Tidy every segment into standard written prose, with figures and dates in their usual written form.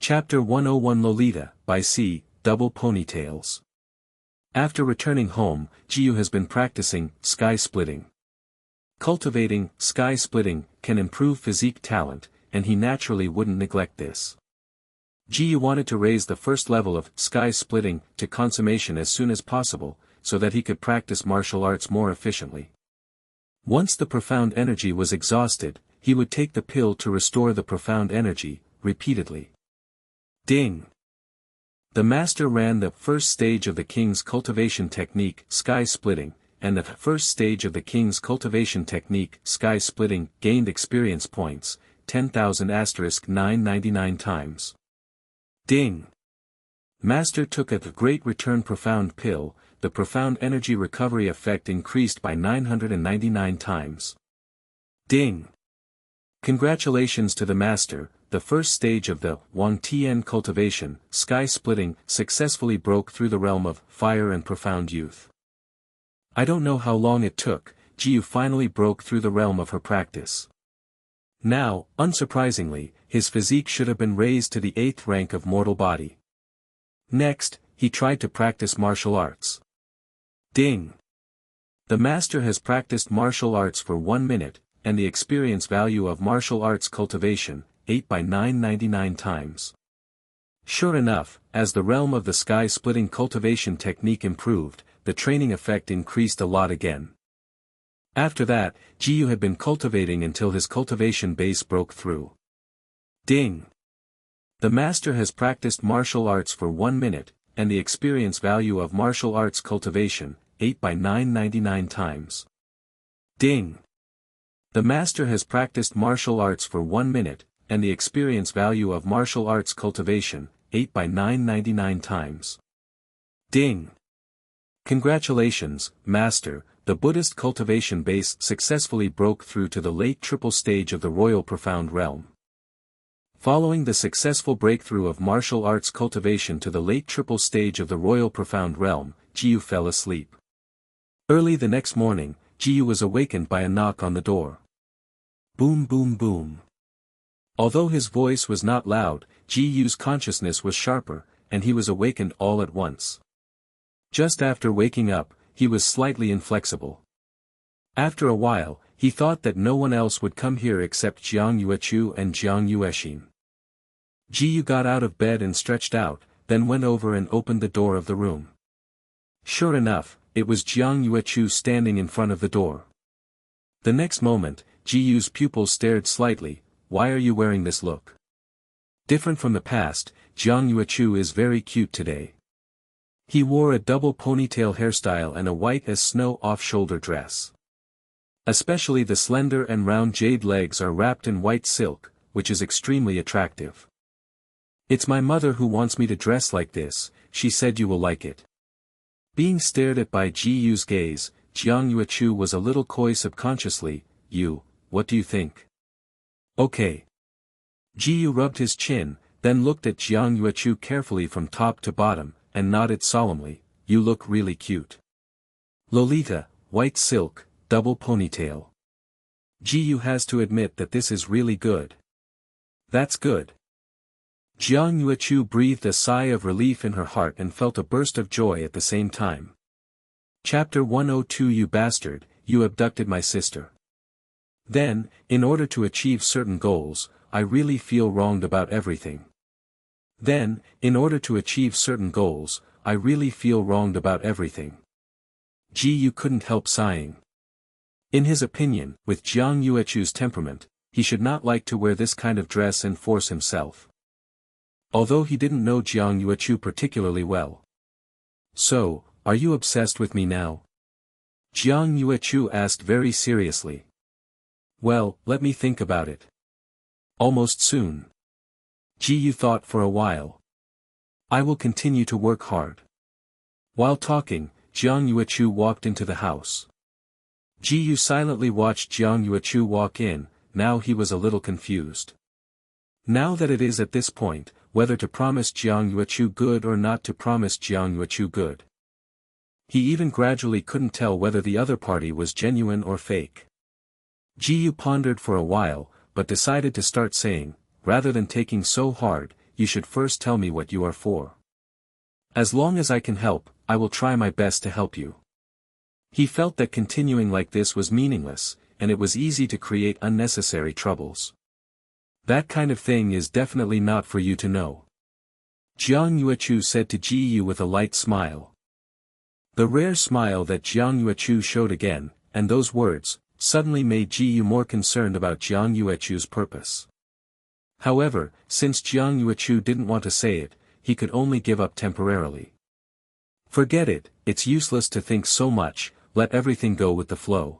Chapter 101 Lolita, by C. Double Ponytails. After returning home, Jiyu has been practicing sky splitting. Cultivating sky splitting can improve physique talent, and he naturally wouldn't neglect this. Jiyu wanted to raise the first level of sky splitting to consummation as soon as possible, so that he could practice martial arts more efficiently. Once the profound energy was exhausted, he would take the pill to restore the profound energy, repeatedly. Ding! The master ran the first stage of the king's cultivation technique, sky splitting, and the first stage of the king's cultivation technique, sky splitting, gained experience points, 10,000*999 times. Ding! Master took a great return profound pill, the profound energy recovery effect increased by 999 times. Ding! Congratulations to the master, the first stage of the Wang Tian cultivation, sky splitting, successfully broke through the realm of fire and profound youth. I don't know how long it took, Jiyu finally broke through the realm of her practice. Now, unsurprisingly, his physique should have been raised to the 8th rank of mortal body. Next, he tried to practice martial arts. Ding! The master has practiced martial arts for 1 minute, and the experience value of martial arts cultivation, 8 by 999 times. Sure enough, as the realm of the sky-splitting cultivation technique improved, the training effect increased a lot again. After that, Jiyu had been cultivating until his cultivation base broke through. Ding! The master has practiced martial arts for 1 minute, and the experience value of martial arts cultivation, 8 by 999 times. Ding! The master has practiced martial arts for 1 minute, and the experience value of martial arts cultivation, 8 by 999 times. Ding! Congratulations, master, the Buddhist cultivation base successfully broke through to the late triple stage of the royal profound realm. Following the successful breakthrough of martial arts cultivation to the late triple stage of the royal profound realm, Jiyu fell asleep. Early the next morning, Jiyu was awakened by a knock on the door. Boom boom boom. Although his voice was not loud, Jiyu's consciousness was sharper, and he was awakened all at once. Just after waking up, he was slightly inflexible. After a while, he thought that no one else would come here except Jiang Yuechu and Jiang Yuexin. Jiyu got out of bed and stretched out, then went over and opened the door of the room. Sure enough, it was Jiang Yuechu standing in front of the door. The next moment, Jiyu's pupils stared slightly. Why are you wearing this look? Different from the past, Jiang Yuechu is very cute today. He wore a double ponytail hairstyle and a white as snow off-shoulder dress. Especially the slender and round jade legs are wrapped in white silk, which is extremely attractive. It's my mother who wants me to dress like this, she said you will like it. Being stared at by Jiyu's gaze, Jiang Yuechu was a little coy subconsciously. What do you think? Okay. Jiyu rubbed his chin, then looked at Jiang Yuechu carefully from top to bottom, and nodded solemnly, you look really cute. Lolita, white silk, double ponytail. Jiyu has to admit that this is really good. That's good. Jiang Yuechu breathed a sigh of relief in her heart and felt a burst of joy at the same time. Chapter 102 You bastard, you abducted my sister. Then, in order to achieve certain goals, I really feel wronged about everything. Then, in order to achieve certain goals, I really feel wronged about everything. Jiyu couldn't help sighing. In his opinion, with Jiang Yuechu's temperament, he should not like to wear this kind of dress and force himself. Although he didn't know Jiang Yuechu particularly well. So, are you obsessed with me now? Jiang Yuechu asked very seriously. Well, let me think about it. Almost soon. Jiyu thought for a while. I will continue to work hard. While talking, Jiang Yuechu walked into the house. Jiyu silently watched Jiang Yuechu walk in. Now he was a little confused. Now that it is at this point, whether to promise Jiang Yuechu good or not to promise Jiang Yuechu good. He even gradually couldn't tell whether the other party was genuine or fake. Jiyu pondered for a while, but decided to start saying, rather than taking so hard, you should first tell me what you are for. As long as I can help, I will try my best to help you. He felt that continuing like this was meaningless, and it was easy to create unnecessary troubles. That kind of thing is definitely not for you to know. Jiang Yuechu said to Ji Yu with a light smile. The rare smile that Jiang Yuechu showed again, and those words, suddenly made Ji Yu more concerned about Jiang Yuechu's purpose. However, since Jiang Yuechu didn't want to say it, he could only give up temporarily. Forget it, it's useless to think so much, let everything go with the flow.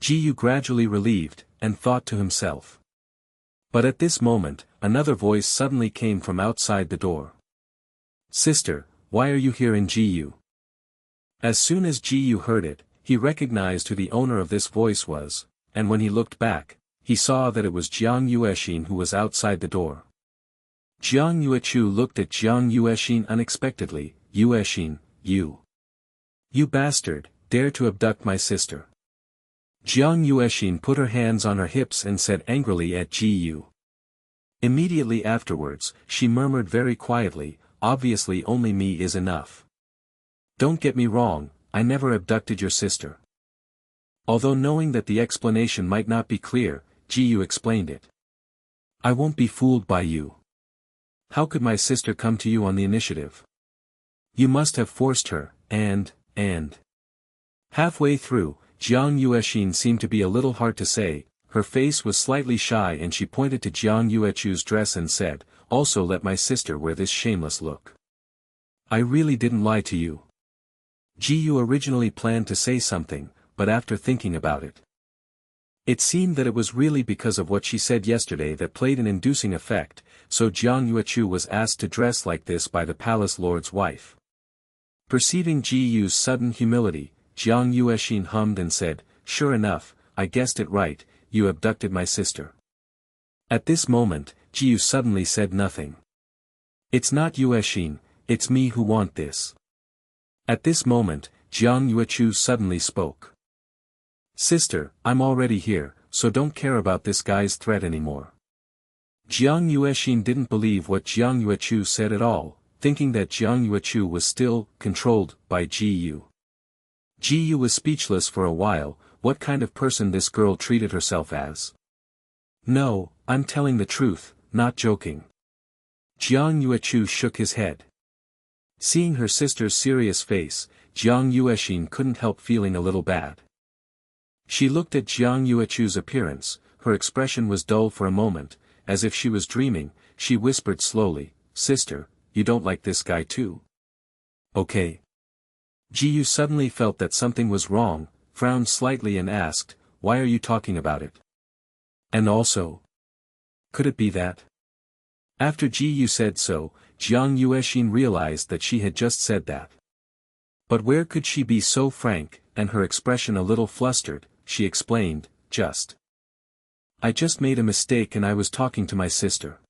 Ji Yu gradually relieved, and thought to himself. But at this moment, another voice suddenly came from outside the door. Sister, why are you here in Ji Yu? As soon as Ji Yu heard it, he recognized who the owner of this voice was, and when he looked back, he saw that it was Jiang Yuexin who was outside the door. Jiang Yuechu looked at Jiang Yuexin unexpectedly. Yuexin, you bastard, dare to abduct my sister. Jiang Yuexin put her hands on her hips and said angrily at Ji Yu. Immediately afterwards, she murmured very quietly, obviously only me is enough. Don't get me wrong, I never abducted your sister. Although knowing that the explanation might not be clear, Ji Yu explained it. I won't be fooled by you. How could my sister come to you on the initiative? You must have forced her, and. Halfway through, Jiang Yuexin seemed to be a little hard to say, her face was slightly shy and she pointed to Jiang Yuechu's dress and said, also let my sister wear this shameless look. I really didn't lie to you. Ji Yu originally planned to say something, but after thinking about it, it seemed that it was really because of what she said yesterday that played an inducing effect, so Jiang Yuechu was asked to dress like this by the palace lord's wife. Perceiving Ji Yu's sudden humility, Jiang Yuexin hummed and said, sure enough, I guessed it right, you abducted my sister. At this moment, Ji Yu suddenly said nothing. It's not Yuexin, it's me who want this. At this moment, Jiang Yuechu suddenly spoke. Sister, I'm already here, so don't care about this guy's threat anymore. Jiang Yuexin didn't believe what Jiang Yuechu said at all, thinking that Jiang Yuechu was still controlled by Ji Yu. Ji Yu was speechless for a while. What kind of person this girl treated herself as. No, I'm telling the truth, not joking. Jiang Yuechu shook his head. Seeing her sister's serious face, Jiang Yuexin couldn't help feeling a little bad. She looked at Jiang Yuechu's appearance, her expression was dull for a moment, as if she was dreaming. She whispered slowly, Sister, you don't like this guy too? Okay. Ji Yu suddenly felt that something was wrong, frowned slightly and asked, why are you talking about it? And also? Could it be that? After Ji Yu said so, Jiang Yuexin realized that she had just said that. But where could she be so frank, and her expression a little flustered, she explained, I just made a mistake and I was talking to my sister.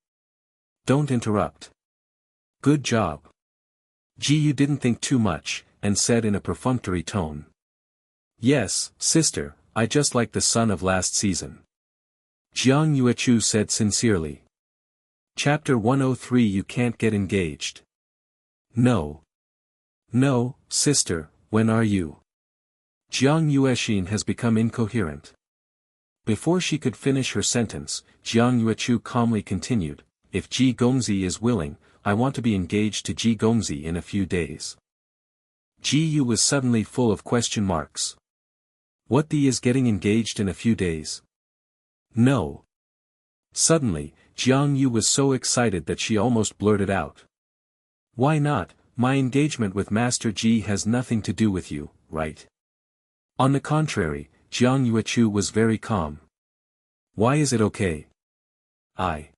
Don't interrupt. Good job. Ji Yu didn't think too much, and said in a perfunctory tone. Yes, sister, I just like the sun of last season. Jiang Yuechu said sincerely. Chapter 103 You can't get engaged. No. No, sister, when are you? Jiang Yuexin has become incoherent. Before she could finish her sentence, Jiang Yuechu calmly continued, if Ji Gongzi is willing, I want to be engaged to Ji Gongzi in a few days. Ji Yu was suddenly full of question marks. What the is getting engaged in a few days? No. Suddenly, Jiang Yu was so excited that she almost blurted out. Why not? My engagement with Master Ji has nothing to do with you, right? On the contrary, Jiang Yuechu was very calm. Why is it okay? I.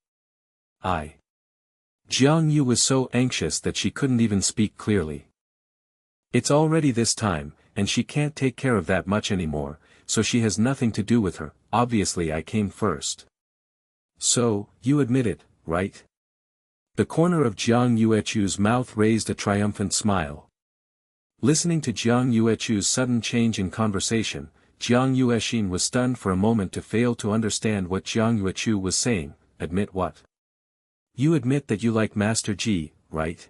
Jiang Yu was so anxious that she couldn't even speak clearly. It's already this time, and she can't take care of that much anymore, so she has nothing to do with her. Obviously I came first. So, you admit it, right? The corner of Jiang Yuechu's mouth raised a triumphant smile. Listening to Jiang Yuechu's sudden change in conversation, Jiang Yuexin was stunned for a moment to fail to understand what Jiang Yuechu was saying. Admit what? You admit that you like Master Ji, right?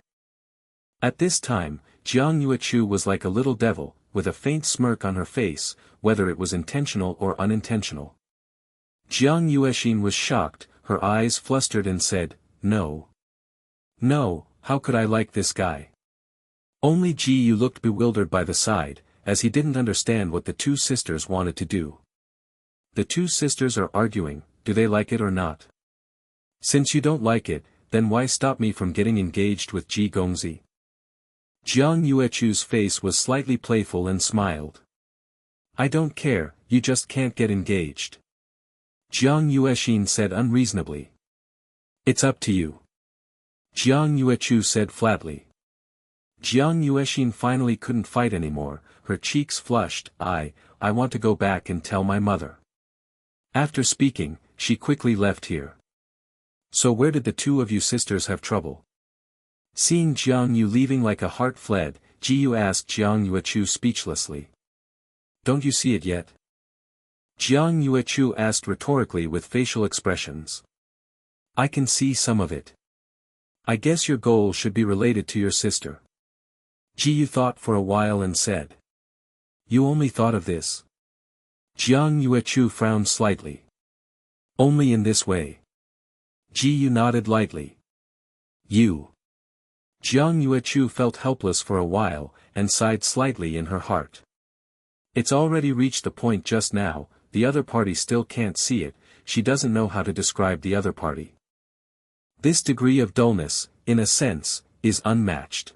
At this time, Jiang Yuechu was like a little devil, with a faint smirk on her face, whether it was intentional or unintentional. Jiang Yuexin was shocked, her eyes flustered and said, "No. No, how could I like this guy?" Only Ji Yu looked bewildered by the side, as he didn't understand what the two sisters wanted to do. The two sisters are arguing, do they like it or not? Since you don't like it, then why stop me from getting engaged with Ji Gongzi? Jiang Yuechu's face was slightly playful and smiled. I don't care, you just can't get engaged. Jiang Yuexin said unreasonably. It's up to you. Jiang Yuechu said flatly. Jiang Yuexin finally couldn't fight anymore, her cheeks flushed. I want to go back and tell my mother. After speaking, she quickly left here. So where did the two of you sisters have trouble? Seeing Jiang Yu leaving like a hart fled, Ji Yu asked Jiang Yuechu speechlessly. Don't you see it yet? Jiang Yuechu asked rhetorically with facial expressions. I can see some of it. I guess your goal should be related to your sister. Ji Yu thought for a while and said. You only thought of this? Jiang Yuechu frowned slightly. Only in this way. Ji Yu nodded lightly. You. Jiang Yuechu felt helpless for a while, and sighed slightly in her heart. It's already reached the point just now, the other party still can't see it, she doesn't know how to describe the other party. This degree of dullness, in a sense, is unmatched.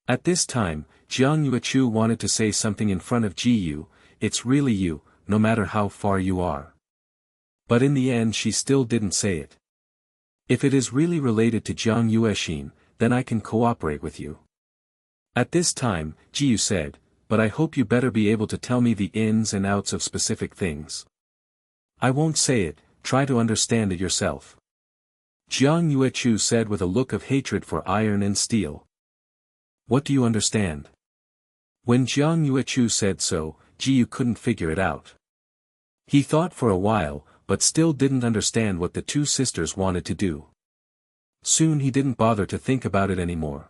At this time, Jiang Yuechu wanted to say something in front of Ji Yu, it's really you, no matter how far you are. But in the end she still didn't say it. If it is really related to Jiang Yuexin, then I can cooperate with you. At this time, Ji Yu said, but I hope you better be able to tell me the ins and outs of specific things. I won't say it, try to understand it yourself. Jiang Yuechu said with a look of hatred for iron and steel. What do you understand? When Jiang Yuechu said so, Ji Yu couldn't figure it out. He thought for a while, but still didn't understand what the two sisters wanted to do. Soon he didn't bother to think about it anymore.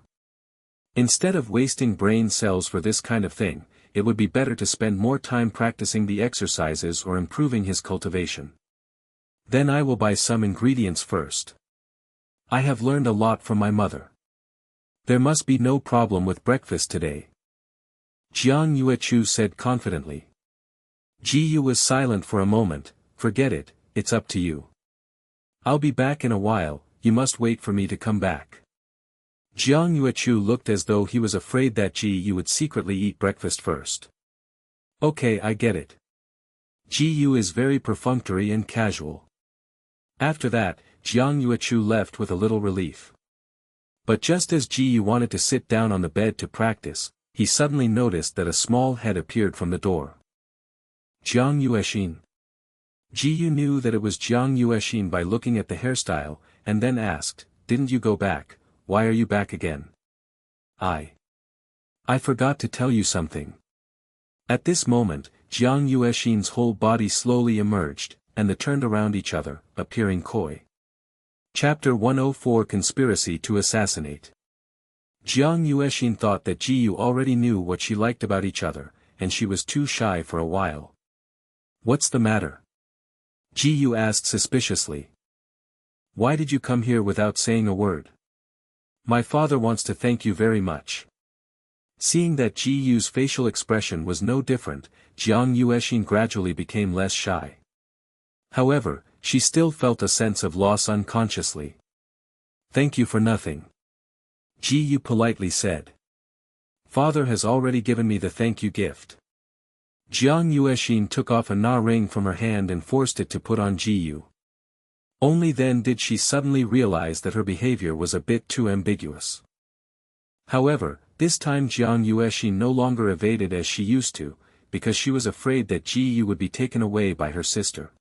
Instead of wasting brain cells for this kind of thing, it would be better to spend more time practicing the exercises or improving his cultivation. Then I will buy some ingredients first. I have learned a lot from my mother. There must be no problem with breakfast today. Jiang Yuechu said confidently. Ji Yu was silent for a moment. Forget it, it's up to you. I'll be back in a while, you must wait for me to come back. Jiang Yuechu looked as though he was afraid that Ji Yu would secretly eat breakfast first. Okay, I get it. Ji Yu is very perfunctory and casual. After that, Jiang Yuechu left with a little relief. But just as Ji Yu wanted to sit down on the bed to practice, he suddenly noticed that a small head appeared from the door. Jiang Yuexin. Ji Yu knew that it was Jiang Yuexin by looking at the hairstyle, and then asked, didn't you go back, why are you back again? I forgot to tell you something. At this moment, Jiang Yuexin's whole body slowly emerged, and they turned around each other, appearing coy. Chapter 104 Conspiracy to Assassinate. Jiang Yuexin thought that Ji Yu already knew what she liked about each other, and she was too shy for a while. What's the matter? Ji Yu asked suspiciously. Why did you come here without saying a word? My father wants to thank you very much. Seeing that Ji Yu's facial expression was no different, Jiang Yuexin gradually became less shy. However, she still felt a sense of loss unconsciously. Thank you for nothing. Ji Yu politely said. Father has already given me the thank you gift. Jiang Yuexin took off a na ring from her hand and forced it to put on Ji Yu. Only then did she suddenly realize that her behavior was a bit too ambiguous. However, this time Jiang Yuexin no longer evaded as she used to, because she was afraid that Ji Yu would be taken away by her sister.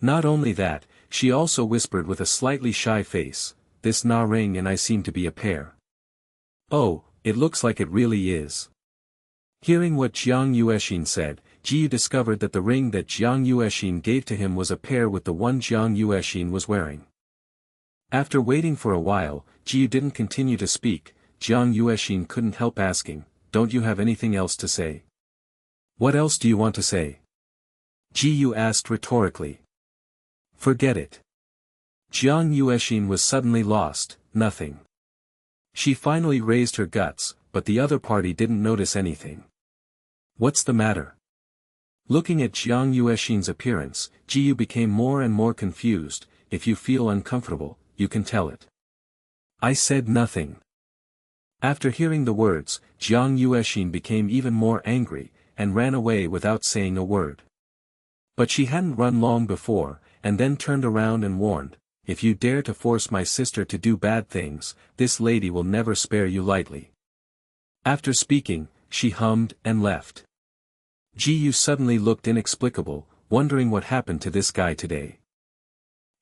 Not only that, she also whispered with a slightly shy face, this na ring and I seem to be a pair. Oh, it looks like it really is. Hearing what Jiang Yuexin said, Ji Yu discovered that the ring that Jiang Yuexin gave to him was a pair with the one Jiang Yuexin was wearing. After waiting for a while, Jiyu didn't continue to speak. Jiang Yuexin couldn't help asking, "Don't you have anything else to say?" "What else do you want to say?" Jiyu asked rhetorically. "Forget it." Jiang Yuexin was suddenly lost. Nothing. She finally raised her guts, but the other party didn't notice anything. "What's the matter?" Looking at Jiang Yuexin's appearance, Jiyu became more and more confused. "If you feel uncomfortable, you can tell it." "I said nothing." After hearing the words, Jiang Yuexin became even more angry, and ran away without saying a word. But she hadn't run long before, and then turned around and warned, "If you dare to force my sister to do bad things, this lady will never spare you lightly." After speaking, she hummed and left. Jiyu suddenly looked inexplicable, wondering what happened to this guy today.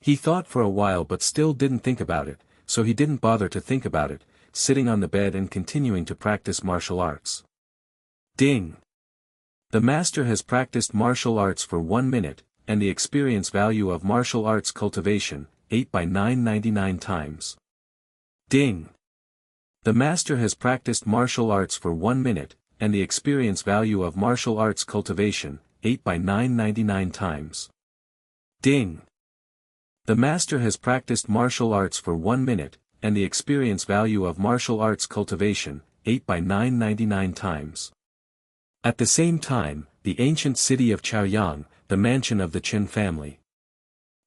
He thought for a while but still didn't think about it, so he didn't bother to think about it, sitting on the bed and continuing to practice martial arts. Ding! The master has practiced martial arts for 1 minute, and the experience value of martial arts cultivation, 8 by 999 times. Ding! The master has practiced martial arts for 1 minute, and the experience value of martial arts cultivation, 8 by 999 times. Ding! The master has practiced martial arts for 1 minute, and the experience value of martial arts cultivation, 8 by 999 times. At the same time, the ancient city of Chaoyang, the mansion of the Chen family.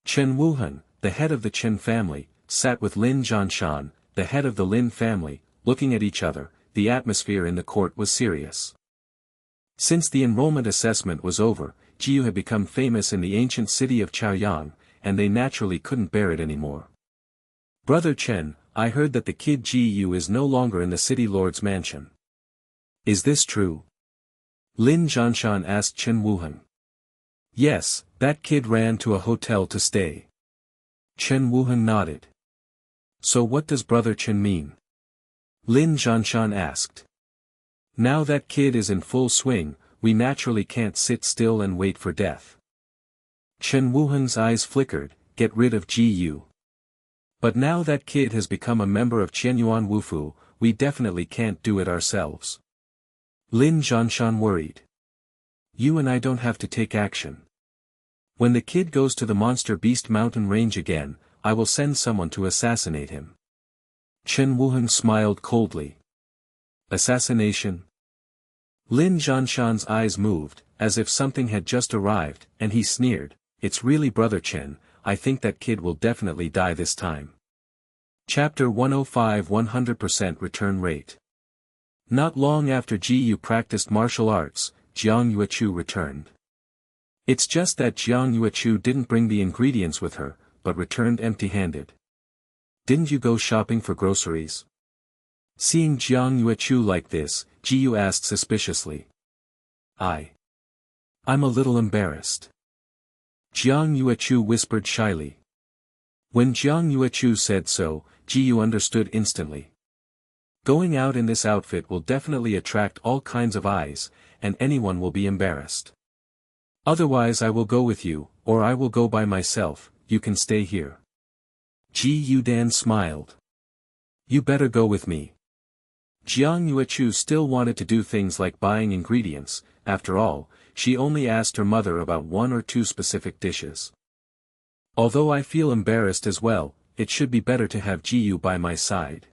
Chen Wuhan, the head of the Chen family, sat with Lin Zhanshan, the head of the Lin family, looking at each other. The atmosphere in the court was serious. Since the enrollment assessment was over, Jiyu had become famous in the ancient city of Chaoyang, and they naturally couldn't bear it anymore. "Brother Chen, I heard that the kid Jiyu is no longer in the city lord's mansion. Is this true?" Lin Zhanshan asked Chen Wuhan. "Yes, that kid ran to a hotel to stay." Chen Wuhan nodded. "So what does Brother Chen mean?" Lin Zhanshan asked. "Now that kid is in full swing, we naturally can't sit still and wait for death." Chen Wuhan's eyes flickered. "Get rid of Jiyu. But now that kid has become a member of Qianyuan Wufu, we definitely can't do it ourselves." Lin Zhanshan worried. "You and I don't have to take action. When the kid goes to the Monster Beast mountain range again, I will send someone to assassinate him." Chen Wuhan smiled coldly. "Assassination?" Lin Zhanshan's eyes moved, as if something had just arrived, and he sneered, "It's really Brother Chen, I think that kid will definitely die this time." Chapter 105 100% Return Rate. Not long after Jiyu practiced martial arts, Jiang Yuechu returned. It's just that Jiang Yuechu didn't bring the ingredients with her, but returned empty-handed. "Didn't you go shopping for groceries?" Seeing Jiang Yuechu like this, Jiyu asked suspiciously. I'm a little embarrassed." Jiang Yuechu whispered shyly. When Jiang Yuechu said so, Jiyu understood instantly. Going out in this outfit will definitely attract all kinds of eyes, and anyone will be embarrassed. "Otherwise I will go with you, or I will go by myself, you can stay here." Ji Yudan smiled. "You better go with me." Jiang Yuechu still wanted to do things like buying ingredients. After all, she only asked her mother about 1 or 2 specific dishes. "Although I feel embarrassed as well, it should be better to have Jiyu by my side.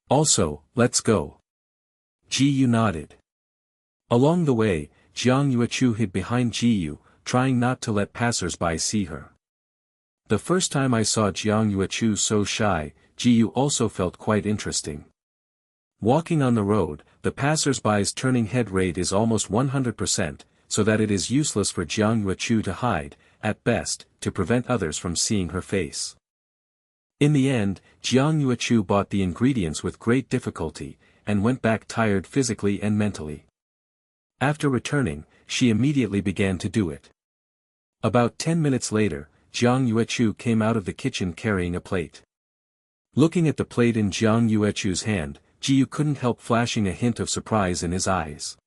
Also, let's go." Jiyu nodded. Along the way, Jiang Yuechu hid behind Jiyu, trying not to let passers-by see her. The first time I saw Jiang Yuechu so shy, Jiyu also felt quite interesting. Walking on the road, the passers-by's turning head rate is almost 100%, so that it is useless for Jiang Yuechu to hide, at best, to prevent others from seeing her face. In the end, Jiang Yuechu bought the ingredients with great difficulty, and went back tired physically and mentally. After returning, she immediately began to do it. About 10 minutes later, Jiang Yuechu came out of the kitchen carrying a plate. Looking at the plate in Jiang Yuechu's hand, Jiyu couldn't help flashing a hint of surprise in his eyes.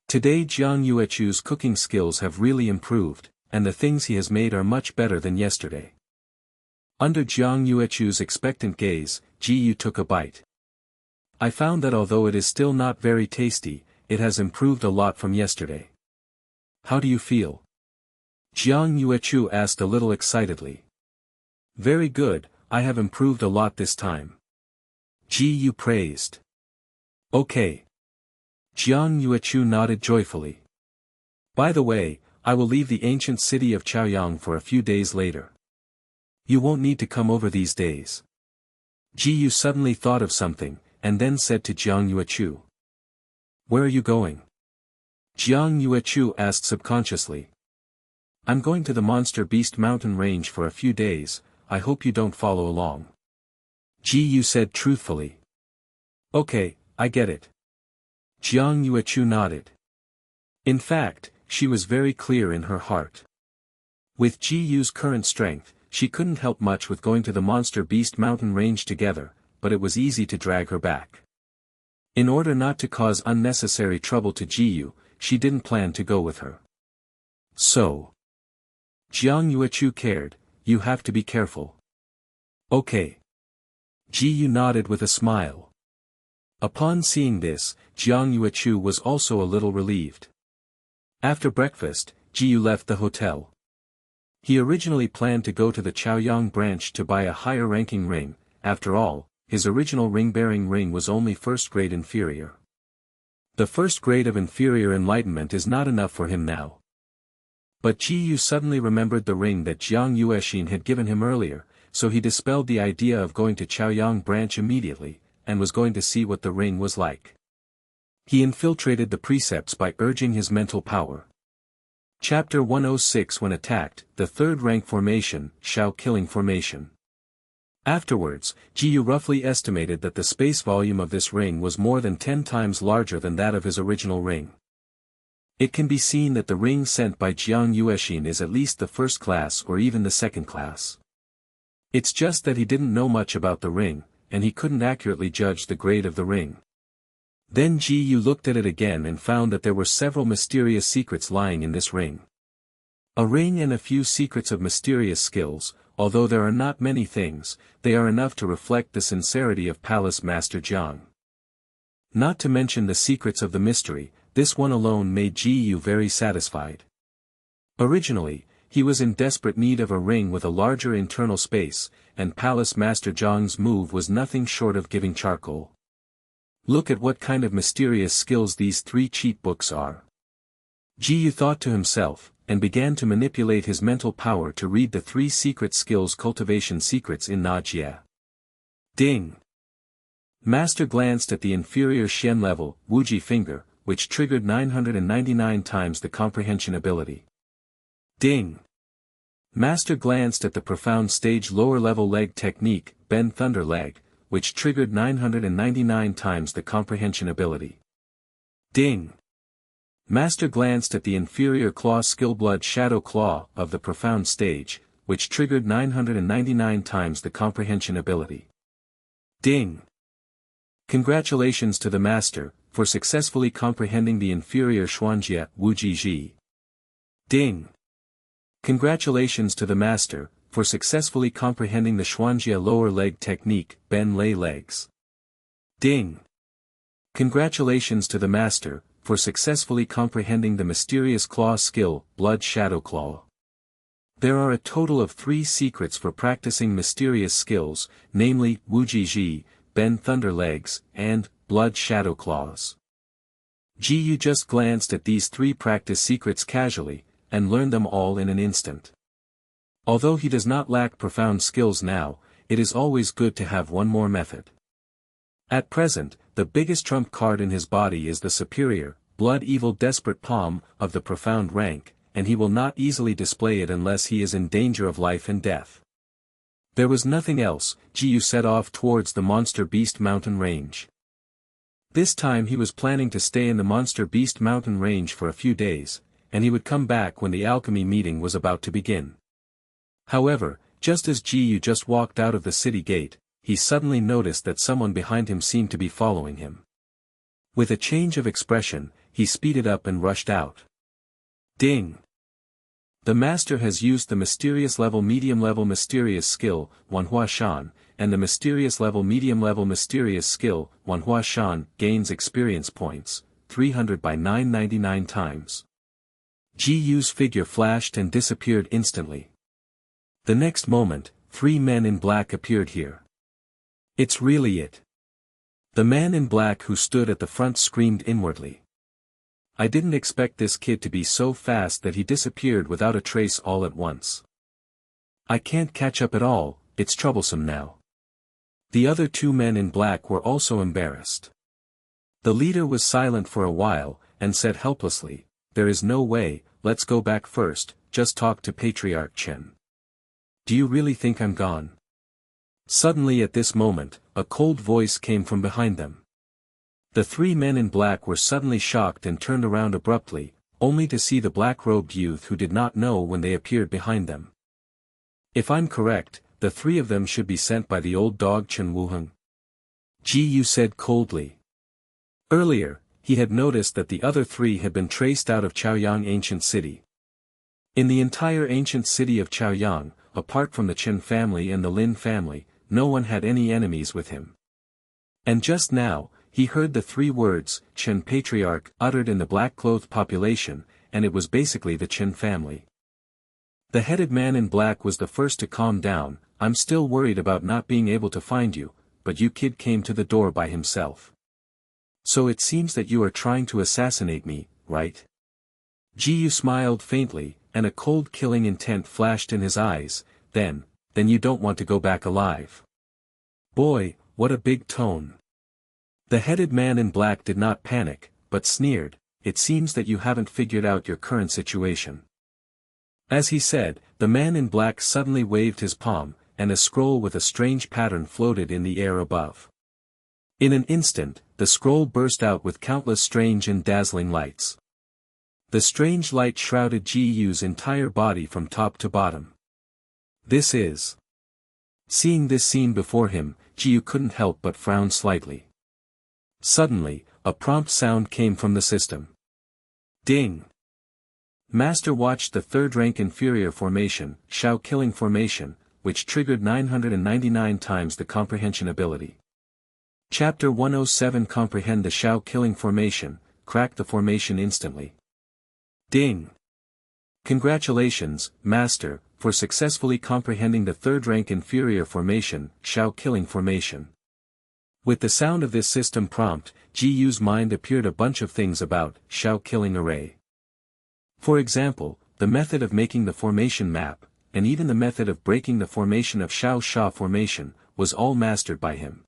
Today Jiang Yuechu's cooking skills have really improved, and the things he has made are much better than yesterday. Under Jiang Yuechu's expectant gaze, Ji Yu took a bite. I found that although it is still not very tasty, it has improved a lot from yesterday. How do you feel? Jiang Yuechu asked a little excitedly. Very good, I have improved a lot this time. Ji Yu praised. Okay. Jiang Yuechu nodded joyfully. By the way, I will leave the ancient city of Chaoyang for a few days later. You won't need to come over these days. Ji Yu suddenly thought of something, and then said to Jiang Yuechu. Where are you going? Jiang Yuechu asked subconsciously. I'm going to the Monster Beast mountain range for a few days, I hope you don't follow along. Ji Yu said truthfully. Okay, I get it. Jiang Yuechu nodded. In fact, she was very clear in her heart. With Ji Yu's current strength, she couldn't help much with going to the Monster Beast mountain range together, but it was easy to drag her back. In order not to cause unnecessary trouble to Ji Yu, she didn't plan to go with her. So. Jiang Yuechu cared, you have to be careful. Okay. Ji Yu nodded with a smile. Upon seeing this, Jiang Yuechu was also a little relieved. After breakfast, Ji Yu left the hotel. He originally planned to go to the Chaoyang branch to buy a higher-ranking ring. After all, his original ring-bearing ring was only first-grade inferior. The first grade of inferior enlightenment is not enough for him now. But Ji Yu suddenly remembered the ring that Jiang Yuexin had given him earlier, so he dispelled the idea of going to Chaoyang branch immediately, and was going to see what the ring was like. He infiltrated the precepts by urging his mental power. Chapter 106 When attacked, the third rank formation, Shao killing formation. Afterwards, Ji Yu roughly estimated that the space volume of this ring was more than 10 times larger than that of his original ring. It can be seen that the ring sent by Jiang Yuexin is at least the first class or even the second class. It's just that he didn't know much about the ring, and he couldn't accurately judge the grade of the ring. Then Ji Yu looked at it again and found that there were several mysterious secrets lying in this ring. A ring and a few secrets of mysterious skills, although there are not many things, they are enough to reflect the sincerity of Palace Master Jiang. Not to mention the secrets of the mystery, this one alone made Ji Yu very satisfied. Originally, he was in desperate need of a ring with a larger internal space, and Palace Master Jiang's move was nothing short of giving charcoal. Look at what kind of mysterious skills these 3 cheat books are. Ji Yu thought to himself, and began to manipulate his mental power to read the 3 secret skills cultivation secrets in Na Jie. Ding! Master glanced at the inferior Xian level, Wuji finger, which triggered 999 times the comprehension ability. Ding! Master glanced at the profound stage lower level leg technique, Bend Thunder Leg, which triggered 999 times the comprehension ability. Ding! Master glanced at the inferior claw skill Blood Shadow Claw of the profound stage, which triggered 999 times the comprehension ability. Ding! Congratulations to the Master, for successfully comprehending the inferior Xuanjie Wuji Ji. Ding! Congratulations to the Master, for successfully comprehending the Xuanjie lower leg technique, Ben Lei Legs. Ding! Congratulations to the Master, for successfully comprehending the mysterious claw skill, Blood Shadow Claw. There are a total of 3 secrets for practicing mysterious skills, namely, Wuji Ji, Bend Thunder Legs, and Blood Shadow Claws. Ji Yu just glanced at these 3 practice secrets casually, and learned them all in an instant. Although he does not lack profound skills now, it is always good to have one more method. At present, the biggest trump card in his body is the superior, Blood Evil Desperate Palm, of the profound rank, and he will not easily display it unless he is in danger of life and death. There was nothing else. Ji Yu set off towards the Monster Beast mountain range. This time he was planning to stay in the Monster Beast mountain range for a few days, and he would come back when the alchemy meeting was about to begin. However, just as Ji Yu just walked out of the city gate, he suddenly noticed that someone behind him seemed to be following him. With a change of expression, he speeded up and rushed out. Ding! The master has used the mysterious level medium level mysterious skill, Manhwa Shan, and the mysterious level medium level mysterious skill, Manhwa Shan, gains experience points, 300 by 999 times. Ji Yu's figure flashed and disappeared instantly. The next moment, 3 men in black appeared here. It's really it. The man in black who stood at the front screamed inwardly. I didn't expect this kid to be so fast that he disappeared without a trace all at once. I can't catch up at all, it's troublesome now. The other 2 men in black were also embarrassed. The leader was silent for a while, and said helplessly, there is no way, let's go back first, just talk to Patriarch Chen. Do you really think I'm gone? Suddenly at this moment, a cold voice came from behind them. The 3 men in black were suddenly shocked and turned around abruptly, only to see the black-robed youth who did not know when they appeared behind them. If I'm correct, the 3 of them should be sent by the old dog Chen Wuheng. Ji Yu said coldly. Earlier, he had noticed that the other 3 had been traced out of Chaoyang ancient city. In the entire ancient city of Chaoyang, apart from the Chen family and the Lin family, no one had any enemies with him. And just now, he heard the 3 words, Chen Patriarch, uttered in the black-clothed population, and it was basically the Chen family. The headed man in black was the first to calm down. I'm still worried about not being able to find you, but you kid came to the door by himself. So it seems that you are trying to assassinate me, right? Ji Yu smiled faintly, and a cold killing intent flashed in his eyes. Then you don't want to go back alive. Boy, what a big tone. The headed man in black did not panic, but sneered, it seems that you haven't figured out your current situation. As he said, the man in black suddenly waved his palm, and a scroll with a strange pattern floated in the air above. In an instant, the scroll burst out with countless strange and dazzling lights. The strange light shrouded Ji Yu's entire body from top to bottom. This is... Seeing this scene before him, Ji Yu couldn't help but frown slightly. Suddenly, a prompt sound came from the system. Ding! Master watched the 3rd rank inferior formation, Shao killing formation, which triggered 999 times the comprehension ability. Chapter 107 Comprehend the Shao killing formation, crack the formation instantly. Ding! Congratulations, Master, for successfully comprehending the 3rd rank inferior formation, Shao killing formation. With the sound of this system prompt, Ji Yu's mind appeared a bunch of things about Shao killing array. For example, the method of making the formation map, and even the method of breaking the formation of Shao Sha formation, was all mastered by him.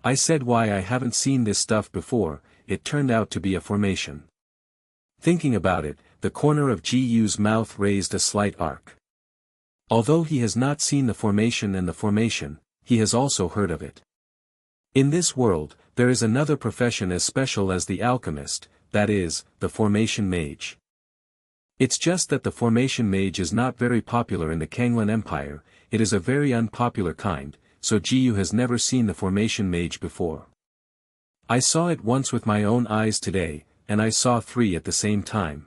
I said why I haven't seen this stuff before, it turned out to be a formation. Thinking about it, the corner of Ji Yu's mouth raised a slight arc. Although he has not seen the formation and the formation, he has also heard of it. In this world, there is another profession as special as the alchemist, that is, the formation mage. It's just that the formation mage is not very popular in the Kanglan Empire, it is a very unpopular kind, so Ji Yu has never seen the formation mage before. I saw it once with my own eyes today, and I saw 3 at the same time.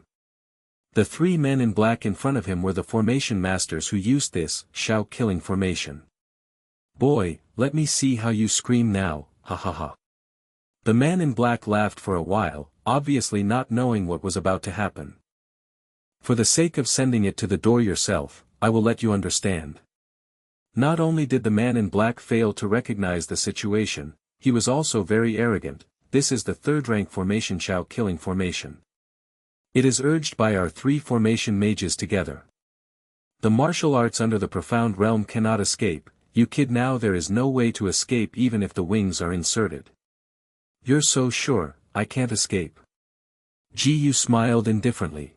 The 3 men in black in front of him were the formation masters who used this Shao killing formation. Boy, let me see how you scream now, ha ha ha. The man in black laughed for a while, obviously not knowing what was about to happen. For the sake of sending it to the door yourself, I will let you understand. Not only did the man in black fail to recognize the situation, he was also very arrogant. This is the 3rd rank formation Shao killing formation. It is urged by our 3 formation mages together. The martial arts under the profound realm cannot escape, you kid, now there is no way to escape even if the wings are inserted. You're so sure, I can't escape. Ji Yu smiled indifferently.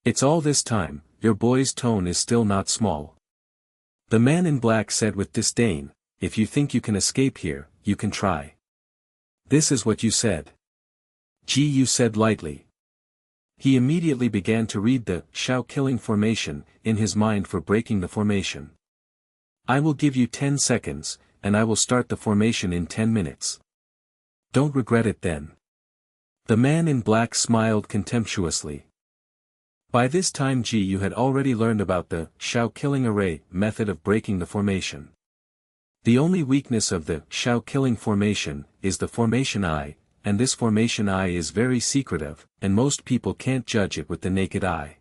It's all this time, your boy's tone is still not small. The man in black said with disdain, if you think you can escape here, you can try. This is what you said. Ji Yu said lightly. He immediately began to read the Shao killing formation in his mind for breaking the formation. I will give you 10 seconds, and I will start the formation in 10 minutes. Don't regret it then. The man in black smiled contemptuously. By this time Ji Yu had already learned about the Shao killing array method of breaking the formation. The only weakness of the Shao killing formation is the formation eye, and this formation eye is very secretive, and most people can't judge it with the naked eye.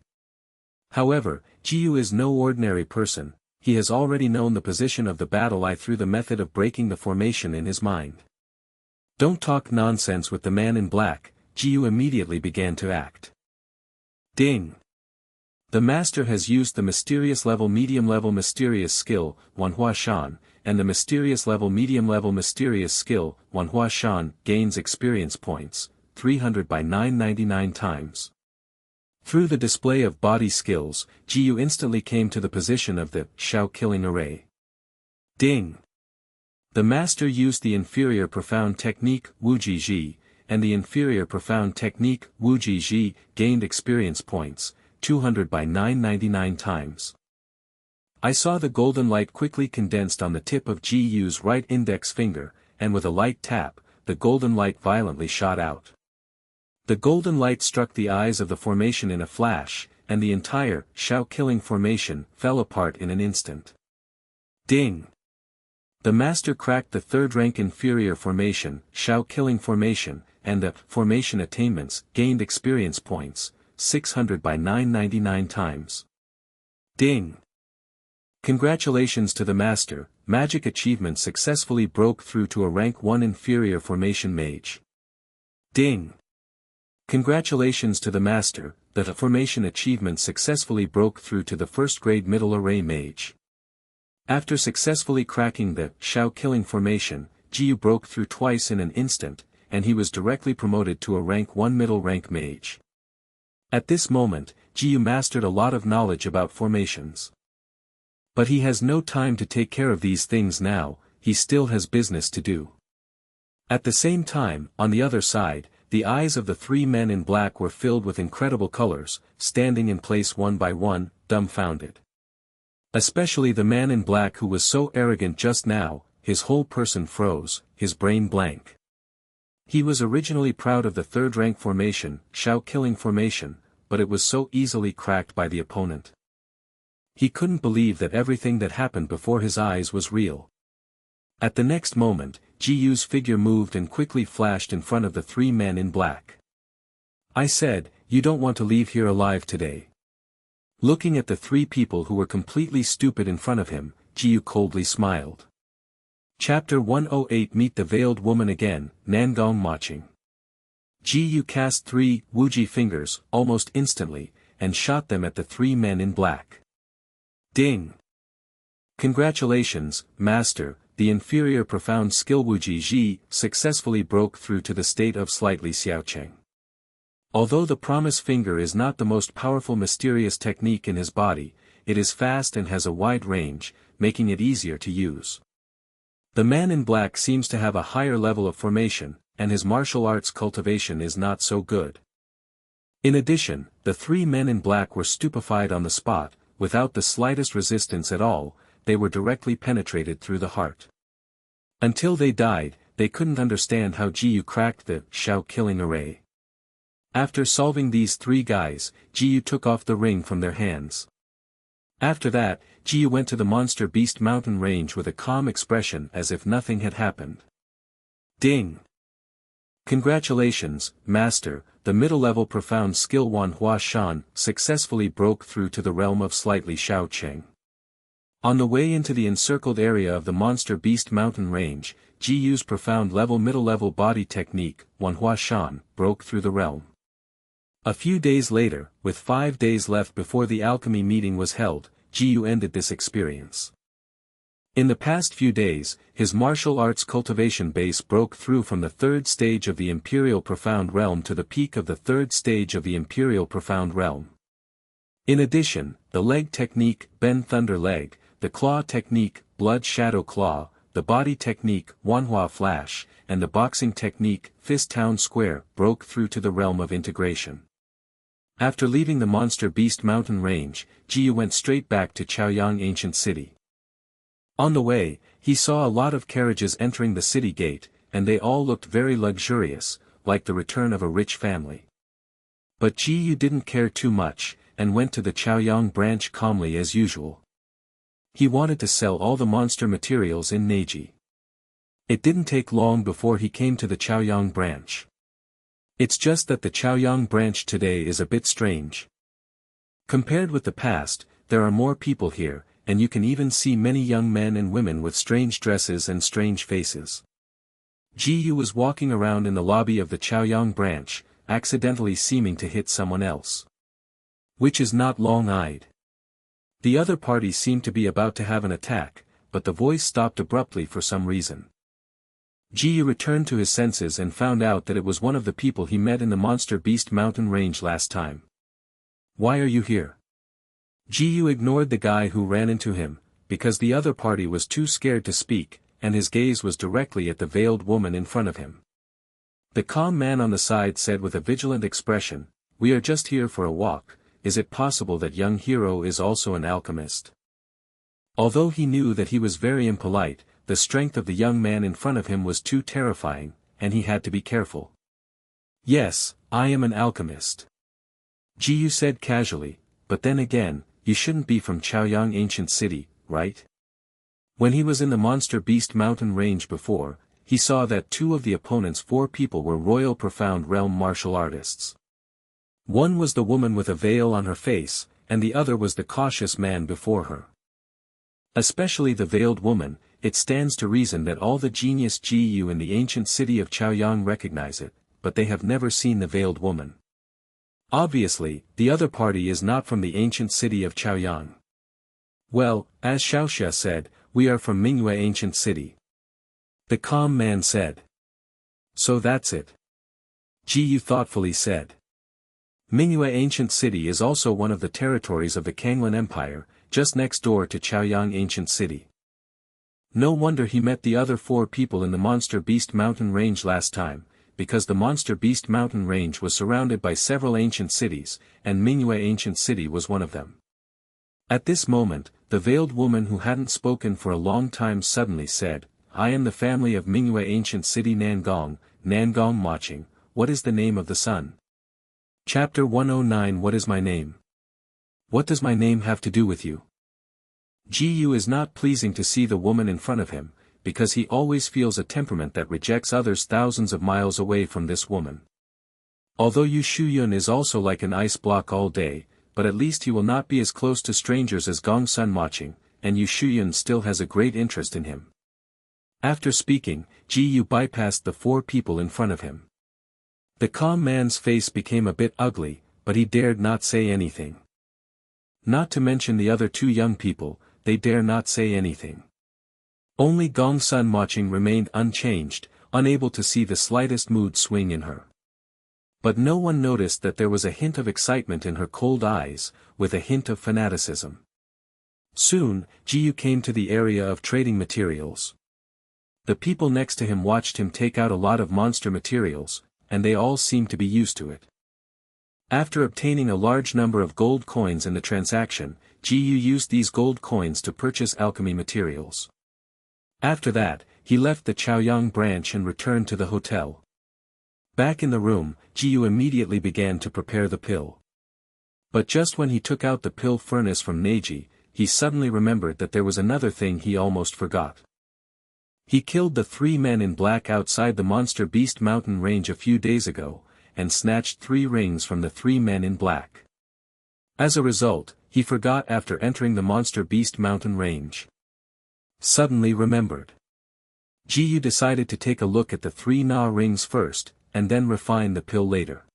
However, Ji Yu is no ordinary person, he has already known the position of the battle eye through the method of breaking the formation in his mind. Don't talk nonsense with the man in black, Ji Yu immediately began to act. Ding! The master has used the mysterious level medium level mysterious skill, Manhwa Shan, and the mysterious level medium level mysterious skill, Manhwa Shan, gains experience points, 300 by 999 times. Through the display of body skills, Ji Yu instantly came to the position of the Shao killing array. Ding! The master used the inferior profound technique, Wuji Ji, and the inferior profound technique, Wuji Ji, gained experience points, 200 by 999 times. I saw the golden light quickly condensed on the tip of Ji Yu's right index finger, and with a light tap, the golden light violently shot out. The golden light struck the eyes of the formation in a flash, and the entire Shao killing formation fell apart in an instant. Ding! The master cracked the third rank inferior formation, Shao killing formation, and the formation attainments gained experience points, 600 by 999 times. Ding! Congratulations to the master, magic achievement successfully broke through to a rank 1 inferior formation mage. Ding! Congratulations to the master, the formation achievement successfully broke through to the first grade middle array mage. After successfully cracking the Shao killing formation, Ji Yu broke through twice in an instant, and he was directly promoted to a rank 1 middle rank mage. At this moment, Ji Yu mastered a lot of knowledge about formations. But he has no time to take care of these things now, he still has business to do. At the same time, on the other side, the eyes of the three men in black were filled with incredible colors, standing in place one by one, dumbfounded. Especially the man in black who was so arrogant just now, his whole person froze, his brain blank. He was originally proud of the third rank formation, Shao killing formation, but it was so easily cracked by the opponent. He couldn't believe that everything that happened before his eyes was real. At the next moment, Ji Yu's figure moved and quickly flashed in front of the three men in black. I said, "You don't want to leave here alive today." Looking at the three people who were completely stupid in front of him, Ji Yu coldly smiled. Chapter 108 Meet the Veiled Woman Again, Nangong Maching. Ji Yu cast 3 Wuji fingers, almost instantly, and shot them at the three men in black. Ding! Congratulations, Master, the inferior profound skill Wuji Ji successfully broke through to the state of slightly Xiaocheng. Although the promise finger is not the most powerful mysterious technique in his body, it is fast and has a wide range, making it easier to use. The man in black seems to have a higher level of formation, and his martial arts cultivation is not so good. In addition, the three men in black were stupefied on the spot, without the slightest resistance at all, they were directly penetrated through the heart. Until they died, they couldn't understand how Ji Yu cracked the Shao killing array. After solving these three guys, Ji Yu took off the ring from their hands. After that, Ji Yu went to the monster beast mountain range with a calm expression as if nothing had happened. Ding! Congratulations, Master, the middle-level profound skill Manhwa Shan successfully broke through to the realm of slightly Xiaocheng. On the way into the encircled area of the monster beast mountain range, Ji Yu's profound middle-level body technique, Manhwa Shan, broke through the realm. A few days later, with 5 days left before the alchemy meeting was held, Ji Yu ended this experience. In the past few days, his martial arts cultivation base broke through from the third stage of the Imperial Profound Realm to the peak of the third stage of the Imperial Profound Realm. In addition, the leg technique, Ben Thunder Leg, the claw technique, Blood Shadow Claw, the body technique, Wanhua Flash, and the boxing technique, Fist Town Square, broke through to the realm of integration. After leaving the Monster Beast Mountain Range, Ji Yu went straight back to Chaoyang Ancient City. On the way, he saw a lot of carriages entering the city gate, and they all looked very luxurious, like the return of a rich family. But Ji Yu didn't care too much, and went to the Chaoyang branch calmly as usual. He wanted to sell all the monster materials in Neji. It didn't take long before he came to the Chaoyang branch. It's just that the Chaoyang branch today is a bit strange. Compared with the past, there are more people here, and you can even see many young men and women with strange dresses and strange faces. Ji Yu was walking around in the lobby of the Chaoyang branch, accidentally seeming to hit someone else. Which is not long-eyed. The other party seemed to be about to have an attack, but the voice stopped abruptly for some reason. Ji Yu returned to his senses and found out that it was one of the people he met in the Monster Beast mountain range last time. Why are you here? Ji Yu ignored the guy who ran into him, because the other party was too scared to speak, and his gaze was directly at the veiled woman in front of him. The calm man on the side said with a vigilant expression, "We are just here for a walk. Is it possible that young hero is also an alchemist?" Although he knew that he was very impolite, the strength of the young man in front of him was too terrifying, and he had to be careful. "Yes, I am an alchemist," Ji Yu said casually, "but then again, you shouldn't be from Chaoyang Ancient City, right?" When he was in the Monster Beast mountain range before, he saw that two of the opponent's 4 people were Royal Profound Realm martial artists. One was the woman with a veil on her face, and the other was the cautious man before her. Especially the veiled woman, it stands to reason that all the genius Ji Yu in the ancient city of Chaoyang recognize it, but they have never seen the veiled woman. Obviously, the other party is not from the ancient city of Chaoyang. "Well, as Xiaoxia said, we are from Manhwa Ancient City," the calm man said. "So that's it," Ji Yu thoughtfully said. Manhwa Ancient City is also one of the territories of the Kanglan Empire, just next door to Chaoyang Ancient City. No wonder he met the other 4 people in the Monster Beast mountain range last time, because the Monster Beast mountain range was surrounded by several ancient cities, and Manhwa Ancient City was one of them. At this moment, the veiled woman who hadn't spoken for a long time suddenly said, "I am the family of Manhwa Ancient City Nangong Maching. What is the name of the sun?" Chapter 109 What is my name? What does my name have to do with you? Ji Yu is not pleasing to see the woman in front of him, because he always feels a temperament that rejects others thousands of miles away from this woman. Although Yu Shuyun is also like an ice block all day, but at least he will not be as close to strangers as Gong Sun Maching, and Yu Shuyun still has a great interest in him. After speaking, Ji Yu bypassed the 4 people in front of him. The calm man's face became a bit ugly, but he dared not say anything. Not to mention the other 2 young people, they dare not say anything. Only Gong Sun Maching remained unchanged, unable to see the slightest mood swing in her. But no one noticed that there was a hint of excitement in her cold eyes, with a hint of fanaticism. Soon, Ji Yu came to the area of trading materials. The people next to him watched him take out a lot of monster materials, and they all seemed to be used to it. After obtaining a large number of gold coins in the transaction, Ji Yu used these gold coins to purchase alchemy materials. After that, he left the Chaoyang branch and returned to the hotel. Back in the room, Ji Yu immediately began to prepare the pill. But just when he took out the pill furnace from Neji, he suddenly remembered that there was another thing he almost forgot. He killed the 3 men in black outside the Monster Beast mountain range a few days ago, and snatched 3 rings from the 3 men in black. As a result, he forgot after entering the Monster Beast mountain range. Suddenly remembered. Ji Yu decided to take a look at the 3 Na rings first, and then refine the pill later.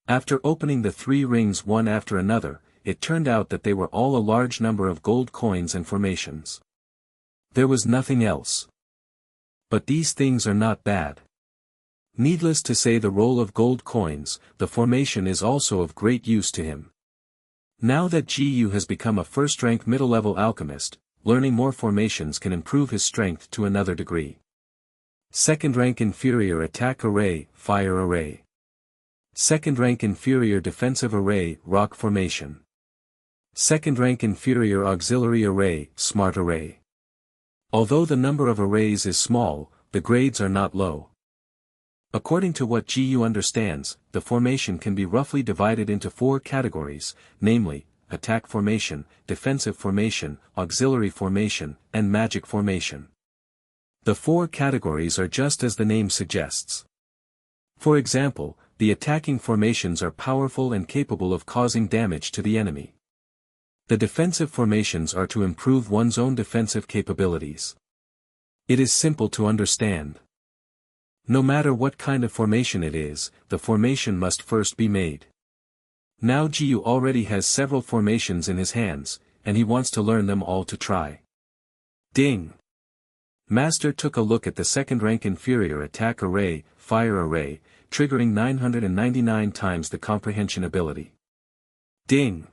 After opening the 3 rings one after another, it turned out that they were all a large number of gold coins and formations. There was nothing else. But these things are not bad. Needless to say, the roll of gold coins, the formation is also of great use to him. Now that Ji Yu has become a first-rank middle-level alchemist, learning more formations can improve his strength to another degree. Second-rank inferior attack array, fire array. Second-rank inferior defensive array, rock formation. Second-rank inferior auxiliary array, smart array. Although the number of arrays is small, the grades are not low. According to what Jiyu understands, the formation can be roughly divided into 4 categories, namely, attack formation, defensive formation, auxiliary formation, and magic formation. The 4 categories are just as the name suggests. For example, the attacking formations are powerful and capable of causing damage to the enemy. The defensive formations are to improve one's own defensive capabilities. It is simple to understand. No matter what kind of formation it is, the formation must first be made. Now Jiyu already has several formations in his hands, and he wants to learn them all to try. Ding! Master took a look at the second-rank inferior attack array, fire array, triggering 999 times the comprehension ability. Ding!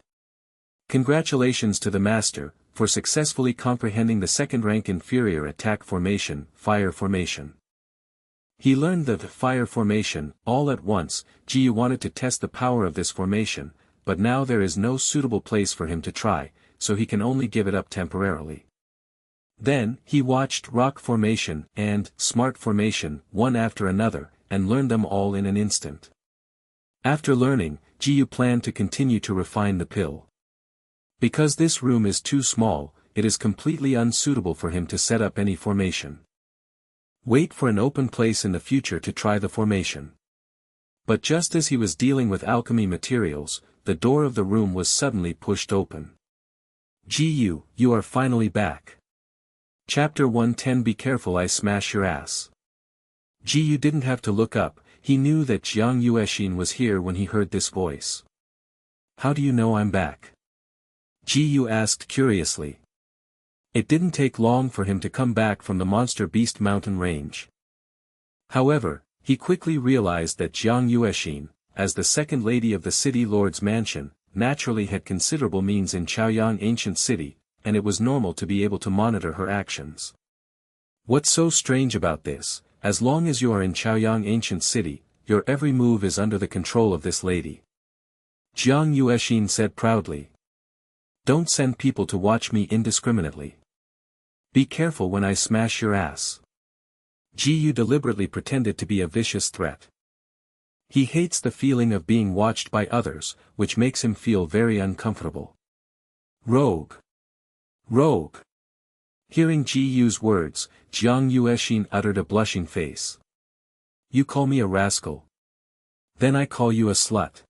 Congratulations to the Master, for successfully comprehending the second-rank inferior attack formation, fire formation. He learned the fire formation, all at once. Jiyu wanted to test the power of this formation, but now there is no suitable place for him to try, so he can only give it up temporarily. Then, he watched rock formation and smart formation, one after another, and learned them all in an instant. After learning, Jiyu planned to continue to refine the pill. Because this room is too small, it is completely unsuitable for him to set up any formation. Wait for an open place in the future to try the formation. But just as he was dealing with alchemy materials, the door of the room was suddenly pushed open. Jiyu, you are finally back. Chapter 110. Be careful, I smash your ass. Jiyu didn't have to look up, he knew that Jiang Yuexin was here when he heard this voice. How do you know I'm back? Jiyu asked curiously. It didn't take long for him to come back from the Monster Beast mountain range. However, he quickly realized that Jiang Yuexin, as the second lady of the city lord's mansion, naturally had considerable means in Chaoyang ancient city, and it was normal to be able to monitor her actions. What's so strange about this? As long as you are in Chaoyang ancient city, your every move is under the control of this lady. Jiang Yuexin said proudly. Don't send people to watch me indiscriminately. Be careful when I smash your ass. Jiyu deliberately pretended to be a vicious threat. He hates the feeling of being watched by others, which makes him feel very uncomfortable. Rogue! Rogue! Hearing Jiyu's words, Jiang Yuexin uttered a blushing face. You call me a rascal? Then I call you a slut.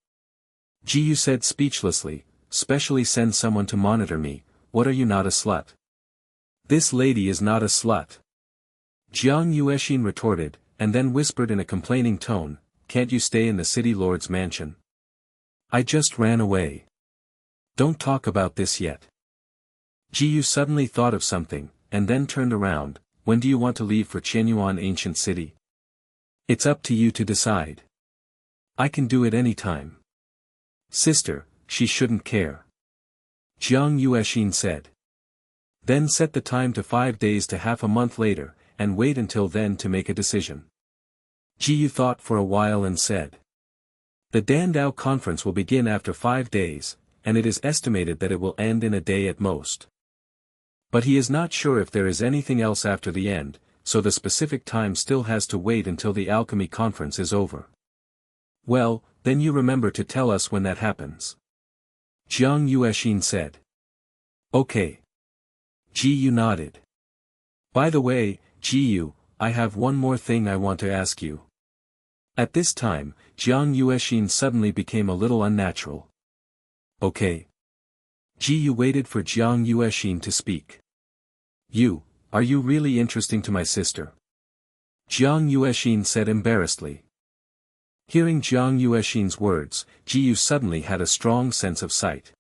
Jiyu said speechlessly, specially send someone to monitor me, what are you not a slut? This lady is not a slut. Jiang Yuexin retorted, and then whispered in a complaining tone, can't you stay in the city lord's mansion? I just ran away. Don't talk about this yet. Jiyu suddenly thought of something, and then turned around, when do you want to leave for Qianyuan ancient city? It's up to you to decide. I can do it any time. Sister, she shouldn't care. Jiang Yuexin said. Then set the time to 5 days to half a month later, and wait until then to make a decision. Jiyu thought for a while and said. The Dandao conference will begin after 5 days, and it is estimated that it will end in a day at most. But he is not sure if there is anything else after the end, so the specific time still has to wait until the alchemy conference is over. Well, then you remember to tell us when that happens. Jiang Yuexin said. Okay. Jiyu nodded. By the way, Jiyu, I have one more thing I want to ask you. At this time, Jiang Yuexin suddenly became a little unnatural. Okay. Jiyu waited for Jiang Yuexin to speak. Are you really interesting to my sister? Jiang Yuexin said embarrassedly. Hearing Jiang Yuexin's words, Jiyu suddenly had a strong sense of sight.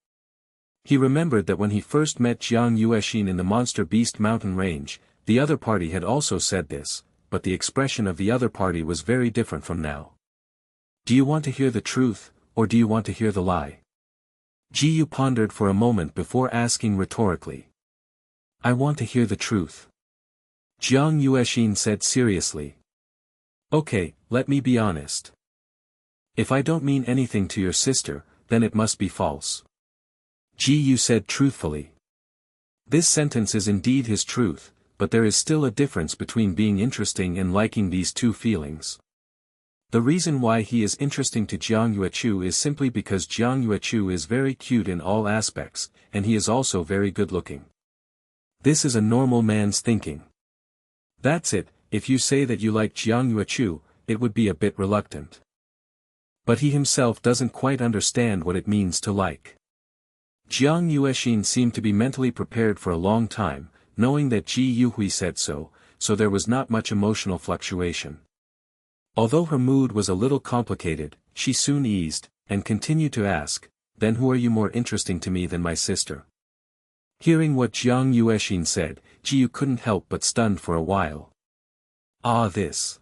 He remembered that when he first met Jiang Yuexin in the Monster Beast mountain range, the other party had also said this, but the expression of the other party was very different from now. Do you want to hear the truth, or do you want to hear the lie? Jiyu pondered for a moment before asking rhetorically. I want to hear the truth. Jiang Yuexin said seriously. Okay, let me be honest. If I don't mean anything to your sister, then it must be false. Jiyu said truthfully. This sentence is indeed his truth, but there is still a difference between being interesting and liking these two feelings. The reason why he is interesting to Jiang Yuechu is simply because Jiang Yuechu is very cute in all aspects, and he is also very good looking. This is a normal man's thinking. That's it, if you say that you like Jiang Yuechu, it would be a bit reluctant. But he himself doesn't quite understand what it means to like. Jiang Yuexin seemed to be mentally prepared for a long time, knowing that Ji Yuhui said so there was not much emotional fluctuation. Although her mood was a little complicated, she soon eased, and continued to ask, "Then who are you more interesting to me than my sister?" Hearing what Jiang Yuexin said, Ji Yu couldn't help but stunned for a while. This.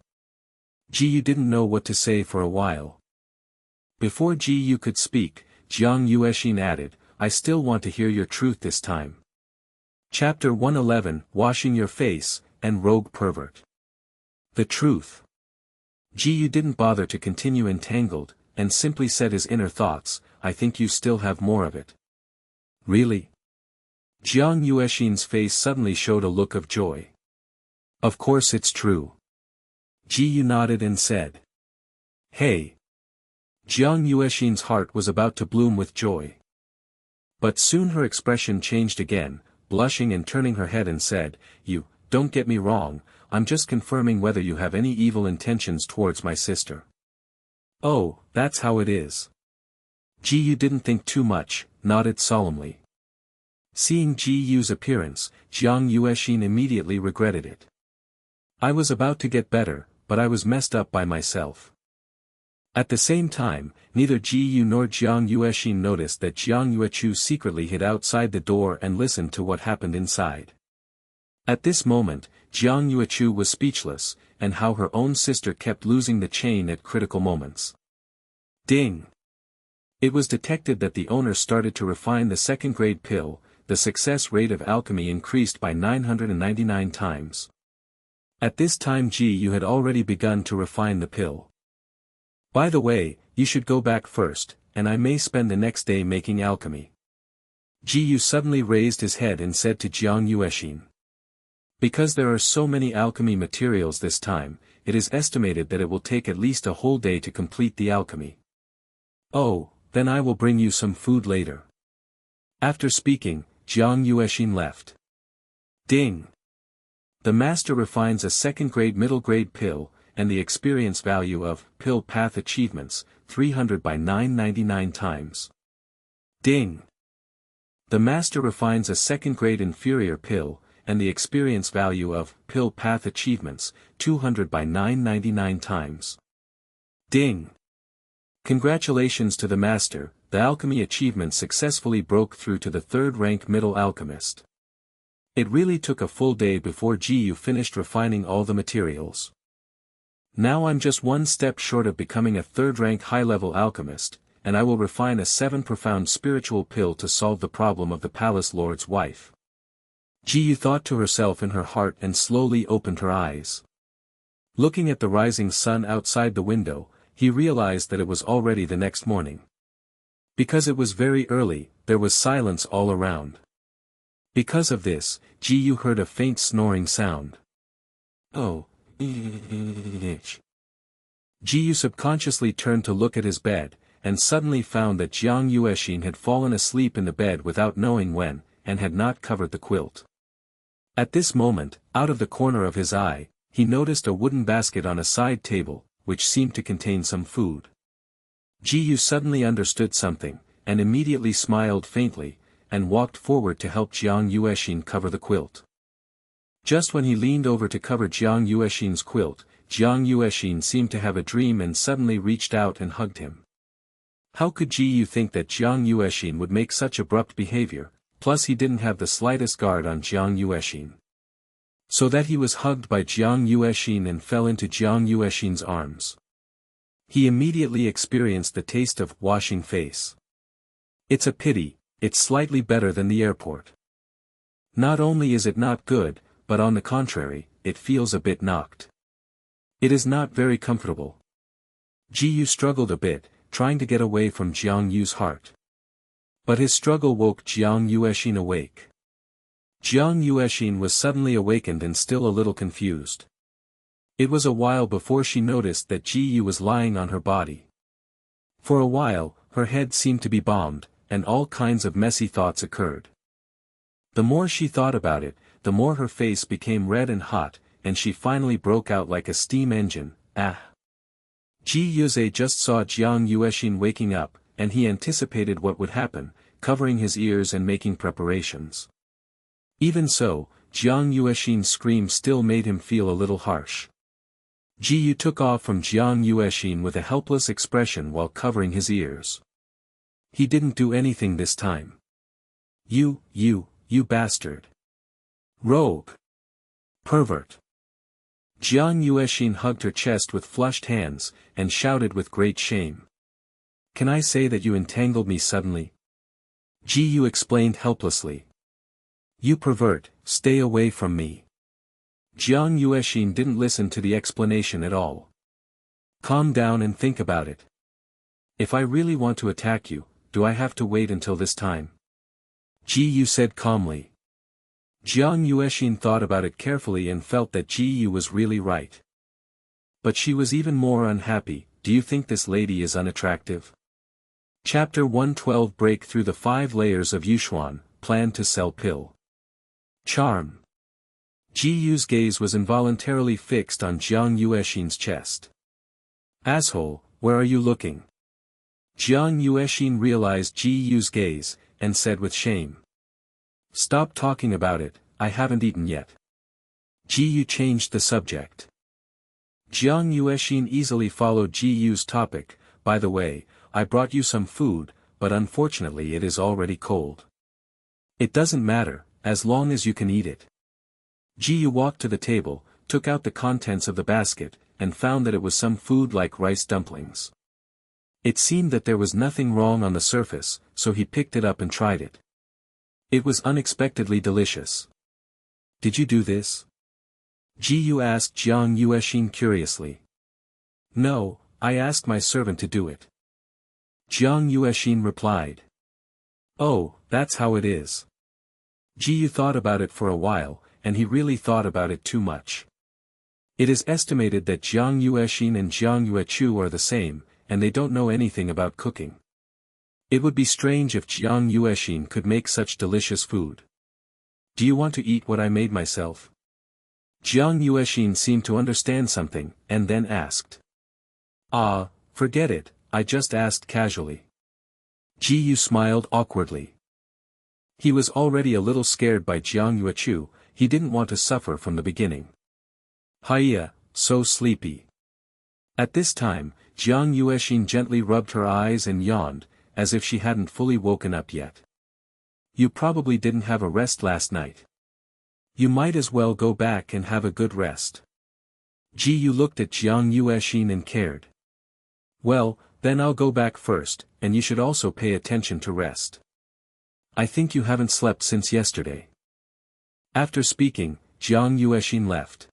Ji Yu didn't know what to say for a while. Before Ji Yu could speak, Jiang Yuexin added, "I still want to hear your truth this time." Chapter 111, Washing Your Face, and Rogue Pervert. The truth. Ji Yu didn't bother to continue entangled, and simply said his inner thoughts, "I think you still have more of it." Really? Jiang Yuexin's face suddenly showed a look of joy. "Of course it's true." Ji Yu nodded and said, "Hey." Jiang Yuexin's heart was about to bloom with joy. But soon her expression changed again, blushing and turning her head and said, "You, don't get me wrong, I'm just confirming whether you have any evil intentions towards my sister." "Oh, that's how it is." Ji Yu didn't think too much, nodded solemnly. Seeing Ji Yu's appearance, Jiang Yuexin immediately regretted it. "I was about to get better, but I was messed up by myself." At the same time, neither Ji Yu nor Jiang Yuexin noticed that Jiang Yuechu secretly hid outside the door and listened to what happened inside. At this moment, Jiang Yuechu was speechless, and how her own sister kept losing the chain at critical moments. Ding! It was detected that the owner started to refine the second-grade pill. The success rate of alchemy increased by 999 times. At this time Ji Yu had already begun to refine the pill. "By the way, you should go back first, and I may spend the next day making alchemy." Ji Yu suddenly raised his head and said to Jiang Yuexin. "Because there are so many alchemy materials this time, it is estimated that it will take at least a whole day to complete the alchemy." "Oh, then I will bring you some food later." After speaking, Jiang Yuexin left. Ding! The master refines a second-grade middle-grade pill, and the experience value of pill path achievements, 300 by 999 times. Ding! The master refines a second-grade inferior pill, and the experience value of pill path achievements, 200 by 999 times. Ding! Congratulations to the master, the alchemy achievement successfully broke through to the third-rank middle alchemist. It really took a full day before Ji Yu finished refining all the materials. Now I'm just one step short of becoming a third-rank high-level alchemist, and I will refine a 7 profound spiritual pill to solve the problem of the palace lord's wife. Ji Yu thought to herself in her heart and slowly opened her eyes. Looking at the rising sun outside the window, he realized that it was already the next morning. Because it was very early, there was silence all around. Because of this, Ji Yu heard a faint snoring sound. Oh. Ji Yu subconsciously turned to look at his bed, and suddenly found that Jiang Yuexin had fallen asleep in the bed without knowing when, and had not covered the quilt. At this moment, out of the corner of his eye, he noticed a wooden basket on a side table, which seemed to contain some food. Ji Yu suddenly understood something, and immediately smiled faintly, and walked forward to help Jiang Yuexin cover the quilt. Just when he leaned over to cover Jiang Yuexin's quilt, Jiang Yuexin seemed to have a dream and suddenly reached out and hugged him. How could Ji Yu think that Jiang Yuexin would make such abrupt behavior, plus he didn't have the slightest guard on Jiang Yuexin. So that he was hugged by Jiang Yuexin and fell into Jiang Yuexin's arms. He immediately experienced the taste of washing face. It's a pity, it's slightly better than the airport. Not only is it not good, but on the contrary, it feels a bit knocked. It is not very comfortable. Ji Yu struggled a bit, trying to get away from Jiang Yu's heart. But his struggle woke Jiang Yuexin awake. Jiang Yuexin was suddenly awakened and still a little confused. It was a while before she noticed that Ji was lying on her body. For a while, her head seemed to be bombed, and all kinds of messy thoughts occurred. The more she thought about it, the more her face became red and hot, and she finally broke out like a steam engine. Ah! Ji Yuze just saw Jiang Yuexin waking up, and he anticipated what would happen, covering his ears and making preparations. Even so, Jiang Yuexin's scream still made him feel a little harsh. Ji Yu took off from Jiang Yuexin with a helpless expression while covering his ears. He didn't do anything this time. You bastard. Rogue. Pervert. Jiang Yuexin hugged her chest with flushed hands, and shouted with great shame. Can I say that you entangled me suddenly? Ji Yu explained helplessly. You pervert, stay away from me. Jiang Yuexin didn't listen to the explanation at all. Calm down and think about it. If I really want to attack you, do I have to wait until this time? Ji Yu said calmly. Jiang Yuexin thought about it carefully and felt that Ji Yu was really right. But she was even more unhappy. Do you think this lady is unattractive? Chapter 112 Break through the 5 layers of Yushuan, plan to sell pill. Charm. Ji Yu's gaze was involuntarily fixed on Jiang Yuexin's chest. Asshole, where are you looking? Jiang Yuexin realized Ji Yu's gaze, and said with shame. Stop talking about it, I haven't eaten yet. Ji Yu changed the subject. Jiang Yuexin easily followed Ji Yu's topic. By the way, I brought you some food, but unfortunately it is already cold. It doesn't matter, as long as you can eat it. Ji Yu walked to the table, took out the contents of the basket, and found that it was some food like rice dumplings. It seemed that there was nothing wrong on the surface, so he picked it up and tried it. It was unexpectedly delicious. Did you do this? Ji Yu asked Jiang Yuexin curiously. No, I asked my servant to do it. Jiang Yuexin replied. Oh, that's how it is. Ji Yu thought about it for a while, and he really thought about it too much. It is estimated that Jiang Yuexin and Jiang Yuechu are the same, and they don't know anything about cooking. It would be strange if Jiang Yuexin could make such delicious food. Do you want to eat what I made myself? Jiang Yuexin seemed to understand something, and then asked. Ah, forget it, I just asked casually. Ji Yu smiled awkwardly. He was already a little scared by Jiang Yuechu, he didn't want to suffer from the beginning. Hiya, so sleepy. At this time, Jiang Yuexin gently rubbed her eyes and yawned, as if she hadn't fully woken up yet. You probably didn't have a rest last night. You might as well go back and have a good rest. Ji Yu looked at Jiang Yuexin and cared. Well, then I'll go back first, and you should also pay attention to rest. I think you haven't slept since yesterday. After speaking, Jiang Yuexin left.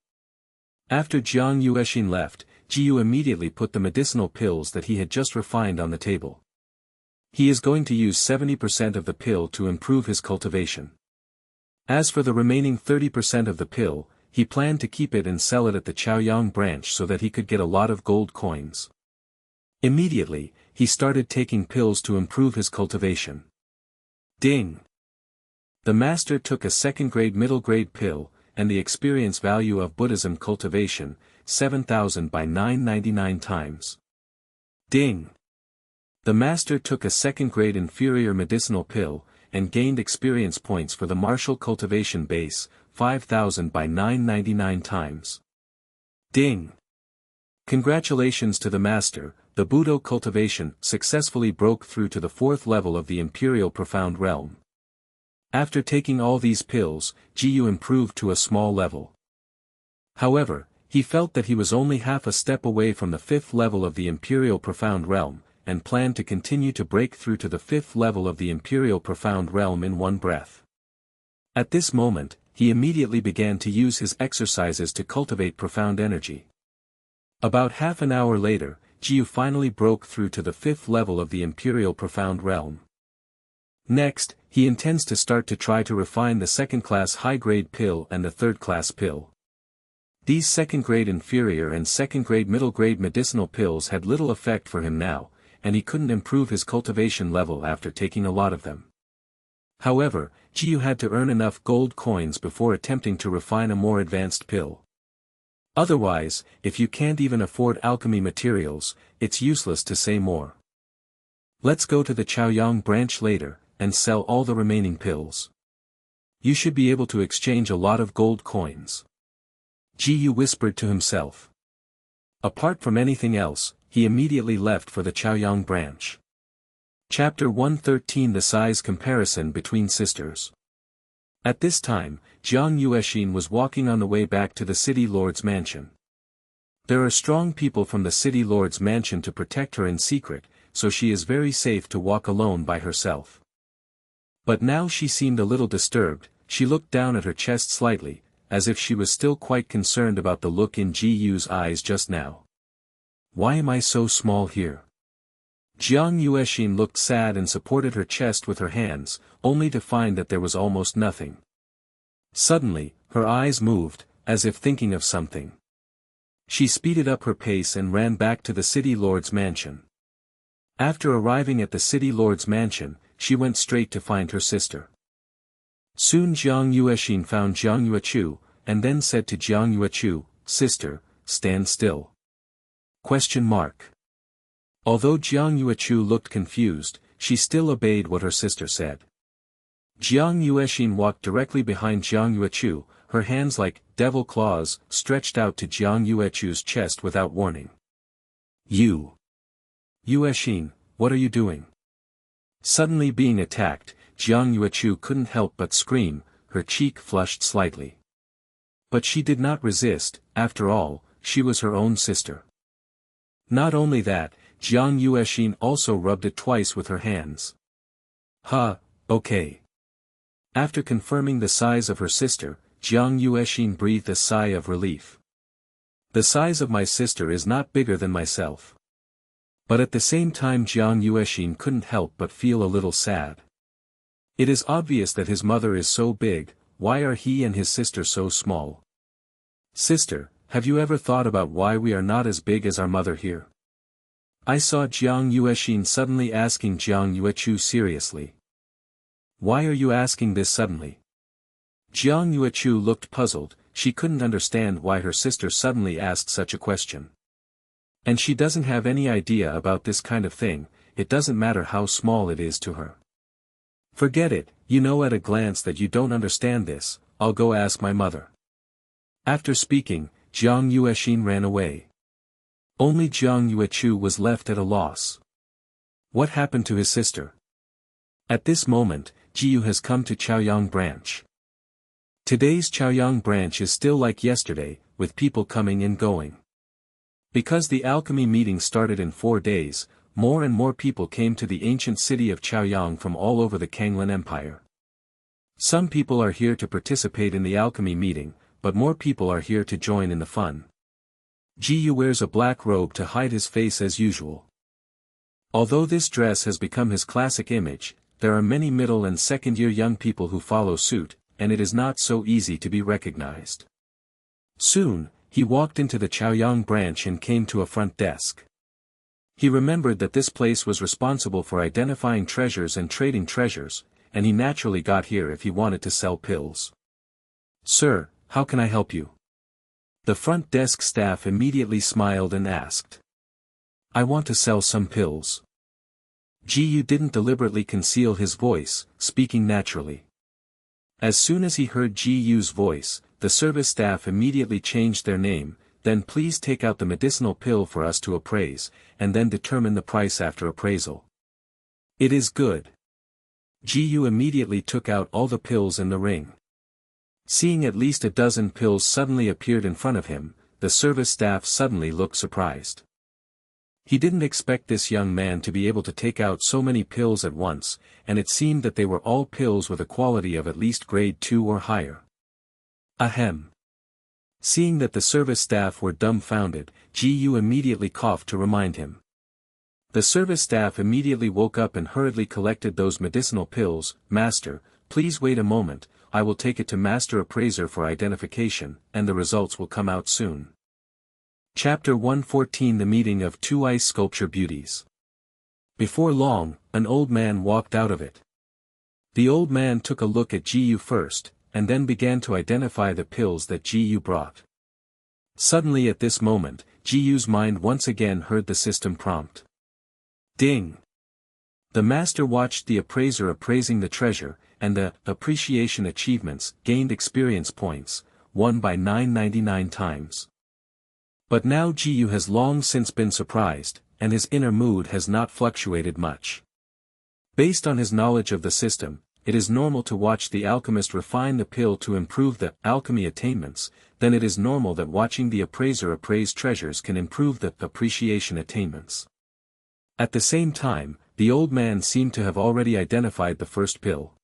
After Jiang Yuexin left, Ji Yu immediately put the medicinal pills that he had just refined on the table. He is going to use 70% of the pill to improve his cultivation. As for the remaining 30% of the pill, he planned to keep it and sell it at the Chaoyang branch so that he could get a lot of gold coins. Immediately, he started taking pills to improve his cultivation. Ding! The master took a second-grade middle-grade pill, and the experience value of Buddhism cultivation, 7,000 by 999 times. Ding! The master took a second-grade inferior medicinal pill, and gained experience points for the martial cultivation base, 5,000 by 999 times. Ding! Congratulations to the master, the Budo cultivation successfully broke through to the 4th level of the Imperial Profound Realm. After taking all these pills, Ji Yu improved to a small level. However, he felt that he was only half a step away from the 5th level of the Imperial Profound Realm, and planned to continue to break through to the 5th level of the Imperial Profound Realm in one breath. At this moment, he immediately began to use his exercises to cultivate profound energy. About half an hour later, Ji Yu finally broke through to the 5th level of the Imperial Profound Realm. Next, he intends to start to try to refine the 2nd-class high-grade pill and the 3rd-class pill. These second-grade inferior and second-grade middle-grade medicinal pills had little effect for him now, and he couldn't improve his cultivation level after taking a lot of them. However, Jiyu had to earn enough gold coins before attempting to refine a more advanced pill. Otherwise, if you can't even afford alchemy materials, it's useless to say more. Let's go to the Chaoyang branch later, and sell all the remaining pills. You should be able to exchange a lot of gold coins. Jiyu whispered to himself. Apart from anything else, he immediately left for the Chaoyang branch. Chapter 113 The Size Comparison Between Sisters. At this time, Jiang Yuexin was walking on the way back to the city lord's mansion. There are strong people from the city lord's mansion to protect her in secret, so she is very safe to walk alone by herself. But now she seemed a little disturbed. She looked down at her chest slightly, as if she was still quite concerned about the look in Jiyu's eyes just now. Why am I so small here? Jiang Yuexin looked sad and supported her chest with her hands, only to find that there was almost nothing. Suddenly, her eyes moved, as if thinking of something. She speeded up her pace and ran back to the city lord's mansion. After arriving at the city lord's mansion, she went straight to find her sister. Soon Jiang Yuexin found Jiang Yuechu, and then said to Jiang Yuechu, "Sister, stand still." Although Jiang Yuechu looked confused, she still obeyed what her sister said. Jiang Yuexin walked directly behind Jiang Yuechu, her hands like devil claws stretched out to Jiang Yuechu's chest without warning. Yuexin, what are you doing? Suddenly being attacked, Jiang Yuechu couldn't help but scream, her cheek flushed slightly. But she did not resist, after all, she was her own sister. Not only that, Jiang Yuexin also rubbed it twice with her hands. Okay. After confirming the size of her sister, Jiang Yuexin breathed a sigh of relief. The size of my sister is not bigger than myself. But at the same time Jiang Yuexin couldn't help but feel a little sad. It is obvious that his mother is so big, why are he and his sister so small? Sister, have you ever thought about why we are not as big as our mother here? I saw Jiang Yuexin suddenly asking Jiang Yuechu seriously. Why are you asking this suddenly? Jiang Yuechu looked puzzled, she couldn't understand why her sister suddenly asked such a question. And she doesn't have any idea about this kind of thing, it doesn't matter how small it is to her. Forget it, you know at a glance that you don't understand this, I'll go ask my mother. After speaking, Jiang Yuexin ran away. Only Jiang Yuechu was left at a loss. What happened to his sister? At this moment, Jiyu has come to Chaoyang branch. Today's Chaoyang branch is still like yesterday, with people coming and going. Because the alchemy meeting started in 4 days, more and more people came to the ancient city of Chaoyang from all over the Kanglan Empire. Some people are here to participate in the alchemy meeting, but more people are here to join in the fun. Jiyu wears a black robe to hide his face as usual. Although this dress has become his classic image, there are many middle and second-year young people who follow suit, and it is not so easy to be recognized. Soon, he walked into the Chaoyang branch and came to a front desk. He remembered that this place was responsible for identifying treasures and trading treasures, and he naturally got here if he wanted to sell pills. "Sir, how can I help you?" The front desk staff immediately smiled and asked. "I want to sell some pills." Jiyu didn't deliberately conceal his voice, speaking naturally. As soon as he heard Jiyu's voice, the service staff immediately changed their name, "Then please take out the medicinal pill for us to appraise, and then determine the price after appraisal." "It is good." Jiyu immediately took out all the pills in the ring. Seeing at least a dozen pills suddenly appeared in front of him, the service staff suddenly looked surprised. He didn't expect this young man to be able to take out so many pills at once, and it seemed that they were all pills with a quality of at least grade 2 or higher. Ahem. Seeing that the service staff were dumbfounded, Jiyu immediately coughed to remind him. The service staff immediately woke up and hurriedly collected those medicinal pills. "Master, please wait a moment, I will take it to Master Appraiser for identification, and the results will come out soon. Chapter 114 The Meeting of Two Ice Sculpture Beauties. Before long, an old man walked out of it. The old man took a look at Ji Yu first, and then began to identify the pills that Ji Yu brought. Suddenly at this moment, Ji Yu's mind once again heard the system prompt. Ding! The master watched the appraiser appraising the treasure, and the appreciation achievements gained experience points, won by 999 times. But now Ji Yu has long since been surprised, and his inner mood has not fluctuated much. Based on his knowledge of the system, it is normal to watch the alchemist refine the pill to improve the alchemy attainments, then it is normal that watching the appraiser appraise treasures can improve the appreciation attainments. At the same time, the old man seemed to have already identified the first pill.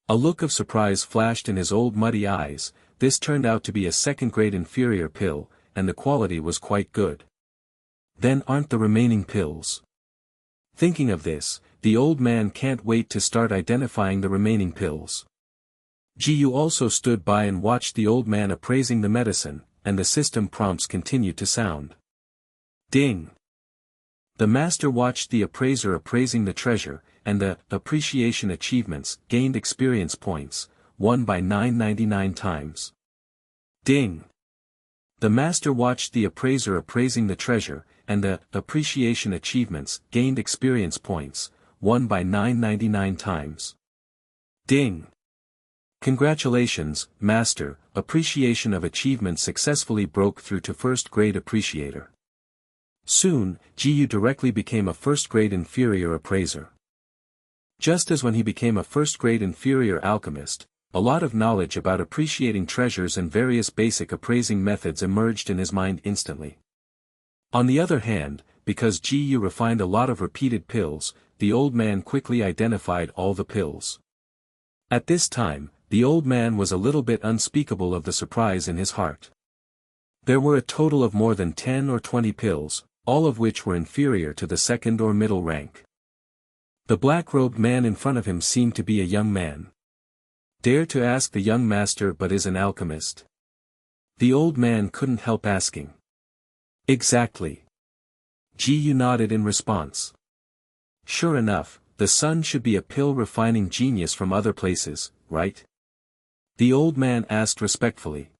A look of surprise flashed in his old muddy eyes. This turned out to be a second-grade inferior pill, and the quality was quite good. Then aren't the remaining pills? Thinking of this, the old man can't wait to start identifying the remaining pills. Ji Yu also stood by and watched the old man appraising the medicine, and the system prompts continued to sound. Ding! The master watched the appraiser appraising the treasure, and the appreciation achievements gained experience points, won by 999 times. Ding! The master watched the appraiser appraising the treasure, and the appreciation achievements gained experience points, won by 999 times. Ding! Congratulations, Master, appreciation of achievement successfully broke through to first-grade appreciator. Soon, Ji Yu directly became a first-grade inferior appraiser. Just as when he became a first-grade inferior alchemist, a lot of knowledge about appreciating treasures and various basic appraising methods emerged in his mind instantly. On the other hand, because Ji Yu refined a lot of repeated pills, the old man quickly identified all the pills. At this time, the old man was a little bit unspeakable of the surprise in his heart. There were a total of more than 10 or 20 pills, all of which were inferior to the second or middle rank. The black-robed man in front of him seemed to be a young man. Dare to ask the young master but is an alchemist? The old man couldn't help asking. Exactly. Ji Yu nodded in response. Sure enough, the son should be a pill-refining genius from other places, right? The old man asked respectfully.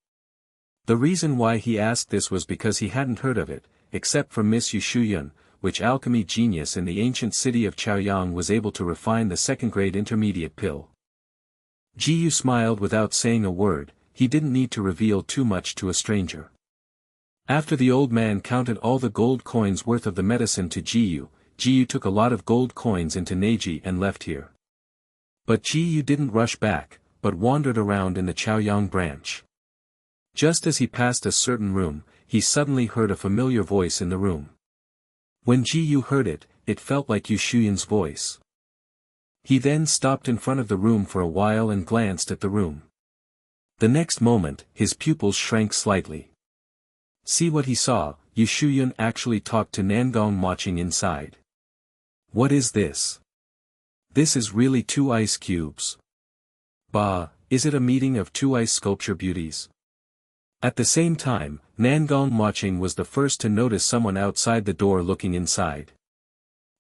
The reason why he asked this was because he hadn't heard of it, except from Miss Yu Shuyun, which alchemy genius in the ancient city of Chaoyang was able to refine the second-grade intermediate pill. Ji Yu smiled without saying a word. He didn't need to reveal too much to a stranger. After the old man counted all the gold coins worth of the medicine to Ji Yu took a lot of gold coins into Neji and left here. But Ji Yu didn't rush back, but wandered around in the Chaoyang branch. Just as he passed a certain room, he suddenly heard a familiar voice in the room. When Ji Yu heard it, it felt like Yu Shuyun's voice. He then stopped in front of the room for a while and glanced at the room. The next moment, his pupils shrank slightly. See what he saw, Yu Shuyun actually talked to Nangong watching inside. What is this? This is really 2 ice cubes. Bah, is it a meeting of 2 ice sculpture beauties? At the same time, Nangong watching was the first to notice someone outside the door looking inside.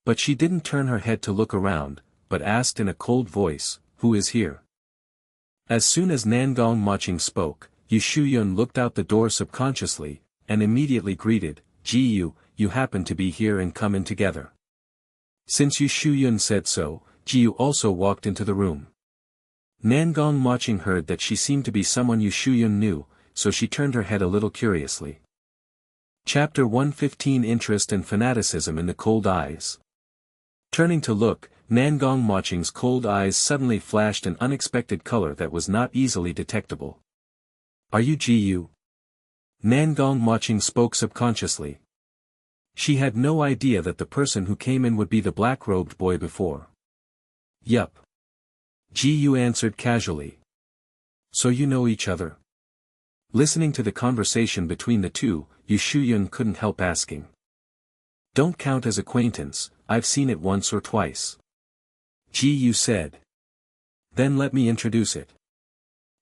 But she didn't turn her head to look around, but asked in a cold voice, who is here? As soon as Nangong watching spoke, Yu Shuyun looked out the door subconsciously, and immediately greeted, Ji Yu, you happen to be here and come in together. Since Yu Shuyun said so, Ji Yu also walked into the room. Nangong watching heard that she seemed to be someone Yu Shuyun knew, so she turned her head a little curiously. Chapter 115 Interest and Fanaticism in the Cold Eyes. Turning to look, Nangong watching's cold eyes suddenly flashed an unexpected color that was not easily detectable. Are you Ji Yu? Nangong watching spoke subconsciously. She had no idea that the person who came in would be the black-robed boy before. Yup. Ji Yu answered casually. So you know each other? Listening to the conversation between the two, Yu Shuyun couldn't help asking. Don't count as acquaintance, I've seen it once or twice. Ji Yu said. Then let me introduce it.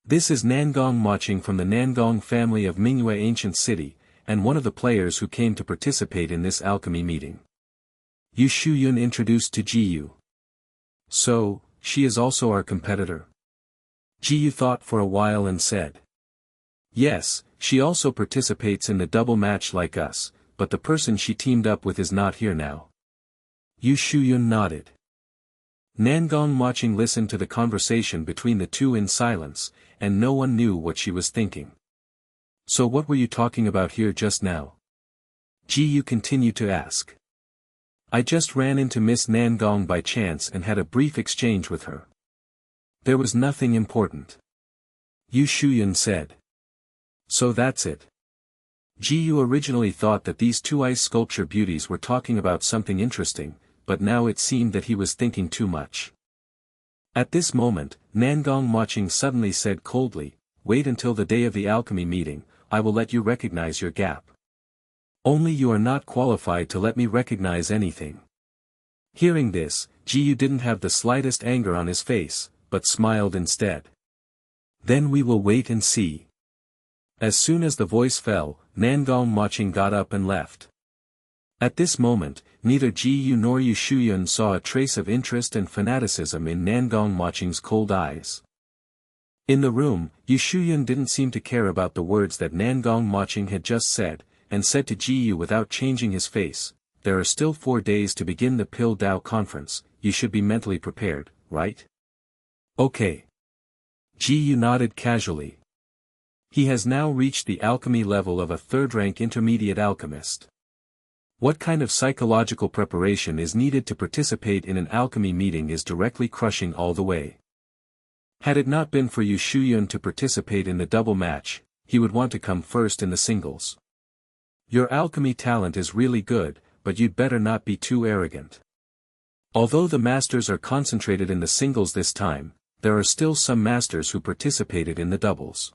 This is Nangong Moching from the Nangong family of Manhwa ancient city, and one of the players who came to participate in this alchemy meeting. Yu Shuyun introduced to Jiyu. So, she is also our competitor? Jiyu thought for a while and said. Yes, she also participates in the double match like us, but the person she teamed up with is not here now. Yu Shuyun nodded. Nangong Moching listened to the conversation between the two in silence, and no one knew what she was thinking. So what were you talking about here just now? Jiyu continued to ask. I just ran into Miss Nangong by chance and had a brief exchange with her. There was nothing important. Yu Shuyun said. So that's it. Jiyu originally thought that these two ice sculpture beauties were talking about something interesting, but now it seemed that he was thinking too much. At this moment, Nangong Moching suddenly said coldly, wait until the day of the alchemy meeting, I will let you recognize your gap. Only you are not qualified to let me recognize anything. Hearing this, Jiyu didn't have the slightest anger on his face, but smiled instead. Then we will wait and see. As soon as the voice fell, Nangong Moching got up and left. At this moment, neither Jiyu nor Yu Shuyun saw a trace of interest and fanaticism in Nangong Moching's cold eyes. In the room, Yu Shuyun didn't seem to care about the words that Nangong Moching had just said, and said to Jiyu without changing his face, there are still 4 days to begin the Pill Dao conference, you should be mentally prepared, right? Okay. Jiyu nodded casually. He has now reached the alchemy level of a third-rank intermediate alchemist. What kind of psychological preparation is needed to participate in an alchemy meeting is directly crushing all the way. Had it not been for Yu Shuyun to participate in the double match, he would want to come first in the singles. Your alchemy talent is really good, but you'd better not be too arrogant. Although the masters are concentrated in the singles this time, there are still some masters who participated in the doubles.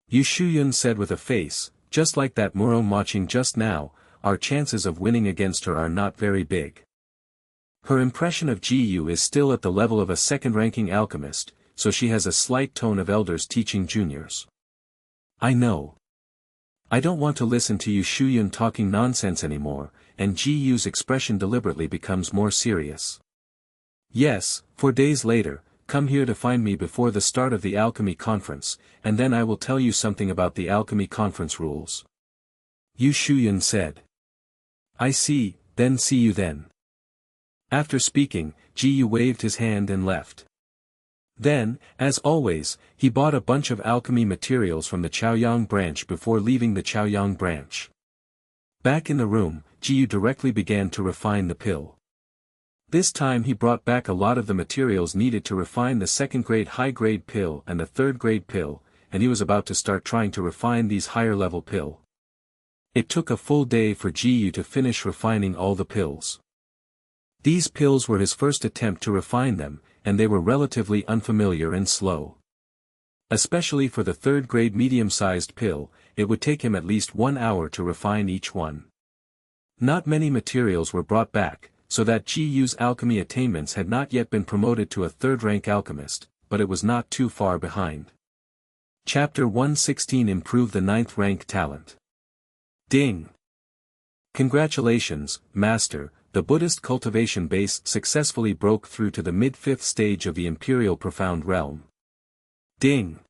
Yu Shuyun said with a face, just like that Muro Moching just now, our chances of winning against her are not very big. Her impression of Jiyu is still at the level of a second-ranking alchemist, so she has a slight tone of elders teaching juniors. I know. I don't want to listen to Yu Shuyun talking nonsense anymore, and Jiyu's expression deliberately becomes more serious. Yes, 4 days later, come here to find me before the start of the alchemy conference, and then I will tell you something about the alchemy conference rules. Yu Shuyun said. I see, then see you then. After speaking, Jiyu waved his hand and left. Then, as always, he bought a bunch of alchemy materials from the Chaoyang branch before leaving the Chaoyang branch. Back in the room, Jiyu directly began to refine the pill. This time he brought back a lot of the materials needed to refine the second-grade high-grade pill and the third-grade pill, and he was about to start trying to refine these higher-level pill. It took a full day for Jiyu to finish refining all the pills. These pills were his first attempt to refine them, and they were relatively unfamiliar and slow. Especially for the third-grade medium-sized pill, it would take him at least 1 hour to refine each one. Not many materials were brought back, so that Jiyu's alchemy attainments had not yet been promoted to a third-rank alchemist, but it was not too far behind. Chapter 116 Improve the 9th rank talent. Ding! Congratulations, Master, the Buddhist cultivation base successfully broke through to the mid-5th stage of the Imperial Profound Realm. Ding!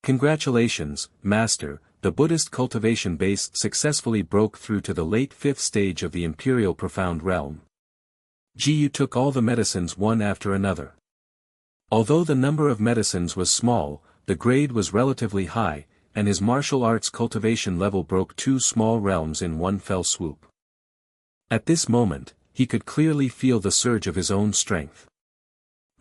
Congratulations, Master, the Buddhist cultivation base successfully broke through to the late 5th stage of the Imperial Profound Realm. Jiyu took all the medicines one after another. Although the number of medicines was small, the grade was relatively high, and his martial arts cultivation level broke 2 small realms in one fell swoop. At this moment, he could clearly feel the surge of his own strength.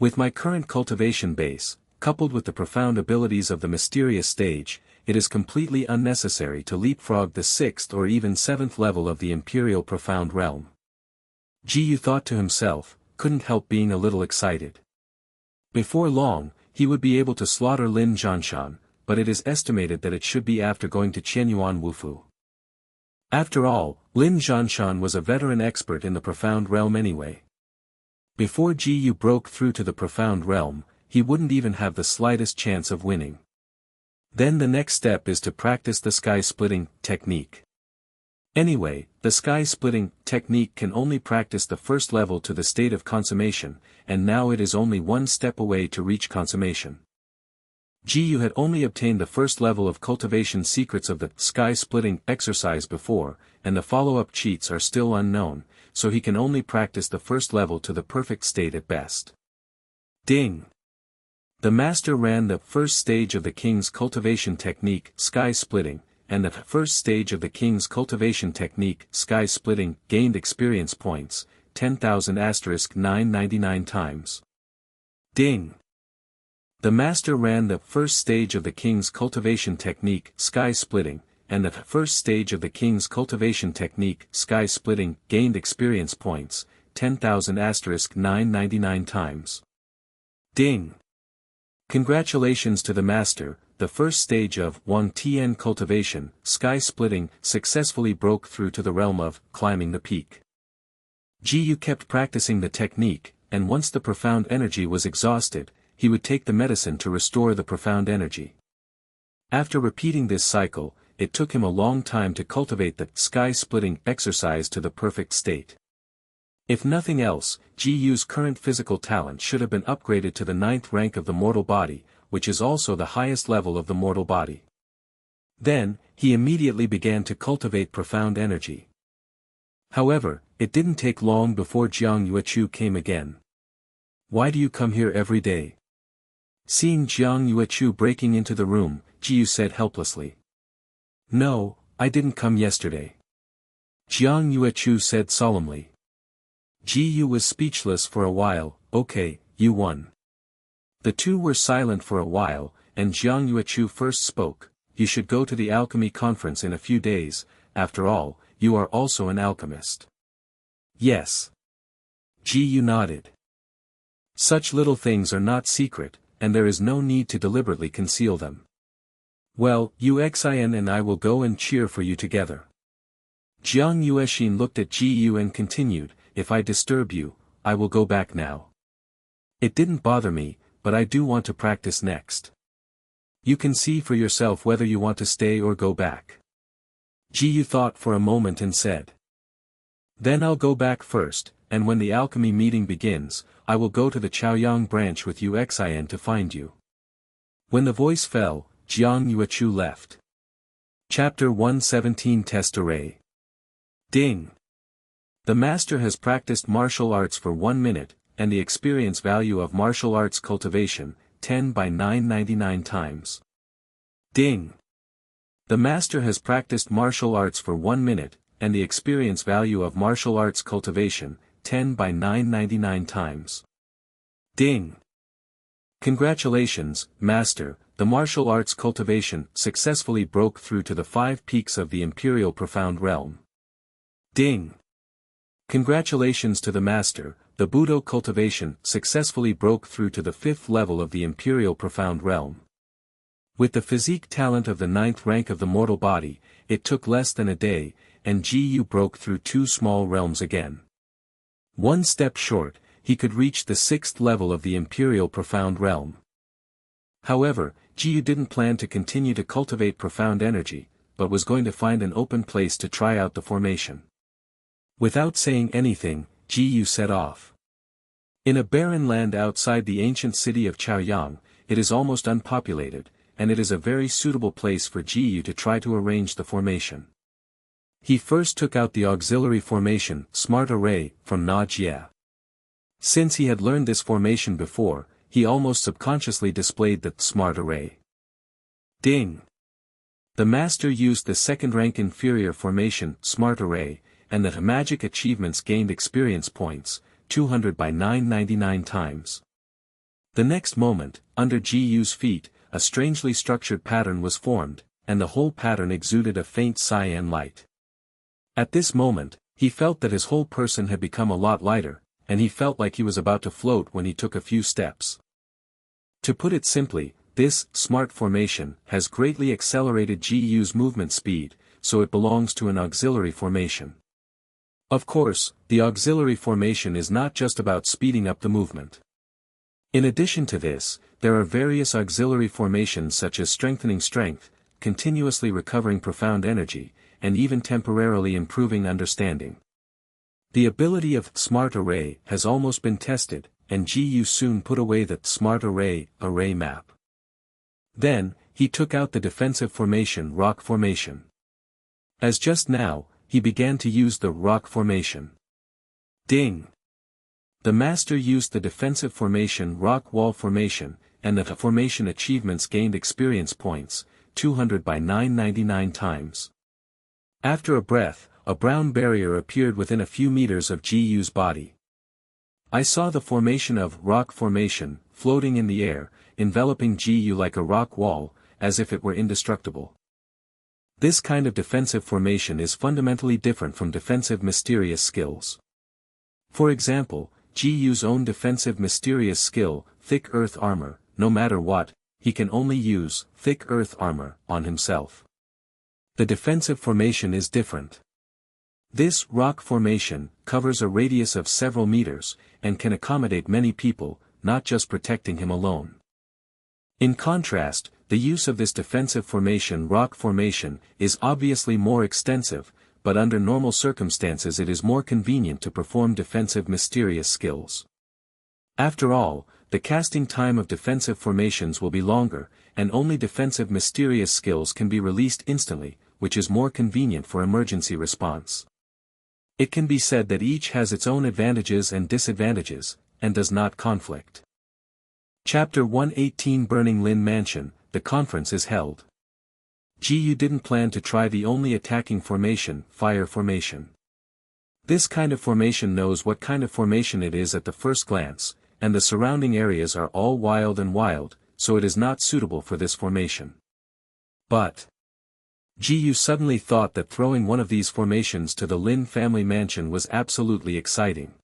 With my current cultivation base, coupled with the profound abilities of the mysterious stage, it is completely unnecessary to leapfrog the 6th or even 7th level of the Imperial Profound Realm. Jiyu thought to himself, couldn't help being a little excited. Before long, he would be able to slaughter Lin Zhanshan, but it is estimated that it should be after going to Qianyuan Wufu. After all, Lin Zhanshan was a veteran expert in the Profound Realm anyway. Before Jiyu broke through to the Profound Realm, he wouldn't even have the slightest chance of winning. Then the next step is to practice the sky-splitting technique. Anyway, the sky-splitting technique can only practice the first level to the state of consummation, and now it is only one step away to reach consummation. Ji had only obtained the first level of cultivation secrets of the sky-splitting exercise before, and the follow-up cheats are still unknown, so he can only practice the first level to the perfect state at best. Ding! The master ran the first stage of the king's cultivation technique, sky-splitting, and the first stage of the king's cultivation technique, sky-splitting, gained experience points, 10,000*999 times. Ding! The master ran the first stage of the king's cultivation technique, sky-splitting, and the first stage of the king's cultivation technique, sky-splitting, gained experience points, 10,000*999 times. Ding! Congratulations to the master, the first stage of Wang Tian cultivation, sky-splitting, successfully broke through to the realm of climbing the peak. Ji kept practicing the technique, and once the profound energy was exhausted, he would take the medicine to restore the profound energy. After repeating this cycle, it took him a long time to cultivate the sky-splitting exercise to the perfect state. If nothing else, Ji's current physical talent should have been upgraded to the 9th rank of the mortal body, which is also the highest level of the mortal body. Then, he immediately began to cultivate profound energy. However, it didn't take long before Jiang Yuechu came again. "Why do you come here every day?" Seeing Jiang Yuechu breaking into the room, Jiu said helplessly. "No, I didn't come yesterday." Jiang Yuechu said solemnly. Jiu was speechless for a while. "Okay, you won." The two were silent for a while, and Jiang Yuechu first spoke. "You should go to the alchemy conference in a few days, after all, you are also an alchemist." "Yes." Jiu nodded. "Such little things are not secret, and there is no need to deliberately conceal them. Well, Uxin and I will go and cheer for you together." Jiang Yuexin looked at Jiu and continued, "If I disturb you, I will go back now. It didn't bother me, but I do want to practice next. You can see for yourself whether you want to stay or go back." Jiu thought for a moment and said. "Then I'll go back first, and when the alchemy meeting begins, I will go to the Chaoyang branch with Uxin to find you." When the voice fell, Jiang Yuechu left. Chapter 117 Test Array. Ding! The master has practiced martial arts for 1 minute, and the experience value of martial arts cultivation, 10/999 times. Ding! The master has practiced martial arts for 1 minute, and the experience value of martial arts cultivation, 10/999 times. Ding! Congratulations, master, the martial arts cultivation successfully broke through to the 5 peaks of the Imperial Profound Realm. Ding! Congratulations to the master, the Budo cultivation successfully broke through to the 5th level of the Imperial Profound Realm. With the physique talent of the 9th rank of the mortal body, it took less than a day, and Jiu broke through 2 small realms again. 1 step short, he could reach the 6th level of the Imperial Profound Realm. However, Jiu didn't plan to continue to cultivate profound energy, but was going to find an open place to try out the formation. Without saying anything, Jiu set off. In a barren land outside the ancient city of Chaoyang, it is almost unpopulated, and it is a very suitable place for Jiu to try to arrange the formation. He first took out the auxiliary formation, Smart Array, from Na Jie. Since he had learned this formation before, he almost subconsciously displayed the Smart Array. Ding! The master used the 2nd rank inferior formation, Smart Array, and the magic achievements gained experience points, 200/999 times. The next moment, under Jiu's feet, a strangely structured pattern was formed, and the whole pattern exuded a faint cyan light. At this moment, he felt that his whole person had become a lot lighter, and he felt like he was about to float when he took a few steps. To put it simply, this smart formation has greatly accelerated Jiu's movement speed, so it belongs to an auxiliary formation. Of course, the auxiliary formation is not just about speeding up the movement. In addition to this, there are various auxiliary formations such as strengthening strength, continuously recovering profound energy, and even temporarily improving understanding. The ability of Smart Array has almost been tested, and Gu soon put away the Smart Array map. Then, he took out the defensive formation Rock Formation. As just now, he began to use the Rock Formation. Ding! The master used the defensive formation Rock Wall Formation, and the formation achievements gained experience points, 200 by 999 times. After a breath, a brown barrier appeared within a few meters of Gu's body. I saw the formation of Rock Formation, floating in the air, enveloping Gu like a rock wall, as if it were indestructible. This kind of defensive formation is fundamentally different from defensive mysterious skills. For example, Gu's own defensive mysterious skill, Thick Earth Armor, no matter what, he can only use Thick Earth Armor on himself. The defensive formation is different. This Rock Formation covers a radius of several meters, and can accommodate many people, not just protecting him alone. In contrast, the use of this defensive formation Rock Formation is obviously more extensive, but under normal circumstances it is more convenient to perform defensive mysterious skills. After all, the casting time of defensive formations will be longer, and only defensive mysterious skills can be released instantly, which is more convenient for emergency response. It can be said that each has its own advantages and disadvantages, and does not conflict. Chapter 118 Burning Lin Mansion, the conference is held. Gu didn't plan to try the only attacking formation, Fire Formation. This kind of formation knows what kind of formation it is at the first glance, and the surrounding areas are all wild, so it is not suitable for this formation. But Gu suddenly thought that throwing one of these formations to the Lin family mansion was absolutely exciting.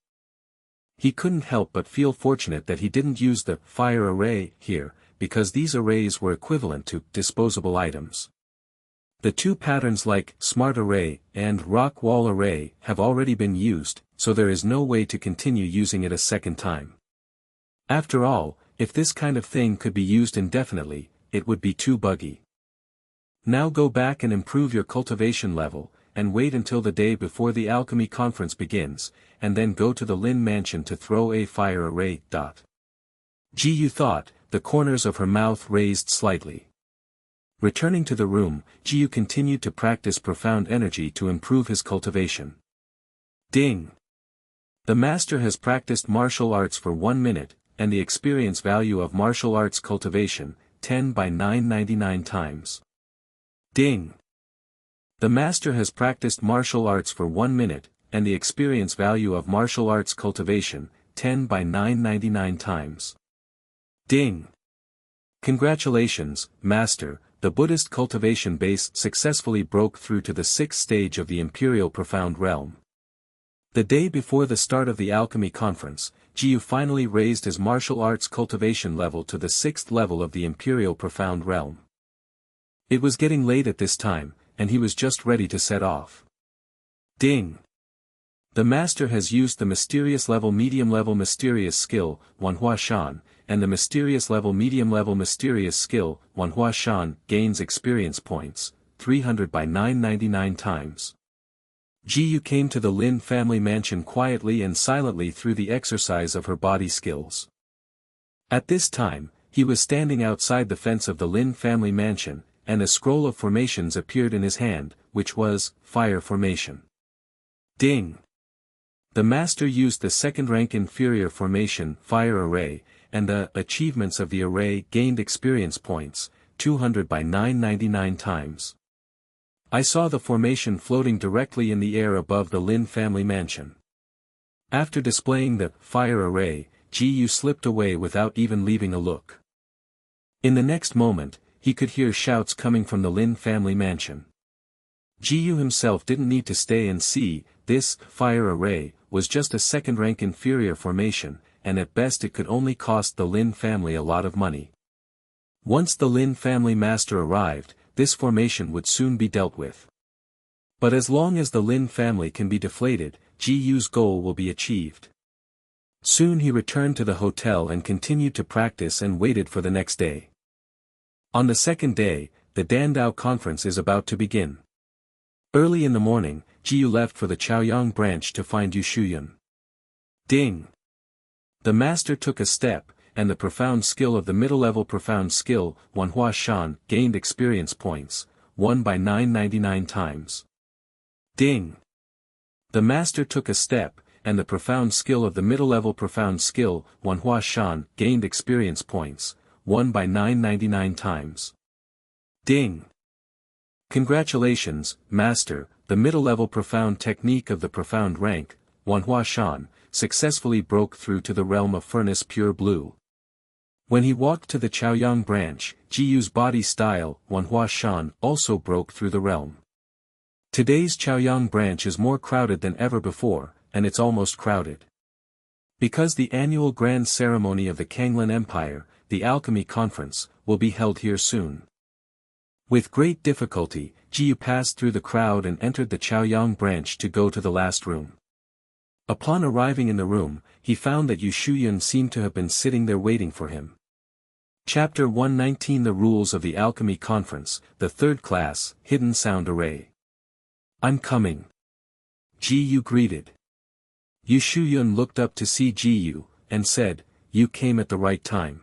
He couldn't help but feel fortunate that he didn't use the Fire Array here, because these arrays were equivalent to disposable items. The two patterns like Smart Array and Rock Wall Array have already been used, so there is no way to continue using it a second time. After all, if this kind of thing could be used indefinitely, it would be too buggy. Now go back and improve your cultivation level, and wait until the day before the alchemy conference begins, and then go to the Lin mansion to throw a fire array. Gu thought, the corners of her mouth raised slightly. Returning to the room, Gu continued to practice profound energy to improve his cultivation. Ding! The master has practiced martial arts for 1 minute, and the experience value of martial arts cultivation, 10 by 999 times. Ding! The master has practiced martial arts for 1 minute, and the experience value of martial arts cultivation, 10 by 999 times. Ding! Congratulations, Master, the Buddhist cultivation base successfully broke through to the 6th stage of the Imperial Profound Realm. The day before the start of the alchemy conference, Gu finally raised his martial arts cultivation level to the 6th level of the Imperial Profound Realm. It was getting late at this time, and he was just ready to set off. Ding! The master has used the mysterious level medium level mysterious skill, Manhwa Shan, and the mysterious level medium level mysterious skill, Manhwa Shan, gains experience points, 300 by 999 times. Gu came to the Lin family mansion quietly and silently through the exercise of her body skills. At this time, he was standing outside the fence of the Lin family mansion, and a scroll of formations appeared in his hand, which was, Fire Formation. Ding! The master used the second-rank inferior formation, Fire Array, and the achievements of the array gained experience points, 200 by 999 times. I saw the formation floating directly in the air above the Lin family mansion. After displaying the Fire Array, Gu slipped away without even leaving a look. In the next moment, he could hear shouts coming from the Lin family mansion. Gu himself didn't need to stay and see, this Fire Array was just a second-rank inferior formation, and at best it could only cost the Lin family a lot of money. Once the Lin family master arrived, this formation would soon be dealt with. But as long as the Lin family can be deflated, Gu's goal will be achieved. Soon he returned to the hotel and continued to practice and waited for the next day. On the second day, the Dandao conference is about to begin. Early in the morning, Jiyu left for the Chaoyang branch to find Yu Shuyun. Ding! The master took a step, and the profound skill of the middle-level profound skill, Manhwa Shan, gained experience points, 1 by 999 times. Ding! The master took a step, and the profound skill of the middle-level profound skill, Manhwa Shan, gained experience points, 1 by 999 times. Ding! Congratulations, Master, the middle-level profound technique of the profound rank, Manhwa Shan, successfully broke through to the realm of furnace pure blue. When he walked to the Chaoyang branch, Jiyu's body style, Manhwa Shan, also broke through the realm. Today's Chaoyang branch is more crowded than ever before, and it's almost crowded. Because the annual grand ceremony of the Kanglan Empire, the Alchemy Conference, will be held here soon. With great difficulty, Jiyu passed through the crowd and entered the Chaoyang branch to go to the last room. Upon arriving in the room, he found that Yu Shuyun seemed to have been sitting there waiting for him. Chapter 119 The Rules of the Alchemy Conference, the Third Class, Hidden Sound Array. I'm coming. Jiyu greeted. Yu Shuyun looked up to see Jiyu, and said, You came at the right time.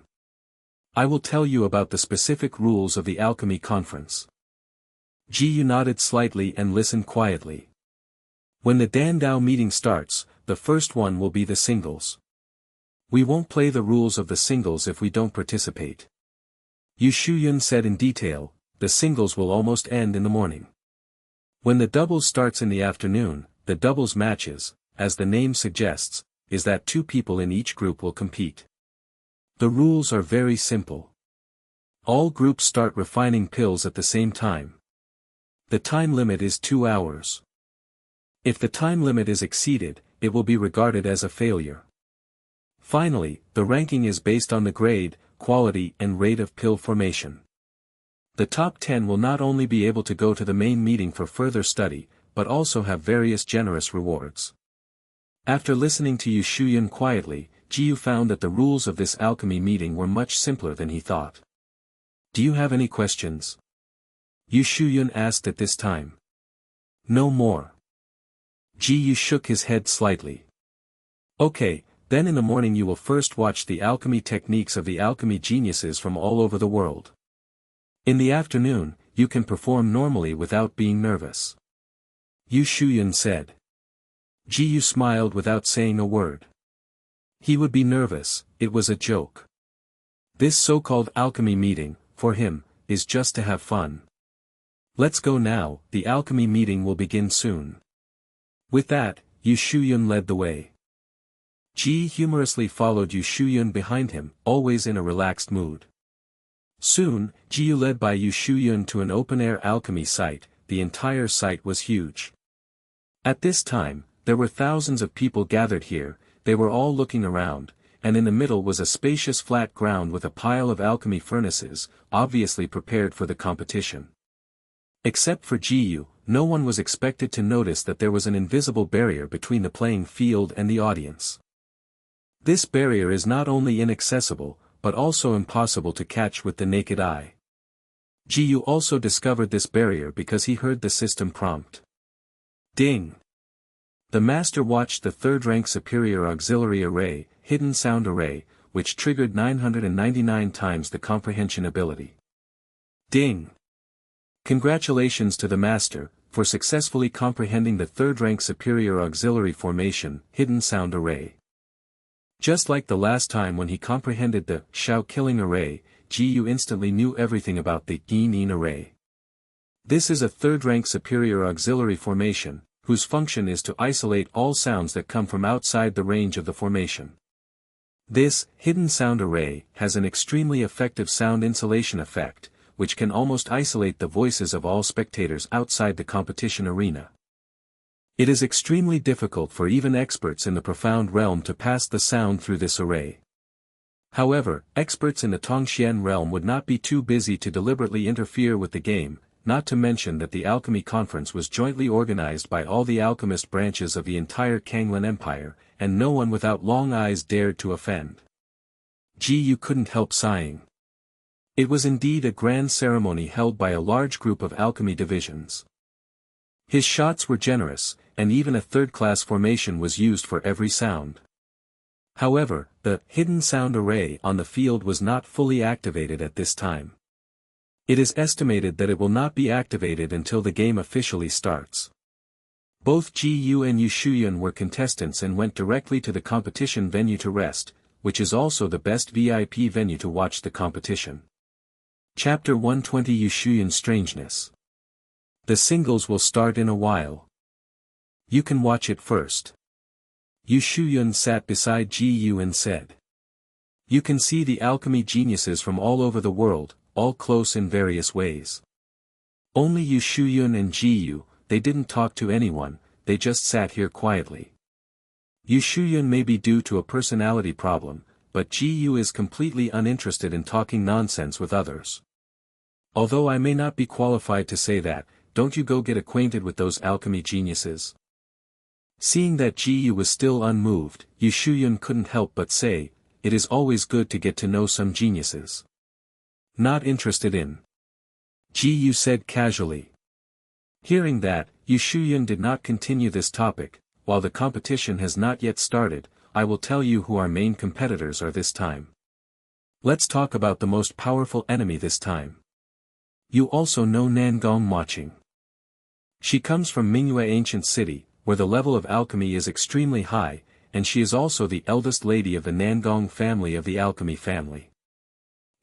I will tell you about the specific rules of the Alchemy Conference. Jiyu nodded slightly and listened quietly. When the Dandao meeting starts, the first one will be the singles. We won't play the rules of the singles if we don't participate. Yu Shuyun said in detail, the singles will almost end in the morning. When the doubles starts in the afternoon, the doubles matches, as the name suggests, is that two people in each group will compete. The rules are very simple. All groups start refining pills at the same time. The time limit is 2 hours. If the time limit is exceeded, it will be regarded as a failure. Finally, the ranking is based on the grade, quality and rate of pill formation. The top 10 will not only be able to go to the main meeting for further study, but also have various generous rewards. After listening to Yu Shuyun quietly, Jiyu found that the rules of this alchemy meeting were much simpler than he thought. Do you have any questions? Yu Shuyun asked at this time. No more. Jiyu shook his head slightly. Okay, then in the morning you will first watch the alchemy techniques of the alchemy geniuses from all over the world. In the afternoon, you can perform normally without being nervous. Yu Shuyun said. Jiyu smiled without saying a word. He would be nervous, it was a joke. This so-called alchemy meeting, for him, is just to have fun. Let's go now, the alchemy meeting will begin soon. With that, Yu Shuyun led the way. Ji humorously followed Yu Shuyun behind him, always in a relaxed mood. Soon, Jiyu led by Yu Shuyun to an open-air alchemy site. The entire site was huge. At this time, there were thousands of people gathered here, they were all looking around, and in the middle was a spacious flat ground with a pile of alchemy furnaces, obviously prepared for the competition. Except for Jiyu, no one was expected to notice that there was an invisible barrier between the playing field and the audience. This barrier is not only inaccessible, but also impossible to catch with the naked eye. Jiyu also discovered this barrier because he heard the system prompt. Ding! The master watched the third-rank superior auxiliary array, hidden sound array, which triggered 999 times the comprehension ability. Ding! Congratulations to the master, for successfully comprehending the third-rank superior auxiliary formation, hidden sound array. Just like the last time when he comprehended the Shao killing array, Jiyu instantly knew everything about the Yin array. This is a third-rank superior auxiliary formation, whose function is to isolate all sounds that come from outside the range of the formation. This hidden sound array has an extremely effective sound insulation effect, which can almost isolate the voices of all spectators outside the competition arena. It is extremely difficult for even experts in the profound realm to pass the sound through this array. However, experts in the Tongxian realm would not be too busy to deliberately interfere with the game, not to mention that the alchemy conference was jointly organized by all the alchemist branches of the entire Kanglan Empire, and no one without long eyes dared to offend. Ji Yu couldn't help sighing. It was indeed a grand ceremony held by a large group of alchemy divisions. His shots were generous, and even a third-class formation was used for every sound. However, the hidden sound array on the field was not fully activated at this time. It is estimated that it will not be activated until the game officially starts. Both Ji Yu and Yu Shuyun were contestants and went directly to the competition venue to rest, which is also the best VIP venue to watch the competition. Chapter 120 Yu Shuyun's Strangeness. The singles will start in a while. You can watch it first. Yu Shuyun sat beside Ji Yu and said. You can see the alchemy geniuses from all over the world, all close in various ways. Only Yu Shuyun and Ji Yu, they didn't talk to anyone, they just sat here quietly. Yu Shuyun may be due to a personality problem, but Ji Yu is completely uninterested in talking nonsense with others. Although I may not be qualified to say that, don't you go get acquainted with those alchemy geniuses. Seeing that Ji Yu was still unmoved, Yu Shuyun couldn't help but say, it is always good to get to know some geniuses. Not interested in. Ji Yu said casually. Hearing that, Yu Shuyun did not continue this topic. While the competition has not yet started, I will tell you who our main competitors are this time. Let's talk about the most powerful enemy this time. You also know Nangong Maching. She comes from Manhwa ancient city, where the level of alchemy is extremely high, and she is also the eldest lady of the Nangong family of the alchemy family.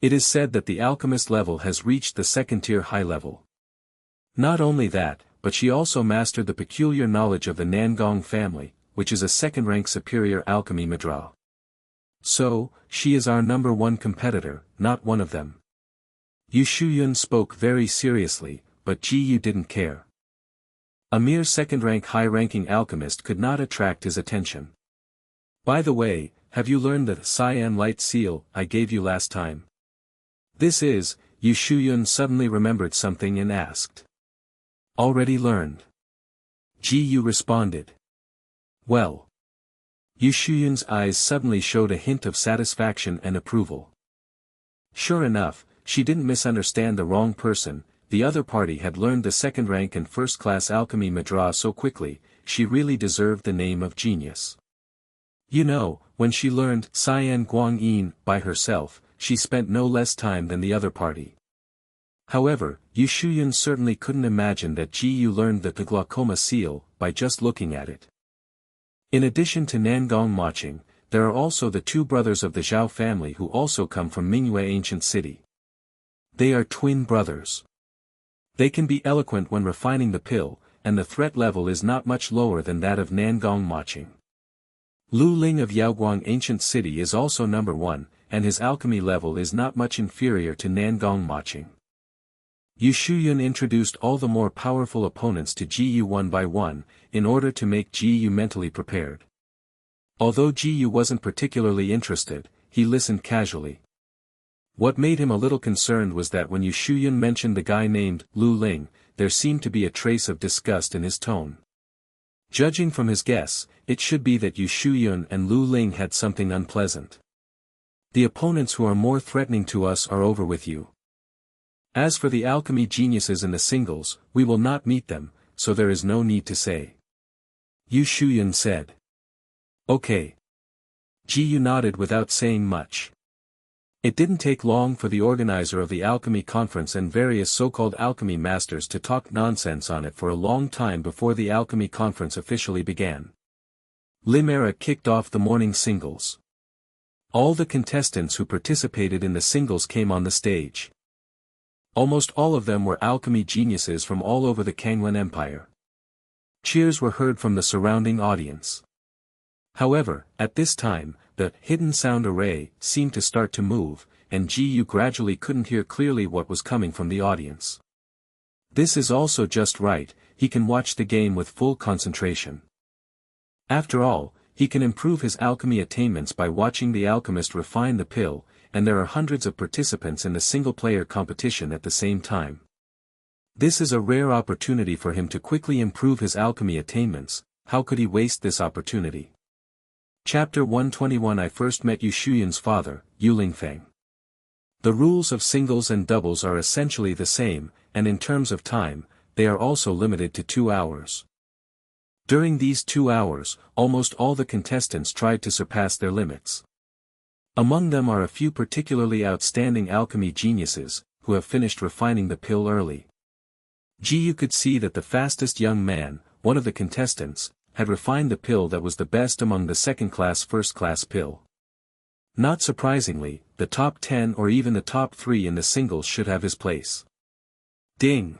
It is said that the alchemist level has reached the second-tier high level. Not only that, but she also mastered the peculiar knowledge of the Nangong family, which is a second-rank superior alchemy madra. So, she is our number one competitor, not one of them. Yu Shuyun spoke very seriously, but Ji Yu didn't care. A mere second-rank high-ranking alchemist could not attract his attention. By the way, have you learned the cyan light seal I gave you last time? This is, Yu Shuyun suddenly remembered something and asked. Already learned. Ji Yu responded. Well. Yu Shuyun's eyes suddenly showed a hint of satisfaction and approval. Sure enough, she didn't misunderstand the wrong person. The other party had learned the second-rank and first-class alchemy madra so quickly, she really deserved the name of genius. You know, when she learned Cyan Guang Yin by herself, she spent no less time than the other party. However, Yu Shuyun certainly couldn't imagine that Ji Yu learned the glaucoma seal by just looking at it. In addition to Nangong Maching, there are also the two brothers of the Zhao family who also come from Manhwa ancient city. They are twin brothers. They can be eloquent when refining the pill, and the threat level is not much lower than that of Nangong Maching. Lu Ling of Yaoguang ancient city is also number one, and his alchemy level is not much inferior to Nangong Maching. Yu Shuyun introduced all the more powerful opponents to Ji Yu one by one, in order to make Ji Yu mentally prepared. Although Ji Yu wasn't particularly interested, he listened casually. What made him a little concerned was that when Yu Shuyun mentioned the guy named Lu Ling, there seemed to be a trace of disgust in his tone. Judging from his guess, it should be that Yu Shuyun and Lu Ling had something unpleasant. The opponents who are more threatening to us are over with you. As for the alchemy geniuses in the singles, we will not meet them, so there is no need to say. Yu Shuyun said. Okay. Ji Yu nodded without saying much. It didn't take long for the organizer of the alchemy conference and various so-called alchemy masters to talk nonsense on it for a long time before the alchemy conference officially began. Limera kicked off the morning singles. All the contestants who participated in the singles came on the stage. Almost all of them were alchemy geniuses from all over the Kanglan Empire. Cheers were heard from the surrounding audience. However, at this time, the hidden sound array seemed to start to move, and Ji Yu gradually couldn't hear clearly what was coming from the audience. This is also just right, he can watch the game with full concentration. After all, he can improve his alchemy attainments by watching the alchemist refine the pill, and there are hundreds of participants in the single-player competition at the same time. This is a rare opportunity for him to quickly improve his alchemy attainments. How could he waste this opportunity? Chapter 121 I first met Yu Shuyun's father, Yu Lingfeng. The rules of singles and doubles are essentially the same, and in terms of time, they are also limited to 2 hours. During these 2 hours, almost all the contestants tried to surpass their limits. Among them are a few particularly outstanding alchemy geniuses, who have finished refining the pill early. Ji-yu could see that the fastest young man, one of the contestants, had refined the pill that was the best among the second-class first-class pill. Not surprisingly, the top 10 or even the top 3 in the singles should have his place. Ding!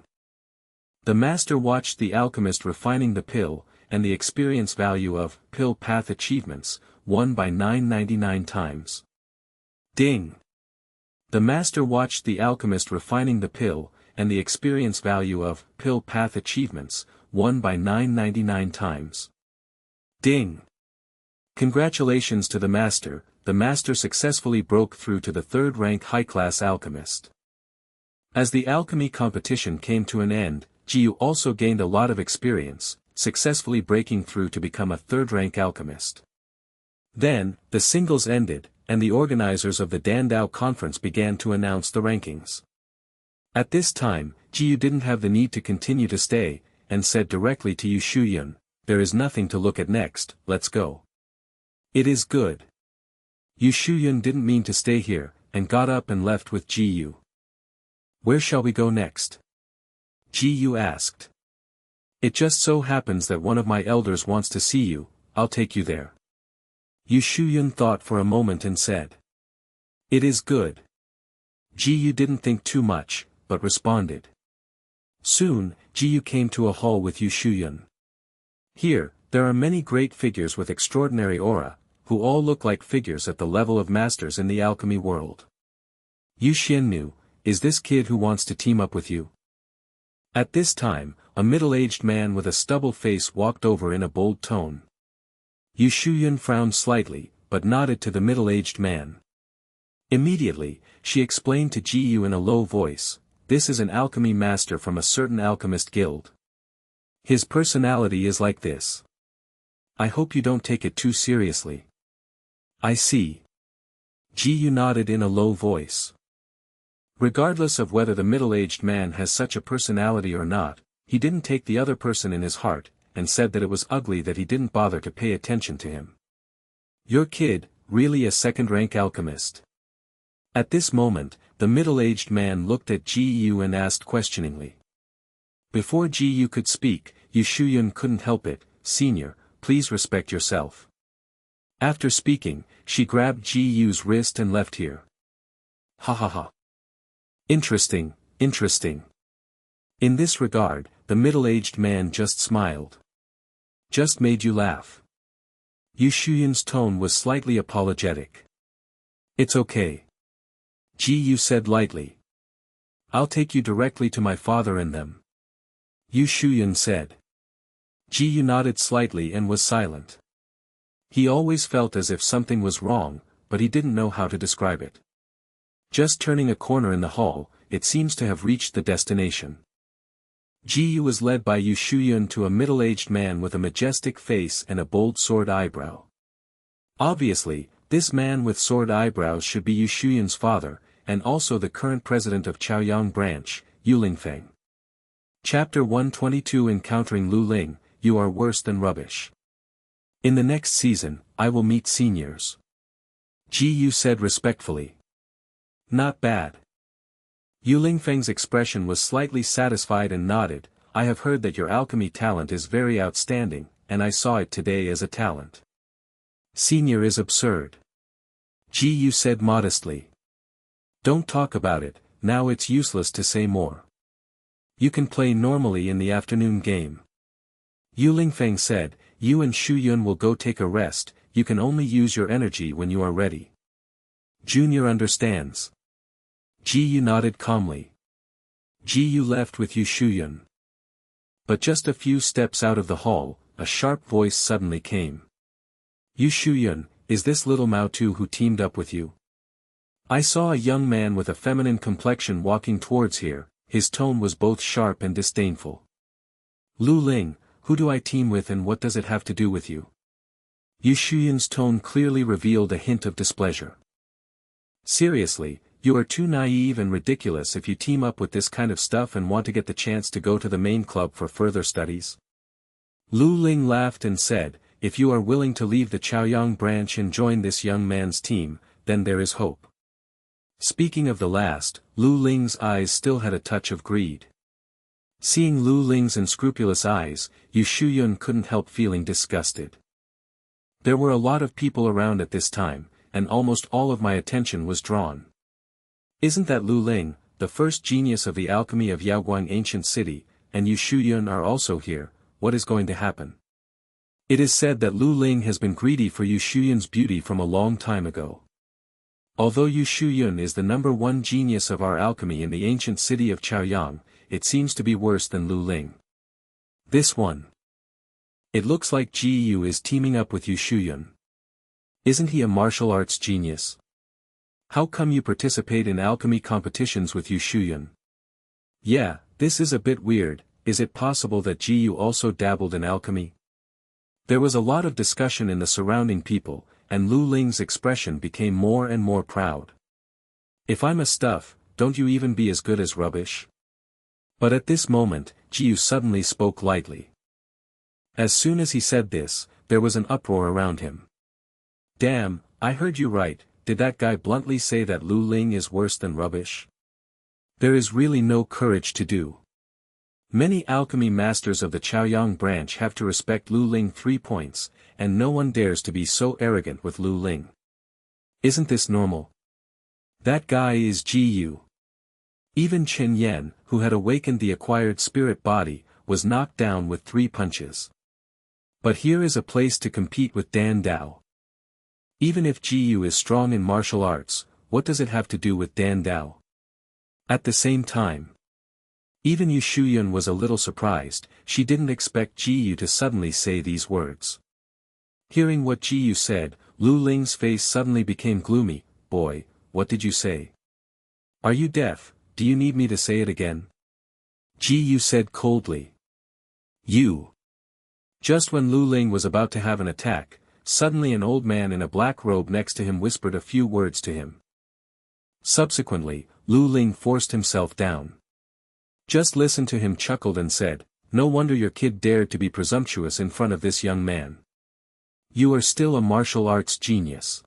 The master watched the alchemist refining the pill, and the experience value of pill path achievements won by 999 times. Ding! The master watched the alchemist refining the pill, and the experience value of pill path achievements won by 999 times. Ding! Congratulations to the master successfully broke through to the third-rank high-class alchemist. As the alchemy competition came to an end, Ji-yu also gained a lot of experience, successfully breaking through to become a third-rank alchemist. Then, the singles ended, and the organizers of the Dandao conference began to announce the rankings. At this time, Ji-yu didn't have the need to continue to stay, and said directly to Yu Shuyun, "There is nothing to look at next, let's go." "It is good." Yu Shuyun didn't mean to stay here, and got up and left with Ji-yu. "Where shall we go next?" Ji-yu asked. "It just so happens that one of my elders wants to see you, I'll take you there." Yu Shuyun thought for a moment and said, "It is good." Ji-yu didn't think too much, but responded. Soon, Ji-yu came to a hall with Yu Shuyun. Here, there are many great figures with extraordinary aura, who all look like figures at the level of masters in the alchemy world. Yu Xiannu, is this kid who wants to team up with you? At this time, a middle-aged man with a stubble face walked over in a bold tone. Yu Shuyun frowned slightly, but nodded to the middle-aged man. Immediately, she explained to Ji-yu in a low voice, "This is an alchemy master from a certain alchemist guild. His personality is like this. I hope you don't take it too seriously." "I see." Ji-yu nodded in a low voice. Regardless of whether the middle-aged man has such a personality or not, he didn't take the other person in his heart, and said that it was ugly that he didn't bother to pay attention to him. "Your kid, really a second-rank alchemist?" At this moment, the middle-aged man looked at Ji-yu and asked questioningly. Before Ji-yu could speak, Yu Shuyun couldn't help it, "Senior, please respect yourself." After speaking, she grabbed Ji-yu's wrist and left here. Ha ha ha. Interesting, interesting. In this regard, the middle-aged man just smiled. Just made you laugh. Yu Shuyun's tone was slightly apologetic. "It's okay." Ji-yu said lightly. "I'll take you directly to my father and them." Yu Shuyun said. Ji-yu nodded slightly and was silent. He always felt as if something was wrong, but he didn't know how to describe it. Just turning a corner in the hall, it seems to have reached the destination. Ji-yu was led by Yu Shuyun to a middle-aged man with a majestic face and a bold sword eyebrow. Obviously, this man with sword eyebrows should be Yu Shuyun's father, and also the current president of Chaoyang branch, Yu Lingfeng. Chapter 122 Encountering Lu Ling, You Are Worse Than Rubbish. In the next season, I will meet seniors. Ji-yu said respectfully. Not bad. Yu Lingfeng's expression was slightly satisfied and nodded. I have heard that your alchemy talent is very outstanding, and I saw it today as a talent. Senior is absurd. Ji-yu said modestly. Don't talk about it, now it's useless to say more. You can play normally in the afternoon game. Yu Lingfeng said, you and Shuyun will go take a rest, you can only use your energy when you are ready. Junior understands. Ji-yu nodded calmly. Ji-yu left with Yu Shuyun. But just a few steps out of the hall, a sharp voice suddenly came. Yu Shuyun, is this little Mao Tu who teamed up with you? I saw a young man with a feminine complexion walking towards here, his tone was both sharp and disdainful. Lu Ling, who do I team with and what does it have to do with you? Yu Shuyun's tone clearly revealed a hint of displeasure. Seriously, you are too naive and ridiculous if you team up with this kind of stuff and want to get the chance to go to the main club for further studies. Lu Ling laughed and said, if you are willing to leave the Chaoyang branch and join this young man's team, then there is hope. Speaking of the last, Lu Ling's eyes still had a touch of greed. Seeing Lu Ling's unscrupulous eyes, Yu Shuyun couldn't help feeling disgusted. There were a lot of people around at this time, and almost all of my attention was drawn. Isn't that Lu Ling, the first genius of the alchemy of Yaoguang ancient city, and Yu Shuyun are also here? What is going to happen? It is said that Lu Ling has been greedy for Yu Shuyun's beauty from a long time ago. Although Yu Shuyun is the #1 genius of our alchemy in the ancient city of Chaoyang, it seems to be worse than Lu Ling. This one. It looks like Ji Yu is teaming up with Yu Shuyun. Isn't he a martial arts genius? How come you participate in alchemy competitions with Yu Shuyun? Yeah, this is a bit weird. Is it possible that Ji Yu also dabbled in alchemy? There was a lot of discussion in the surrounding people, and Lu Ling's expression became more and more proud. If I'm a stuff, don't you even be as good as rubbish? But at this moment, Ji Yu suddenly spoke lightly. As soon as he said this, there was an uproar around him. Damn, I heard you right, did that guy bluntly say that Lu Ling is worse than rubbish? There is really no courage to do. Many alchemy masters of the Chaoyang branch have to respect Lu Ling 3 points, and no one dares to be so arrogant with Lu Ling. Isn't this normal? That guy is Ji Yu. Even Chen Yan, who had awakened the acquired spirit body, was knocked down with 3 punches. But here is a place to compete with Dan Dao. Even if Ji Yu is strong in martial arts, what does it have to do with Dan Dao? At the same time, even Yu Shuyun was a little surprised. She didn't expect Ji Yu to suddenly say these words. Hearing what Ji Yu said, Lu Ling's face suddenly became gloomy. Boy, what did you say? Are you deaf? Do you need me to say it again? Ji Yu said coldly. You. Just when Lu Ling was about to have an attack, suddenly an old man in a black robe next to him whispered a few words to him. Subsequently, Lu Ling forced himself down. Just listened to him chuckled and said, no wonder your kid dared to be presumptuous in front of this young man. You are still a martial arts genius.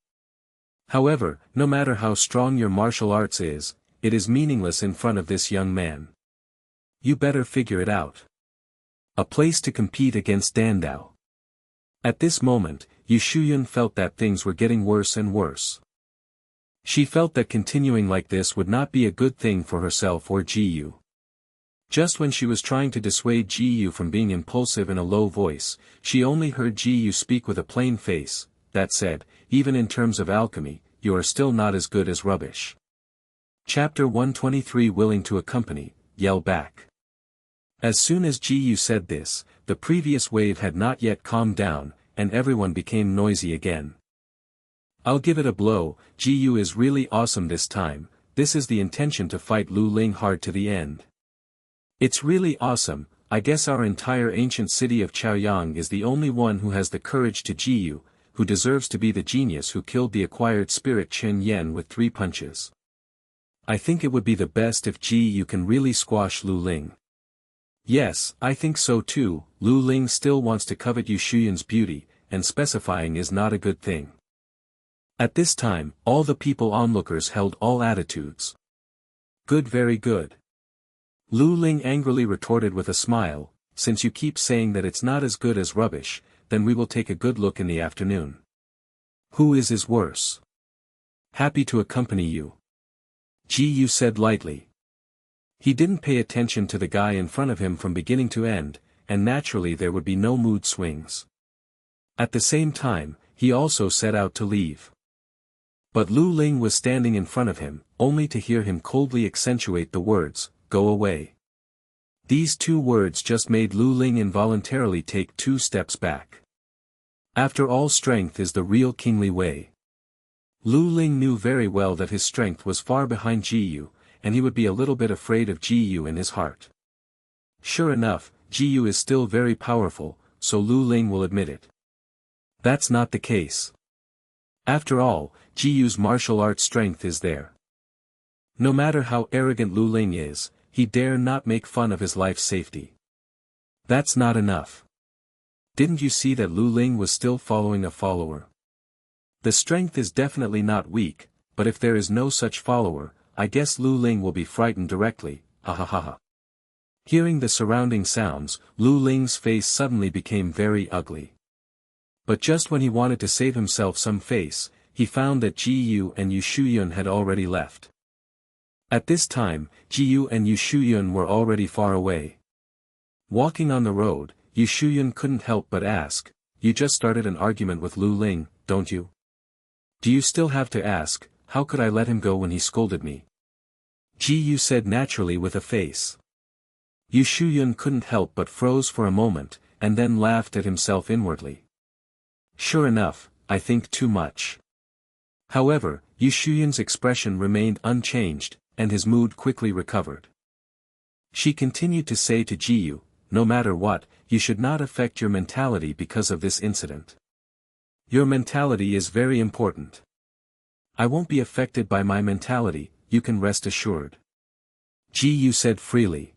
However, no matter how strong your martial arts is, it is meaningless in front of this young man. You better figure it out. A place to compete against Dan Dao. At this moment, Yu Shuyun felt that things were getting worse and worse. She felt that continuing like this would not be a good thing for herself or Ji Yu. Just when she was trying to dissuade Ji Yu from being impulsive in a low voice, she only heard Ji Yu speak with a plain face, that said, even in terms of alchemy, you are still not as good as rubbish. Chapter 123 Willing to accompany, yell back. As soon as Ji Yu said this, the previous wave had not yet calmed down, and everyone became noisy again. I'll give it a blow. Ji Yu is really awesome this time. This is the intention to fight Lu Ling hard to the end. It's really awesome. I guess our entire ancient city of Chaoyang is the only one who has the courage to Ji Yu, who deserves to be the genius who killed the acquired spirit Chen Yan with 3 punches. I think it would be the best if Ji Yu can really squash Lu Ling. Yes, I think so too. Lu Ling still wants to covet Yu Shuyun's beauty, and specifying is not a good thing. At this time, all the people onlookers held all attitudes. Good, very good. Lu Ling angrily retorted with a smile, since you keep saying that it's not as good as rubbish, then we will take a good look in the afternoon. Who is worse? Happy to accompany you. Ji Yu said lightly. He didn't pay attention to the guy in front of him from beginning to end, and naturally there would be no mood swings. At the same time, he also set out to leave. But Lu Ling was standing in front of him, only to hear him coldly accentuate the words, go away. These 2 words just made Lu Ling involuntarily take 2 steps back. After all, strength is the real kingly way. Lu Ling knew very well that his strength was far behind Ji Yu, and he would be a little bit afraid of Ji in his heart. Sure enough, Ji is still very powerful, so Lu Ling will admit it. That's not the case. After all, Ji's martial arts strength is there. No matter how arrogant Lu Ling is, he dare not make fun of his life's safety. That's not enough. Didn't you see that Lu Ling was still following a follower? The strength is definitely not weak, but if there is no such follower, I guess Lu Ling will be frightened directly, ha ha ha ha. Hearing the surrounding sounds, Lu Ling's face suddenly became very ugly. But just when he wanted to save himself some face, he found that Ji and Yu Shuyun had already left. At this time, Ji and Yu Shuyun were already far away. Walking on the road, Yu Shuyun couldn't help but ask, "You just started an argument with Lu Ling, don't you? Do you still have to ask, how could I let him go when he scolded me?" Ji said naturally with a face. Yu Shuyun couldn't help but froze for a moment, and then laughed at himself inwardly. Sure enough, I think too much. However, Yu Shuyun's expression remained unchanged, and his mood quickly recovered. She continued to say to Ji, "No matter what, you should not affect your mentality because of this incident. Your mentality is very important. I won't be affected by my mentality, you can rest assured." Ji said freely.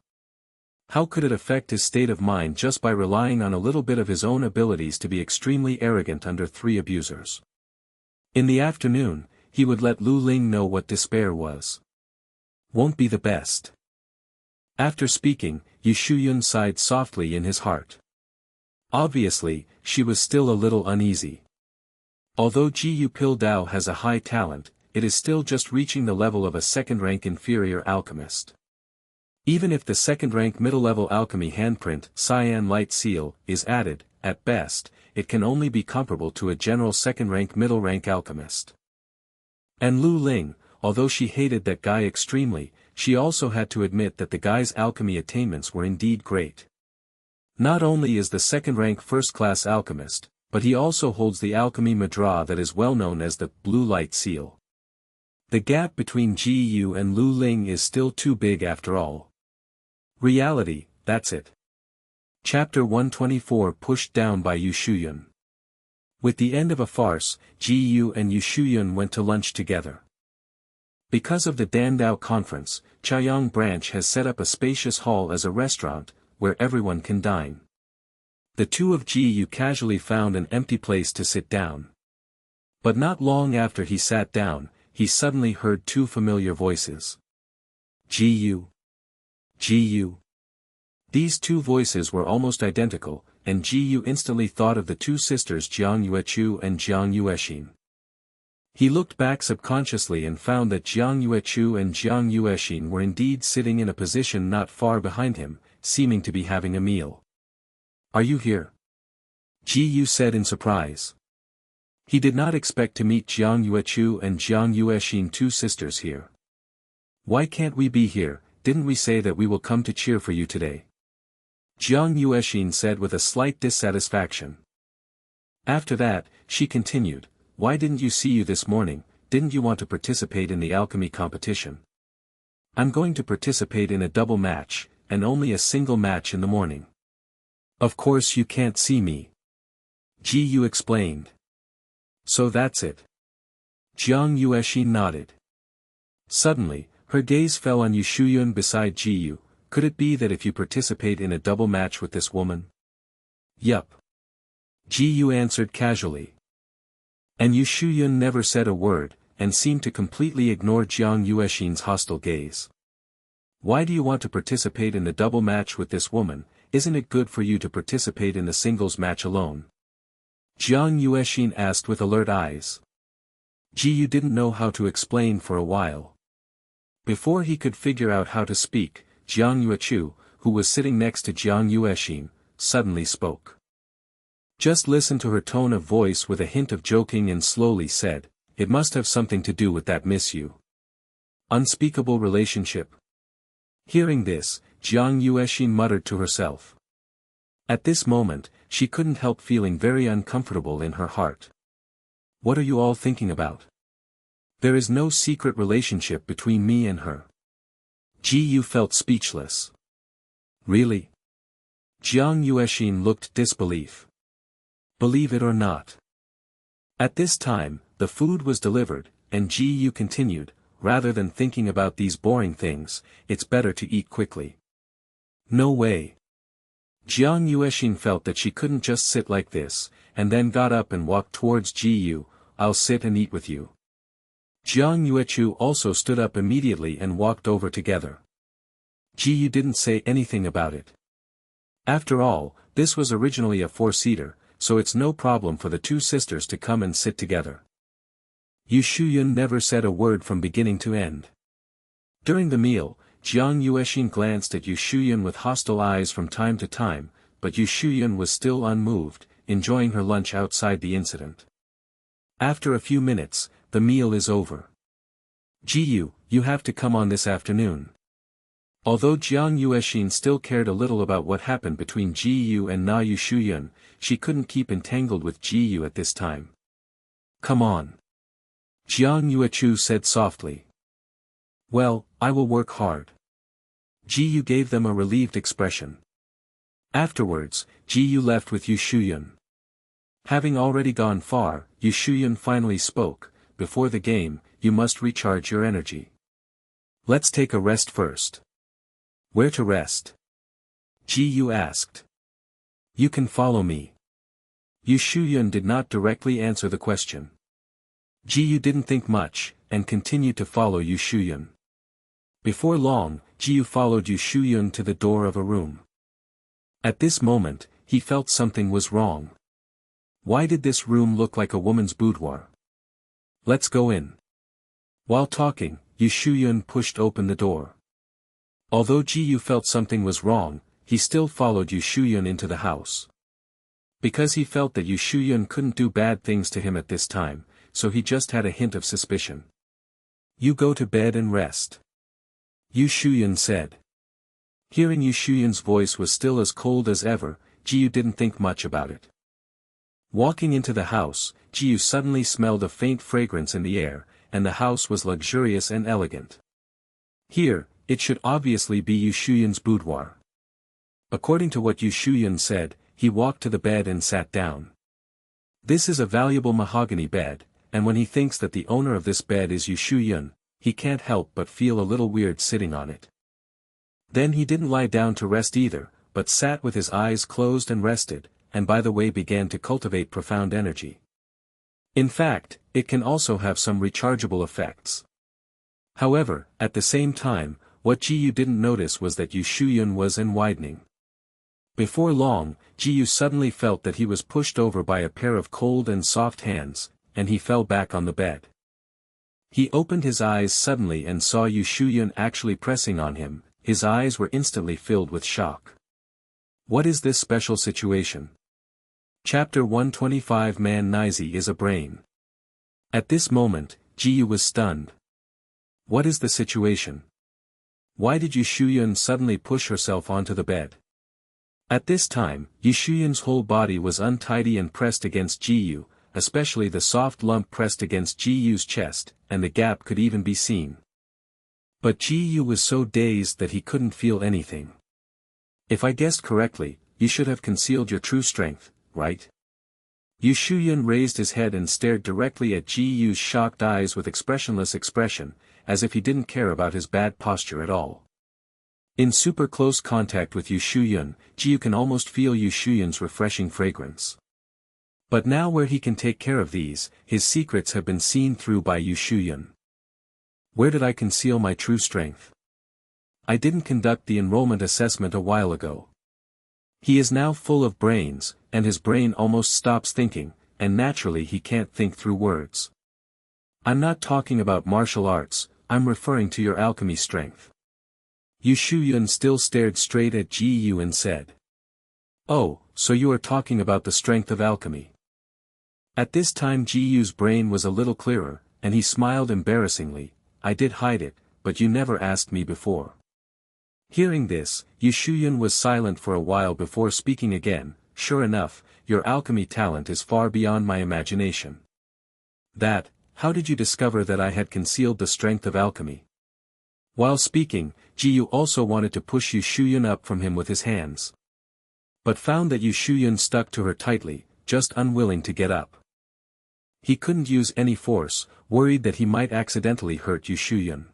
How could it affect his state of mind just by relying on a little bit of his own abilities to be extremely arrogant under 3 abusers? In the afternoon, he would let Lu Ling know what despair was. Won't be the best. After speaking, Yu Shuyun sighed softly in his heart. Obviously, she was still a little uneasy. Although Ji Pildao has a high talent, it is still just reaching the level of a second-rank inferior alchemist. Even if the second-rank middle-level alchemy handprint, cyan light seal, is added, at best, it can only be comparable to a general second-rank middle-rank alchemist. And Lu Ling, although she hated that guy extremely, she also had to admit that the guy's alchemy attainments were indeed great. Not only is the second-rank first-class alchemist, but he also holds the alchemy madra that is well known as the blue light seal. The gap between Ji and Lu Ling is still too big after all. Reality, that's it. Chapter 124 Pushed down by Yu Shuyun. With the end of a farce, Ji and Yu Shuyun went to lunch together. Because of the Dandao conference, Chaoyang branch has set up a spacious hall as a restaurant, where everyone can dine. The two of Ji casually found an empty place to sit down. But not long after he sat down, he suddenly heard 2 familiar voices. Ji. These 2 voices were almost identical, and Ji instantly thought of the 2 sisters Jiang Yuechu and Jiang Yuexin. He looked back subconsciously and found that Jiang Yuechu and Jiang Yuexin were indeed sitting in a position not far behind him, seeming to be having a meal. "Are you here?" Ji said in surprise. He did not expect to meet Jiang Yuechu and Jiang Yuexin, 2 sisters here. "Why can't we be here? Didn't we say that we will come to cheer for you today?" Jiang Yuexin said with a slight dissatisfaction. After that, she continued, "Why didn't you see you this morning? Didn't you want to participate in the alchemy competition? I'm going to participate in a double match, and only a single match in the morning. Of course you can't see me." Ji explained. "So that's it." Jiang Yuexin nodded. Suddenly, her gaze fell on Yu Shuyun beside Ji. "Could it be that if you participate in a double match with this woman?" "Yup." Ji answered casually. And Yu Shuyun never said a word, and seemed to completely ignore Jiang Yuexin's hostile gaze. "Why do you want to participate in the double match with this woman? Isn't it good for you to participate in the singles match alone?" Jiang Yuexin asked with alert eyes. Ji didn't know how to explain for a while. Before he could figure out how to speak, Jiang Yuechu, who was sitting next to Jiang Yuexin, suddenly spoke. Just listen to her tone of voice with a hint of joking and slowly said, "It must have something to do with that Miss Yu. Unspeakable relationship." Hearing this, Jiang Yuexin muttered to herself. At this moment, she couldn't help feeling very uncomfortable in her heart. What are you all thinking about? There is no secret relationship between me and her. Ji Yu felt speechless. Really? Jiang Yuexin looked disbelief. Believe it or not. At this time, the food was delivered, and Ji Yu continued, rather than thinking about these boring things, it's better to eat quickly. No way. Jiang Yuexin felt that she couldn't just sit like this, and then got up and walked towards Ji Yu. I'll sit and eat with you. Jiang Yuechu also stood up immediately and walked over together. Ji Yu didn't say anything about it. After all, this was originally a four-seater, so it's no problem for the two sisters to come and sit together. Yu Shuyun never said a word from beginning to end. During the meal, Jiang Yuexin glanced at Yu Shuyun with hostile eyes from time to time, but Yu Shuyun was still unmoved, enjoying her lunch outside the incident. After a few minutes, the meal is over. Ji Yu, you have to come on this afternoon. Although Jiang Yuexin still cared a little about what happened between Ji Yu and Na Yu Shuyun, she couldn't keep entangled with Ji Yu at this time. Come on. Jiang Yuechu said softly. Well, I will work hard. Ji Yu gave them a relieved expression. Afterwards, Ji Yu left with Yu Shuyun. Having already gone far, Yu Shuyun finally spoke, before the game, you must recharge your energy. Let's take a rest first. Where to rest? Ji Yu asked. You can follow me. Yu Shuyun did not directly answer the question. Ji Yu didn't think much, and continued to follow Yu Shuyun. Before long, Ji Yu followed Yu Shuyun to the door of a room. At this moment, he felt something was wrong. Why did this room look like a woman's boudoir? Let's go in. While talking, Yu Shuyun pushed open the door. Although Ji Yu felt something was wrong, he still followed Yu Shuyun into the house. Because he felt that Yu Shuyun couldn't do bad things to him at this time, so he just had a hint of suspicion. You go to bed and rest. Yu Shuyun said. Hearing Yu Shuyun's voice was still as cold as ever, Ji Yu didn't think much about it. Walking into the house, Ji Yu suddenly smelled a faint fragrance in the air, and the house was luxurious and elegant. Here, it should obviously be Yu Shuyun's boudoir. According to what Yu Shuyun said, he walked to the bed and sat down. This is a valuable mahogany bed, and when he thinks that the owner of this bed is Yu Shuyun, he can't help but feel a little weird sitting on it. Then he didn't lie down to rest either, but sat with his eyes closed and rested, and by the way began to cultivate profound energy. In fact, it can also have some rechargeable effects. However, at the same time, what Ji Yu didn't notice was that Yu Shuyun was widening. Before long, Ji Yu suddenly felt that he was pushed over by a pair of cold and soft hands, and he fell back on the bed. He opened his eyes suddenly and saw Yu Shuyun actually pressing on him. His eyes were instantly filled with shock. What is this special situation? Chapter 125 Man Nizi is a brain. At this moment, Ji Yu was stunned. What is the situation? Why did Yu Shuyun suddenly push herself onto the bed? At this time, Yu Shuyun's whole body was untidy and pressed against Ji Yu, especially the soft lump pressed against Ji Yu's chest, and the gap could even be seen. But Ji Yu was so dazed that he couldn't feel anything. If I guessed correctly, you should have concealed your true strength, right? Yu Shuyun raised his head and stared directly at Ji Yu's shocked eyes with expressionless expression, as if he didn't care about his bad posture at all. In super close contact with Yu Shuyun, Ji Yu can almost feel Yu Shuyun's refreshing fragrance. But now where he can take care of these, his secrets have been seen through by Yu Shuyun. Where did I conceal my true strength? I didn't conduct the enrollment assessment a while ago. He is now full of brains, and his brain almost stops thinking, and naturally he can't think through words. I'm not talking about martial arts, I'm referring to your alchemy strength. Yu Shuyun still stared straight at Ji Yu and said. Oh, so you are talking about the strength of alchemy. At this time Ji Yu's brain was a little clearer, and he smiled embarrassingly. I did hide it, but you never asked me before. Hearing this, Yu Shuyun was silent for a while before speaking again. Sure enough, your alchemy talent is far beyond my imagination. How did you discover that I had concealed the strength of alchemy? While speaking, Ji Yu also wanted to push Yu Shuyun up from him with his hands. But found that Yu Shuyun stuck to her tightly, just unwilling to get up. He couldn't use any force, worried that he might accidentally hurt Yu Shuyun.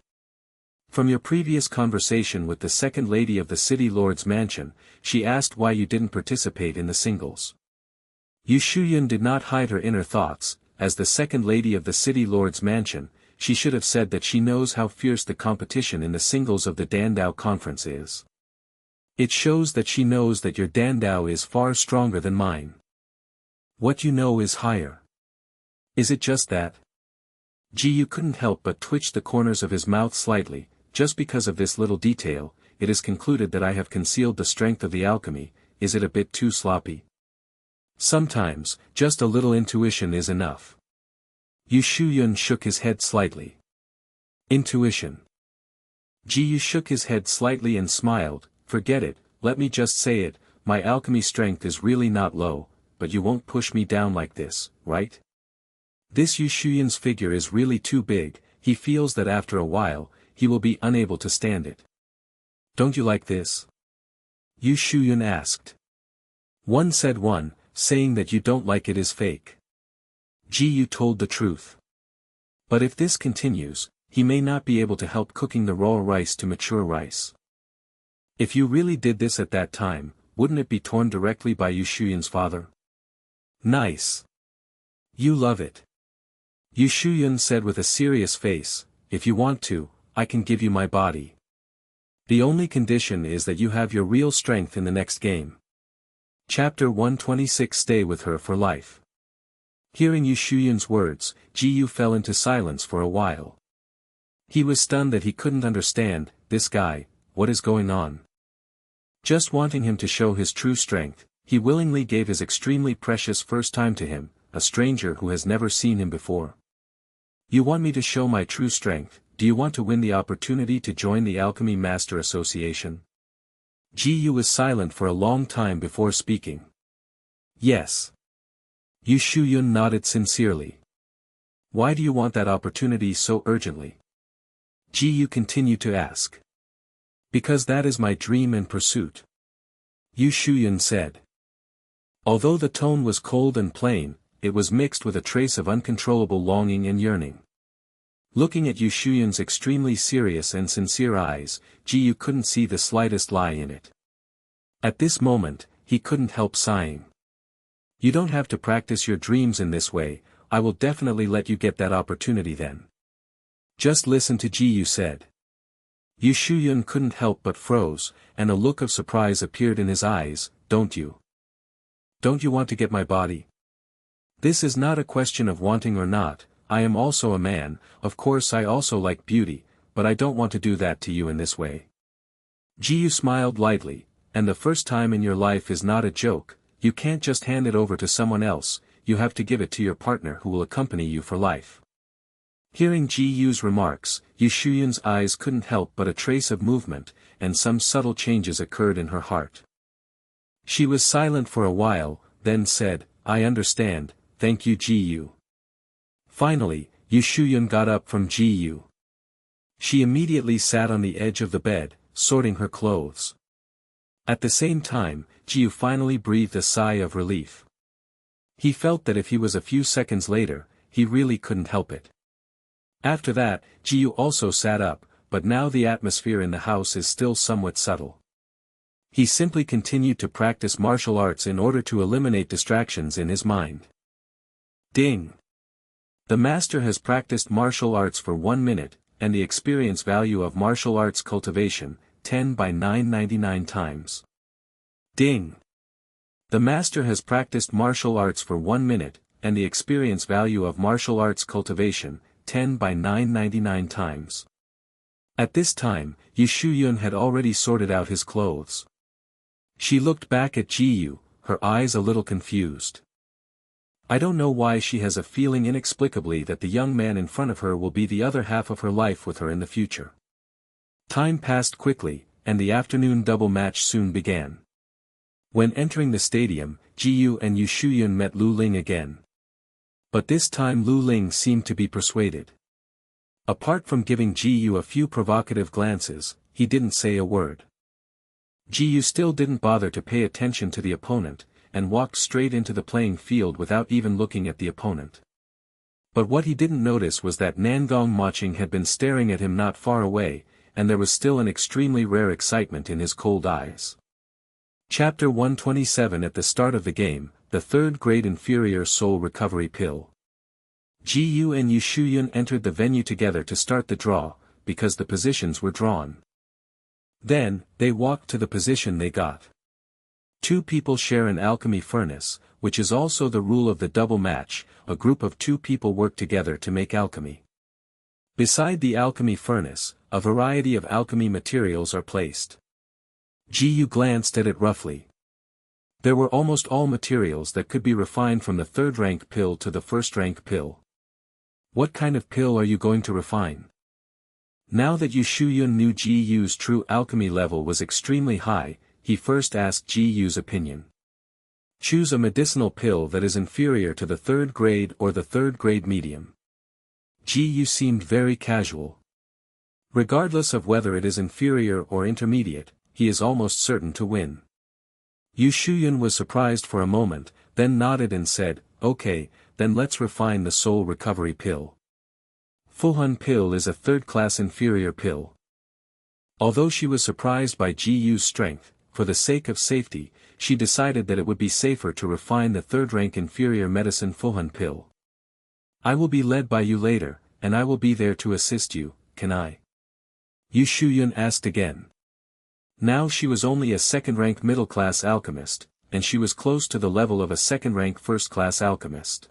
From your previous conversation with the second lady of the city lord's mansion, she asked why you didn't participate in the singles. Yu Shuyun did not hide her inner thoughts. As the second lady of the city lord's mansion, she should have said that she knows how fierce the competition in the singles of the Dandao conference is. It shows that she knows that your Dandao is far stronger than mine. What you know is higher. Is it just that? Ji Yu couldn't help but twitch the corners of his mouth slightly. Just because of this little detail, it is concluded that I have concealed the strength of the alchemy. Is it a bit too sloppy? Sometimes, just a little intuition is enough. Yu Shuyun shook his head slightly. Intuition. Ji Yu shook his head slightly and smiled. Forget it, let me just say it, my alchemy strength is really not low, but you won't push me down like this, right? This Yu Shuyun's figure is really too big, he feels that after a while, he will be unable to stand it. Don't you like this? Yu Shuyun asked. One said one, saying that you don't like it is fake. Ji Yu told the truth. But if this continues, he may not be able to help cooking the raw rice to mature rice. If you really did this at that time, wouldn't it be torn directly by Yu Shuyun's father? Nice. You love it. Yu Shuyun said with a serious face, if you want to, I can give you my body. The only condition is that you have your real strength in the next game. Chapter 126 Stay with her for life. Hearing Yu Shuyun's words, Ji Yu fell into silence for a while. He was stunned that he couldn't understand, this guy, what is going on? Just wanting him to show his true strength, he willingly gave his extremely precious first time to him, a stranger who has never seen him before. You want me to show my true strength, do you want to win the opportunity to join the Alchemy Master Association? Ji Yu was silent for a long time before speaking. Yes. Yu Shuyun nodded sincerely. Why do you want that opportunity so urgently? Ji Yu continued to ask. Because that is my dream and pursuit. Yu Shuyun said. Although the tone was cold and plain, it was mixed with a trace of uncontrollable longing and yearning. Looking at Yu Shuyun's extremely serious and sincere eyes, Ji Yu couldn't see the slightest lie in it. At this moment, he couldn't help sighing. You don't have to practice your dreams in this way, I will definitely let you get that opportunity then. Just listen to Ji Yu said. Yu Shuyun couldn't help but froze, and a look of surprise appeared in his eyes, don't you? Don't you want to get my body? This is not a question of wanting or not, I am also a man, of course I also like beauty, but I don't want to do that to you in this way. Ji Yu smiled lightly, and the first time in your life is not a joke, you can't just hand it over to someone else, you have to give it to your partner who will accompany you for life. Hearing Ji Yu's remarks, Yu Shuyun's eyes couldn't help but a trace of movement, and some subtle changes occurred in her heart. She was silent for a while, then said, I understand, thank you Ji Yu. Finally, Yu Shuyun got up from Ji Yu. She immediately sat on the edge of the bed, sorting her clothes. At the same time, Ji Yu finally breathed a sigh of relief. He felt that if he was a few seconds later, he really couldn't help it. After that, Ji Yu also sat up, but now the atmosphere in the house is still somewhat subtle. He simply continued to practice martial arts in order to eliminate distractions in his mind. Ding! The master has practiced martial arts for 1 minute, and the experience value of martial arts cultivation, 10 by 999 times. Ding! The master has practiced martial arts for 1 minute, and the experience value of martial arts cultivation, 10 by 999 times. At this time, Yu Shuyun had already sorted out his clothes. She looked back at Ji Yu, her eyes a little confused. I don't know why she has a feeling inexplicably that the young man in front of her will be the other half of her life with her in the future. Time passed quickly, and the afternoon double match soon began. When entering the stadium, Ji Yu and Yu Shuyun met Lu Ling again. But this time Lu Ling seemed to be persuaded. Apart from giving Ji Yu a few provocative glances, he didn't say a word. Ji Yu still didn't bother to pay attention to the opponent, and walked straight into the playing field without even looking at the opponent. But what he didn't notice was that Nangong Maching had been staring at him not far away, and there was still an extremely rare excitement in his cold eyes. Chapter 127. At the start of the game, the third grade inferior soul recovery pill. Ji Yu and Yu Shuyun entered the venue together to start the draw, because the positions were drawn. Then, they walked to the position they got. Two people share an alchemy furnace, which is also the rule of the double match. A group of two people work together to make alchemy. Beside the alchemy furnace, a variety of alchemy materials are placed. Ji Yu glanced at it roughly. There were almost all materials that could be refined from the third-rank pill to the first-rank pill. What kind of pill are you going to refine? Now that Yu Shuyun knew Ji Yu's true alchemy level was extremely high, he first asked Ji Yu's opinion. Choose a medicinal pill that is inferior to the third grade or the third grade medium. Ji Yu seemed very casual. Regardless of whether it is inferior or intermediate, he is almost certain to win. Yu Shuyun was surprised for a moment, then nodded and said, "Okay, then let's refine the soul recovery pill." Fuhun pill is a third-class inferior pill. Although she was surprised by Ji Yu's strength, for the sake of safety, she decided that it would be safer to refine the third-rank inferior medicine Fuhun pill. "I will be led by you later, and I will be there to assist you, can I?" Yu Shuyun asked again. Now she was only a second-rank middle-class alchemist, and she was close to the level of a second-rank first-class alchemist.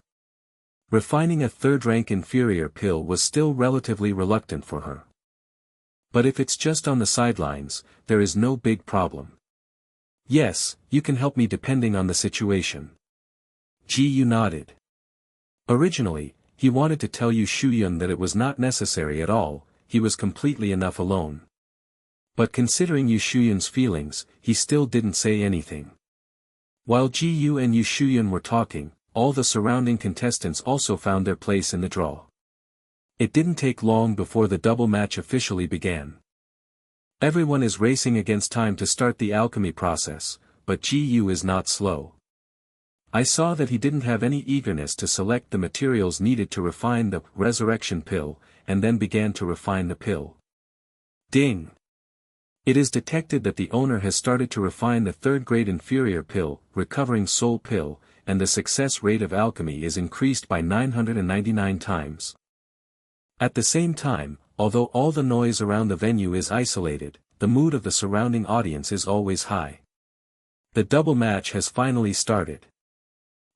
Refining a third-rank inferior pill was still relatively reluctant for her. But if it's just on the sidelines, there is no big problem. "Yes, you can help me depending on the situation." Ji Yu nodded. Originally, he wanted to tell Yu Shuyun that it was not necessary at all, he was completely enough alone. But considering Yu Shuyun's feelings, he still didn't say anything. While Ji Yu and Yu Shuyun were talking, all the surrounding contestants also found their place in the draw. It didn't take long before the double match officially began. Everyone is racing against time to start the alchemy process, but Ji Yu is not slow. I saw that he didn't have any eagerness to select the materials needed to refine the resurrection pill, and then began to refine the pill. Ding! It is detected that the owner has started to refine the third-grade inferior pill, recovering soul pill, and the success rate of alchemy is increased by 999 times. At the same time, although all the noise around the venue is isolated, the mood of the surrounding audience is always high. The double match has finally started.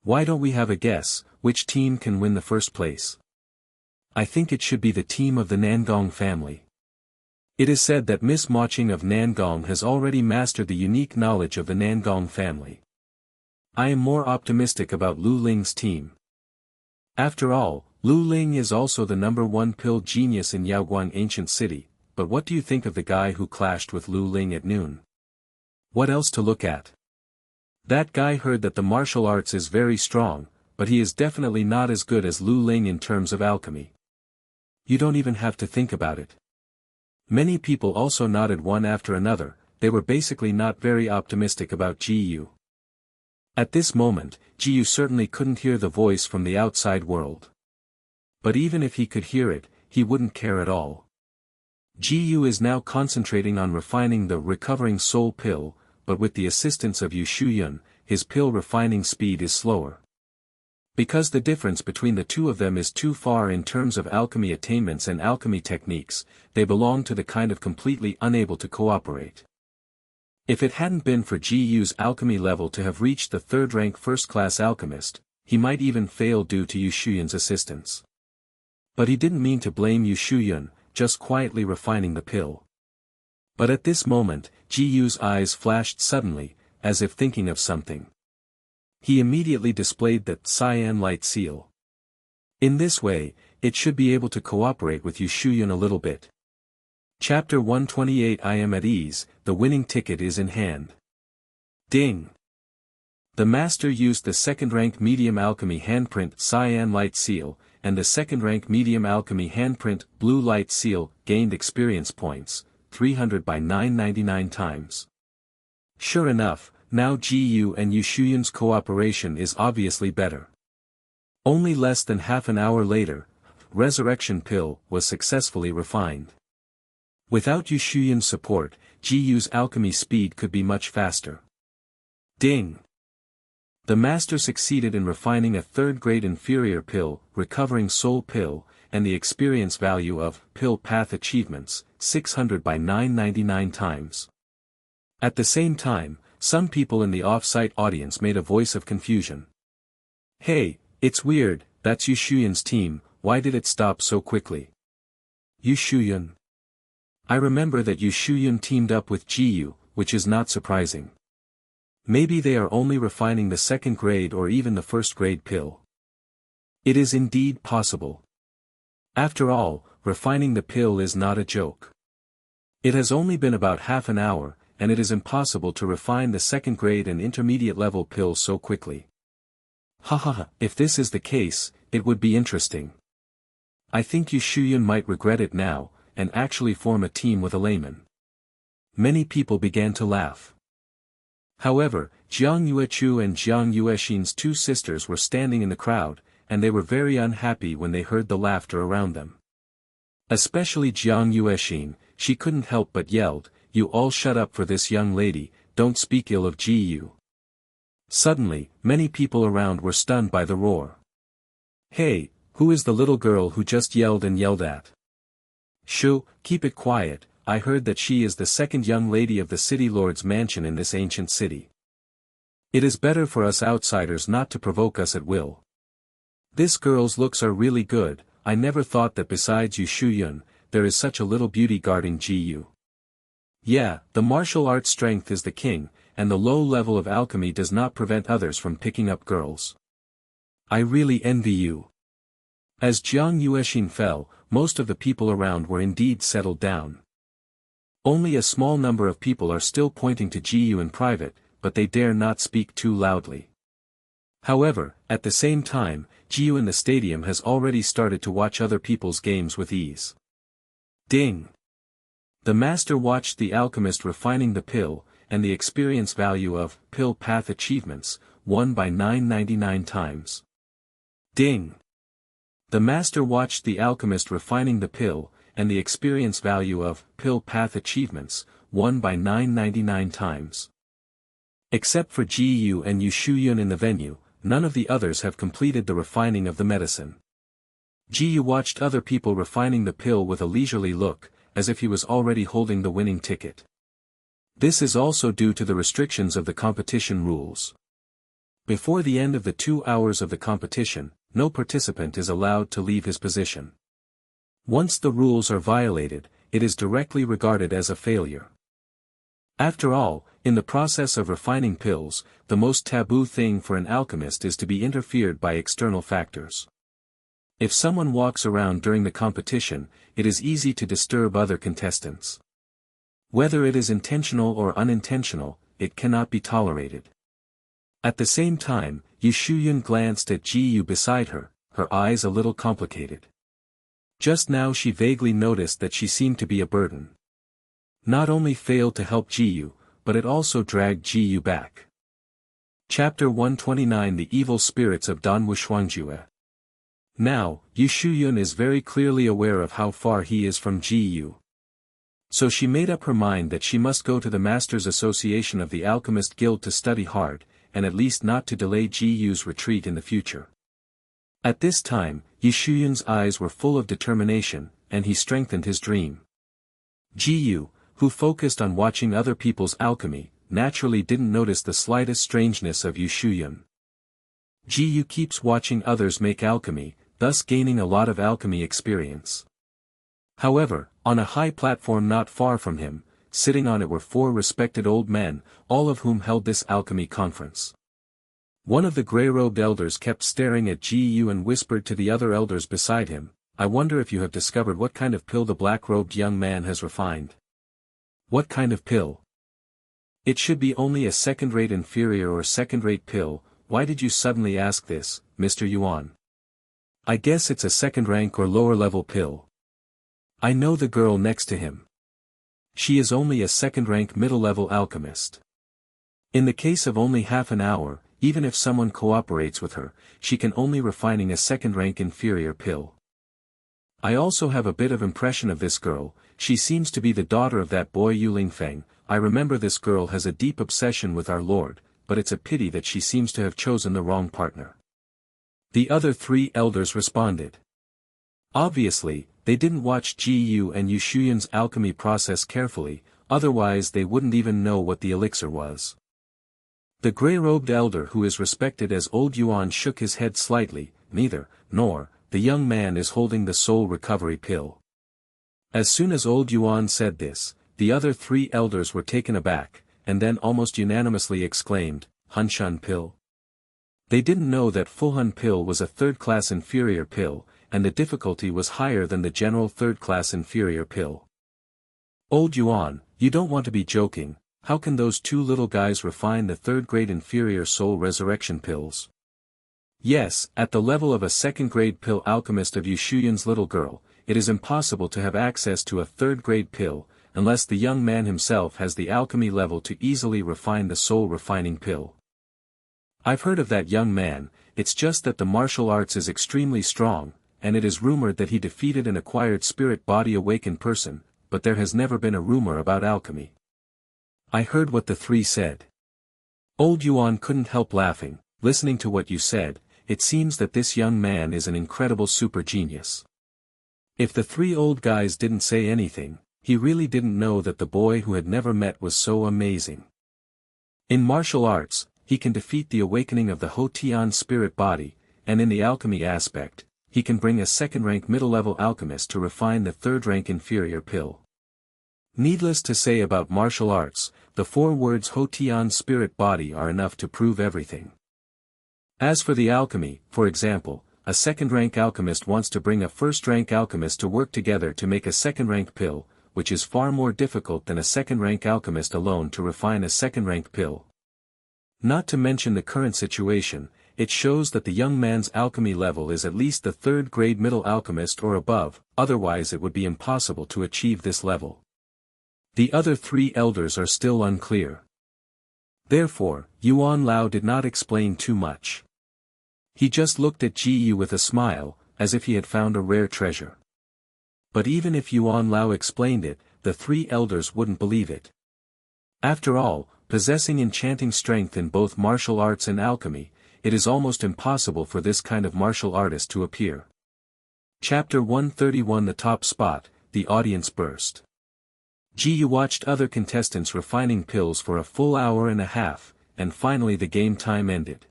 Why don't we have a guess, which team can win the first place? I think it should be the team of the Nangong family. It is said that Miss Maching of Nangong has already mastered the unique knowledge of the Nangong family. I am more optimistic about Lu Ling's team. After all, Lu Ling is also the #1 pill genius in Yaoguang Ancient City, but what do you think of the guy who clashed with Lu Ling at noon? What else to look at? That guy heard that the martial arts is very strong, but he is definitely not as good as Lu Ling in terms of alchemy. You don't even have to think about it. Many people also nodded one after another, they were basically not very optimistic about Ji Yu. At this moment, Ji Yu certainly couldn't hear the voice from the outside world. But even if he could hear it, he wouldn't care at all. Ji Yu is now concentrating on refining the recovering soul pill, but with the assistance of Yu Shuyun, his pill refining speed is slower. Because the difference between the two of them is too far in terms of alchemy attainments and alchemy techniques, they belong to the kind of completely unable to cooperate. If it hadn't been for Ji Yu's alchemy level to have reached the third-rank first-class alchemist, he might even fail due to Yu Shuyun's assistance. But he didn't mean to blame Yu Shuyun, just quietly refining the pill. But at this moment, Ji Yu's eyes flashed suddenly, as if thinking of something. He immediately displayed the cyan light seal. In this way, it should be able to cooperate with Yu Shuyun a little bit. Chapter 128. I am at ease, the winning ticket is in hand. Ding! The master used the second-rank medium alchemy handprint cyan light seal, and the second-rank medium alchemy handprint blue light seal gained experience points, 300 by 999 times. Sure enough, now Ji-yu and Yushuyun's cooperation is obviously better. Only less than half an hour later, Resurrection Pill was successfully refined. Without Yushuyun's support, Ji-yu's alchemy speed could be much faster. Ding! The master succeeded in refining a third-grade inferior pill, recovering soul pill, and the experience value of pill path achievements, 600 by 999 times. At the same time, some people in the off-site audience made a voice of confusion. Hey, it's weird, that's Yushuyun's team, why did it stop so quickly? Yushuyun. I remember that Yushuyun teamed up with Ji-yu, which is not surprising. Maybe they are only refining the second grade or even the first grade pill. It is indeed possible. After all, refining the pill is not a joke. It has only been about half an hour, and it is impossible to refine the second grade and intermediate level pills so quickly. Haha, if this is the case, it would be interesting. I think Yushuyun might regret it now, and actually form a team with a layman. Many people began to laugh. However, Jiang Yuechu and Jiang Yuexin's two sisters were standing in the crowd, and they were very unhappy when they heard the laughter around them. Especially Jiang Yuexin, she couldn't help but yelled, "You all shut up for this young lady, don't speak ill of Ji-yu." Suddenly, many people around were stunned by the roar. Hey, who is the little girl who just yelled and yelled at? Shoo, keep it quiet, I heard that she is the second young lady of the city lord's mansion in this ancient city. It is better for us outsiders not to provoke us at will. This girl's looks are really good, I never thought that besides Yushuyun, there is such a little beauty guarding Ji-yu. Yeah, the martial arts strength is the king, and the low level of alchemy does not prevent others from picking up girls. I really envy you. As Jiang Yuexin fell, most of the people around were indeed settled down. Only a small number of people are still pointing to Ji-yu in private, but they dare not speak too loudly. However, at the same time, Ji-yu in the stadium has already started to watch other people's games with ease. Ding! The master watched the alchemist refining the pill, and the experience value of pill path achievements, won by 999 times. Ding! The master watched the alchemist refining the pill, and the experience value of pill path achievements, won by 999 times. Except for Ji-yu and Yushuyun in the venue, none of the others have completed the refining of the medicine. Ji-yu watched other people refining the pill with a leisurely look, as if he was already holding the winning ticket. This is also due to the restrictions of the competition rules. Before the end of the 2 hours of the competition, no participant is allowed to leave his position. Once the rules are violated, it is directly regarded as a failure. After all, in the process of refining pills, the most taboo thing for an alchemist is to be interfered by external factors. If someone walks around during the competition, it is easy to disturb other contestants. Whether it is intentional or unintentional, it cannot be tolerated. At the same time, Yushuyun glanced at Ji-yu beside her, her eyes a little complicated. Just now she vaguely noticed that she seemed to be a burden. Not only failed to help Ji-yu, but it also dragged Ji-yu back. Chapter 129 The Evil Spirits of Dan Wushuangjue. Now, Yushuyun is very clearly aware of how far he is from Ji-yu. So she made up her mind that she must go to the Masters Association of the Alchemist Guild to study hard, and at least not to delay Ji-yu's retreat in the future. At this time, Yushuyun's eyes were full of determination, and he strengthened his dream. Ji-yu, who focused on watching other people's alchemy, naturally didn't notice the slightest strangeness of Yushuyun. Ji-yu keeps watching others make alchemy, thus gaining a lot of alchemy experience. However, on a high platform not far from him, sitting on it were 4 respected old men, all of whom held this alchemy conference. One of the gray-robed elders kept staring at Ji-yu and whispered to the other elders beside him, "I wonder if you have discovered what kind of pill the black-robed young man has refined." "What kind of pill?" "It should be only a second-rate inferior or second-rate pill. Why did you suddenly ask this, Mr. Yuan?" I guess it's a second rank or lower level pill. I know the girl next to him. She is only a second rank middle level alchemist. In the case of only half an hour, even if someone cooperates with her, she can only refining a second rank inferior pill. I also have a bit of impression of this girl. She seems to be the daughter of that boy Yu Lingfeng. I remember this girl has a deep obsession with our Lord, but it's a pity that she seems to have chosen the wrong partner. The other three elders responded. Obviously, they didn't watch Ji Yu and Yu Shuyan's alchemy process carefully, otherwise they wouldn't even know what the elixir was. The grey-robed elder who is respected as Old Yuan shook his head slightly. Neither, nor, the young man is holding the soul recovery pill. As soon as Old Yuan said this, the other three elders were taken aback, and then almost unanimously exclaimed, Hunshan pill? They didn't know that Fuhun pill was a third-class inferior pill, and the difficulty was higher than the general third-class inferior pill. Old Yuan, you don't want to be joking. How can those two little guys refine the third-grade inferior soul resurrection pills? Yes, at the level of a second-grade pill alchemist of Yu Shuyan's little girl, it is impossible to have access to a third-grade pill, unless the young man himself has the alchemy level to easily refine the soul-refining pill. I've heard of that young man. It's just that the martial arts is extremely strong, and it is rumored that he defeated an acquired spirit-body awakened person, but there has never been a rumor about alchemy. I heard what the three said. Old Yuan couldn't help laughing. Listening to what you said, it seems that this young man is an incredible super genius. If the three old guys didn't say anything, he really didn't know that the boy who had never met was so amazing. In martial arts, he can defeat the awakening of the Hotian spirit body, and in the alchemy aspect, he can bring a second-rank middle-level alchemist to refine the third-rank inferior pill. Needless to say about martial arts, the 4 words Hotian spirit body are enough to prove everything. As for the alchemy, for example, a second-rank alchemist wants to bring a first-rank alchemist to work together to make a second-rank pill, which is far more difficult than a second-rank alchemist alone to refine a second-rank pill. Not to mention the current situation, it shows that the young man's alchemy level is at least the third-grade middle alchemist or above, otherwise it would be impossible to achieve this level. The other 3 elders are still unclear. Therefore, Yuan Lao did not explain too much. He just looked at Ji Yu with a smile, as if he had found a rare treasure. But even if Yuan Lao explained it, the 3 elders wouldn't believe it. After all, possessing enchanting strength in both martial arts and alchemy, it is almost impossible for this kind of martial artist to appear. Chapter 131 The top spot, the audience burst. Ji Yu watched other contestants refining pills for a full hour and a half, and finally the game time ended.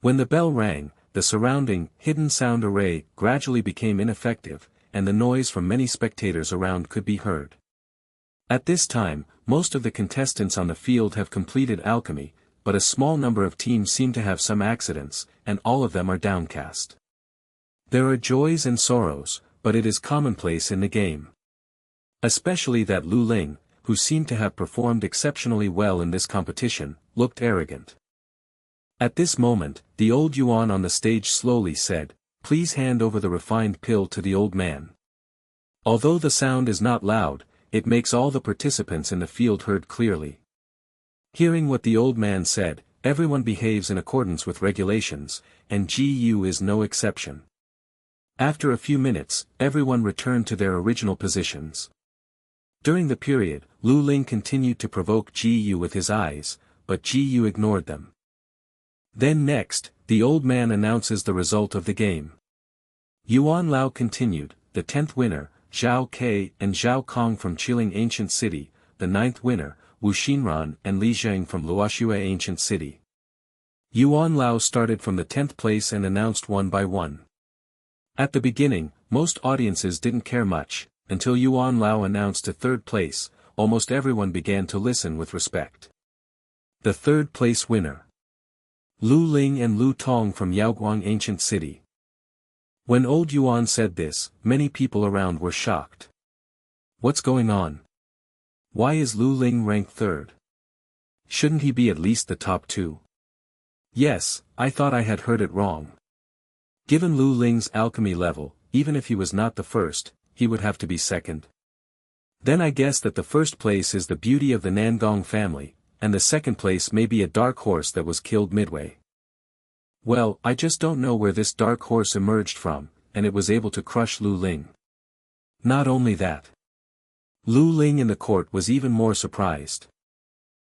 When the bell rang, the surrounding, hidden sound array gradually became ineffective, and the noise from many spectators around could be heard. At this time, most of the contestants on the field have completed alchemy, but a small number of teams seem to have some accidents, and all of them are downcast. There are joys and sorrows, but it is commonplace in the game. Especially that Lu Ling, who seemed to have performed exceptionally well in this competition, looked arrogant. At this moment, the old Yuan on the stage slowly said, "Please hand over the refined pill to the old man." Although the sound is not loud, it makes all the participants in the field heard clearly. Hearing what the old man said, everyone behaves in accordance with regulations, and Ji Yu is no exception. After a few minutes, everyone returned to their original positions. During the period, Lu Ling continued to provoke Ji Yu with his eyes, but Ji Yu ignored them. Then next, the old man announces the result of the game. Yuan Lao continued, the 10th winner, Zhao Ke and Zhao Kong from Qiling Ancient City, the 9th winner, Wu Xinran and Li Zheng from Luoxue Ancient City. Yuan Lao started from the 10th place and announced one by one. At the beginning, most audiences didn't care much. Until Yuan Lao announced a 3rd place, almost everyone began to listen with respect. The 3rd place winner. Lu Ling and Lu Tong from Yaoguang Ancient City. When old Yuan said this, many people around were shocked. What's going on? Why is Lu Ling ranked 3rd? Shouldn't he be at least the top 2? Yes, I thought I had heard it wrong. Given Lu Ling's alchemy level, even if he was not the first, he would have to be second. Then I guess that the first place is the beauty of the Nangong family, and the second place may be a dark horse that was killed midway. Well, I just don't know where this dark horse emerged from, and it was able to crush Lu Ling. Not only that. Lu Ling in the court was even more surprised.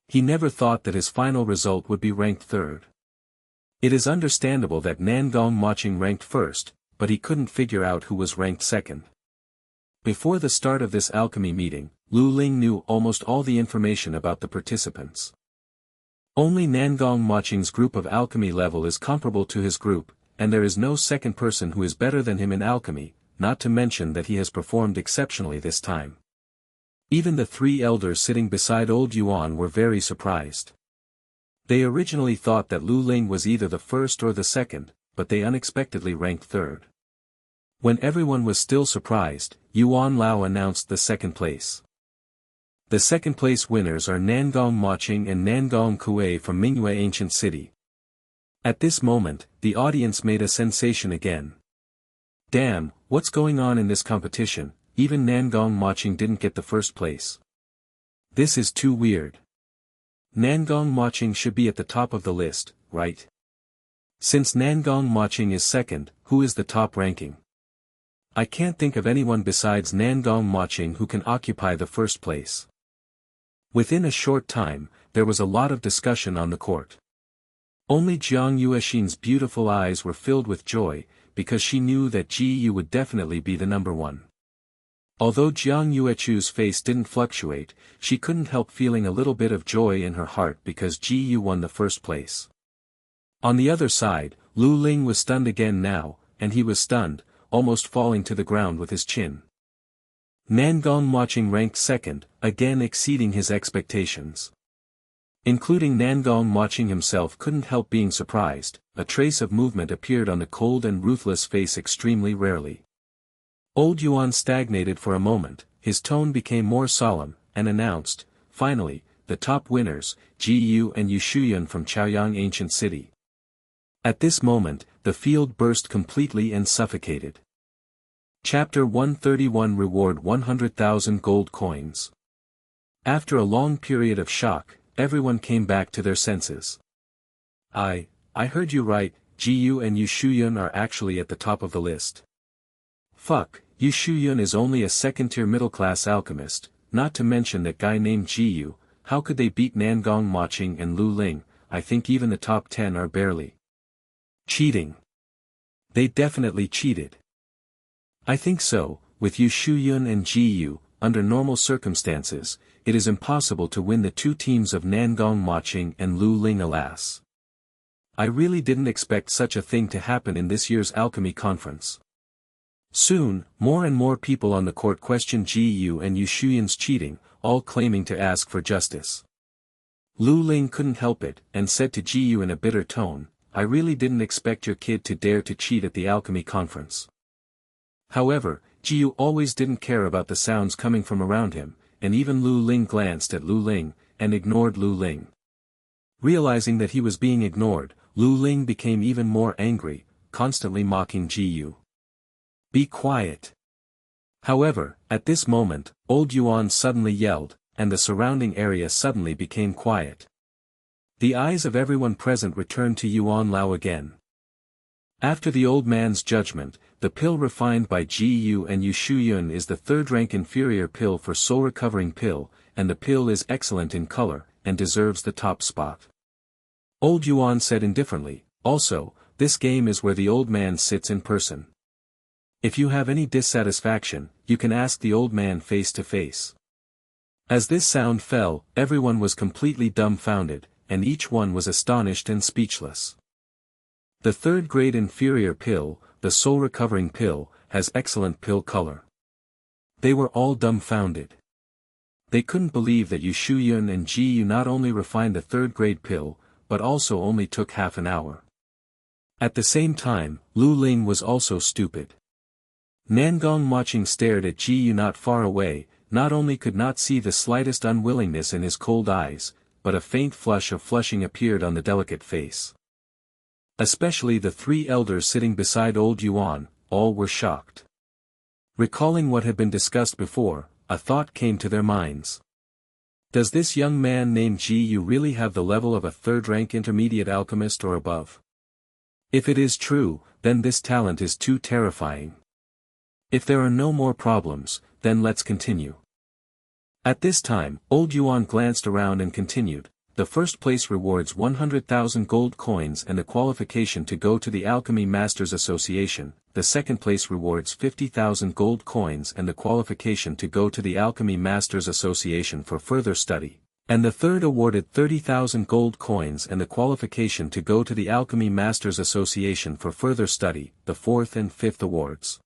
He never thought that his final result would be ranked third. It is understandable that Nangong Maching ranked first, but he couldn't figure out who was ranked second. Before the start of this alchemy meeting, Lu Ling knew almost all the information about the participants. Only Nangong Maching's group of alchemy level is comparable to his group, and there is no second person who is better than him in alchemy, not to mention that he has performed exceptionally this time. Even the three elders sitting beside old Yuan were very surprised. They originally thought that Lu Ling was either the first or the second, but they unexpectedly ranked third. When everyone was still surprised, Yuan Lao announced the second place. The second place winners are Nangong Maching and Nangong Kuei from Manhwa Ancient City. At this moment, the audience made a sensation again. Damn, what's going on in this competition? Even Nangong Maching didn't get the first place. This is too weird. Nangong Maching should be at the top of the list, right? Since Nangong Maching is second, who is the top ranking? I can't think of anyone besides Nangong Maching who can occupy the first place. Within a short time, there was a lot of discussion on the court. Only Jiang Yuexin's beautiful eyes were filled with joy, because she knew that Ji Yu would definitely be the number one. Although Jiang Yuechu's face didn't fluctuate, she couldn't help feeling a little bit of joy in her heart because Ji Yu won the first place. On the other side, Lu Ling was stunned again now, and he was stunned, almost falling to the ground with his chin. Nangong Maching ranked second, again exceeding his expectations. Including Nangong Maching himself couldn't help being surprised, a trace of movement appeared on the cold and ruthless face extremely rarely. Old Yuan stagnated for a moment, his tone became more solemn, and announced, finally, the top winners, Ji Yu and Yu Shuyun from Chaoyang Ancient City. At this moment, the field burst completely and suffocated. Chapter 131 Reward 100,000 gold coins. After a long period of shock, everyone came back to their senses. I heard you right, Ji Yu and Yu Shuyun are actually at the top of the list. Fuck, Yu Shuyun is only a second-tier middle-class alchemist, not to mention that guy named Ji Yu. How could they beat Nangong Maching and Lu Ling? I think even the top 10 are barely cheating. They definitely cheated. I think so, with Yu Shuyun and Ji Yu, under normal circumstances, it is impossible to win the two teams of Nangong Maching and Lu Ling alas. I really didn't expect such a thing to happen in this year's alchemy conference. Soon, more and more people on the court questioned Ji Yu and Yu Shuyun's cheating, all claiming to ask for justice. Lu Ling couldn't help it, and said to Ji Yu in a bitter tone, I really didn't expect your kid to dare to cheat at the alchemy conference. However, Ji Yu always didn't care about the sounds coming from around him, and even Lu Ling glanced at Lu Ling, and ignored Lu Ling. Realizing that he was being ignored, Lu Ling became even more angry, constantly mocking Ji Yu. Be quiet. However, at this moment, old Yuan suddenly yelled, and the surrounding area suddenly became quiet. The eyes of everyone present returned to Yuan Lao again. After the old man's judgment, the pill refined by Ji Yu and Yu Shuyun is the third-rank inferior pill for soul-recovering pill, and the pill is excellent in color, and deserves the top spot. Old Yuan said indifferently, also, this game is where the old man sits in person. If you have any dissatisfaction, you can ask the old man face to face. As this sound fell, everyone was completely dumbfounded, and each one was astonished and speechless. The third-grade inferior pill, the soul-recovering pill, has excellent pill color. They were all dumbfounded. They couldn't believe that Yu Shuyun and Ji Yu not only refined the third-grade pill, but also only took half an hour. At the same time, Lu Ling was also stupid. Nangong Maching stared at Ji Yu not far away, not only could not see the slightest unwillingness in his cold eyes, but a faint flush of flushing appeared on the delicate face. Especially the three elders sitting beside old Yuan, all were shocked. Recalling what had been discussed before, a thought came to their minds. Does this young man named Ji Yu really have the level of a third-rank intermediate alchemist or above? If it is true, then this talent is too terrifying. If there are no more problems, then let's continue. At this time, old Yuan glanced around and continued. The first place rewards 100,000 gold coins and a qualification to go to the Alchemy Masters Association. The second place rewards 50,000 gold coins and the qualification to go to the Alchemy Masters Association for further study. And the third awarded 30,000 gold coins and the qualification to go to the Alchemy Masters Association for further study. The fourth and fifth awards.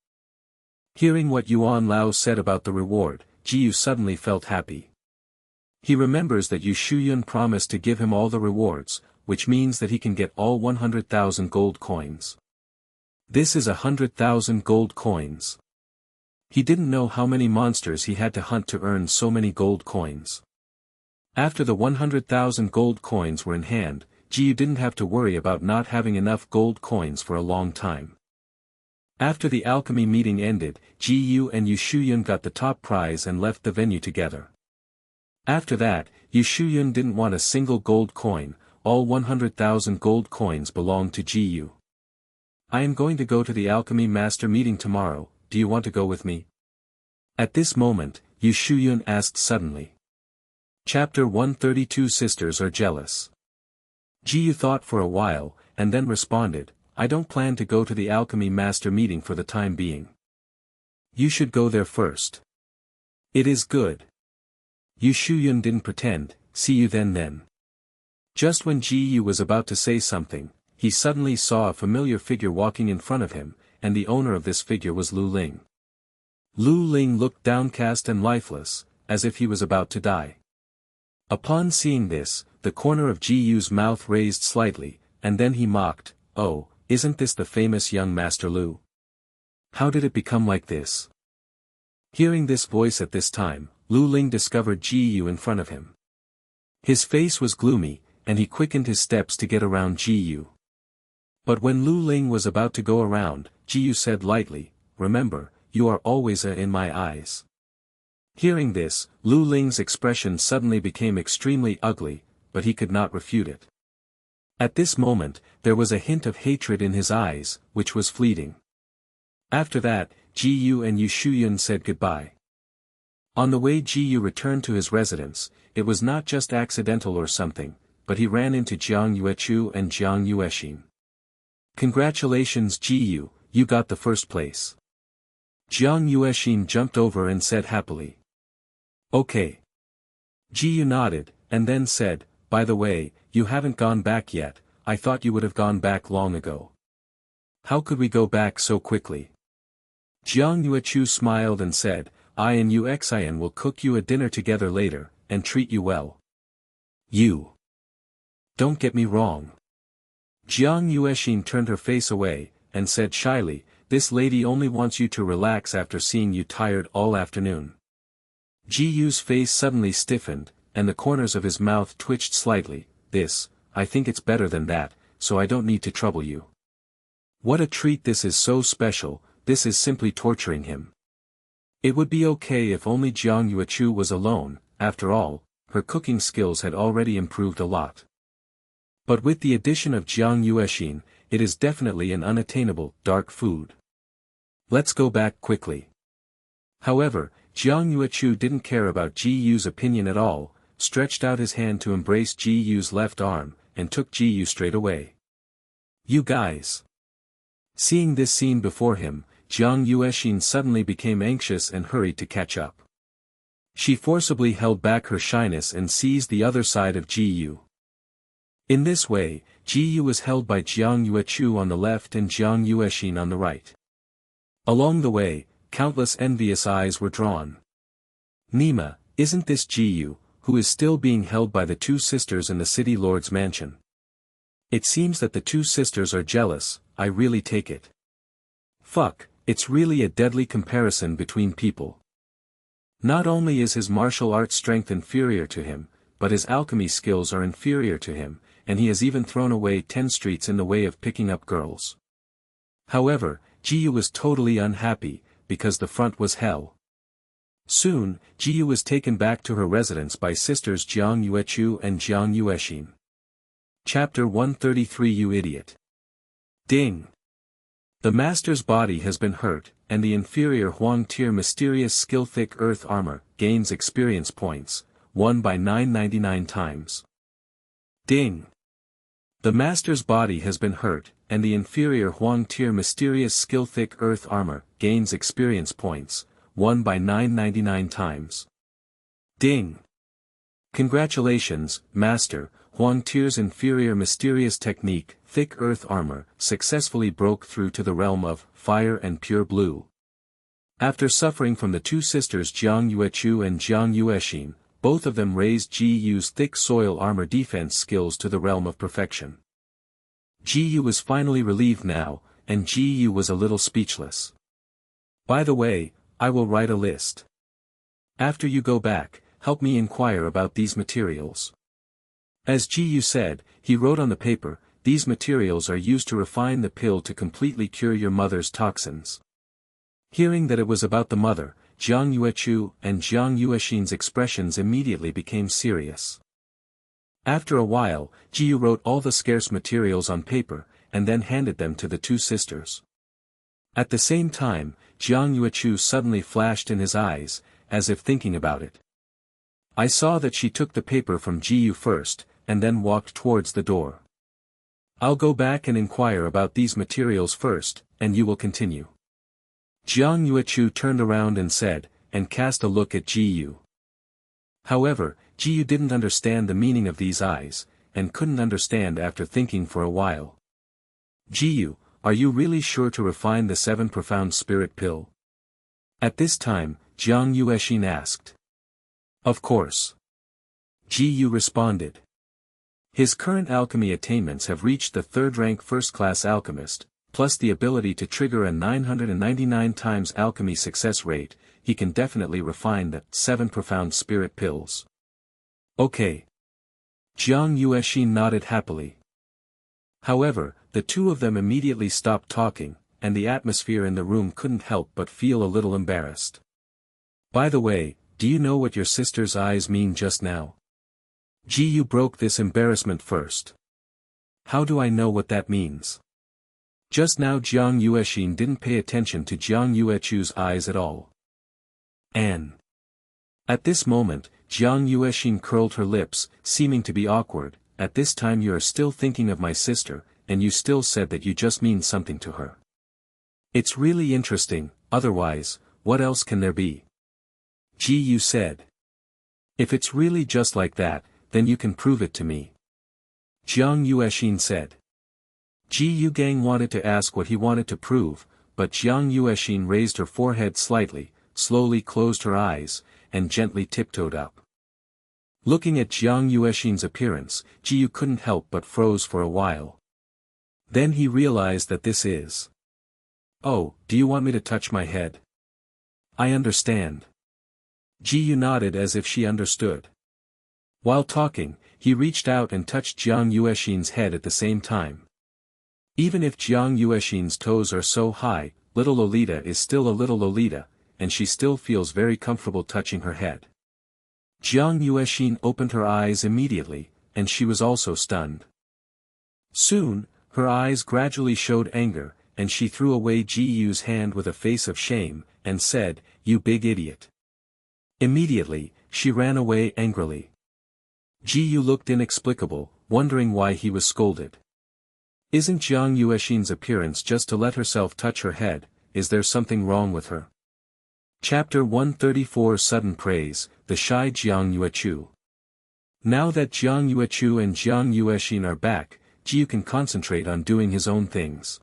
Hearing what Yuan Lao said about the reward, Ji Yu suddenly felt happy. He remembers that Yu Shuyun promised to give him all the rewards, which means that he can get all 100,000 gold coins. This is 100,000 gold coins. He didn't know how many monsters he had to hunt to earn so many gold coins. After the 100,000 gold coins were in hand, Ji Yu didn't have to worry about not having enough gold coins for a long time. After the alchemy meeting ended, Ji Yu and Yu Shuyun got the top prize and left the venue together. After that, Yu Shuyun didn't want a single gold coin, all 100,000 gold coins belonged to Ji Yu. I am going to go to the alchemy master meeting tomorrow, do you want to go with me? At this moment, Yu Shuyun asked suddenly. Chapter 132 Sisters are jealous. Ji Yu thought for a while, and then responded, I don't plan to go to the alchemy master meeting for the time being. You should go there first. It is good. Yu Shuyun didn't pretend, see you then. Just when Ji Yu was about to say something, he suddenly saw a familiar figure walking in front of him, and the owner of this figure was Lu Ling. Lu Ling looked downcast and lifeless, as if he was about to die. Upon seeing this, the corner of Ji Yu's mouth raised slightly, and then he mocked, oh, isn't this the famous young Master Lu? How did it become like this? Hearing this voice at this time, Lu Ling discovered Ji Yu in front of him. His face was gloomy, and he quickened his steps to get around Ji Yu. But when Lu Ling was about to go around, Ji Yu said lightly, remember, you are always in my eyes. Hearing this, Lu Ling's expression suddenly became extremely ugly, but he could not refute it. At this moment, there was a hint of hatred in his eyes, which was fleeting. After that, Ji Yu and Yu Shuyun said goodbye. On the way Ji Yu returned to his residence, it was not just accidental or something, but he ran into Jiang Yuechu and Jiang Yuexin. Congratulations Ji Yu, you got the first place. Jiang Yuexin jumped over and said happily. Okay. Ji Yu nodded, and then said, by the way, you haven't gone back yet, I thought you would have gone back long ago. How could we go back so quickly? Jiang Yuechu smiled and said, I and Yuexin will cook you a dinner together later, and treat you well. You. Don't get me wrong. Jiang Yuexin turned her face away, and said shyly, this lady only wants you to relax after seeing you tired all afternoon. Ji Yu's face suddenly stiffened, and the corners of his mouth twitched slightly. I think it's better than that, so I don't need to trouble you. What a treat, this is so special, this is simply torturing him. It would be okay if only Jiang Yuechu was alone, after all, her cooking skills had already improved a lot. But with the addition of Jiang Yuexin, it is definitely an unattainable, dark food. Let's go back quickly. However, Jiang Yuechu didn't care about Ji Yu's opinion at all, stretched out his hand to embrace Ji Yu's left arm, and took Ji Yu straight away. You guys. Seeing this scene before him, Jiang Yuexin suddenly became anxious and hurried to catch up. She forcibly held back her shyness and seized the other side of Ji Yu. In this way, Ji Yu was held by Jiang Yuechu on the left and Jiang Yuexin on the right. Along the way, countless envious eyes were drawn. Nima, isn't this Ji Yu, who is still being held by the two sisters in the city lord's mansion? It seems that the two sisters are jealous, I really take it. Fuck, it's really a deadly comparison between people. Not only is his martial arts strength inferior to him, but his alchemy skills are inferior to him, and he has even thrown away 10 streets in the way of picking up girls. However, Jiyu was totally unhappy, because the front was hell. Soon, Jiyu was taken back to her residence by sisters Jiang Yuechu and Jiang Yuexin. Chapter 133 You Idiot. Ding! The master's body has been hurt, and the inferior Huang tier mysterious skill thick earth armor gains experience points, won by 999 times. Ding! The master's body has been hurt, and the inferior Huang tier mysterious skill thick earth armor gains experience points, won by 999 times. Ding! Congratulations, Master, Huang tier's inferior mysterious technique, thick earth armor, successfully broke through to the realm of fire and pure blue. After suffering from the two sisters Jiang Yuechu and Jiang Yuexin, both of them raised Jiyu's thick soil armor defense skills to the realm of perfection. Jiyu was finally relieved now, and Jiyu was a little speechless. By the way, I will write a list. After you go back, help me inquire about these materials. As Jiyu said, he wrote on the paper, these materials are used to refine the pill to completely cure your mother's toxins. Hearing that it was about the mother, Jiang Yuechu and Jiang Yuexin's expressions immediately became serious. After a while, Jiyu wrote all the scarce materials on paper, and then handed them to the two sisters. At the same time, Jiang Yuechu suddenly flashed in his eyes, as if thinking about it. I saw that she took the paper from Jiyu first, and then walked towards the door. I'll go back and inquire about these materials first, and you will continue. Jiang Yuechu turned around and said, and cast a look at Jiyu. However, Jiyu didn't understand the meaning of these eyes, and couldn't understand after thinking for a while. Jiyu, are you really sure to refine the 7 profound spirit pill? At this time, Jiang Yuexin asked. Of course. Jiyu responded. His current alchemy attainments have reached the 3rd rank first-class alchemist, plus the ability to trigger a 999 times alchemy success rate, he can definitely refine the 7 profound spirit pills. Okay. Jiang Yuexin nodded happily. However, the two of them immediately stopped talking, and the atmosphere in the room couldn't help but feel a little embarrassed. By the way, do you know what your sister's eyes mean just now? Jiyu broke this embarrassment first. How do I know what that means? Just now Jiang Yuexin didn't pay attention to Jiang Yuechu's eyes at all. At this moment, Jiang Yuexin curled her lips, seeming to be awkward. At this time you are still thinking of my sister, and you still said that you just mean something to her. It's really interesting, otherwise, what else can there be? Jiyu said. If it's really just like that, then you can prove it to me. Jiang Yuexin said. Jiyu Gang wanted to ask what he wanted to prove, but Jiang Yuexin raised her forehead slightly, slowly closed her eyes, and gently tiptoed up. Looking at Jiang Yuexin's appearance, Jiyu couldn't help but froze for a while. Then he realized that this is. Oh, do you want me to touch my head? I understand. Jiyu nodded as if she understood. While talking, he reached out and touched Jiang Yuexin's head at the same time. Even if Jiang Yuexin's toes are so high, little Lolita is still a little Lolita, and she still feels very comfortable touching her head. Jiang Yuexin opened her eyes immediately, and she was also stunned. Soon, her eyes gradually showed anger, and she threw away Jiyu's hand with a face of shame, and said, "You big idiot." Immediately, she ran away angrily. Jiyu looked inexplicable, wondering why he was scolded. Isn't Jiang Yuexin's appearance just to let herself touch her head? Is there something wrong with her? Chapter 134 Sudden Praise, the Shy Jiang Yuechu. Now that Jiang Yuechu and Jiang Yuexin are back, Jiyu can concentrate on doing his own things.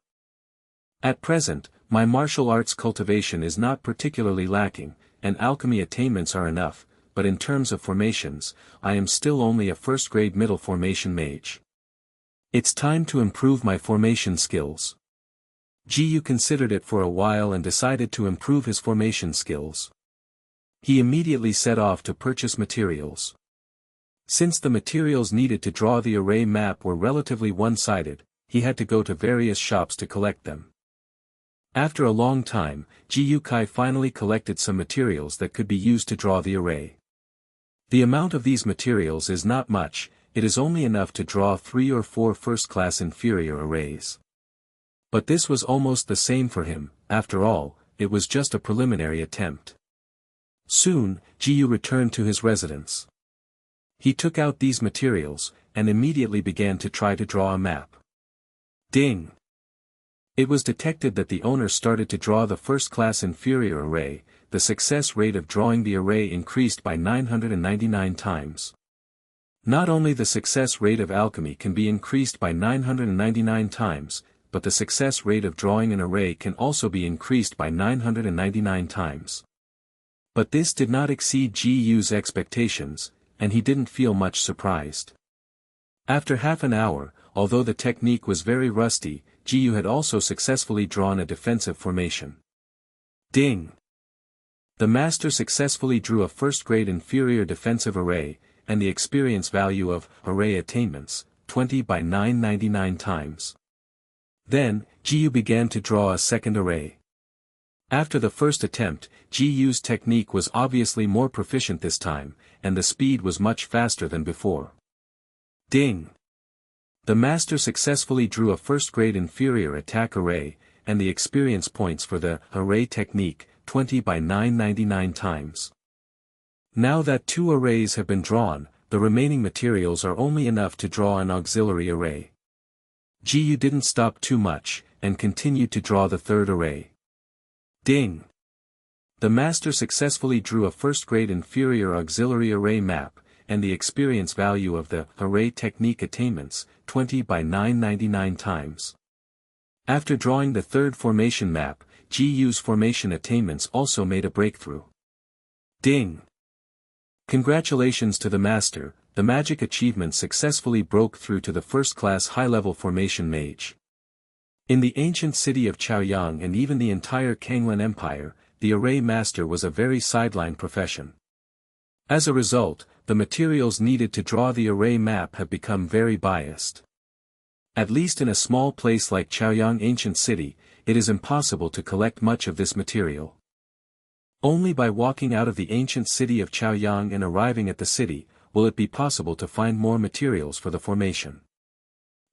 At present, my martial arts cultivation is not particularly lacking, and alchemy attainments are enough, but in terms of formations, I am still only a first-grade middle formation mage. It's time to improve my formation skills. Jiyu considered it for a while and decided to improve his formation skills. He immediately set off to purchase materials. Since the materials needed to draw the array map were relatively one-sided, he had to go to various shops to collect them. After a long time, Ji Kai finally collected some materials that could be used to draw the array. The amount of these materials is not much, it is only enough to draw 3 or 4 first-class inferior arrays. But this was almost the same for him, after all, it was just a preliminary attempt. Soon, Ji returned to his residence. He took out these materials, and immediately began to try to draw a map. Ding! It was detected that the owner started to draw the first-class inferior array. The success rate of drawing the array increased by 999 times. Not only the success rate of alchemy can be increased by 999 times, but the success rate of drawing an array can also be increased by 999 times. But this did not exceed Ji's expectations, and he didn't feel much surprised. After half an hour, although the technique was very rusty, Ji had also successfully drawn a defensive formation. Ding! The master successfully drew a first-grade inferior defensive array, and the experience value of array attainments, 20 by 999 times. Then, Ji began to draw a second array. After the first attempt, Ji's technique was obviously more proficient this time, and the speed was much faster than before. Ding! The master successfully drew a first-grade inferior attack array, and the experience points for the array technique, 20 by 999 times. Now that 2 arrays have been drawn, the remaining materials are only enough to draw an auxiliary array. Ji didn't stop too much, and continued to draw the third array. Ding! The master successfully drew a first-grade inferior auxiliary array map, and the experience value of the array technique attainments, 20 by 999 times. After drawing the third formation map, Ji's formation attainments also made a breakthrough. Ding! Congratulations to the master, the magic achievement successfully broke through to the first-class high-level formation mage. In the ancient city of Chaoyang and even the entire Kanglan Empire, the array master was a very sidelined profession. As a result, the materials needed to draw the array map have become very biased. At least in a small place like Chaoyang Ancient City, it is impossible to collect much of this material. Only by walking out of the ancient city of Chaoyang and arriving at the city, will it be possible to find more materials for the formation.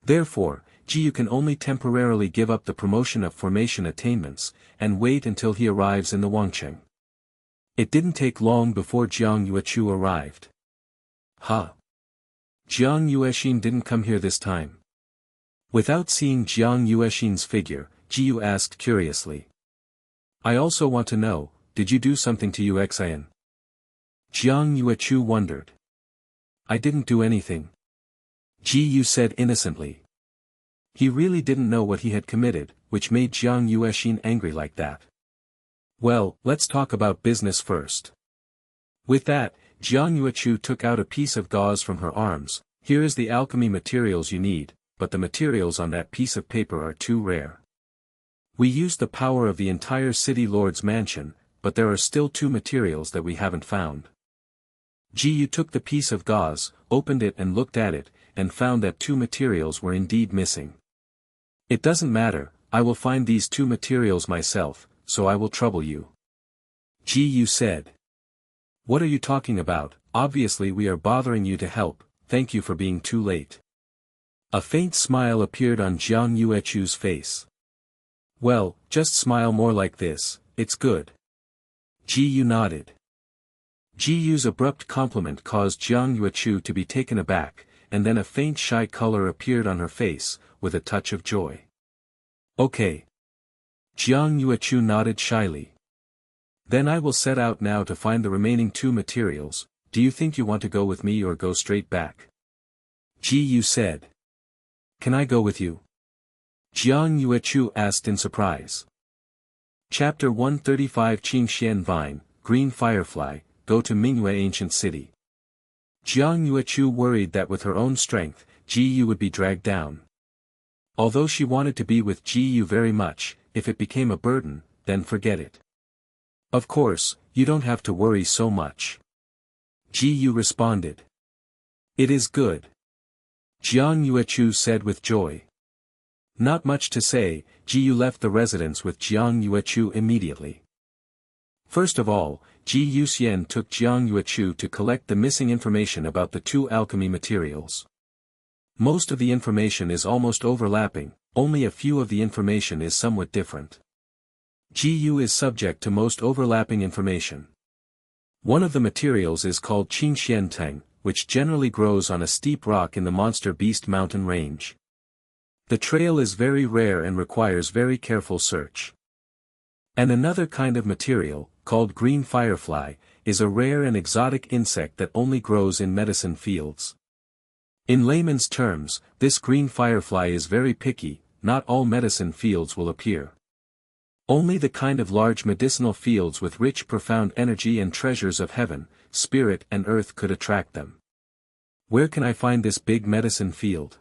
Therefore, Ji can only temporarily give up the promotion of formation attainments, and wait until he arrives in the Wangcheng. It didn't take long before Jiang Yuechu arrived. Jiang Yuexin didn't come here this time. Without seeing Jiang Yuexin's figure, Ji asked curiously. I also want to know, did you do something to Yuexian? Jiang Yuechu wondered. I didn't do anything. Ji said innocently. He really didn't know what he had committed, which made Jiang Yuexin angry like that. Well, let's talk about business first. With that, Jiang Yuechu took out a piece of gauze from her arms. Here is the alchemy materials you need, but the materials on that piece of paper are too rare. We used the power of the entire city lord's mansion, but there are still 2 materials that we haven't found. Ji took the piece of gauze, opened it and looked at it, and found that 2 materials were indeed missing. It doesn't matter, I will find these 2 materials myself, so I will trouble you. Ji said. What are you talking about? Obviously we are bothering you to help, thank you for being too late. A faint smile appeared on Jiang Yuechu's face. Well, just smile more like this, it's good. Ji nodded. Ji's abrupt compliment caused Jiang Yuechu to be taken aback, and then a faint shy color appeared on her face, with a touch of joy. Okay. Jiang Yuechu nodded shyly. Then I will set out now to find the remaining 2 materials. Do you think you want to go with me or go straight back? Ji said. Can I go with you? Jiang Yuechu asked in surprise. Chapter 135 Qingxian Vine, Green Firefly, Go to Mingyue Ancient City. Jiang Yuechu worried that with her own strength, Ji would be dragged down. Although she wanted to be with Ji very much, if it became a burden, then forget it. Of course, you don't have to worry so much. Ji responded. It is good. Jiang Yuechu said with joy. Not much to say, Ji Yu left the residence with Jiang Yuechu immediately. First of all, Ji Yuxian took Jiang Yuechu to collect the missing information about the two alchemy materials. Most of the information is almost overlapping, only a few of the information is somewhat different. Ji Yu is subject to most overlapping information. One of the materials is called Qingxian Teng, which generally grows on a steep rock in the Monster Beast mountain range. The trail is very rare and requires very careful search. And another kind of material, called green firefly, is a rare and exotic insect that only grows in medicine fields. In layman's terms, this green firefly is very picky, not all medicine fields will appear. Only the kind of large medicinal fields with rich profound energy and treasures of heaven, spirit and earth could attract them. Where can I find this big medicine field?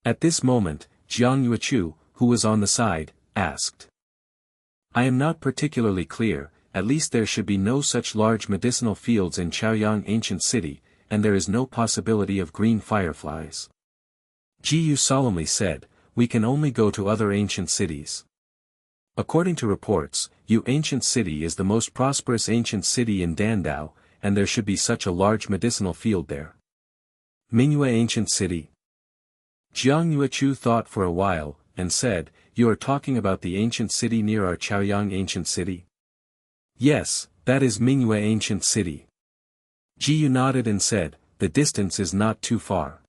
At this moment, Jiang Yuechu, who was on the side, asked. I am not particularly clear, at least there should be no such large medicinal fields in Chaoyang ancient city, and there is no possibility of green fireflies. Ji Yu solemnly said, we can only go to other ancient cities. According to reports, Yu ancient city is the most prosperous ancient city in Dandao, and there should be such a large medicinal field there. Mingyue ancient city. Jiang Yuechu thought for a while, and said, you are talking about the ancient city near our Chaoyang ancient city? Yes, that is Mingyue ancient city. Ji Yu nodded and said, the distance is not too far.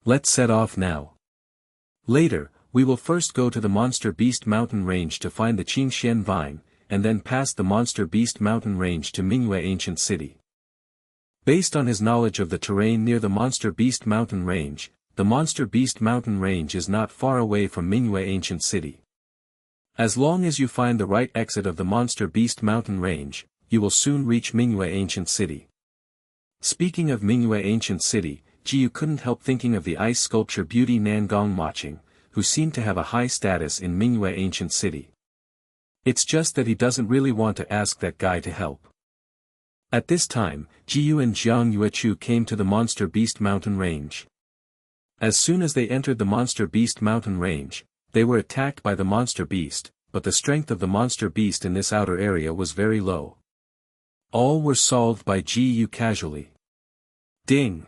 Let's set off now. Later, we will first go to the Monster Beast mountain range to find the Qingxian vine, and then pass the Monster Beast mountain range to Mingyue ancient city. Based on his knowledge of the terrain near the Monster Beast mountain range, the Monster Beast mountain range is not far away from Mingyue ancient city. As long as you find the right exit of the Monster Beast mountain range, you will soon reach Mingyue ancient city. Speaking of Mingyue ancient city, Ji Yu couldn't help thinking of the ice sculpture beauty Nangong Maching, who seemed to have a high status in Mingyue ancient city. It's just that he doesn't really want to ask that guy to help. At this time, Ji Yu and Jiang Yuechu came to the Monster Beast mountain range. As soon as they entered the Monster Beast mountain range, they were attacked by the Monster Beast, but the strength of the Monster Beast in this outer area was very low. All were solved by Ji Yu casually. Ding!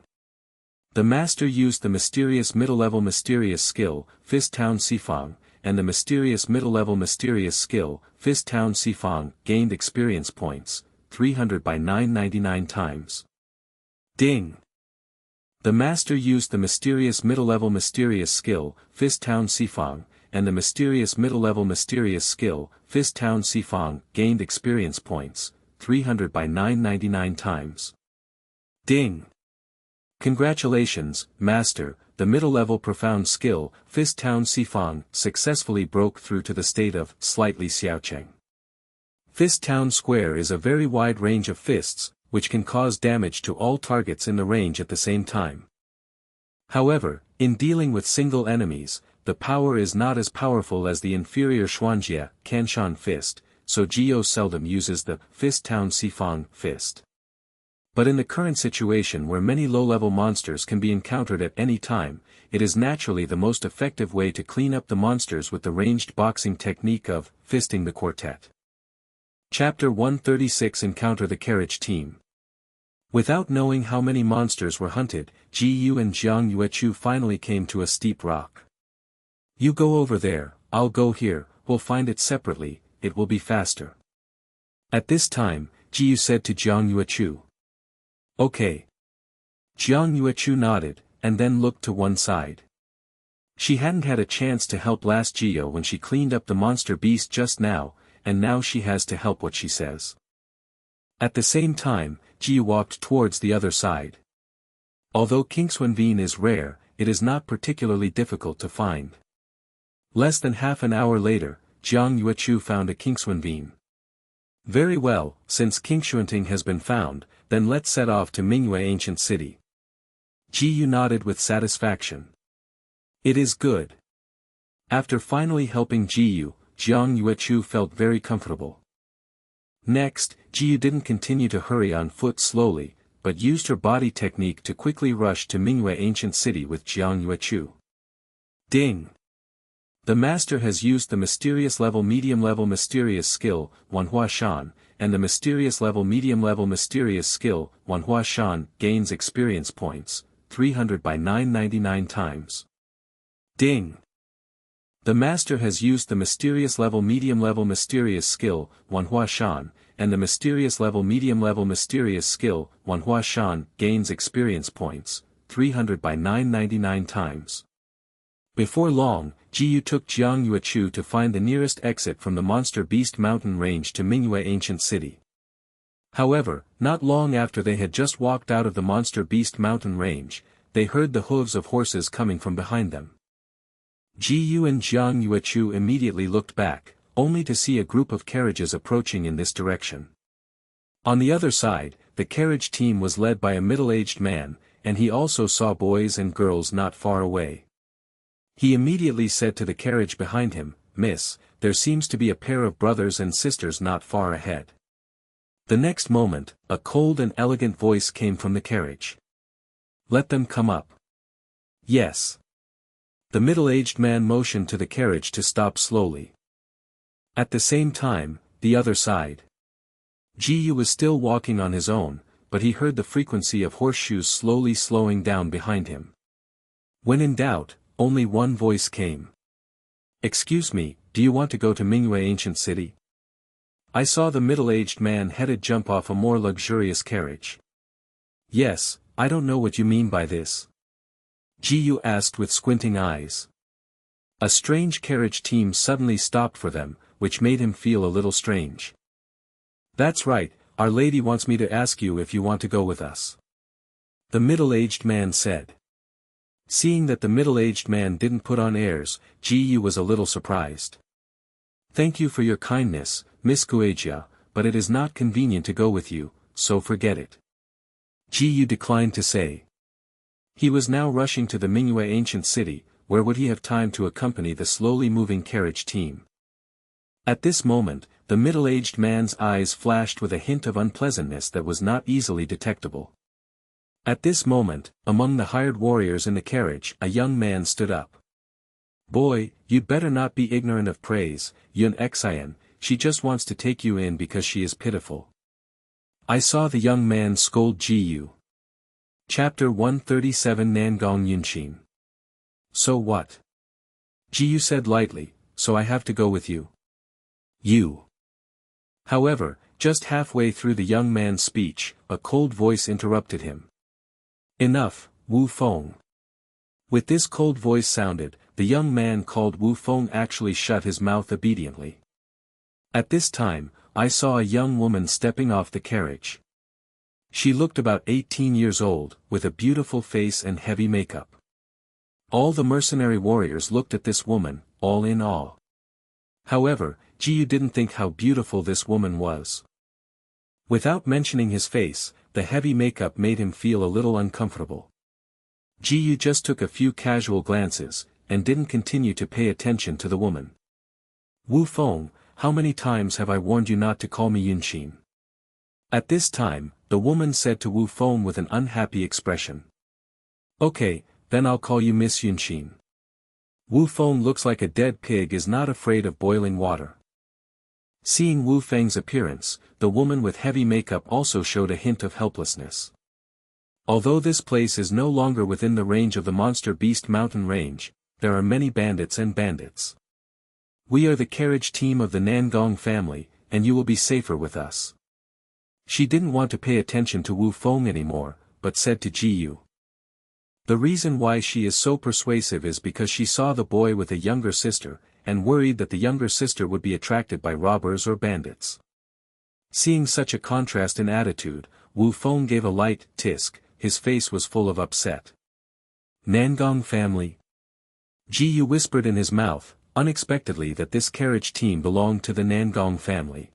The master used the mysterious middle-level mysterious skill, Fist Town Sifang, and the mysterious middle-level mysterious skill, Fist Town Sifang, gained experience points, 300 by 999 times. Ding! The master used the mysterious middle-level mysterious skill, Fist Town Sifang, and the mysterious middle-level mysterious skill, Fist Town Sifang, gained experience points, 300 by 999 times. Ding! Congratulations, Master, the middle-level profound skill, Fist Town Sifang, successfully broke through to the state of slightly Xiaocheng. Fist Town Square is a very wide range of fists, which can cause damage to all targets in the range at the same time. However, in dealing with single enemies, the power is not as powerful as the inferior Xuanjie, Kanshan fist, so Ji Yu seldom uses the Fist Town Sifang fist. But in the current situation where many low-level monsters can be encountered at any time, it is naturally the most effective way to clean up the monsters with the ranged boxing technique of fisting the quartet. Chapter 136 Encounter the Carriage Team. Without knowing how many monsters were hunted, Ji Yu and Jiang Yuechu finally came to a steep rock. You go over there, I'll go here, we'll find it separately, it will be faster. At this time, Ji Yu said to Jiang Yuechu. Okay. Jiang Yuechu nodded, and then looked to one side. She hadn't had a chance to help last Ji Yu when she cleaned up the monster beast just now, and now she has to help what she says. At the same time, Ji Yu walked towards the other side. Although Kingswenvine is rare, it is not particularly difficult to find. Less than half an hour later, Jiang Yuechu found a Kingswenvine. Very well, since Kingswenting has been found, then let's set off to Mingyue ancient city. Ji Yu nodded with satisfaction. It is good. After finally helping Ji Yu, Jiang Yuechu felt very comfortable. Next, Ji Yu didn't continue to hurry on foot slowly, but used her body technique to quickly rush to Manhwa ancient city with Jiang Yuechu. Ding! The master has used the mysterious level medium level mysterious skill, Manhwa Shan, and the mysterious level medium level mysterious skill, Manhwa Shan, gains experience points, 300 by 999 times. Ding! The master has used the mysterious level medium level mysterious skill, Manhwa Shan, and the mysterious level medium level mysterious skill, Manhwa Shan, gains experience points, 300 by 999 times. Before long, Jiyu took Jiang Yuechu to find the nearest exit from the Monster Beast Mountain Range to Manhwa Ancient City. However, not long after they had just walked out of the Monster Beast Mountain Range, they heard the hooves of horses coming from behind them. Jiyu and Jiang Yuechu immediately looked back, only to see a group of carriages approaching in this direction. On the other side, the carriage team was led by a middle-aged man, and he also saw boys and girls not far away. He immediately said to the carriage behind him, "Miss, there seems to be a pair of brothers and sisters not far ahead." The next moment, a cold and elegant voice came from the carriage. "Let them come up." "Yes." The middle-aged man motioned to the carriage to stop slowly. At the same time, the other side. Jiyu was still walking on his own, but he heard the frequency of horseshoes slowly slowing down behind him. When in doubt, only one voice came. "Excuse me, do you want to go to Manhwa Ancient City?" I saw the middle-aged man headed jump off a more luxurious carriage. "Yes, I don't know what you mean by this." Jiyu asked with squinting eyes. A strange carriage team suddenly stopped for them, which made him feel a little strange. "That's right, Our Lady wants me to ask you if you want to go with us," the middle-aged man said. Seeing that the middle-aged man didn't put on airs, Jiyu was a little surprised. "Thank you for your kindness, Miss Kueja, but it is not convenient to go with you, so forget it," Jiyu declined to say. He was now rushing to the Manhwa Ancient City, where would he have time to accompany the slowly moving carriage team. At this moment, the middle-aged man's eyes flashed with a hint of unpleasantness that was not easily detectable. At this moment, among the hired warriors in the carriage, a young man stood up. "Boy, you'd better not be ignorant of praise, Yun Xian, she just wants to take you in because she is pitiful." I saw the young man scold Jiyu. Chapter 137 Nangong Yunshin. "So what?" Jiyu said lightly, "So I have to go with you." "You." However, just halfway through the young man's speech, a cold voice interrupted him. "Enough, Wu Feng." With this cold voice sounded, the young man called Wu Feng actually shut his mouth obediently. At this time, I saw a young woman stepping off the carriage. She looked about 18 years old, with a beautiful face and heavy makeup. All the mercenary warriors looked at this woman, all in awe. However, Jiyu didn't think how beautiful this woman was. Without mentioning his face, the heavy makeup made him feel a little uncomfortable. Jiyu just took a few casual glances, and didn't continue to pay attention to the woman. "Wu Feng, how many times have I warned you not to call me Yunshin?" At this time, the woman said to Wu Feng with an unhappy expression. "Okay, then I'll call you Miss Yunshin." Wu Feng looks like a dead pig is not afraid of boiling water. Seeing Wu Feng's appearance, the woman with heavy makeup also showed a hint of helplessness. Although this place is no longer within the range of the Monster Beast Mountain Range, there are many bandits and bandits. "We are the carriage team of the Nangong family, and you will be safer with us." She didn't want to pay attention to Wu Feng anymore, but said to Jiyu. The reason why she is so persuasive is because she saw the boy with a younger sister, and worried that the younger sister would be attracted by robbers or bandits. Seeing such a contrast in attitude, Wu Feng gave a light tisk, his face was full of upset. "Nangong family?" Jiyu whispered in his mouth, unexpectedly, that this carriage team belonged to the Nangong family.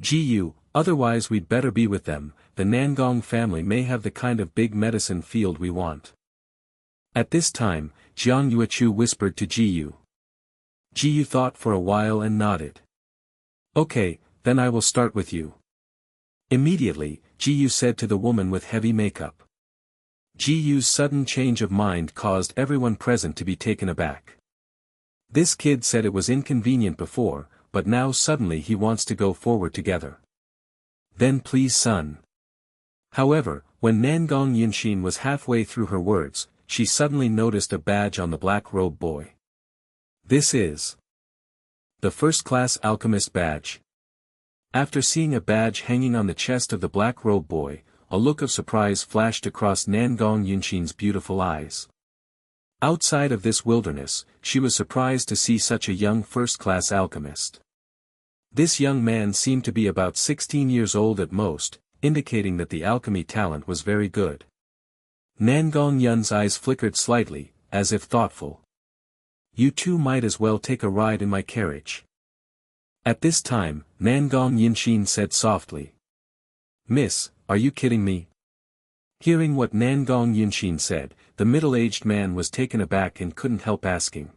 "Jiyu, otherwise we'd better be with them, the Nangong family may have the kind of big medicine field we want." At this time, Jiang Yuechu whispered to Jiyu. Jiyu thought for a while and nodded. "Okay, then I will start with you." Immediately, Ji Yu said to the woman with heavy makeup. Ji Yu's sudden change of mind caused everyone present to be taken aback. This kid said it was inconvenient before, but now suddenly he wants to go forward together. Then please son. However, when Nangong Yunshin was halfway through her words, she suddenly noticed a badge on the black-robed boy. This is the first-class alchemist badge. After seeing a badge hanging on the chest of the black-robed boy, a look of surprise flashed across Nangong Yunshin's beautiful eyes. Outside of this wilderness, she was surprised to see such a young first-class alchemist. This young man seemed to be about 16 years old at most, indicating that the alchemy talent was very good. Nangong Yun's eyes flickered slightly, as if thoughtful. You two might as well take a ride in my carriage. At this time, Nangong Yunshin said softly. Miss, are you kidding me? Hearing what Nangong Yunshin said, the middle-aged man was taken aback and couldn't help asking.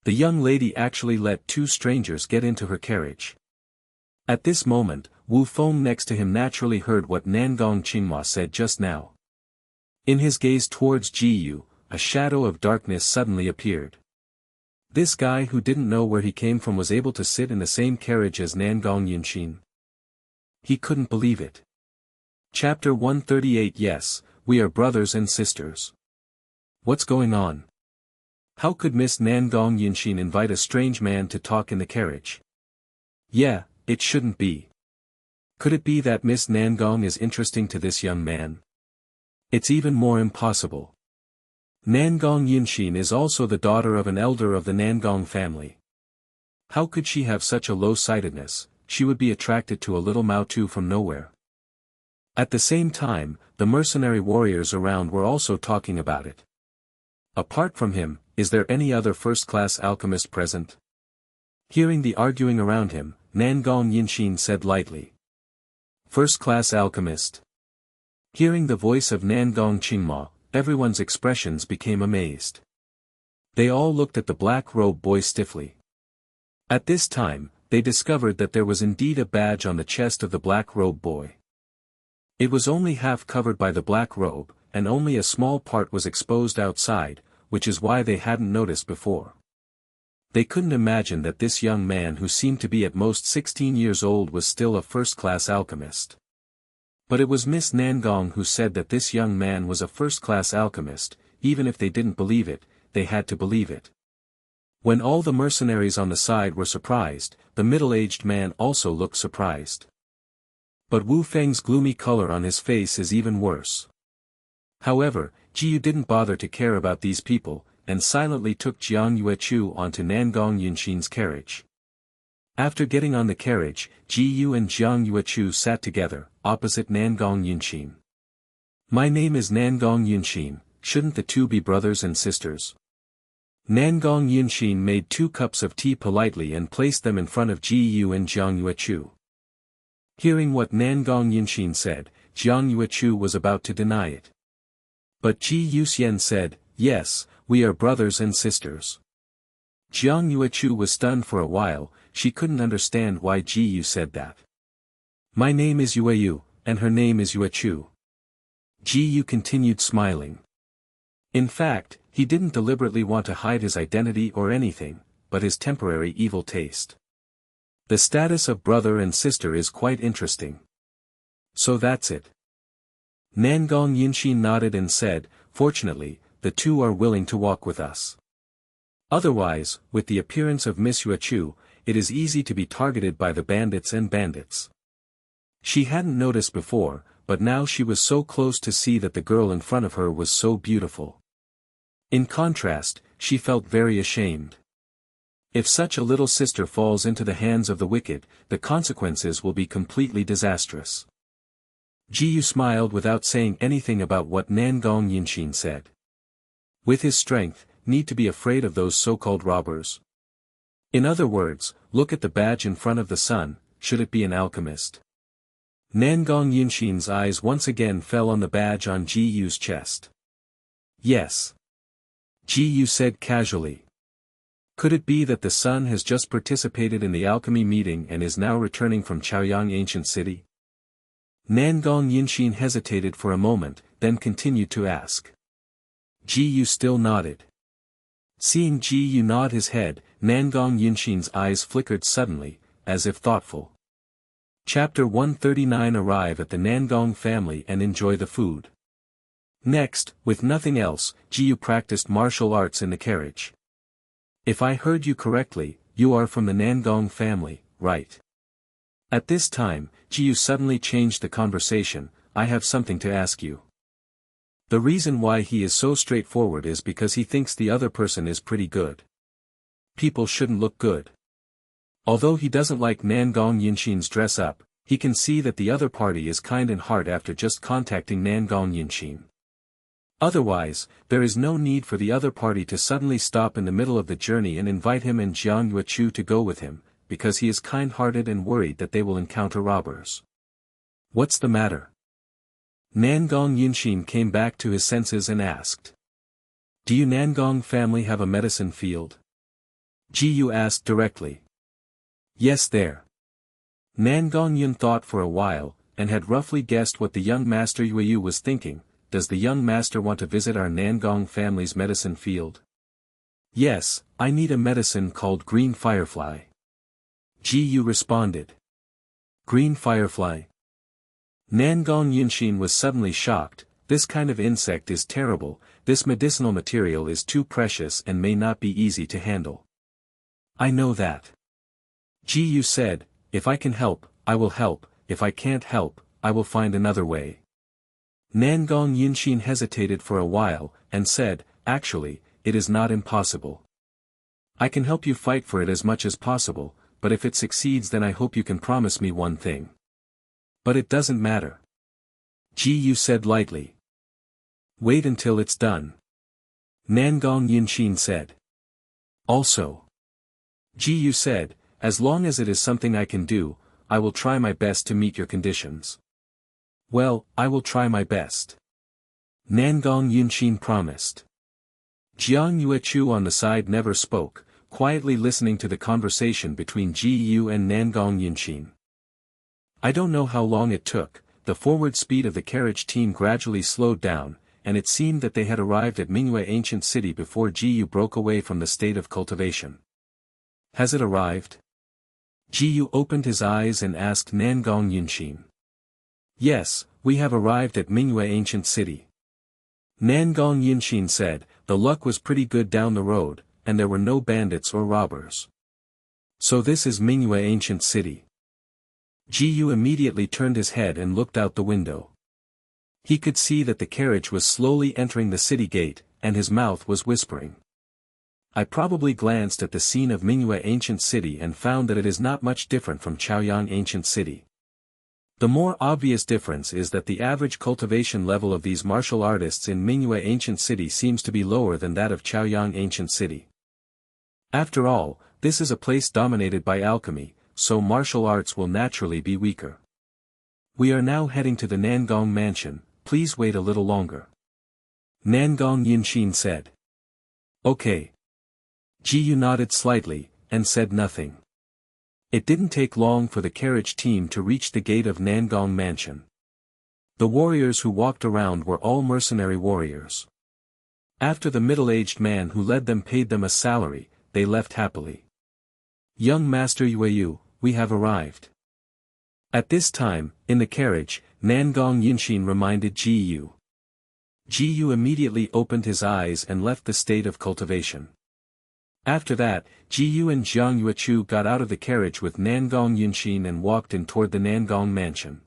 The young lady actually let two strangers get into her carriage. At this moment, Wu Feng next to him naturally heard what Nangong Qinghua said just now. In his gaze towards Ji Yu, a shadow of darkness suddenly appeared. This guy who didn't know where he came from was able to sit in the same carriage as Nangong Yunshin. He couldn't believe it. Chapter 138. Yes, we are brothers and sisters. What's going on? How could Miss Nangong Yunshin invite a strange man to talk in the carriage? Yeah, it shouldn't be. Could it be that Miss Nangong is interesting to this young man? It's even more impossible. Nangong Yunshin is also the daughter of an elder of the Nangong family. How could she have such a low-sightedness? She would be attracted to a little Mao-tu from nowhere. At the same time, the mercenary warriors around were also talking about it. Apart from him, is there any other first-class alchemist present? Hearing the arguing around him, Nangong Yunshin said lightly. First-class alchemist. Hearing the voice of Nangong Qinghua, everyone's expressions became amazed. They all looked at the black-robed boy stiffly. At this time, they discovered that there was indeed a badge on the chest of the black-robed boy. It was only half covered by the black robe, and only a small part was exposed outside, which is why they hadn't noticed before. They couldn't imagine that this young man who seemed to be at most 16 years old was still a first-class alchemist. But it was Miss Nangong who said that this young man was a first-class alchemist. Even if they didn't believe it, they had to believe it. When all the mercenaries on the side were surprised, the middle-aged man also looked surprised. But Wu Feng's gloomy color on his face is even worse. However, Ji Yu didn't bother to care about these people, and silently took Jiang Yuechu onto Nangong Yunshin's carriage. After getting on the carriage, Ji Yu and Jiang Yuechu sat together, opposite Nangong Yunshin. My name is Nangong Yunshin, shouldn't the two be brothers and sisters? Nangong Yunshin made 2 cups of tea politely and placed them in front of Ji Yu and Jiang Yuechu. Hearing what Nangong Yunshin said, Jiang Yuechu was about to deny it. But Ji Yuxian said, yes, we are brothers and sisters. Jiang Yuechu was stunned for a while. She couldn't understand why Ji Yu said that. My name is Yueyu, and her name is Yuechu. Ji Yu continued smiling. In fact, he didn't deliberately want to hide his identity or anything, but his temporary evil taste. The status of brother and sister is quite interesting. So that's it. Nangong Yunshin nodded and said, fortunately, the two are willing to walk with us. Otherwise, with the appearance of Miss Yuechu, it is easy to be targeted by the bandits and bandits. She hadn't noticed before, but now she was so close to see that the girl in front of her was so beautiful. In contrast, she felt very ashamed. If such a little sister falls into the hands of the wicked, the consequences will be completely disastrous. Ji Yu smiled without saying anything about what Nangong Yunshin said. With his strength, need to be afraid of those so-called robbers. In other words, look at the badge in front of the sun, should it be an alchemist? Nangong Yunshin's eyes once again fell on the badge on Ji Yu's chest. Yes. Ji Yu said casually. Could it be that the sun has just participated in the alchemy meeting and is now returning from Chaoyang ancient city? Nangong Yinshin hesitated for a moment, then continued to ask. Ji Yu still nodded. Seeing Ji Yu nod his head, Nangong Yinshin's eyes flickered suddenly, as if thoughtful. Chapter 139. Arrive at the Nangong family and enjoy the food. Next, with nothing else, Ji Yu practiced martial arts in the carriage. If I heard you correctly, you are from the Nangong family, right? At this time, Ji Yu suddenly changed the conversation. I have something to ask you. The reason why he is so straightforward is because he thinks the other person is pretty good. People shouldn't look good. Although he doesn't like Nangong Yinshin's dress up, he can see that the other party is kind in heart after just contacting Nangong Yinshin. Otherwise, there is no need for the other party to suddenly stop in the middle of the journey and invite him and Jiang Yuechu to go with him, because he is kind-hearted and worried that they will encounter robbers. What's the matter? Nangong Yinshin came back to his senses and asked. Do you Nangong family have a medicine field? Ji Yu asked directly. Yes there. Nangong Yun thought for a while, and had roughly guessed what the young master Yueyu was thinking. Does the young master want to visit our Nangong family's medicine field? Yes, I need a medicine called green firefly. Ji Yu responded. Green firefly? Nangong Yinshin was suddenly shocked. This kind of insect is terrible, this medicinal material is too precious and may not be easy to handle. I know that. Ji Yu said, if I can help, I will help, if I can't help, I will find another way. Nangong Yinshin hesitated for a while, and said, actually, it is not impossible. I can help you fight for it as much as possible, but if it succeeds then I hope you can promise me one thing. But it doesn't matter. Ji Yu said lightly. Wait until it's done. Nangong Yinshin said. Also. Ji Yu said, as long as it is something I can do, I will try my best to meet your conditions. Well, I will try my best. Nangong Yinshin promised. Jiang Yuechu on the side never spoke, quietly listening to the conversation between Ji Yu and Nangong Yinshin. I don't know how long it took, the forward speed of the carriage team gradually slowed down, and it seemed that they had arrived at Manhwa ancient city before Ji Yu broke away from the state of cultivation. Has it arrived? Ji Yu opened his eyes and asked Nangong Yinshin. Yes, we have arrived at Manhwa ancient city. Nangong Yinshin said, the luck was pretty good down the road, and there were no bandits or robbers. So this is Manhwa ancient city. Ji Yu immediately turned his head and looked out the window. He could see that the carriage was slowly entering the city gate, and his mouth was whispering. I probably glanced at the scene of Manhwa ancient city and found that it is not much different from Chaoyang ancient city. The more obvious difference is that the average cultivation level of these martial artists in Manhwa ancient city seems to be lower than that of Chaoyang ancient city. After all, this is a place dominated by alchemy, so martial arts will naturally be weaker. We are now heading to the Nangong mansion, please wait a little longer. Nangong Yinshin said. Okay. Ji Yu nodded slightly, and said nothing. It didn't take long for the carriage team to reach the gate of Nangong mansion. The warriors who walked around were all mercenary warriors. After the middle-aged man who led them paid them a salary, they left happily. Young Master Yueyu, we have arrived. At this time, in the carriage, Nangong Yinshin reminded Ji Yu. Ji Yu immediately opened his eyes and left the state of cultivation. After that, Ji Yu and Jiang Yuechu got out of the carriage with Nangong Yinshin and walked in toward the Nangong mansion.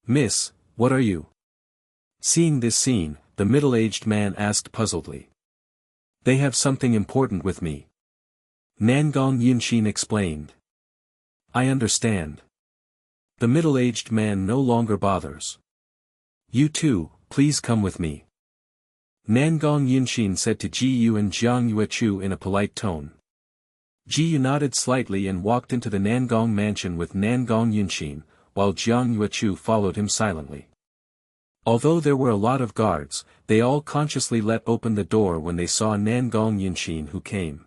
Miss, what are you? Seeing this scene, the middle-aged man asked puzzledly. They have something important with me. Nangong Yinshin explained. I understand. The middle-aged man no longer bothers. You too, please come with me. Nangong Yinshin said to Ji Yu and Jiang Yuechu in a polite tone. Ji Yu nodded slightly and walked into the Nangong mansion with Nangong Yinshin, while Jiang Yuechu followed him silently. Although there were a lot of guards, they all consciously let open the door when they saw Nangong Yinshin who came.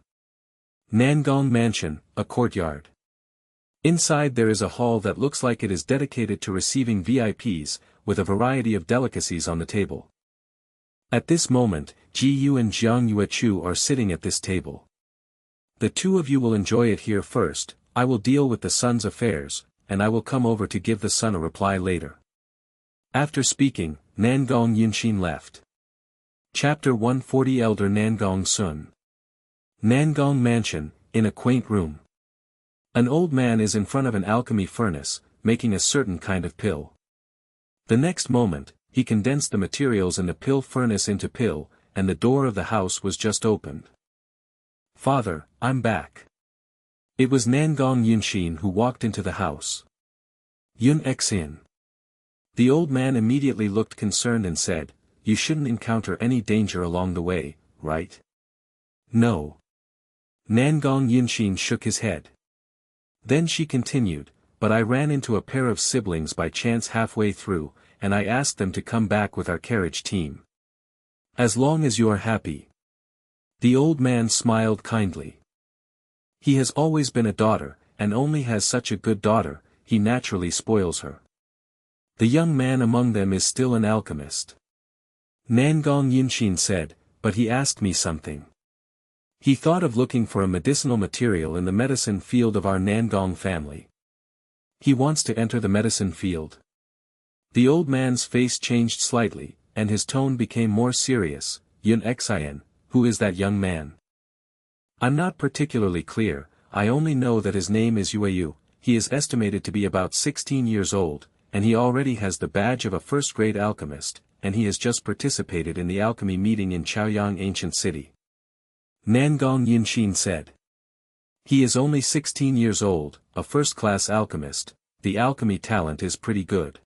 Nangong mansion, a courtyard. Inside there is a hall that looks like it is dedicated to receiving VIPs, with a variety of delicacies on the table. At this moment, Ji Yu and Jiang Yuechu are sitting at this table. The two of you will enjoy it here first, I will deal with the son's affairs, and I will come over to give the son a reply later. After speaking, Nangong Yunxin left. Chapter 140 Elder Nangong Sun. Nangong Mansion, in a quaint room. An old man is in front of an alchemy furnace, making a certain kind of pill. The next moment, he condensed the materials in the pill furnace into pill, and the door of the house was just opened. "Father, I'm back." It was Nangong Yunxin who walked into the house. "Yun Xin." The old man immediately looked concerned and said, "You shouldn't encounter any danger along the way, right?" "No." Nangong Yunxin shook his head. Then she continued, "But I ran into a pair of siblings by chance halfway through, and I asked them to come back with our carriage team. As long as you are happy." The old man smiled kindly. He has always been a daughter, and only has such a good daughter, he naturally spoils her. The young man among them is still an alchemist. Nangong Yunxin said, "But he asked me something. He thought of looking for a medicinal material in the medicine field of our Nangong family. He wants to enter the medicine field." The old man's face changed slightly, and his tone became more serious. "Yun Xin, who is that young man?" "I'm not particularly clear, I only know that his name is Yueyu. He is estimated to be about 16 years old, and he already has the badge of a first-grade alchemist, and he has just participated in the alchemy meeting in Chaoyang Ancient City." Nangong Yunxin said. "He is only 16 years old, a first-class alchemist, the alchemy talent is pretty good."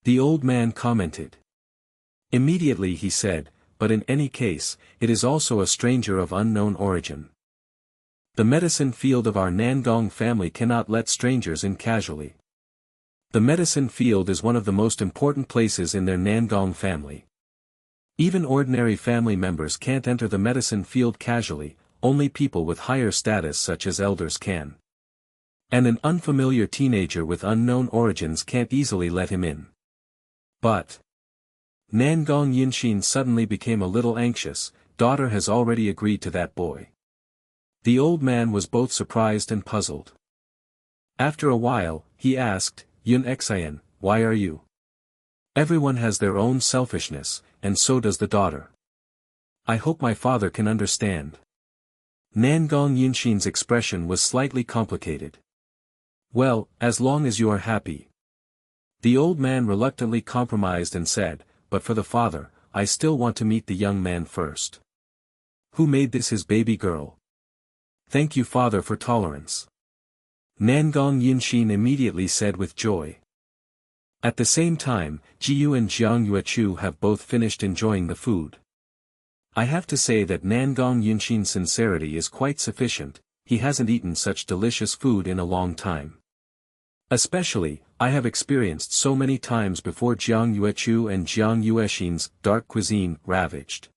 The old man commented. Immediately he said, "But in any case, it is also a stranger of unknown origin. The medicine field of our Nangong family cannot let strangers in casually. The medicine field is one of the most important places in their Nangong family. Even ordinary family members can't enter the medicine field casually, only people with higher status such as elders can. And an unfamiliar teenager with unknown origins can't easily let him in." "But..." Nangong Yunxin suddenly became a little anxious. "Daughter has already agreed to that boy." The old man was both surprised and puzzled. After a while, he asked, "Yun Xin, why are you?" "Everyone has their own selfishness, and so does the daughter. I hope my father can understand." Nangong Yunxin's expression was slightly complicated. "Well, as long as you are happy." The old man reluctantly compromised and said, "But for the father, I still want to meet the young man first." "Who made this his baby girl?" "Thank you father for tolerance." Nangong Yunxin immediately said with joy. At the same time, Ji Yu and Jiang Yuechu have both finished enjoying the food. I have to say that Nangong Yunxin's sincerity is quite sufficient, he hasn't eaten such delicious food in a long time. Especially, I have experienced so many times before Jiang Yuechu and Jiang Yuexin's dark cuisine ravaged.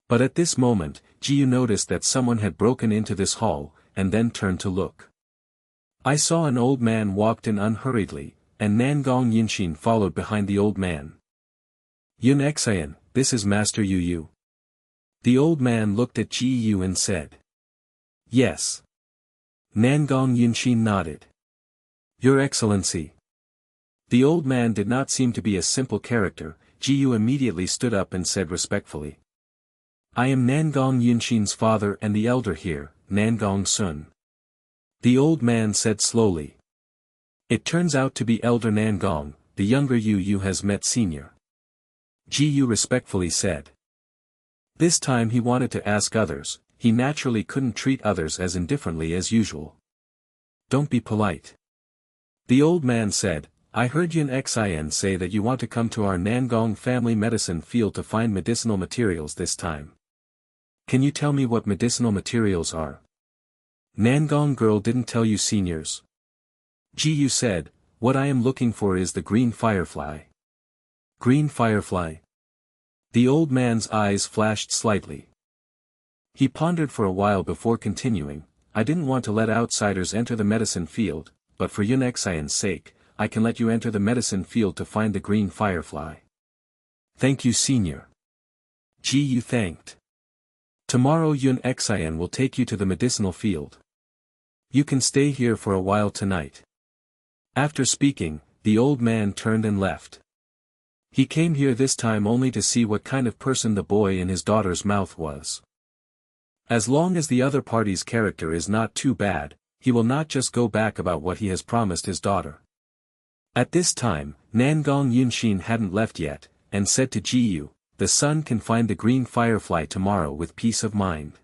But at this moment, Ji Yu noticed that someone had broken into this hall, and then turned to look. I saw an old man walked in unhurriedly, and Nangong Yunxin followed behind the old man. "Yun Xin, this is Master Yu Yu." The old man looked at Ji Yu and said. "Yes." Nangong Yunxin nodded. "Your Excellency." The old man did not seem to be a simple character. Ji Yu immediately stood up and said respectfully. "I am Nangong Yunxin's father and the elder here, Nangong Sun." The old man said slowly. "It turns out to be Elder Nangong, the younger Yu Yu has met senior." Ji Yu respectfully said. This time he wanted to ask others, he naturally couldn't treat others as indifferently as usual. "Don't be polite." The old man said, "I heard Yun Xin say that you want to come to our Nangong family medicine field to find medicinal materials this time. Can you tell me what medicinal materials are?" "Nangong girl didn't tell you seniors." Ji Yu said, "What I am looking for is the green firefly." "Green firefly?" The old man's eyes flashed slightly. He pondered for a while before continuing, I didn't want to let outsiders enter the medicine field, but for Yun Xian's sake, I can let you enter the medicine field to find the green firefly. Thank you, Senior. Ji Yu thanked. Tomorrow Yun Xian will take you to the medicinal field. You can stay here for a while tonight. After speaking, the old man turned and left. He came here this time only to see what kind of person the boy in his daughter's mouth was. As long as the other party's character is not too bad, he will not just go back about what he has promised his daughter. At this time, Nangong Yunxin hadn't left yet, and said to Ji Yu, "The sun can find the green firefly tomorrow with peace of mind.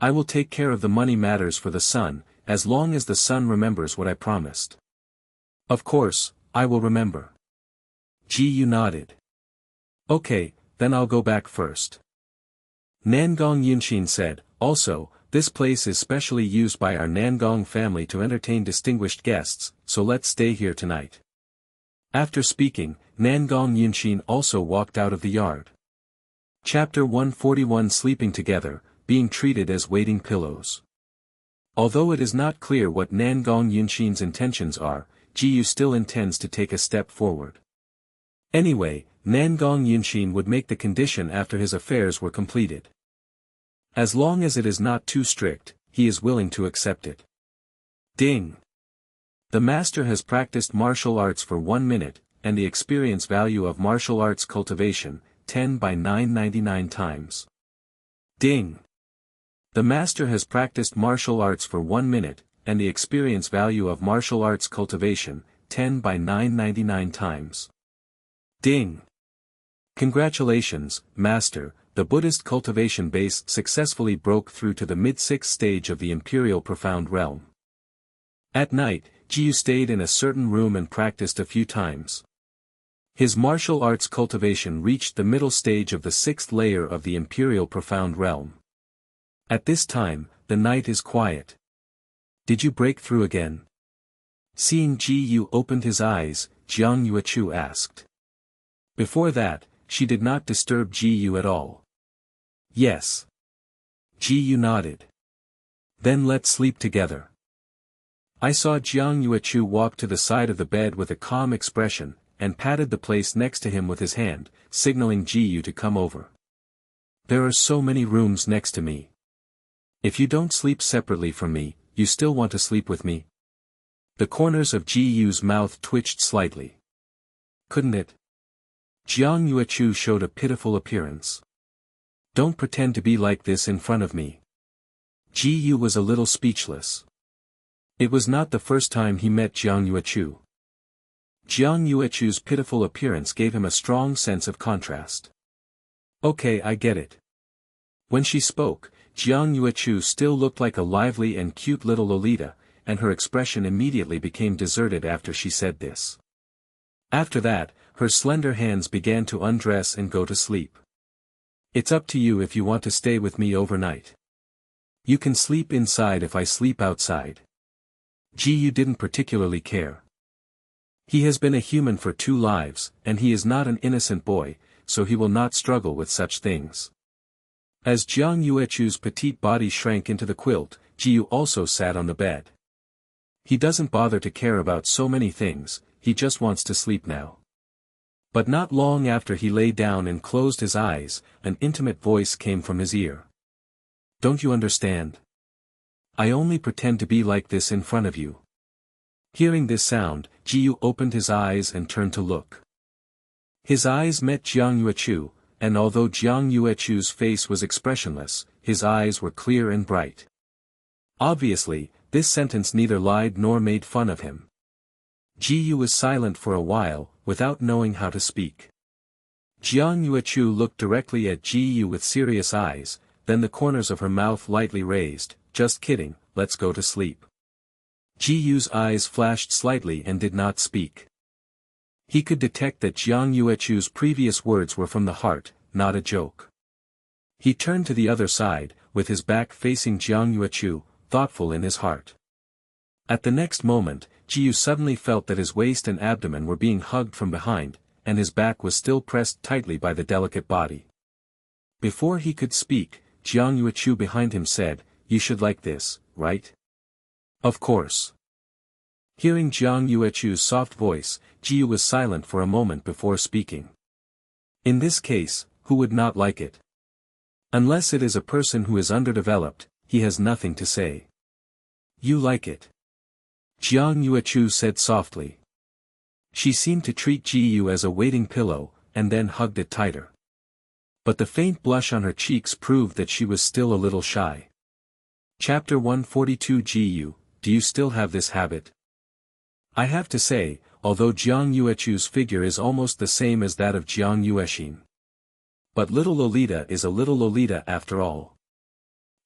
I will take care of the money matters for the sun, as long as the sun remembers what I promised." "Of course, I will remember." Ji Yu nodded. "Okay, then I'll go back first." Nangong Yunxin said, "Also, this place is specially used by our Nangong family to entertain distinguished guests, so let's stay here tonight." After speaking, Nangong Yunxin also walked out of the yard. Chapter 141 Sleeping Together, Being Treated as Waiting Pillows. Although it is not clear what Nangong Yunxin's intentions are, Ji Yu still intends to take a step forward. Anyway, Nangong Yunxin would make the condition after his affairs were completed. As long as it is not too strict, he is willing to accept it. Ding! The master has practiced martial arts for 1 minute, and the experience value of martial arts cultivation, 10 by 999 times. Ding! The master has practiced martial arts for 1 minute, and the experience value of martial arts cultivation, 10 by 999 times. Ding! Congratulations, Master, the Buddhist cultivation base successfully broke through to the mid-6th stage of the Imperial Profound Realm. At night, Ji Yu stayed in a certain room and practiced a few times. His martial arts cultivation reached the middle stage of the 6th layer of the Imperial Profound Realm. At this time, the night is quiet. "Did you break through again?" Seeing Ji Yu opened his eyes, Jiang Yuechu asked. Before that, she did not disturb Ji Yu at all. "Yes." Ji Yu nodded. "Then let's sleep together." I saw Jiang Yuechu walk to the side of the bed with a calm expression, and patted the place next to him with his hand, signaling Ji Yu to come over. "There are so many rooms next to me. If you don't sleep separately from me, you still want to sleep with me?" The corners of Ji Yu's mouth twitched slightly. "Couldn't it?" Jiang Yuechu showed a pitiful appearance. "Don't pretend to be like this in front of me." Ji Yu was a little speechless. It was not the first time he met Jiang Yuechu. Jiang Yuechu's pitiful appearance gave him a strong sense of contrast. "Okay, I get it." When she spoke, Jiang Yuechu still looked like a lively and cute little Lolita, and her expression immediately became deserted after she said this. After that, her slender hands began to undress and go to sleep. "It's up to you if you want to stay with me overnight. You can sleep inside if I sleep outside." Ji Yu didn't particularly care. He has been a human for 2 lives, and he is not an innocent boy, so he will not struggle with such things. As Jiang Yuechu's petite body shrank into the quilt, Ji Yu also sat on the bed. He doesn't bother to care about so many things, he just wants to sleep now. But not long after he lay down and closed his eyes, an intimate voice came from his ear. "Don't you understand? I only pretend to be like this in front of you." Hearing this sound, Ji Yu opened his eyes and turned to look. His eyes met Jiang Yuechu, and although Jiang Yuechu's face was expressionless, his eyes were clear and bright. Obviously, this sentence neither lied nor made fun of him. Ji Yu was silent for a while, without knowing how to speak. Jiang Yuechu looked directly at Ji Yu with serious eyes, then the corners of her mouth lightly raised. "Just kidding, let's go to sleep." Ji Yu's eyes flashed slightly and did not speak. He could detect that Jiang Yuechu's previous words were from the heart, not a joke. He turned to the other side, with his back facing Jiang Yuechu, thoughtful in his heart. At the next moment, Ji Yu suddenly felt that his waist and abdomen were being hugged from behind, and his back was still pressed tightly by the delicate body. Before he could speak, Jiang Yuechu behind him said, you should like this, right? Of course. Hearing Jiang Yuechu's soft voice, Jiyu was silent for a moment before speaking. In this case, who would not like it? Unless it is a person who is underdeveloped, he has nothing to say. You like it. Jiang Yuechu said softly. She seemed to treat Jiyu as a waiting pillow, and then hugged it tighter. But the faint blush on her cheeks proved that she was still a little shy. Chapter 142. Jiyu, do you still have this habit? I have to say, although Jiang Yuechu's figure is almost the same as that of Jiang Yuexin. But little Lolita is a little Lolita after all.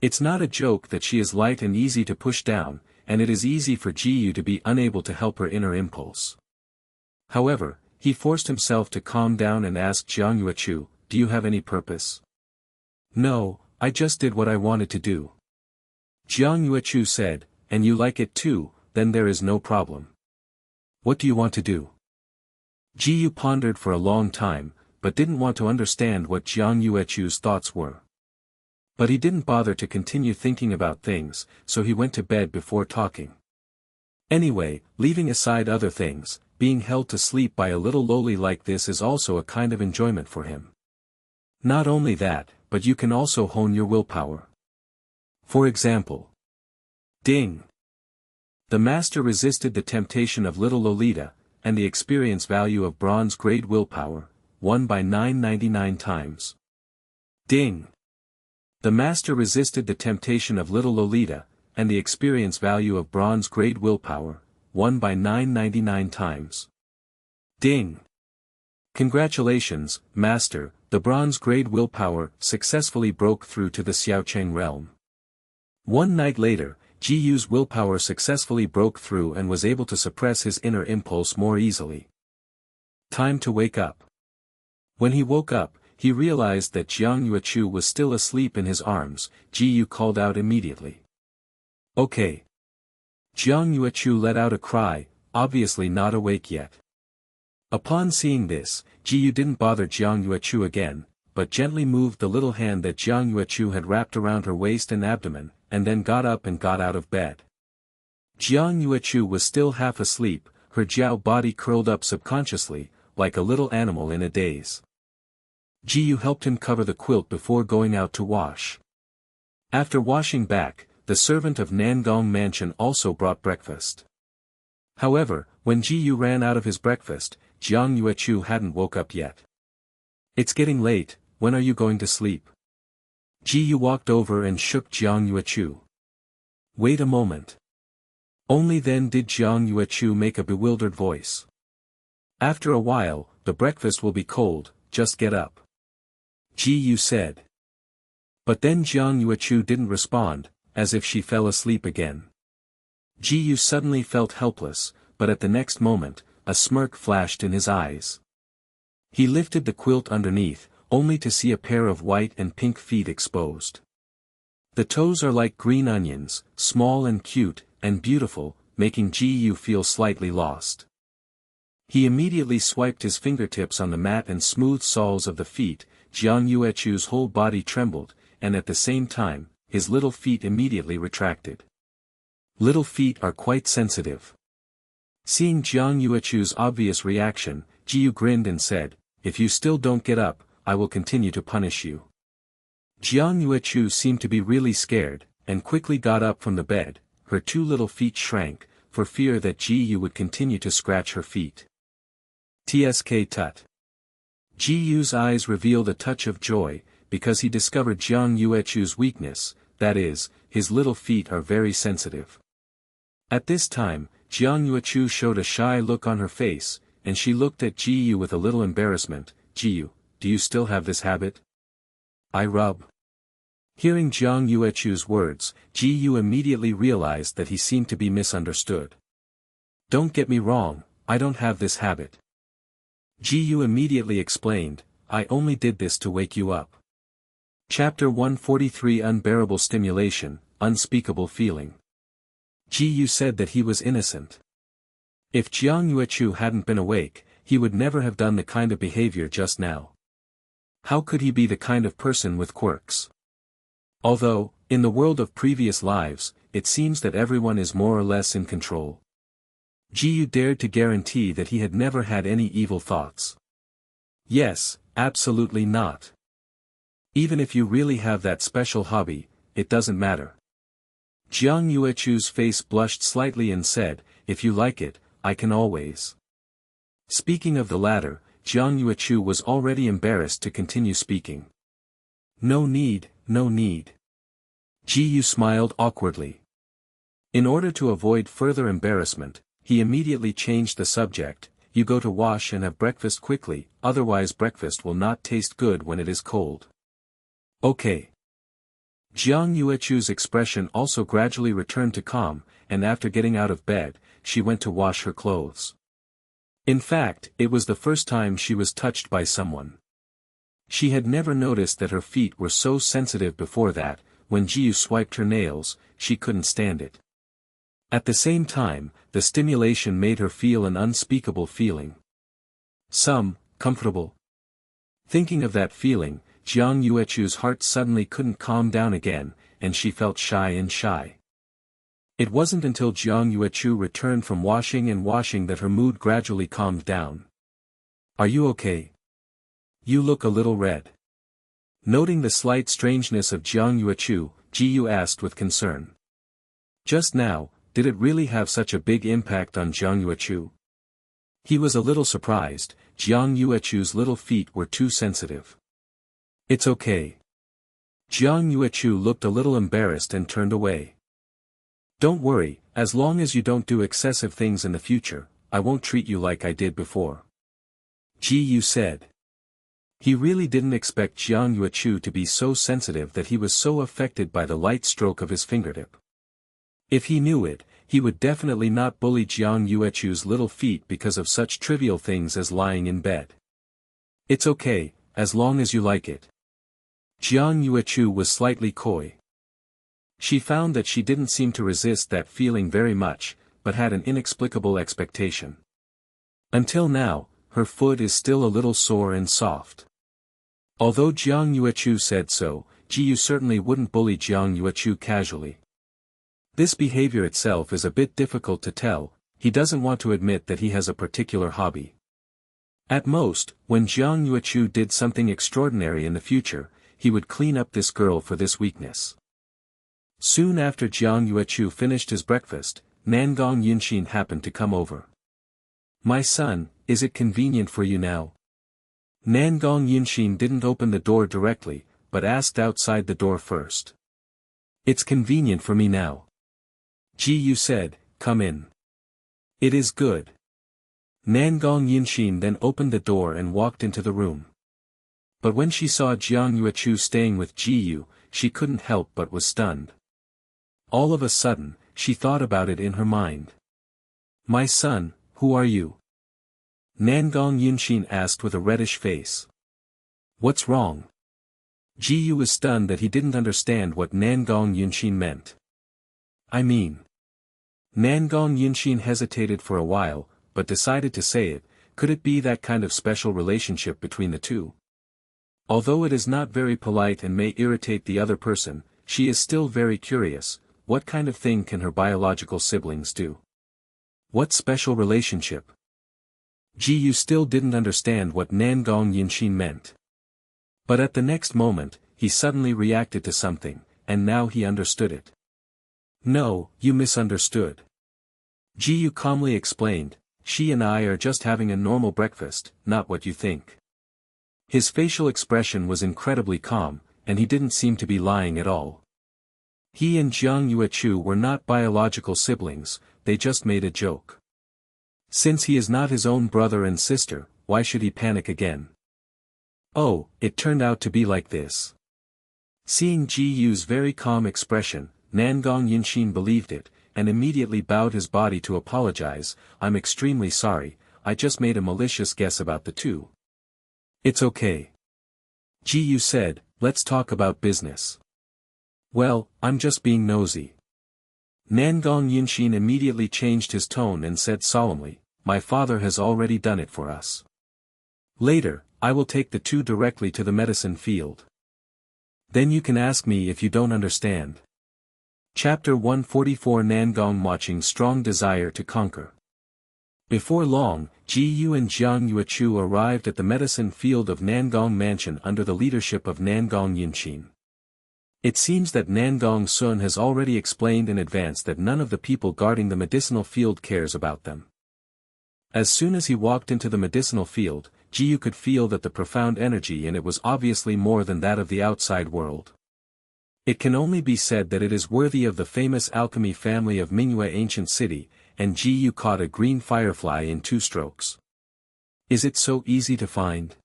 It's not a joke that she is light and easy to push down, and it is easy for Jiyu to be unable to help her inner impulse. However, he forced himself to calm down and ask Jiang Yuechu, do you have any purpose? No, I just did what I wanted to do. Jiang Yuechu said, and you like it too, then there is no problem. What do you want to do? Jiyu pondered for a long time, but didn't want to understand what Jiang Yuechu's thoughts were. But he didn't bother to continue thinking about things, so he went to bed before talking. Anyway, leaving aside other things, being held to sleep by a little loli like this is also a kind of enjoyment for him. Not only that, but you can also hone your willpower. For example. Ding! The master resisted the temptation of little Lolita, and the experience value of bronze grade willpower, won by 999 times. Ding! The master resisted the temptation of little Lolita, and the experience value of bronze grade willpower, won by 999 times. Ding! Congratulations, master, the bronze grade willpower successfully broke through to the Xiaocheng realm. One night later, Jiyu's willpower successfully broke through and was able to suppress his inner impulse more easily. Time to wake up. When he woke up, he realized that Jiang Yuechu was still asleep in his arms. Jiyu called out immediately. Okay. Jiang Yuechu let out a cry, obviously not awake yet. Upon seeing this, Jiyu didn't bother Jiang Yuechu again, but gently moved the little hand that Jiang Yuechu had wrapped around her waist and abdomen, and then got up and got out of bed. Jiang Yuechu was still half asleep, her jiao body curled up subconsciously, like a little animal in a daze. Jiyu helped him cover the quilt before going out to wash. After washing back, the servant of Nangong Mansion also brought breakfast. However, when Jiyu ran out of his breakfast, Jiang Yuechu hadn't woke up yet. It's getting late, when are you going to sleep? Jiyu walked over and shook Jiang Yuechu. Wait a moment. Only then did Jiang Yuechu make a bewildered voice. After a while, the breakfast will be cold, just get up. Jiyu said. But then Jiang Yuechu didn't respond, as if she fell asleep again. Jiyu suddenly felt helpless, but at the next moment, a smirk flashed in his eyes. He lifted the quilt underneath, only to see a pair of white and pink feet exposed. The toes are like green onions, small and cute, and beautiful, making Jiyu feel slightly lost. He immediately swiped his fingertips on the matte and smooth soles of the feet. Jiang Yuechu's whole body trembled, and at the same time, his little feet immediately retracted. Little feet are quite sensitive. Seeing Jiang Yuechu's obvious reaction, Jiyu grinned and said, if you still don't get up, I will continue to punish you. Jiang Yuechu seemed to be really scared, and quickly got up from the bed. Her two little feet shrank, for fear that Jiyu would continue to scratch her feet. Tsk tut. Jiyu's eyes revealed a touch of joy, because he discovered Jiang Yuechu's weakness, that is, his little feet are very sensitive. At this time, Jiang Yuechu showed a shy look on her face, and she looked at Jiyu with a little embarrassment. Jiyu, do you still have this habit? I rub. Hearing Jiang Yuechu's words, Jiyu immediately realized that he seemed to be misunderstood. Don't get me wrong, I don't have this habit. Jiyu immediately explained, I only did this to wake you up. Chapter 143. Unbearable stimulation, unspeakable feeling. Jiyu said that he was innocent. If Jiang Yuechu hadn't been awake, he would never have done the kind of behavior just now. How could he be the kind of person with quirks? Although, In the world of previous lives, it seems that everyone is more or less in control. Ji Yu dared to guarantee that he had never had any evil thoughts. Yes, absolutely not. Even if you really have that special hobby, it doesn't matter. Jiang Yuechu's face blushed slightly and said, if you like it, I can always. Speaking of the latter, Jiang Yuechu was already embarrassed to continue speaking. No need, no need. Ji Yu smiled awkwardly. In order to avoid further embarrassment, he immediately changed the subject. You go to wash and have breakfast quickly, otherwise breakfast will not taste good when it is cold. Okay. Jiang Yuechu's expression also gradually returned to calm, and after getting out of bed, she went to wash her clothes. In fact, it was the first time she was touched by someone. She had never noticed that her feet were so sensitive before that. When Ji Yu swiped her nails, she couldn't stand it. At the same time, the stimulation made her feel an unspeakable feeling. Comfortable. Thinking of that feeling, Jiang Yuechu's heart suddenly couldn't calm down again, and she felt shy. It wasn't until Jiang Yuechu returned from washing that her mood gradually calmed down. Are you okay? You look a little red. Noting the slight strangeness of Jiang Yuechu, Ji Yu asked with concern. Just now, did it really have such a big impact on Jiang Yuechu? He was a little surprised. Jiang Yuechu's little feet were too sensitive. It's okay. Jiang Yuechu looked a little embarrassed and turned away. Don't worry, as long as you don't do excessive things in the future, I won't treat you like I did before. Ji Yu said. He really didn't expect Jiang Yuechu to be so sensitive that he was so affected by the light stroke of his fingertip. If he knew it, he would definitely not bully Jiang Yuechu's little feet because of such trivial things as lying in bed. It's okay, as long as you like it. Jiang Yuechu was slightly coy. She found that she didn't seem to resist that feeling very much, but had an inexplicable expectation. Until now, her foot is still a little sore and soft. Although Jiang Yuechu said so, Ji Yu certainly wouldn't bully Jiang Yuechu casually. This behavior itself is a bit difficult to tell. He doesn't want to admit that he has a particular hobby. At most, when Jiang Yuechu did something extraordinary in the future, he would clean up this girl for this weakness. Soon after Jiang Yuechu finished his breakfast, Nangong Yunxin happened to come over. My son, is it convenient for you now? Nangong Yunxin didn't open the door directly, but asked outside the door first. It's convenient for me now. Ji Yu said, come in. It is good. Nangong Yunxin then opened the door and walked into the room. But when she saw Jiang Yuechu staying with Ji Yu, she couldn't help but was stunned. All of a sudden, she thought about it in her mind. My son, who are you? Nangong Yunxin asked with a reddish face. What's wrong? Ji Yu was stunned that he didn't understand what Nangong Yunxin meant. I mean. Nangong Yunxin hesitated for a while, but decided to say it. Could it be that kind of special relationship between the two? Although it is not very polite and may irritate the other person, she is still very curious. What kind of thing can her biological siblings do? What special relationship? Ji Yu still didn't understand what Nangong Yunxin meant. But at the next moment, he suddenly reacted to something, and now he understood it. No, you misunderstood. Ji Yu calmly explained, she and I are just having a normal breakfast, not what you think. His facial expression was incredibly calm, and he didn't seem to be lying at all. He and Jiang Yuechu were not biological siblings, they just made a joke. Since he is not his own brother and sister, why should he panic again? Oh, it turned out to be like this. Seeing Ji Yu's very calm expression, Nangong Yunxin believed it, and immediately bowed his body to apologize. I'm extremely sorry, I just made a malicious guess about the two. It's okay. Ji Yu said, let's talk about business. Well, I'm just being nosy. Nangong Yunxin immediately changed his tone and said solemnly, my father has already done it for us. Later, I will take the two directly to the medicine field. Then you can ask me if you don't understand. Chapter 144 Nangong Watching Strong Desire to Conquer. Before long, Ji Yu and Jiang Yuechu arrived at the medicine field of Nangong Mansion under the leadership of Nangong Yinxin. It seems that Nangong Sun has already explained in advance that none of the people guarding the medicinal field cares about them. As soon as he walked into the medicinal field, Ji Yu could feel that the profound energy in it was obviously more than that of the outside world. It can only be said that it is worthy of the famous alchemy family of Manhwa ancient city, and Ji Yu caught a green firefly in 2 strokes. Is it so easy to find?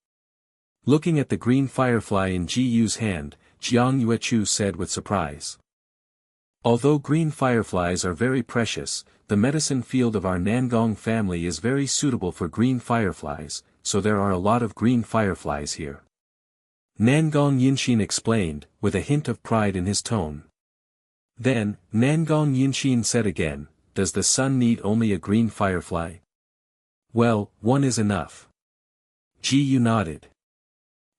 Looking at the green firefly in Ji Yu's hand, Jiang Yuechu said with surprise. Although green fireflies are very precious, the medicine field of our Nangong family is very suitable for green fireflies, so there are a lot of green fireflies here. Nangong Yinxin explained, with a hint of pride in his tone. Then, Nangong Yinxin said again, does the sun need only a green firefly? Well, one is enough. Ji Yu nodded.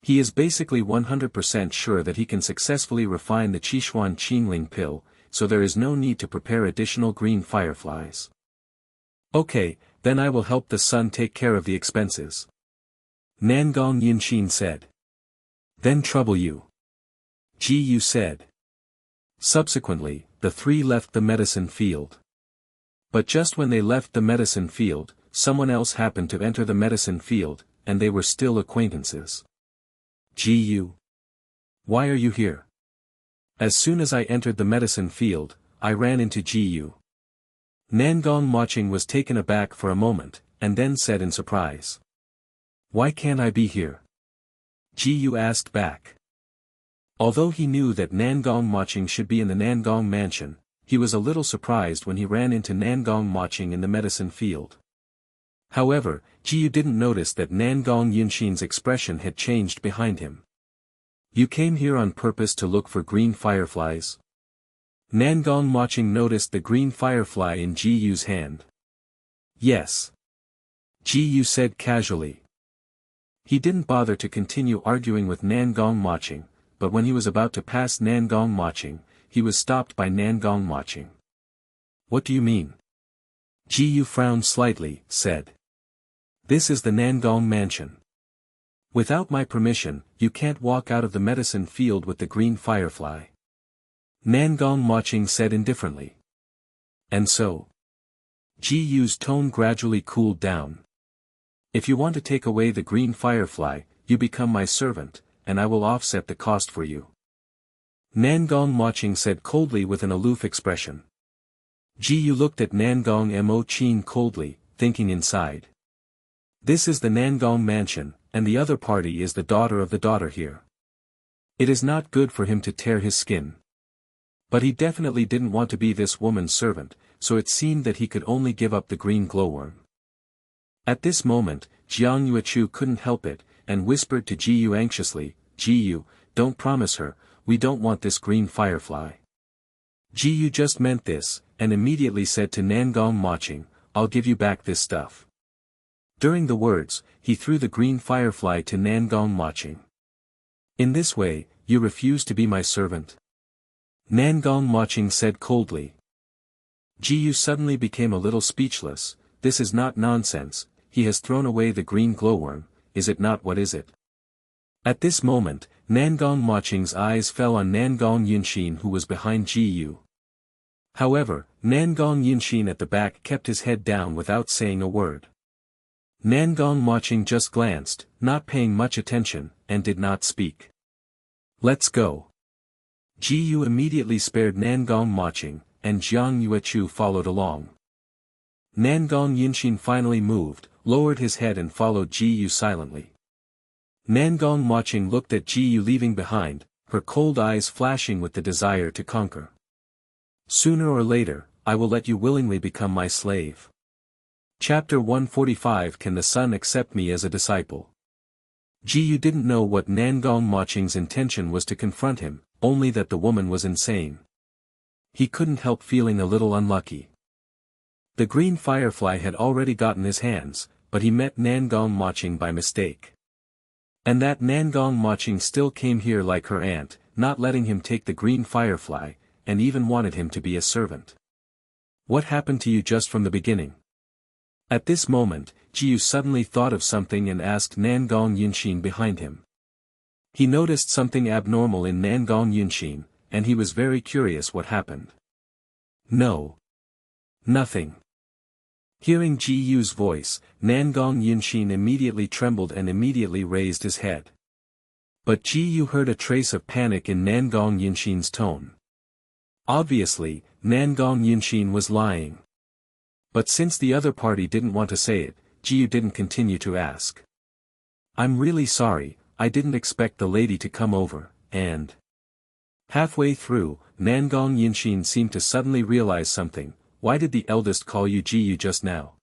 He is basically 100% sure that he can successfully refine the Qishuan Qingling pill, so there is no need to prepare additional green fireflies. Okay, then I will help the sun take care of the expenses. Nangong Yinxin said. Then trouble you. Ji Yu said. Subsequently, the 3 left the medicine field. But just when they left the medicine field, someone else happened to enter the medicine field, and they were still acquaintances. Ji Yu. Why are you here? As soon as I entered the medicine field, I ran into Ji Yu. Nangong Maching was taken aback for a moment, and then said in surprise. Why can't I be here? Ji Yu asked back. Although he knew that Nangong Maching should be in the Nangong mansion, he was a little surprised when he ran into Nangong Maching in the medicine field. However, Ji Yu didn't notice that Nangong Yinxin's expression had changed behind him. You came here on purpose to look for green fireflies? Nangong Maching noticed the green firefly in Ji Yu's hand. Yes. Ji Yu said casually. He didn't bother to continue arguing with Nangong Maching, but when he was about to pass Nangong Maching, he was stopped by Nangong Maching. What do you mean? Ji Yu frowned slightly, said. This is the Nangong mansion. Without my permission, you can't walk out of the medicine field with the green firefly. Nangong Maching said indifferently. And so? Ji Yu's tone gradually cooled down. If you want to take away the green firefly, you become my servant, and I will offset the cost for you. Nangong Maching said coldly with an aloof expression. Ji Yu looked at Nangong Mo-chin coldly, thinking inside. This is the Nangong mansion, and the other party is the daughter of the daughter here. It is not good for him to tear his skin. But he definitely didn't want to be this woman's servant, so it seemed that he could only give up the green glowworm. At this moment, Jiang Yuechu couldn't help it, and whispered to Ji Yu anxiously, Ji Yu, don't promise her, we don't want this green firefly. Ji Yu just meant this, and immediately said to Nangong Maching, I'll give you back this stuff. During the words, he threw the green firefly to Nangong Maching. In this way, you refuse to be my servant? Nangong Maching said coldly. Ji Yu suddenly became a little speechless. This is not nonsense, he has thrown away the green glowworm, is it not? What is it? At this moment, Nangong Maching's eyes fell on Nangong Yinxin who was behind Ji Yu. However, Nangong Yinxin at the back kept his head down without saying a word. Nangong Maching just glanced, not paying much attention, and did not speak. Let's go. Ji Yu immediately spared Nangong Maching, and Jiang Yuechu followed along. Nangong Yinxin finally moved, lowered his head and followed Ji Yu silently. Nangong Maching looked at Ji Yu leaving behind, her cold eyes flashing with the desire to conquer. Sooner or later, I will let you willingly become my slave. Chapter 145 Can the sun accept me as a disciple? Ji Yu didn't know what Nangong Maching's intention was to confront him, only that the woman was insane. He couldn't help feeling a little unlucky. The green firefly had already gotten his hands, but he met Nangong Maching by mistake. And that Nangong Maching still came here like her aunt, not letting him take the green firefly, and even wanted him to be a servant. What happened to you just from the beginning? At this moment, Jiyu suddenly thought of something and asked Nangong Yunshin behind him. He noticed something abnormal in Nangong Yunshin, and he was very curious what happened. No. Nothing. Hearing Jiyu's voice, Nangong Yunshin immediately trembled and immediately raised his head. But Jiyu heard a trace of panic in Nangong Yunshin's tone. Obviously, Nangong Yunshin was lying. But since the other party didn't want to say it, Jiyu didn't continue to ask. I'm really sorry, I didn't expect the lady to come over, and... Halfway through, Nangong Yunshin seemed to suddenly realize something. Why did the eldest call you Jiyu just now?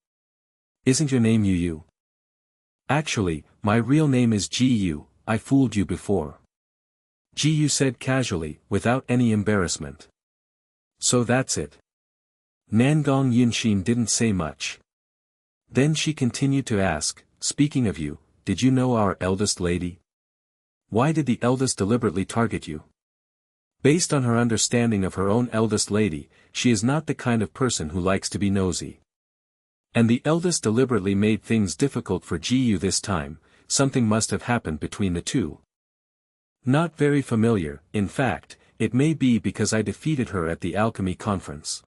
Isn't your name Yu? Actually, my real name is Jiyu, I fooled you before. Jiyu said casually, without any embarrassment. So that's it. Nangong Yunshin didn't say much. Then she continued to ask, speaking of you, did you know our eldest lady? Why did the eldest deliberately target you? Based on her understanding of her own eldest lady, she is not the kind of person who likes to be nosy. And the eldest deliberately made things difficult for Jiyu this time. Something must have happened between the two. Not very familiar, in fact, it may be because I defeated her at the alchemy conference.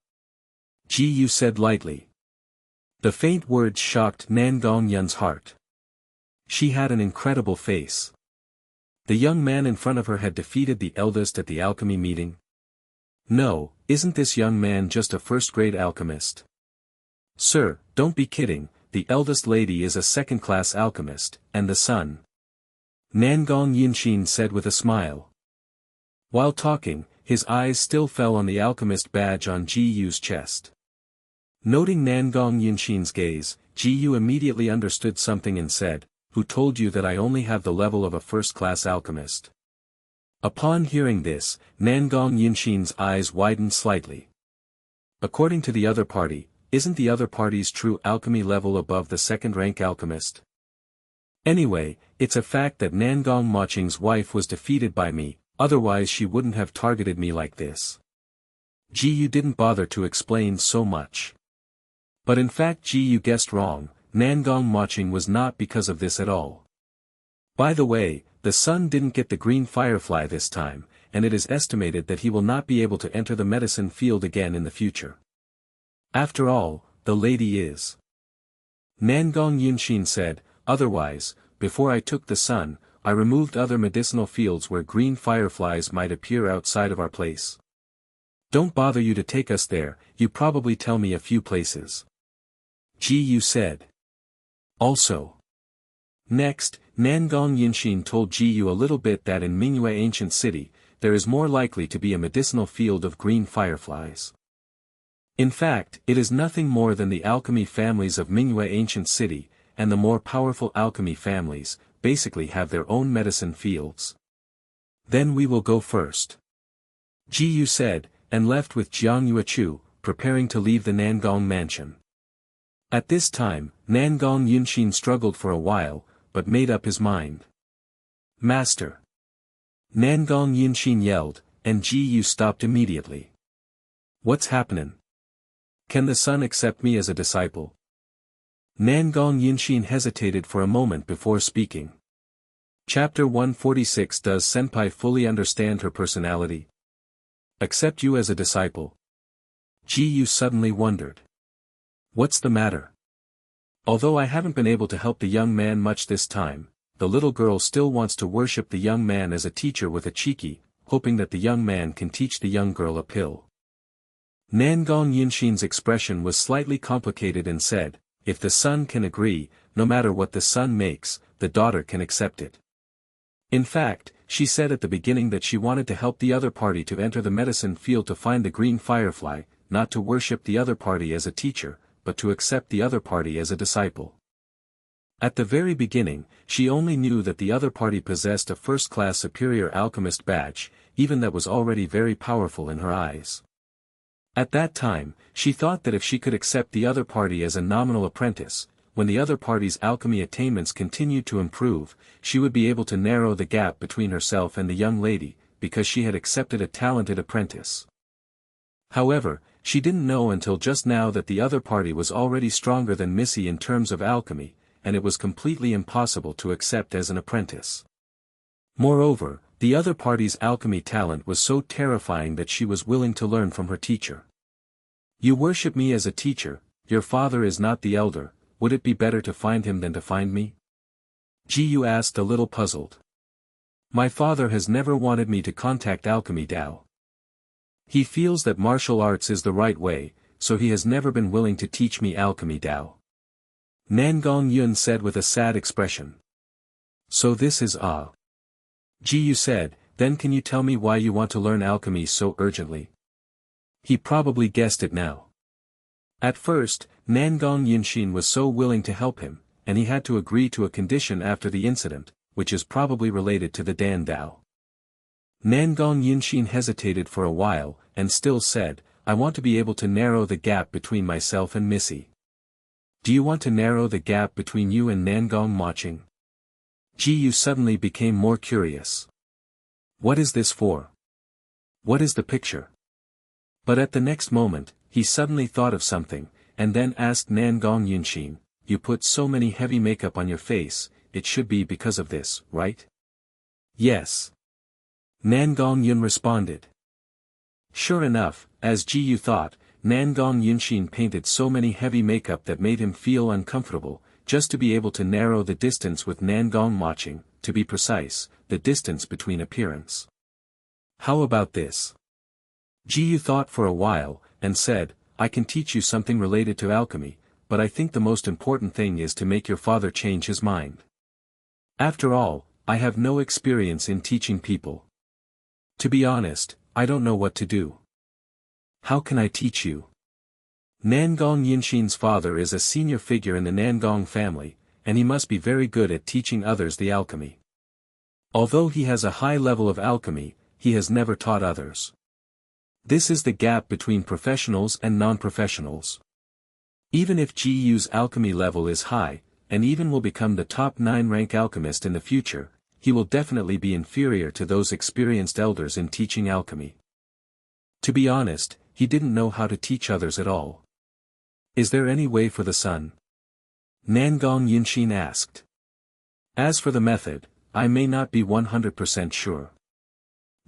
Jiyu said lightly. The faint words shocked Nangong Yun's heart. She had an incredible face. The young man in front of her had defeated the eldest at the alchemy meeting. No, isn't this young man just a first-grade alchemist? Sir, don't be kidding, the eldest lady is a second-class alchemist, and the son. Nangong Yunshin said with a smile. While talking, his eyes still fell on the alchemist badge on Jiyu's chest. Noting Nangong Yunshin's gaze, Jiyu immediately understood something and said, Who told you that I only have the level of a first-class alchemist? Upon hearing this, Nangong Yunshin's eyes widened slightly. According to the other party, isn't the other party's true alchemy level above the second-rank alchemist? Anyway, it's a fact that Nangong Maching's wife was defeated by me, otherwise she wouldn't have targeted me like this. Jiyu didn't bother to explain so much. But in fact Jiyu guessed wrong. Nangong Maching was not because of this at all. By the way, the son didn't get the green firefly this time, and it is estimated that he will not be able to enter the medicine field again in the future. After all, the lady is. Nangong Yunshin said, otherwise, before I took the sun, I removed other medicinal fields where green fireflies might appear outside of our place. Don't bother you to take us there, you probably tell me a few places. Jiyu said. Also. Next, Nangong Yunshin told Jiyu a little bit that in Manhwa Ancient City, there is more likely to be a medicinal field of green fireflies. In fact, it is nothing more than the alchemy families of Manhwa Ancient City, and the more powerful alchemy families, basically have their own medicine fields. Then we will go first. Jiyu said, and left with Jiang Yuechu, preparing to leave the Nangong mansion. At this time, Nangong Yunshin struggled for a while, but made up his mind. Master! Nangong Yunshin yelled, and Jiyu stopped immediately. What's happening? Can the son accept me as a disciple? Nangong Yunshin hesitated for a moment before speaking. Chapter 146 Does Senpai fully understand her personality? Accept you as a disciple? Jiyu suddenly wondered. What's the matter? Although I haven't been able to help the young man much this time, the little girl still wants to worship the young man as a teacher with a cheeky, hoping that the young man can teach the young girl a pill. Nangong Yunshin's expression was slightly complicated and said, if the son can agree, no matter what the son makes, the daughter can accept it. In fact, she said at the beginning that she wanted to help the other party to enter the medicine field to find the green firefly, not to worship the other party as a teacher, but to accept the other party as a disciple. At the very beginning, she only knew that the other party possessed a first-class superior alchemist badge, even that was already very powerful in her eyes. At that time, she thought that if she could accept the other party as a nominal apprentice, when the other party's alchemy attainments continued to improve, she would be able to narrow the gap between herself and the young lady, because she had accepted a talented apprentice. However, she didn't know until just now that the other party was already stronger than Missy in terms of alchemy, and it was completely impossible to accept as an apprentice. Moreover, the other party's alchemy talent was so terrifying that she was willing to learn from her teacher. You worship me as a teacher, your father is not the elder, would it be better to find him than to find me? Jiyu asked a little puzzled. My father has never wanted me to contact alchemy Dao. He feels that martial arts is the right way, so he has never been willing to teach me alchemy Dao. Nangong Yun said with a sad expression. So this is Jiyu said, then can you tell me why you want to learn alchemy so urgently? He probably guessed it now. At first, Nangong Yunshin was so willing to help him, and he had to agree to a condition after the incident, which is probably related to the Dan Dao. Nangong Yunshin hesitated for a while, and still said, I want to be able to narrow the gap between myself and Missy. Do you want to narrow the gap between you and Nangong Maching? Jiyu suddenly became more curious. What is this for? What is the picture? But at the next moment, he suddenly thought of something, and then asked Nangong Yunshin, you put so many heavy makeup on your face, it should be because of this, right? Yes. Nangong Yun responded. Sure enough, as Jiyu thought, Nangong Yunshin painted so many heavy makeup that made him feel uncomfortable, just to be able to narrow the distance with Nangong Maching, to be precise, the distance between appearance. How about this? Jiyu thought for a while, and said, I can teach you something related to alchemy, but I think the most important thing is to make your father change his mind. After all, I have no experience in teaching people. To be honest, I don't know what to do. How can I teach you? Nangong Yunshin's father is a senior figure in the Nangong family, and he must be very good at teaching others the alchemy. Although he has a high level of alchemy, he has never taught others. This is the gap between professionals and non-professionals. Even if Jiyu's alchemy level is high, and even will become the top 9 rank alchemist in the future, he will definitely be inferior to those experienced elders in teaching alchemy. To be honest, he didn't know how to teach others at all. Is there any way for the son? Nangong Yunshin asked. As for the method, I may not be 100% sure.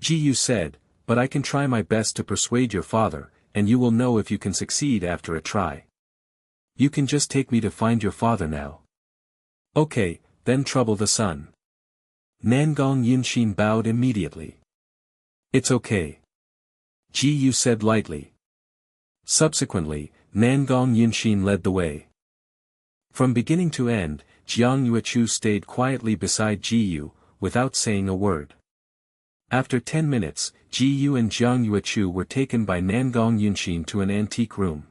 Jiyu said, but I can try my best to persuade your father, and you will know if you can succeed after a try. You can just take me to find your father now. Okay, then trouble the son. Nangong Yunshin bowed immediately. It's okay. Jiyu said lightly. Subsequently, Nangong Yunshin led the way. From beginning to end, Jiang Yuechu stayed quietly beside Jiyu, without saying a word. After 10 minutes, Jiyu and Jiang Yuechu were taken by Nangong Yunshin to an antique room.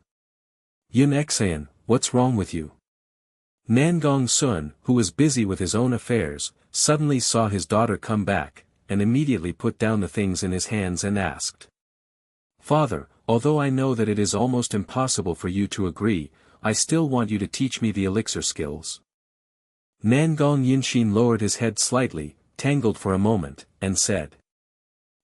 Yun Exayan, what's wrong with you? Nangong Sun, who was busy with his own affairs, suddenly saw his daughter come back, and immediately put down the things in his hands and asked. Father, although I know that it is almost impossible for you to agree, I still want you to teach me the elixir skills. Nangong Yunshin lowered his head slightly, tangled for a moment, and said.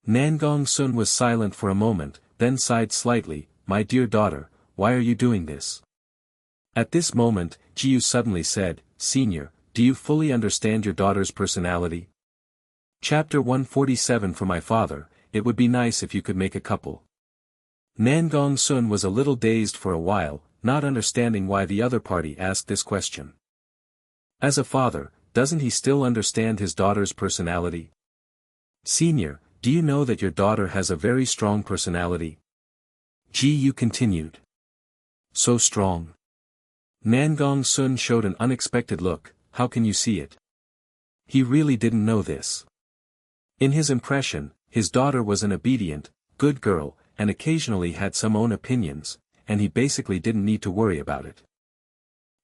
Nangong Sun was silent for a moment, then sighed slightly, my dear daughter, why are you doing this? At this moment, Jiyu suddenly said, Senior, do you fully understand your daughter's personality? Chapter 147 For my father, it would be nice if you could make a couple. Nangong Sun was a little dazed for a while, not understanding why the other party asked this question. As a father, doesn't he still understand his daughter's personality? Senior, do you know that your daughter has a very strong personality? Jiyu continued. So strong. Nangong Sun showed an unexpected look, how can you see it? He really didn't know this. In his impression, his daughter was an obedient, good girl, and occasionally had some own opinions, and he basically didn't need to worry about it.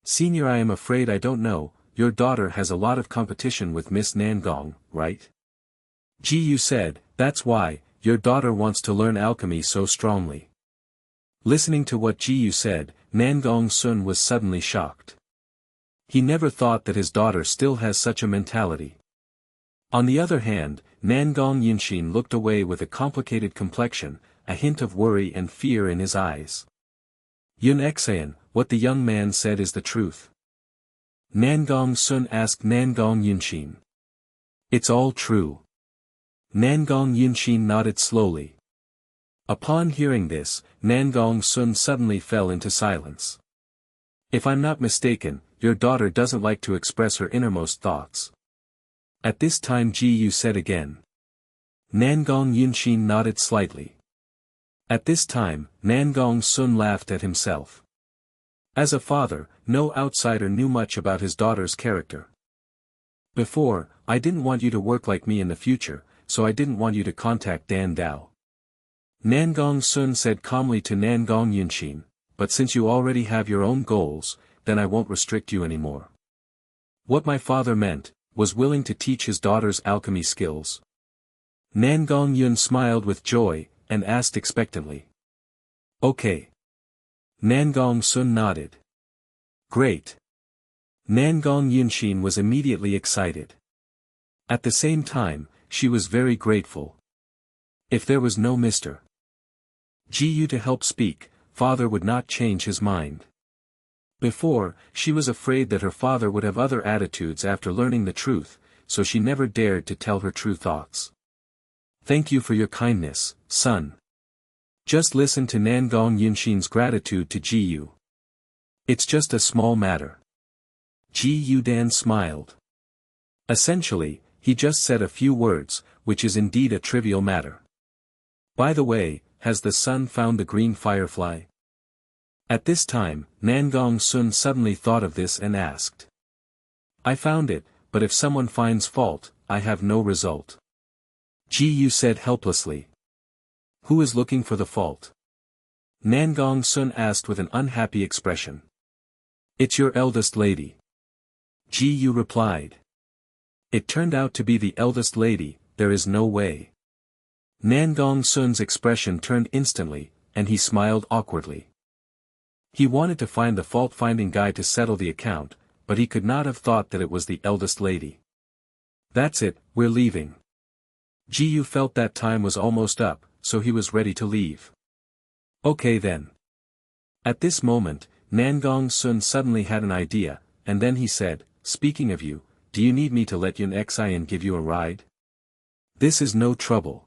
Senior, I am afraid I don't know, your daughter has a lot of competition with Miss Nangong, right? Jiyu said, that's why, your daughter wants to learn alchemy so strongly. Listening to what Jiyu said, Nangong Sun was suddenly shocked. He never thought that his daughter still has such a mentality. On the other hand, Nangong Yinshin looked away with a complicated complexion, a hint of worry and fear in his eyes. Yun Xan, what the young man said is the truth. Nangong Sun asked Nangong Yinshin. It's all true. Nangong Yinshin nodded slowly. Upon hearing this, Nangong Sun suddenly fell into silence. If I'm not mistaken, your daughter doesn't like to express her innermost thoughts. At this time Ji Yu said again. Nangong Yinshin nodded slightly. At this time, Nangong Sun laughed at himself. As a father, no outsider knew much about his daughter's character. Before, I didn't want you to work like me in the future, so I didn't want you to contact Dan Dao. Nangong Sun said calmly to Nangong Yinshin, but since you already have your own goals, then I won't restrict you anymore. What my father meant, was willing to teach his daughter's alchemy skills. Nangong Yun smiled with joy, and asked expectantly. Okay. Nangong Sun nodded. Great. Nangong Yinshin was immediately excited. At the same time, she was very grateful. If there was no Mr. Ji Yu to help speak, father would not change his mind. Before, she was afraid that her father would have other attitudes after learning the truth, so she never dared to tell her true thoughts. Thank you for your kindness, son. Just listen to Nangong Yinshin's gratitude to Ji Yu. It's just a small matter. Ji Yu Dan smiled. Essentially, he just said a few words, which is indeed a trivial matter. By the way, has the sun found the green firefly? At this time, Nangong Sun suddenly thought of this and asked. I found it, but if someone finds fault, I have no result. Ji Yu said helplessly. Who is looking for the fault? Nangong Sun asked with an unhappy expression. It's your eldest lady. Ji Yu replied. It turned out to be the eldest lady, there is no way. Nangong Sun's expression turned instantly, and he smiled awkwardly. He wanted to find the fault-finding guy to settle the account, but he could not have thought that it was the eldest lady. That's it, we're leaving. Ji Yu felt that time was almost up, so he was ready to leave. Okay then. At this moment, Nangong Sun suddenly had an idea, and then he said, speaking of you, do you need me to let Yun Xian give you a ride? This is no trouble.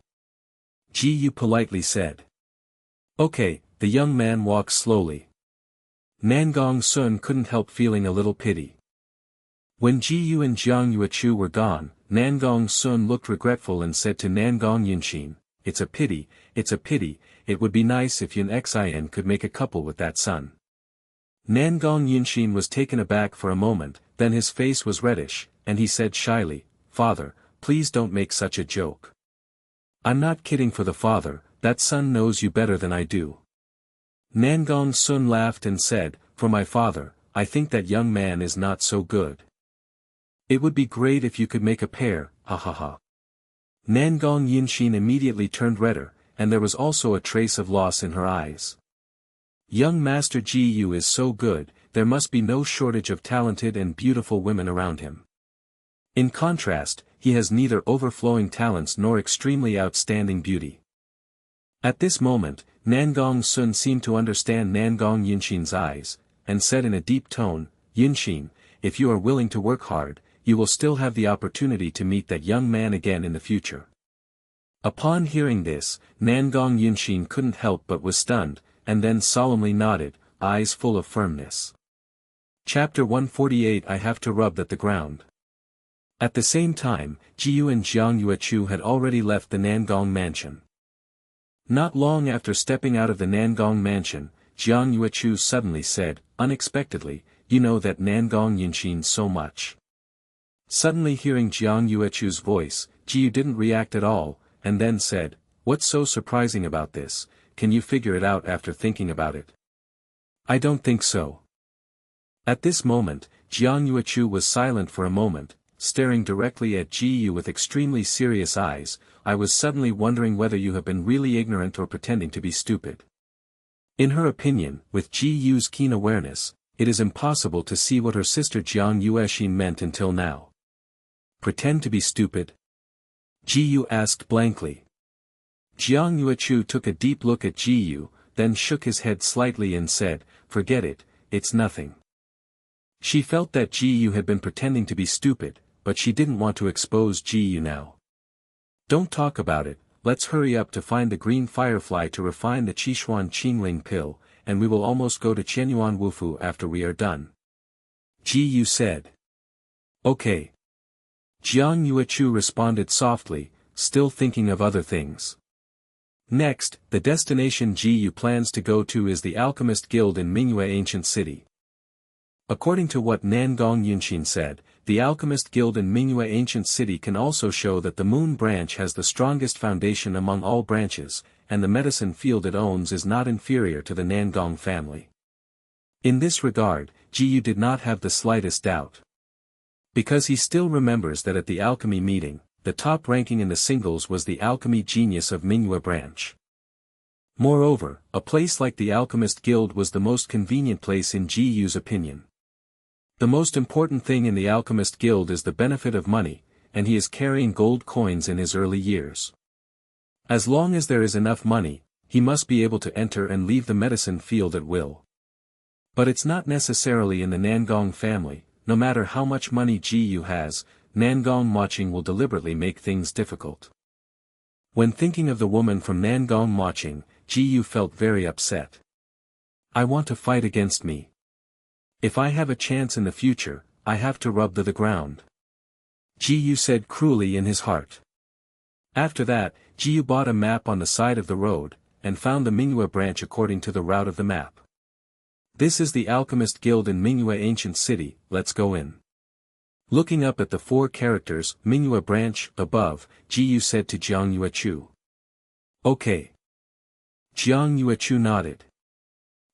Ji Yu politely said. Okay, the young man walked slowly. Nangong Sun couldn't help feeling a little pity. When Ji Yu and Jiang Yuechu were gone, Nangong Sun looked regretful and said to Nangong Yinshin, it's a pity, it would be nice if Yun Xian could make a couple with that son. Nangong Yinshin was taken aback for a moment, then his face was reddish, and he said shyly, Father, please don't make such a joke. I'm not kidding for the father, that son knows you better than I do. Nangong Sun laughed and said, for my father, I think that young man is not so good. It would be great if you could make a pair, ha ha ha. Nangong Yinshin immediately turned redder, and there was also a trace of loss in her eyes. Young Master Ji Yu is so good, there must be no shortage of talented and beautiful women around him. In contrast, he has neither overflowing talents nor extremely outstanding beauty. At this moment, Nangong Sun seemed to understand Nangong Yinshin's eyes, and said in a deep tone, Yinshin, if you are willing to work hard, you will still have the opportunity to meet that young man again in the future. Upon hearing this, Nangong Yinshin couldn't help but was stunned, and then solemnly nodded, eyes full of firmness. Chapter 148 I have to rub at the ground. At the same time, Ji Yu and Jiang Yuechu had already left the Nangong mansion. Not long after stepping out of the Nangong mansion, Jiang Yuechu suddenly said, unexpectedly, you know that Nangong Yinshin so much. Suddenly hearing Jiang Yuechu's voice, Ji Yu didn't react at all, and then said, what's so surprising about this, can you figure it out after thinking about it? I don't think so. At this moment, Jiang Yuechu was silent for a moment, staring directly at Ji Yu with extremely serious eyes. I was suddenly wondering whether you have been really ignorant or pretending to be stupid. In her opinion, with Ji Yu's keen awareness, it is impossible to see what her sister Jiang Yuexin meant until now. Pretend to be stupid? Ji Yu asked blankly. Jiang Yuechu took a deep look at Ji Yu, then shook his head slightly and said, "Forget it, it's nothing." She felt that Ji Yu had been pretending to be stupid, but she didn't want to expose Ji Yu now. "Don't talk about it, let's hurry up to find the green firefly to refine the Qishuan Qingling pill, and we will almost go to Qianyuan Wufu after we are done," Ji Yu said. "Okay." Jiang Yuechu responded softly, still thinking of other things. Next, the destination Ji Yu plans to go to is the Alchemist Guild in Manhwa Ancient City. According to what Nangong Yunxin said, the Alchemist Guild in Manhwa Ancient City can also show that the Moon branch has the strongest foundation among all branches, and the medicine field it owns is not inferior to the Nangong family. In this regard, Ji Yu did not have the slightest doubt. Because he still remembers that at the alchemy meeting, the top ranking in the singles was the alchemy genius of Manhwa branch. Moreover, a place like the Alchemist Guild was the most convenient place in Ji Yu's opinion. The most important thing in the Alchemist Guild is the benefit of money, and he is carrying gold coins in his early years. As long as there is enough money, he must be able to enter and leave the medicine field at will. But it's not necessarily in the Nangong family. No matter how much money Ji Yu has, Nangong watching will deliberately make things difficult. When thinking of the woman from Nangong watching, Ji Yu felt very upset. "I want to fight against me. If I have a chance in the future, I have to rub the ground," Ji Yu said cruelly in his heart. After that, Ji Yu bought a map on the side of the road, and found the Manhwa branch according to the route of the map. "This is the Alchemist Guild in Manhwa Ancient City, let's go in." Looking up at the 4 characters, Manhwa branch, above, Ji Yu said to Jiang Yuechu. "Okay." Jiang Yuechu nodded.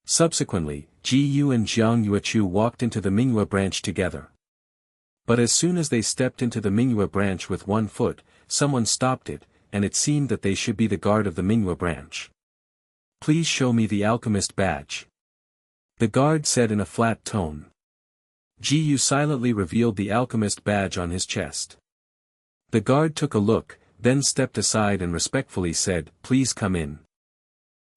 Subsequently, Ji Yu and Jiang Yuechu walked into the Manhwa branch together. But as soon as they stepped into the Manhwa branch with one foot, someone stopped it, and it seemed that they should be the guard of the Manhwa branch. "Please show me the alchemist badge," the guard said in a flat tone. Ji Yu silently revealed the alchemist badge on his chest. The guard took a look, then stepped aside and respectfully said, "Please come in."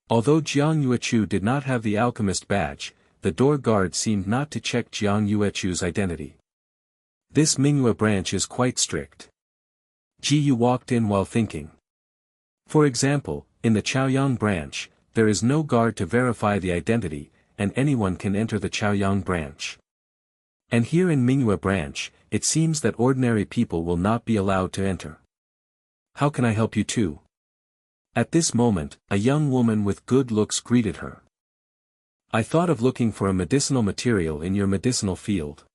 Although Jiang Yuechu did not have the alchemist badge, the door guard seemed not to check Jiang Yuechu's identity. This Manhwa branch is quite strict. Ji Yu walked in while thinking. For example, in the Chaoyang branch, there is no guard to verify the identity, and anyone can enter the Chaoyang branch. And here in Manhwa branch, it seems that ordinary people will not be allowed to enter. "How can I help you too?" At this moment, a young woman with good looks greeted her. "I thought of looking for a medicinal material in your medicinal field.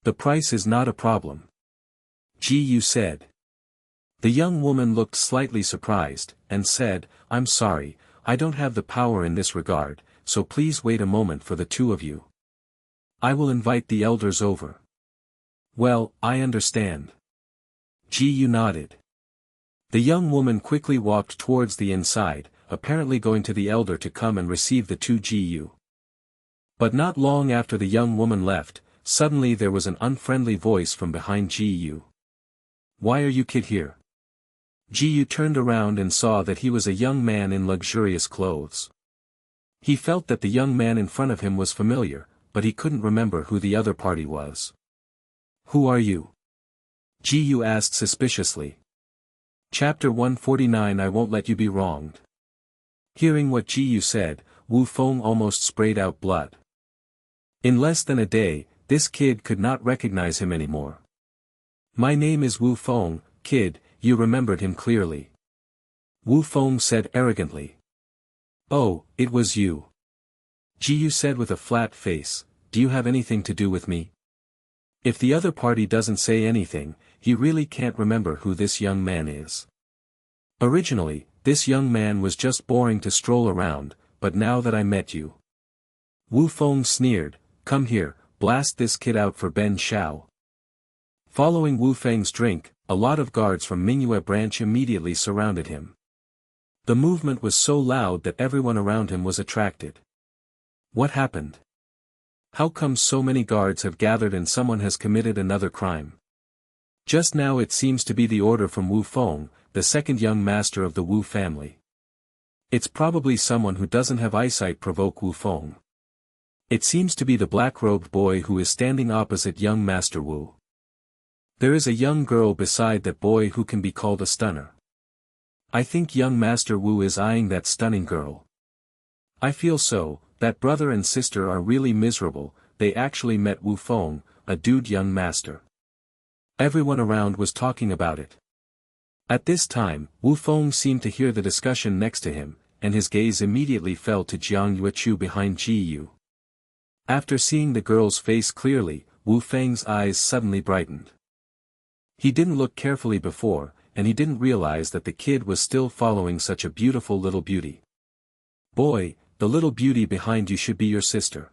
The price is not a problem," Ji Yu said. The young woman looked slightly surprised, and said, "I'm sorry, I don't have the power in this regard, so please wait a moment for the 2 of you. I will invite the elders over." "Well, I understand." Ji Yu nodded. The young woman quickly walked towards the inside, apparently going to the elder to come and receive the 2 Ji Yu. But not long after the young woman left, suddenly there was an unfriendly voice from behind Ji Yu. "Why are you kid here?" Ji Yu turned around and saw that he was a young man in luxurious clothes. He felt that the young man in front of him was familiar, but he couldn't remember who the other party was. "Who are you?" Ji Yu asked suspiciously. Chapter 149 I Won't Let You Be Wronged. Hearing what Ji Yu said, Wu Feng almost sprayed out blood. In less than a day, this kid could not recognize him anymore. "My name is Wu Feng, kid," you remembered him clearly. Wu Feng said arrogantly. "Oh, it was you," Ji Yu said with a flat face. "Do you have anything to do with me?" If the other party doesn't say anything, he really can't remember who this young man is. Originally, this young man was just boring to stroll around, but now that I met you. Wu Feng sneered, "Come here, blast this kid out for Ben Shao." Following Wu Feng's drink, a lot of guards from Manhwa branch immediately surrounded him. The movement was so loud that everyone around him was attracted. What happened? How come so many guards have gathered and someone has committed another crime? Just now it seems to be the order from Wu Feng, the second young master of the Wu family. It's probably someone who doesn't have eyesight provoke Wu Feng. It seems to be the black-robed boy who is standing opposite young Master Wu. There is a young girl beside that boy who can be called a stunner. I think young Master Wu is eyeing that stunning girl. I feel so, that brother and sister are really miserable, they actually met Wu Feng, a dude young master. Everyone around was talking about it. At this time, Wu Feng seemed to hear the discussion next to him, and his gaze immediately fell to Jiang Yuechu behind Ji Yu. After seeing the girl's face clearly, Wu Feng's eyes suddenly brightened. He didn't look carefully before, and he didn't realize that the kid was still following such a beautiful little beauty. Boy, the little beauty behind you should be your sister.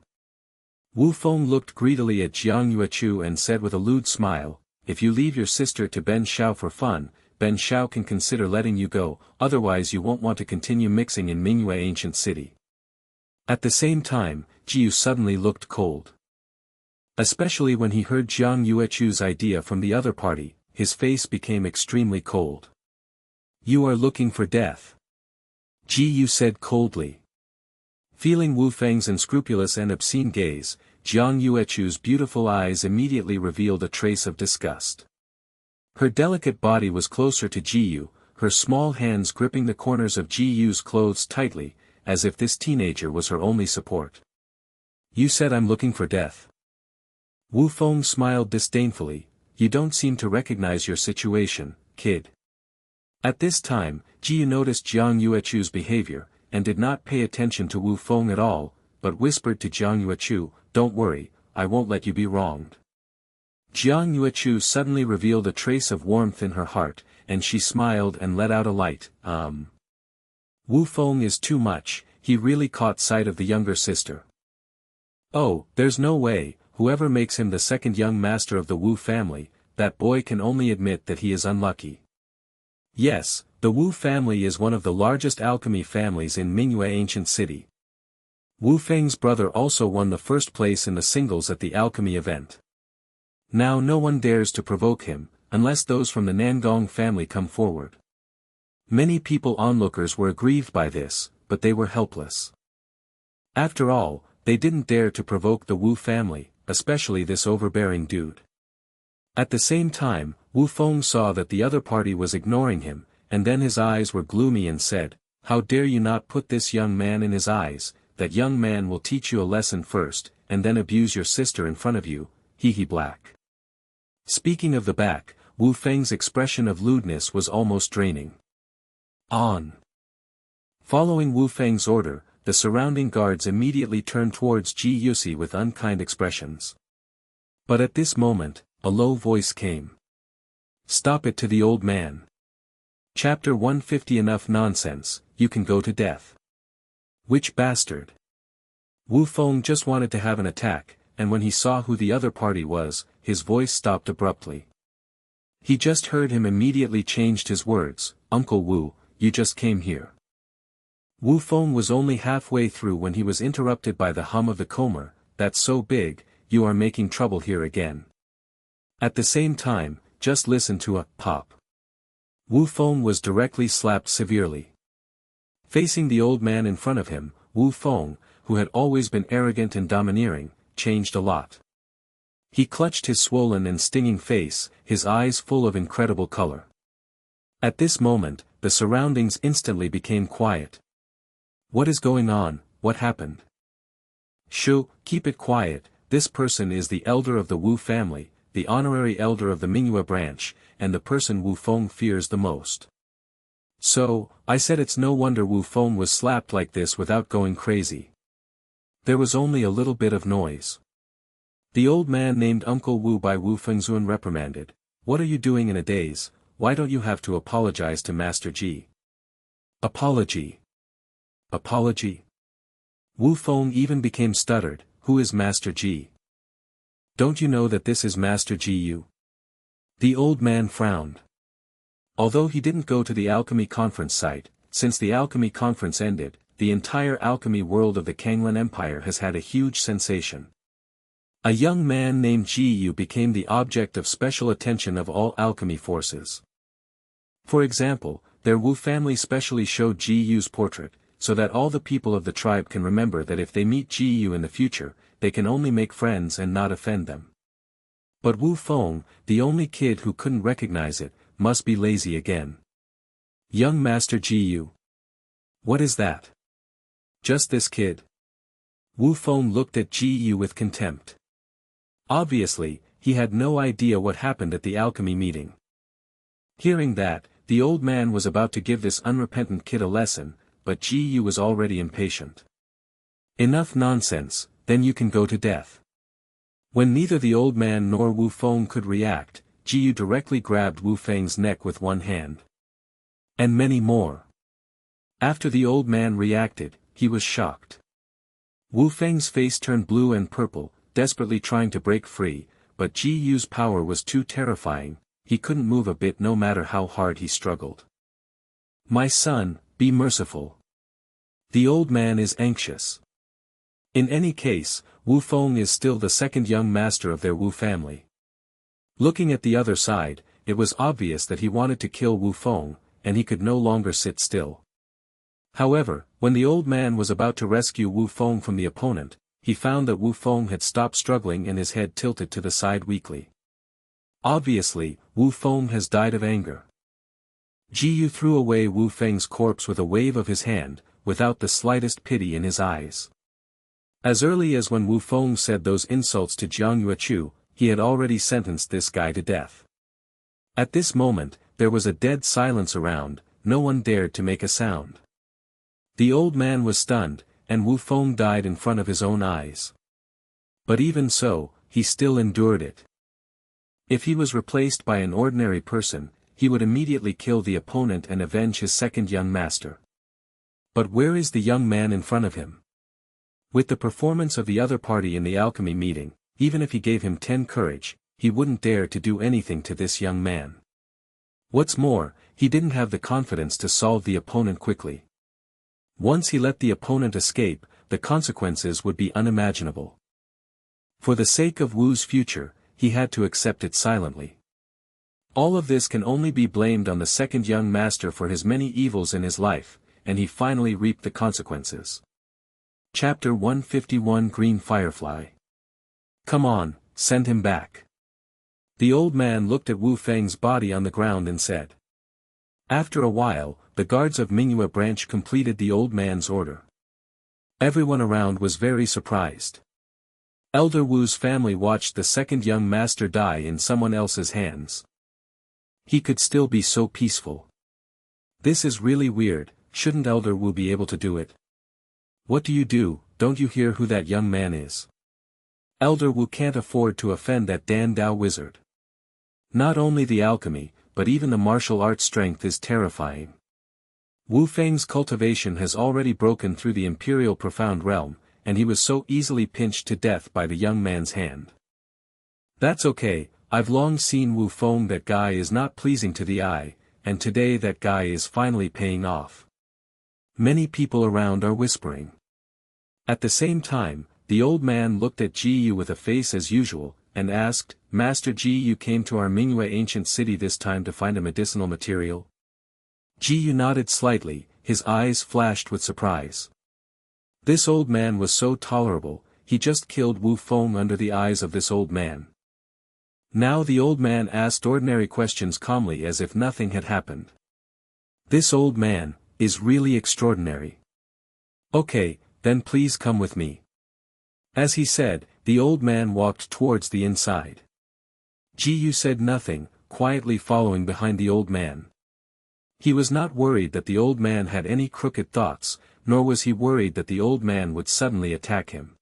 Wu Feng looked greedily at Jiang Yuechu and said with a lewd smile, if you leave your sister to Ben Shao for fun, Ben Shao can consider letting you go, otherwise you won't want to continue mixing in Manhwa ancient city. At the same time, Ji Yu suddenly looked cold. Especially when he heard Jiang Yuechu's idea from the other party, his face became extremely cold. You are looking for death. Ji Yu said coldly. Feeling Wu Feng's unscrupulous and obscene gaze, Jiang Yuechu's beautiful eyes immediately revealed a trace of disgust. Her delicate body was closer to Ji Yu, her small hands gripping the corners of Ji Yu's clothes tightly, as if this teenager was her only support. You said I'm looking for death. Wu Feng smiled disdainfully, you don't seem to recognize your situation, kid. At this time, Ji Yu noticed Jiang Yuechu's behavior, and did not pay attention to Wu Feng at all, but whispered to Jiang Yuechu, don't worry, I won't let you be wronged. Jiang Yuechu suddenly revealed a trace of warmth in her heart, and she smiled and let out a light, Wu Feng is too much, he really caught sight of the younger sister. Oh, there's no way, whoever makes him the second young master of the Wu family, that boy can only admit that he is unlucky. Yes, the Wu family is one of the largest alchemy families in Manhwa ancient city. Wu Feng's brother also won the first place in the singles at the alchemy event. Now no one dares to provoke him, unless those from the Nangong family come forward. Many people onlookers were aggrieved by this, but they were helpless. After all, they didn't dare to provoke the Wu family, especially this overbearing dude. At the same time, Wu Feng saw that the other party was ignoring him, and then his eyes were gloomy and said, how dare you not put this young man in his eyes, that young man will teach you a lesson first, and then abuse your sister in front of you, he black. Speaking of the back, Wu Feng's expression of lewdness was almost draining. On. Following Wu Feng's order, the surrounding guards immediately turned towards Ji Yusi with unkind expressions. But at this moment, a low voice came. Stop it to the old man. Chapter 150 Enough nonsense, you can go to death. Which bastard? Wu Feng just wanted to have an attack, and when he saw who the other party was, his voice stopped abruptly. He just heard him immediately changed his words, Uncle Wu, you just came here. Wu Feng was only halfway through when he was interrupted by the hum of the comber, that's so big, you are making trouble here again. At the same time, just listen to a pop. Wu Feng was directly slapped severely. Facing the old man in front of him, Wu Feng, who had always been arrogant and domineering, changed a lot. He clutched his swollen and stinging face, his eyes full of incredible color. At this moment, the surroundings instantly became quiet. What is going on, what happened? Shoo, keep it quiet, this person is the elder of the Wu family, the honorary elder of the Manhwa branch, and the person Wu Feng fears the most. So, I said it's no wonder Wu Feng was slapped like this without going crazy. There was only a little bit of noise. The old man named Uncle Wu by Wu Fengzun reprimanded, what are you doing in a daze, why don't you have to apologize to Master Ji? Apology. Apology? Wu Feng even became stuttered, who is Master Ji? Don't you know that this is Master Ji Yu? The old man frowned. Although he didn't go to the alchemy conference site, since the alchemy conference ended, the entire alchemy world of the Kanglan Empire has had a huge sensation. A young man named Ji Yu became the object of special attention of all alchemy forces. For example, their Wu family specially showed Ji Yu's portrait, so that all the people of the tribe can remember that if they meet Ji Yu in the future, they can only make friends and not offend them. But Wu Feng, the only kid who couldn't recognize it, must be lazy again. Young Master Ji Yu. What is that? Just this kid? Wu Feng looked at Ji Yu with contempt. Obviously, he had no idea what happened at the alchemy meeting. Hearing that, the old man was about to give this unrepentant kid a lesson, but Ji Yu was already impatient. Enough nonsense, then you can go to death. When neither the old man nor Wu Feng could react, Ji Yu directly grabbed Wu Feng's neck with one hand. And many more. After the old man reacted, he was shocked. Wu Feng's face turned blue and purple, desperately trying to break free, but Ji Yu's power was too terrifying, he couldn't move a bit no matter how hard he struggled. My son, be merciful. The old man is anxious. In any case, Wu Feng is still the second young master of their Wu family. Looking at the other side, it was obvious that he wanted to kill Wu Feng, and he could no longer sit still. However, when the old man was about to rescue Wu Feng from the opponent, he found that Wu Feng had stopped struggling and his head tilted to the side weakly. Obviously, Wu Feng has died of anger. Ji Yu threw away Wu Feng's corpse with a wave of his hand, without the slightest pity in his eyes. As early as when Wu Feng said those insults to Jiang Yuechu, he had already sentenced this guy to death. At this moment, there was a dead silence around, no one dared to make a sound. The old man was stunned, and Wu Feng died in front of his own eyes. But even so, he still endured it. If he was replaced by an ordinary person, he would immediately kill the opponent and avenge his second young master. But where is the young man in front of him? With the performance of the other party in the alchemy meeting, even if he gave him 10 courage, he wouldn't dare to do anything to this young man. What's more, he didn't have the confidence to solve the opponent quickly. Once he let the opponent escape, the consequences would be unimaginable. For the sake of Wu's future, he had to accept it silently. All of this can only be blamed on the second young master for his many evils in his life, and he finally reaped the consequences. Chapter 151 Green Firefly. Come on, send him back. The old man looked at Wu Feng's body on the ground and said. After a while, the guards of Manhwa branch completed the old man's order. Everyone around was very surprised. Elder Wu's family watched the second young master die in someone else's hands. He could still be so peaceful. This is really weird, shouldn't Elder Wu be able to do it? What do? Don't you hear who that young man is? Elder Wu can't afford to offend that Dan Dao wizard. Not only the alchemy, but even the martial arts strength is terrifying. Wu Feng's cultivation has already broken through the imperial profound realm, and he was so easily pinched to death by the young man's hand. That's okay, I've long seen Wu Feng, that guy is not pleasing to the eye, and today that guy is finally paying off. Many people around are whispering. At the same time, the old man looked at Ji Yu with a face as usual, and asked, Master Ji Yu came to our Manhwa ancient city this time to find a medicinal material? Ji Yu nodded slightly, his eyes flashed with surprise. This old man was so tolerable, he just killed Wu Feng under the eyes of this old man. Now the old man asked ordinary questions calmly as if nothing had happened. This old man is really extraordinary. Okay, then please come with me. As he said, the old man walked towards the inside. Ji Yu said nothing, quietly following behind the old man. He was not worried that the old man had any crooked thoughts, nor was he worried that the old man would suddenly attack him.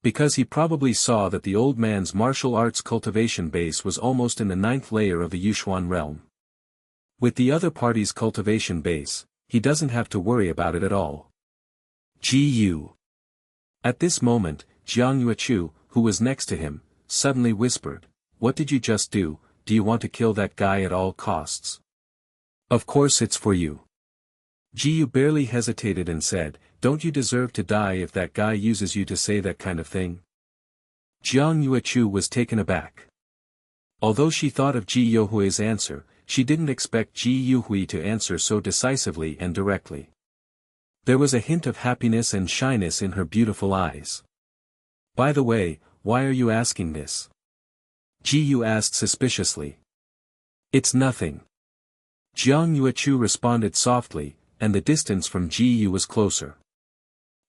Because he probably saw that the old man's martial arts cultivation base was almost in the 9th layer of the Yushuan realm. With the other party's cultivation base, he doesn't have to worry about it at all. Ji Yu. At this moment, Jiang Yuechu, who was next to him, suddenly whispered, What did you just do? Do you want to kill that guy at all costs? Of course it's for you. Ji Yu barely hesitated and said, Don't you deserve to die if that guy uses you to say that kind of thing? Jiang Yuechu was taken aback. Although she thought of Ji Youhui's answer, she didn't expect Ji Youhui to answer so decisively and directly. There was a hint of happiness and shyness in her beautiful eyes. By the way, why are you asking this? Ji Yu asked suspiciously. It's nothing. Jiang Yuechu responded softly, and the distance from Ji Yu was closer.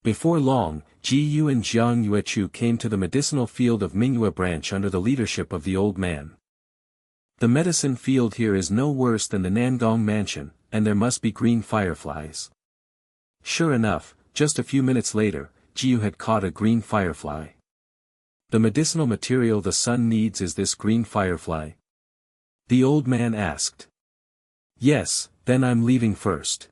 Before long, Ji Yu and Jiang Yuechu came to the medicinal field of Manhwa branch under the leadership of the old man. The medicine field here is no worse than the Nangong mansion, and there must be green fireflies. Sure enough, just a few minutes later, Ji Yu had caught a green firefly. The medicinal material the sun needs is this green firefly? The old man asked. Yes, then I'm leaving first.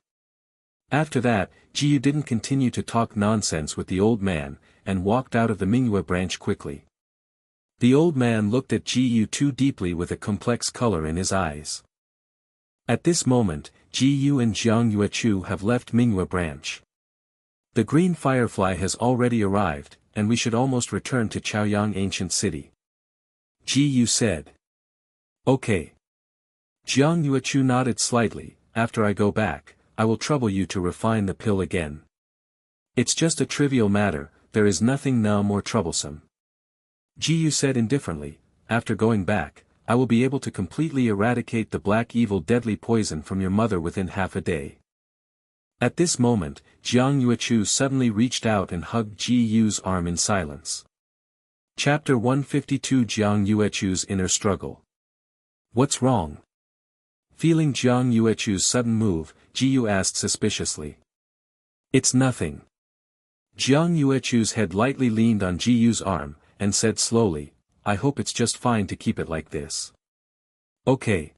After that, Ji Yu didn't continue to talk nonsense with the old man, and walked out of the Manhwa branch quickly. The old man looked at Ji Yu too deeply with a complex color in his eyes. At this moment, Ji Yu and Jiang Yuechu have left Manhwa branch. The green firefly has already arrived, and we should almost return to Chaoyang ancient city. Ji Yu said. Okay. Jiang Yuechu nodded slightly. After I go back, I will trouble you to refine the pill again. It's just a trivial matter, there is nothing now more troublesome. Ji Yu said indifferently, after going back, I will be able to completely eradicate the black evil deadly poison from your mother within half a day. At this moment, Jiang Yuechu suddenly reached out and hugged Ji Yu's arm in silence. Chapter 152 Jiang Yuechu's Inner Struggle. What's wrong? Feeling Jiang Yuechu's sudden move, Ji Yu asked suspiciously. It's nothing. Jiang Yuechu's head lightly leaned on Ji Yu's arm, and said slowly, I hope it's just fine to keep it like this. Okay.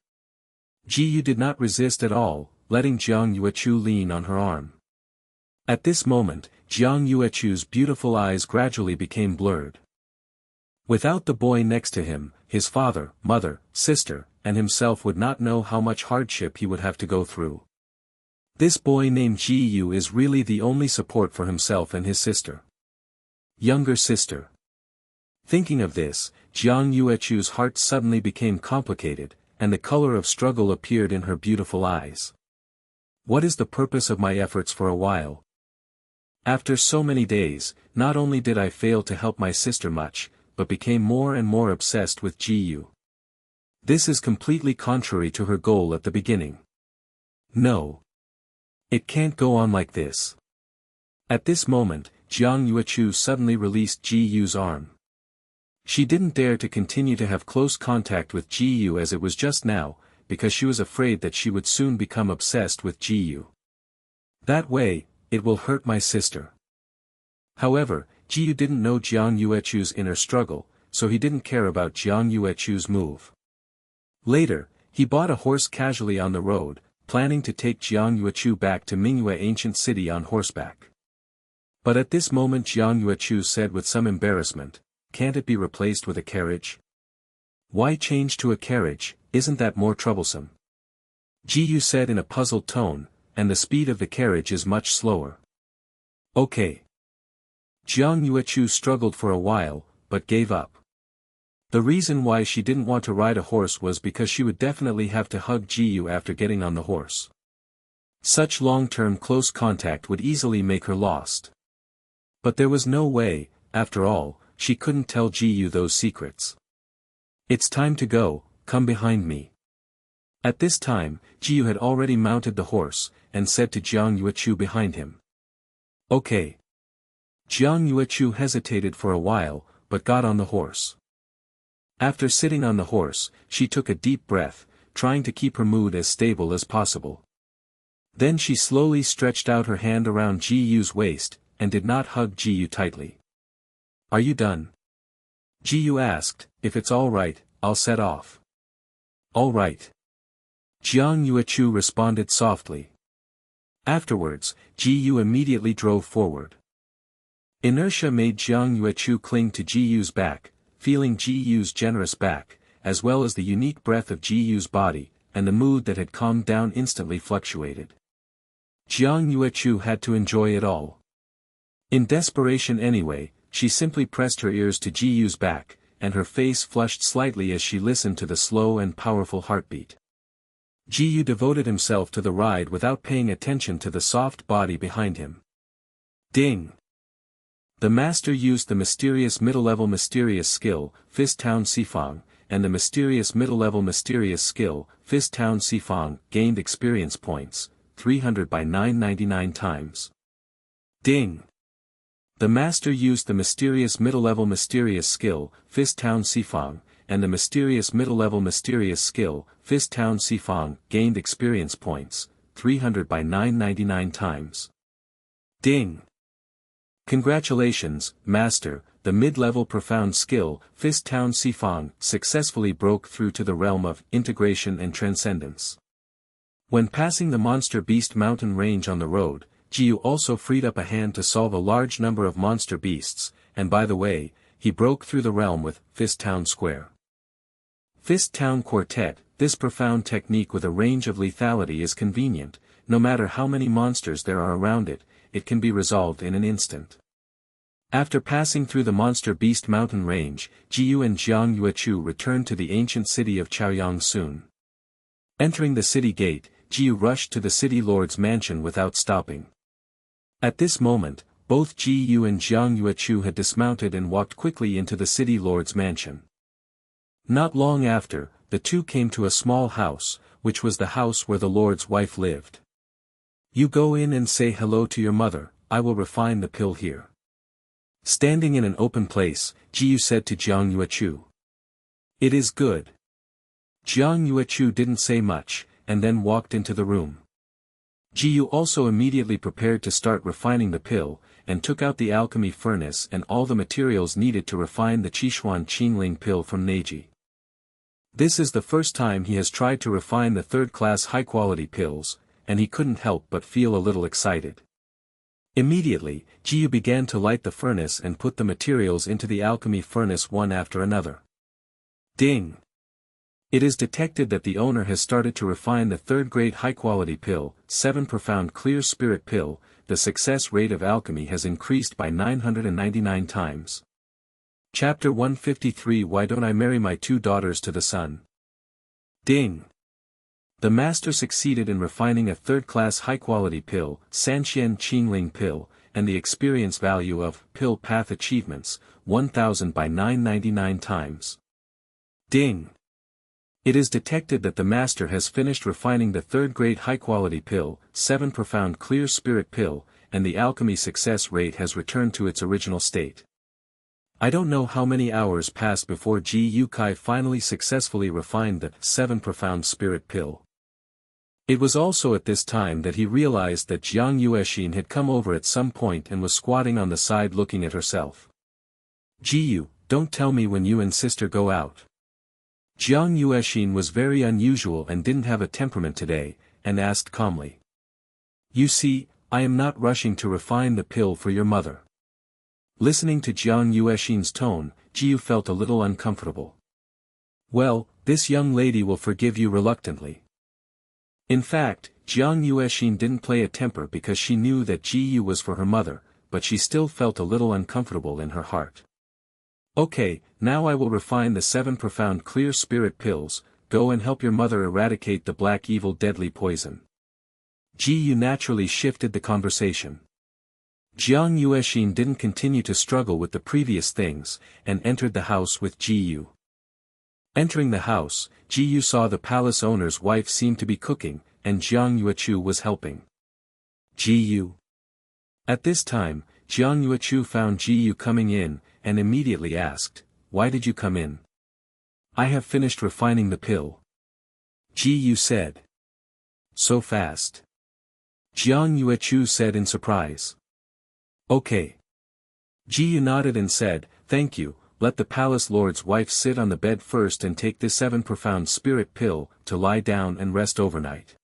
Ji Yu did not resist at all, letting Jiang Yuechu lean on her arm. At this moment, Jiang Yuechu's beautiful eyes gradually became blurred. Without the boy next to him, his father, mother, sister, and himself would not know how much hardship he would have to go through. This boy named Ji Yu is really the only support for himself and his sister. Younger sister. Thinking of this, Jiang Yuechu's heart suddenly became complicated, and the color of struggle appeared in her beautiful eyes. What is the purpose of my efforts for a while? After so many days, not only did I fail to help my sister much, but became more and more obsessed with Ji Yu. This is completely contrary to her goal at the beginning. No. It can't go on like this. At this moment, Jiang Yuechu suddenly released Ji Yu's arm. She didn't dare to continue to have close contact with Ji Yu as it was just now, because she was afraid that she would soon become obsessed with Ji Yu. That way, it will hurt my sister. However, Ji Yu didn't know Jiang Yuechu's inner struggle, so he didn't care about Jiang Yuechu's move. Later, he bought a horse casually on the road, planning to take Jiang Yuechu back to Manhwa ancient city on horseback. But at this moment Jiang Yuechu said with some embarrassment, can't it be replaced with a carriage? Why change to a carriage, isn't that more troublesome? Ji Yu said in a puzzled tone, and the speed of the carriage is much slower. Okay. Jiang Yuechu struggled for a while, but gave up. The reason why she didn't want to ride a horse was because she would definitely have to hug Ji Yu after getting on the horse. Such long-term close contact would easily make her lost. But there was no way, after all, she couldn't tell Ji Yu those secrets. It's time to go, come behind me. At this time, Ji Yu had already mounted the horse, and said to Jiang Yuechu behind him. Okay. Jiang Yuechu hesitated for a while, but got on the horse. After sitting on the horse, she took a deep breath, trying to keep her mood as stable as possible. Then she slowly stretched out her hand around Ji Yu's waist, and did not hug Ji Yu tightly. Are you done? Ji Yu asked, if it's all right, I'll set off. All right. Jiang Yuechu responded softly. Afterwards, Ji Yu immediately drove forward. Inertia made Jiang Yuechu cling to Ji Yu's back, feeling Ji Yu's generous back, as well as the unique breath of Ji Yu's body, and the mood that had calmed down instantly fluctuated. Jiang Yuechu had to enjoy it all. In desperation anyway, she simply pressed her ears to Ji-Yu's back, and her face flushed slightly as she listened to the slow and powerful heartbeat. Ji-Yu devoted himself to the ride without paying attention to the soft body behind him. Ding! The master used the mysterious middle-level mysterious skill, Fist Town Sifang, and the mysterious middle-level mysterious skill, Fist Town Sifang, gained experience points, 300 by 999 times. Ding! The master used the mysterious middle-level mysterious skill, Fist Town Sifang, and the mysterious middle-level mysterious skill, Fist Town Sifang, gained experience points, 300 by 999 times. Ding! Congratulations, Master, the mid-level profound skill, Fist Town Sifang, successfully broke through to the realm of integration and transcendence. When passing the Monster Beast mountain range on the road, Ji-Yu also freed up a hand to solve a large number of monster beasts, and by the way, he broke through the realm with Fist Town Square. Fist Town Quartet, this profound technique with a range of lethality is convenient, no matter how many monsters there are around it, it can be resolved in an instant. After passing through the Monster Beast mountain range, Ji-Yu and Jiang Yuechu returned to the ancient city of Chaoyang soon. Entering the city gate, Ji-Yu rushed to the city lord's mansion without stopping. At this moment, both Ji-Yu and Jiang Yuechu had dismounted and walked quickly into the city lord's mansion. Not long after, the two came to a small house, which was the house where the lord's wife lived. You go in and say hello to your mother, I will refine the pill here. Standing in an open place, Ji-Yu said to Jiang Yuechu. It is good. Jiang Yuechu didn't say much, and then walked into the room. Ji-Yu also immediately prepared to start refining the pill, and took out the alchemy furnace and all the materials needed to refine the Qishuan Qingling pill from Neji. This is the first time he has tried to refine the third-class high-quality pills, and he couldn't help but feel a little excited. Immediately, Ji-Yu began to light the furnace and put the materials into the alchemy furnace one after another. Ding! It is detected that the owner has started to refine the third-grade high-quality pill, 7 profound clear spirit pill. The success rate of alchemy has increased by 999 times. Chapter 153 Why don't I marry my 2 daughters to the sun? Ding! The master succeeded in refining a third-class high-quality pill, Sanxian Qingling pill, and the experience value of pill path achievements, 1000 by 999 times. Ding! It is detected that the master has finished refining the third-grade high-quality pill, 7 profound clear spirit pill, and the alchemy success rate has returned to its original state. I don't know how many hours passed before Ji Yukai finally successfully refined the 7 profound spirit pill. It was also at this time that he realized that Jiang Yuexin had come over at some point and was squatting on the side looking at herself. Ji-Yu, don't tell me when you and sister go out. Jiang Yuexin was very unusual and didn't have a temperament today, and asked calmly. You see, I am not rushing to refine the pill for your mother. Listening to Jiang Yuexin's tone, Ji-Yu felt a little uncomfortable. Well, this young lady will forgive you reluctantly. In fact, Jiang Yuexin didn't play a temper because she knew that Ji-Yu was for her mother, but she still felt a little uncomfortable in her heart. Okay, now I will refine the 7 profound clear spirit pills. Go and help your mother eradicate the black evil deadly poison. Ji-Yu naturally shifted the conversation. Jiang Yuexin didn't continue to struggle with the previous things, and entered the house with Ji-Yu. Entering the house, Ji-Yu saw the palace owner's wife seemed to be cooking, and Jiang Yuechu was helping. Ji-Yu. At this time, Jiang Yuechu found Ji-Yu coming in, and immediately asked, Why did you come in? I have finished refining the pill. Ji-Yu said. So fast. Jiang Yuechu said in surprise. Okay. Ji-Yu nodded and said, Thank you. Let the palace lord's wife sit on the bed first and take this 7 profound spirit pill, to lie down and rest overnight.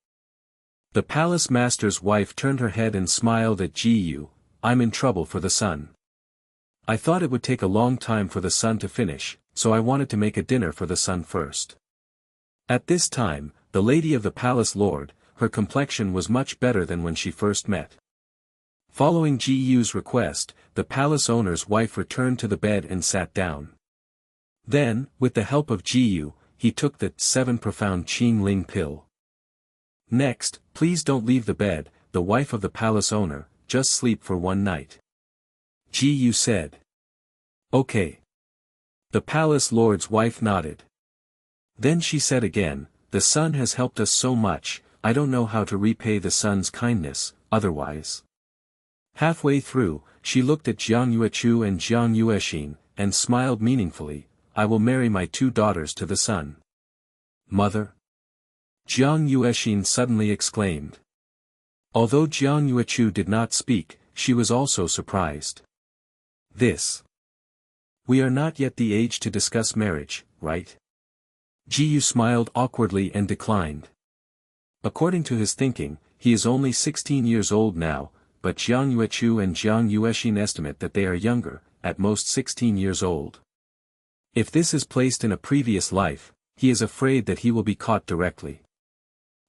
The palace master's wife turned her head and smiled at Ji-Yu. I'm in trouble for the sun. I thought it would take a long time for the sun to finish, so I wanted to make a dinner for the sun first. At this time, the lady of the palace lord, her complexion was much better than when she first met. Following Ji-Yu's request, the palace owner's wife returned to the bed and sat down. Then, with the help of Ji-Yu, he took the 7 profound Qing Ling pill. Next, please don't leave the bed, the wife of the palace owner, just sleep for one night. Ji-Yu said. Okay. The palace lord's wife nodded. Then she said again, the sun has helped us so much, I don't know how to repay the sun's kindness, otherwise. Halfway through, she looked at Jiang Yuechu and Jiang Yuexin, and smiled meaningfully, I will marry my 2 daughters to the sun. Mother? Jiang Yuexin suddenly exclaimed. Although Jiang Yuechu did not speak, she was also surprised. This. We are not yet the age to discuss marriage, right? Ji-Yu smiled awkwardly and declined. According to his thinking, he is only 16 years old now, but Jiang Yuechu and Jiang Yuexin estimate that they are younger, at most 16 years old. If this is placed in a previous life, he is afraid that he will be caught directly.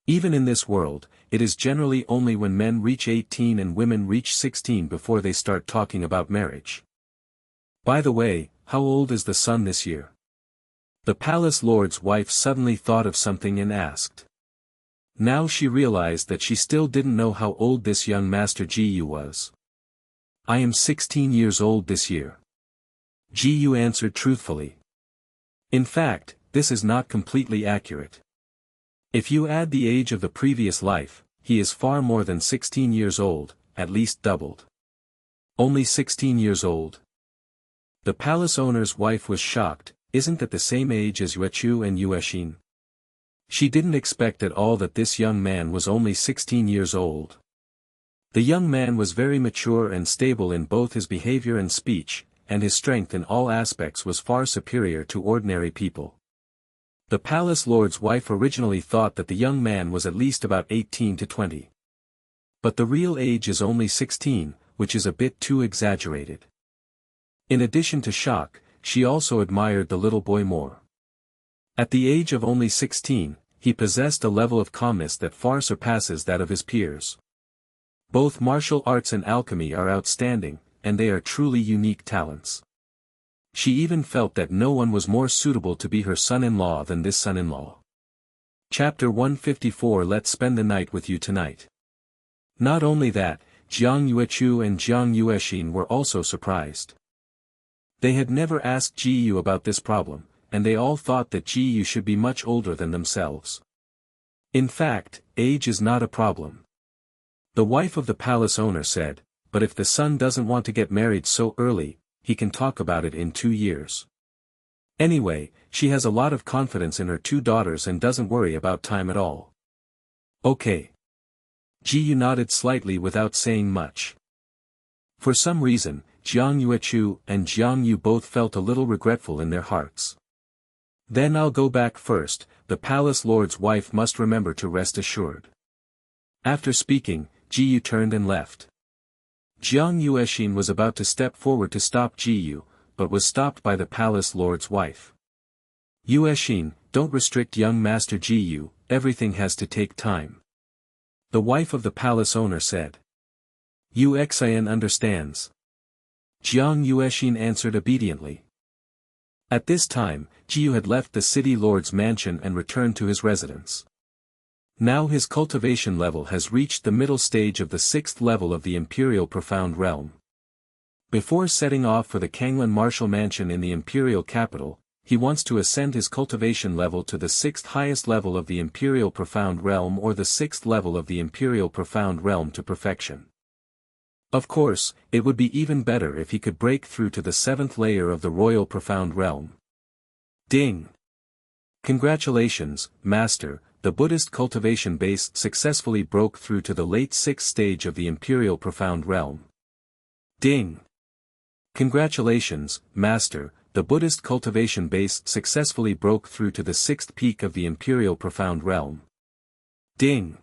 Even in this world, it is generally only when men reach 18 and women reach 16 before they start talking about marriage. By the way, how old is the sun this year? The palace lord's wife suddenly thought of something and asked. Now she realized that she still didn't know how old this young master Ji-Yu was. I am 16 years old this year. Ji-Yu answered truthfully. In fact, this is not completely accurate. If you add the age of the previous life, he is far more than 16 years old, at least doubled. Only 16 years old? The palace owner's wife was shocked, isn't that the same age as Yuechu and Yuexin? She didn't expect at all that this young man was only 16 years old. The young man was very mature and stable in both his behavior and speech, and his strength in all aspects was far superior to ordinary people. The palace lord's wife originally thought that the young man was at least about 18 to 20. But the real age is only 16, which is a bit too exaggerated. In addition to shock, she also admired the little boy more. At the age of only 16, he possessed a level of calmness that far surpasses that of his peers. Both martial arts and alchemy are outstanding, and they are truly unique talents. She even felt that no one was more suitable to be her son-in-law than this son-in-law. Chapter 154. Let's spend the night with you tonight. Not only that, Jiang Yuechu and Jiang Yuexin were also surprised. They had never asked Ji-Yu about this problem, and they all thought that Ji-Yu should be much older than themselves. In fact, age is not a problem. The wife of the palace owner said, but if the son doesn't want to get married so early, he can talk about it in 2 years. Anyway, she has a lot of confidence in her 2 daughters and doesn't worry about time at all. Okay. Ji-Yu nodded slightly without saying much. For some reason, Jiang Yuechu and Jiang Yu both felt a little regretful in their hearts. Then I'll go back first, the palace lord's wife must remember to rest assured. After speaking, Ji-Yu turned and left. Jiang Yuexin was about to step forward to stop Ji-Yu, but was stopped by the palace lord's wife. Yuexin, don't restrict young master Ji-Yu, everything has to take time. The wife of the palace owner said. Yuexin understands. Jiang Yuexin answered obediently. At this time, Ji-Yu had left the city lord's mansion and returned to his residence. Now his cultivation level has reached the middle stage of the 6th level of the Imperial Profound Realm. Before setting off for the Kanglan Martial Mansion in the Imperial Capital, he wants to ascend his cultivation level to the 6th highest level of the Imperial Profound Realm or the 6th level of the Imperial Profound Realm to perfection. Of course, it would be even better if he could break through to the 7th layer of the Royal Profound Realm. Ding! Congratulations, Master, the Buddhist cultivation base successfully broke through to the late 6th stage of the Imperial Profound Realm. Ding! Congratulations, Master, the Buddhist cultivation base successfully broke through to the 6th peak of the Imperial Profound Realm. Ding!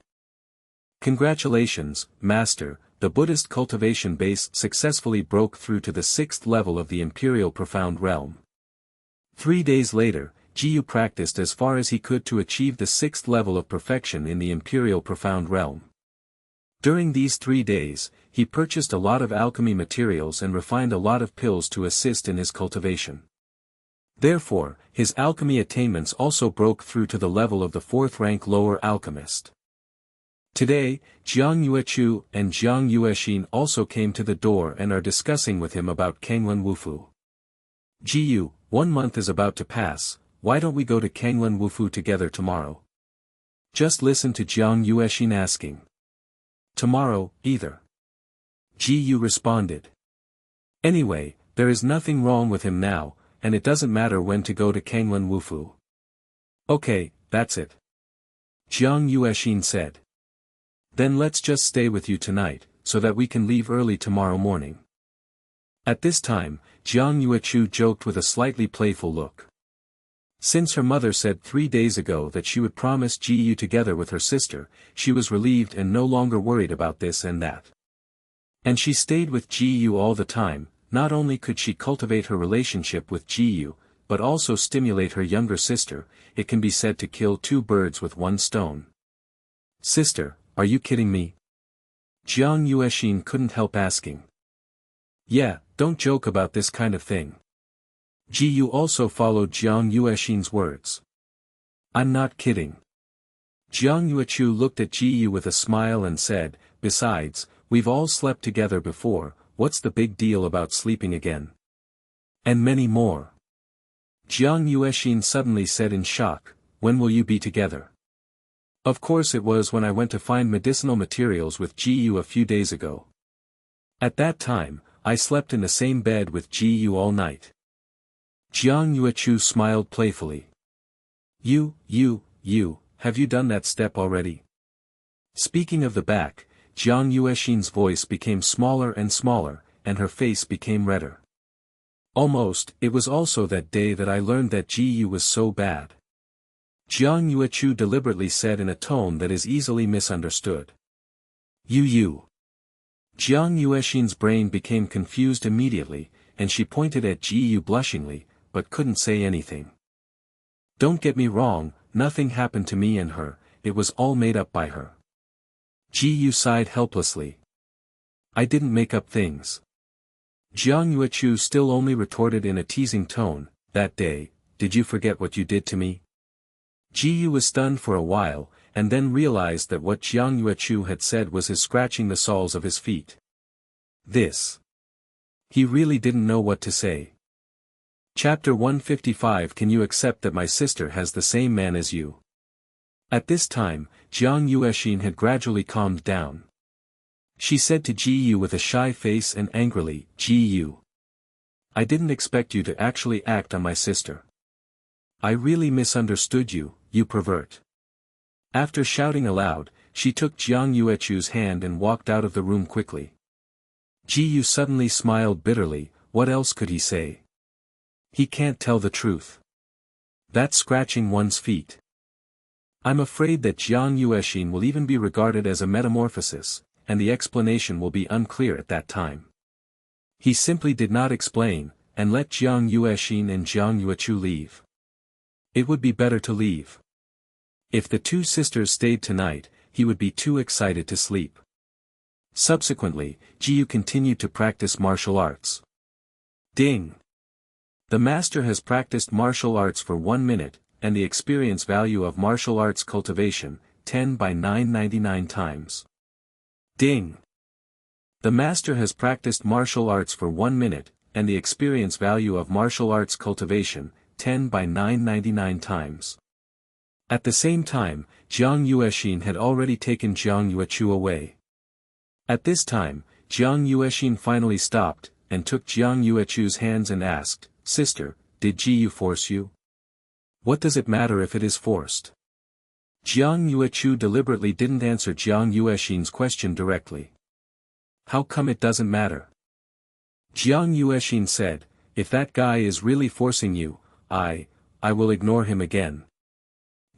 Congratulations, Master, the Buddhist cultivation base successfully broke through to the 6th level of the Imperial Profound Realm. 3 days later, Ji-Yu practiced as far as he could to achieve the 6th level of perfection in the Imperial Profound Realm. During these 3 days, he purchased a lot of alchemy materials and refined a lot of pills to assist in his cultivation. Therefore, his alchemy attainments also broke through to the level of the 4th rank lower alchemist. Today, Jiang Yuechu and Jiang Yuexin also came to the door and are discussing with him about Kanglan Wufu. Jiyu, 1 month is about to pass, why don't we go to Kanglan Wufu together tomorrow? Just listen to Jiang Yuexin asking. Tomorrow, either. Jiyu responded. Anyway, there is nothing wrong with him now, and it doesn't matter when to go to Kanglan Wufu. Okay, that's it. Jiang Yuexin said. Then let's just stay with you tonight, so that we can leave early tomorrow morning. At this time, Jiang Yuechu joked with a slightly playful look. Since her mother said 3 days ago that she would promise Jiyu together with her sister, she was relieved and no longer worried about this and that. And she stayed with Jiyu all the time. Not only could she cultivate her relationship with Jiyu, but also stimulate her younger sister. It can be said to kill 2 birds with 1 stone. Sister, are you kidding me? Jiang Yuexin couldn't help asking. Yeah, don't joke about this kind of thing. Jiyu also followed Jiang Yuexin's words. I'm not kidding. Jiang Yuechu looked at Jiyu with a smile and said, besides, we've all slept together before, what's the big deal about sleeping again? And many more. Jiang Yuexin suddenly said in shock, when will you be together? Of course it was when I went to find medicinal materials with Jiyu a few days ago. At that time, I slept in the same bed with Jiyu all night. Jiang Yuechu smiled playfully. You, have you done that step already? Speaking of the back, Jiang Yuexin's voice became smaller and smaller, and her face became redder. Almost, it was also that day that I learned that Jiyu was so bad. Jiang Yuechu deliberately said in a tone that is easily misunderstood. You. Jiang Yuexin's brain became confused immediately, and she pointed at Jiyu blushingly, but couldn't say anything. Don't get me wrong, nothing happened to me and her, it was all made up by her. Jiyu sighed helplessly. I didn't make up things. Jiang Yuechu still only retorted in a teasing tone, that day, did you forget what you did to me? Jiyu was stunned for a while, and then realized that what Jiang Yuechu had said was his scratching the soles of his feet. This. He really didn't know what to say. Chapter 155. Can you accept that my sister has the same man as you? At this time, Jiang Yuexin had gradually calmed down. She said to Jiyu with a shy face and angrily, Jiyu. I didn't expect you to actually act on my sister. I really misunderstood you, you pervert. After shouting aloud, she took Jiang Yuechu's hand and walked out of the room quickly. Jiyu suddenly smiled bitterly, what else could he say? He can't tell the truth. That's scratching one's feet. I'm afraid that Jiang Yuexin will even be regarded as a metamorphosis, and the explanation will be unclear at that time. He simply did not explain, and let Jiang Yuexin and Jiang Yuechu leave. It would be better to leave. If the 2 sisters stayed tonight, he would be too excited to sleep. Subsequently, Jiyu continued to practice martial arts. Ding! The master has practiced martial arts for 1 minute, and the experience value of martial arts cultivation, 10 by 999 times. Ding! The master has practiced martial arts for 1 minute, and the experience value of martial arts cultivation, 10 by 999 times. At the same time, Jiang Yuexin had already taken Jiang Yuechu away. At this time, Jiang Yuexin finally stopped, and took Jiang Yuechu's hands and asked, Sister, did Jiyu force you? What does it matter if it is forced? Jiang Yuechu deliberately didn't answer Jiang Yuexin's question directly. How come it doesn't matter? Jiang Yuexin said, if that guy is really forcing you, I will ignore him again.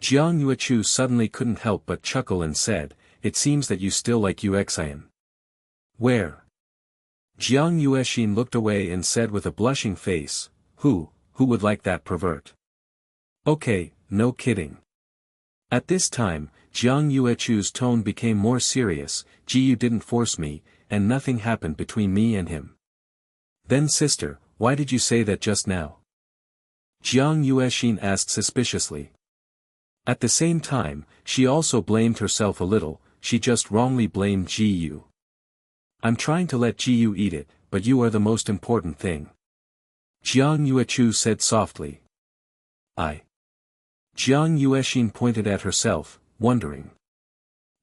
Jiang Yuechu suddenly couldn't help but chuckle and said, it seems that you still like Yuexian. Where? Jiang Yuexin looked away and said with a blushing face, who would like that pervert? Okay, no kidding. At this time, Jiang Yuechu's tone became more serious. Jiyu didn't force me, and nothing happened between me and him. Then sister, why did you say that just now? Jiang Yuexin asked suspiciously. At the same time, she also blamed herself a little. She just wrongly blamed Jiyu. I'm trying to let Jiyu eat it, but you are the most important thing. Jiang Yuechu said softly. Jiang Yuexin pointed at herself, wondering.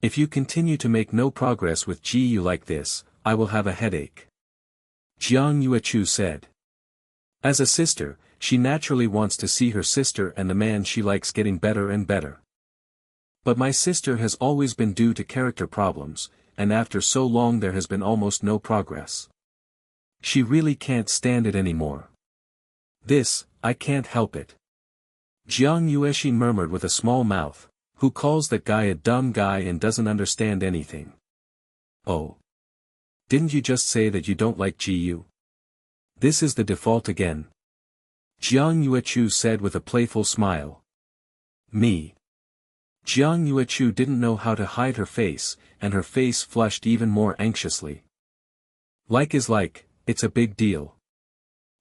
If you continue to make no progress with Jiyu like this, I will have a headache. Jiang Yuechu said. As a sister, she naturally wants to see her sister and the man she likes getting better and better. But my sister has always been due to character problems, and after so long there has been almost no progress. She really can't stand it anymore. This, I can't help it. Jiang Yuexin murmured with a small mouth, who calls that guy a dumb guy and doesn't understand anything. Oh. Didn't you just say that you don't like Jiyu? This is the default again. Jiang Yuechu said with a playful smile. Me. Jiang Yuechu didn't know how to hide her face, and her face flushed even more anxiously. Like is like, it's a big deal.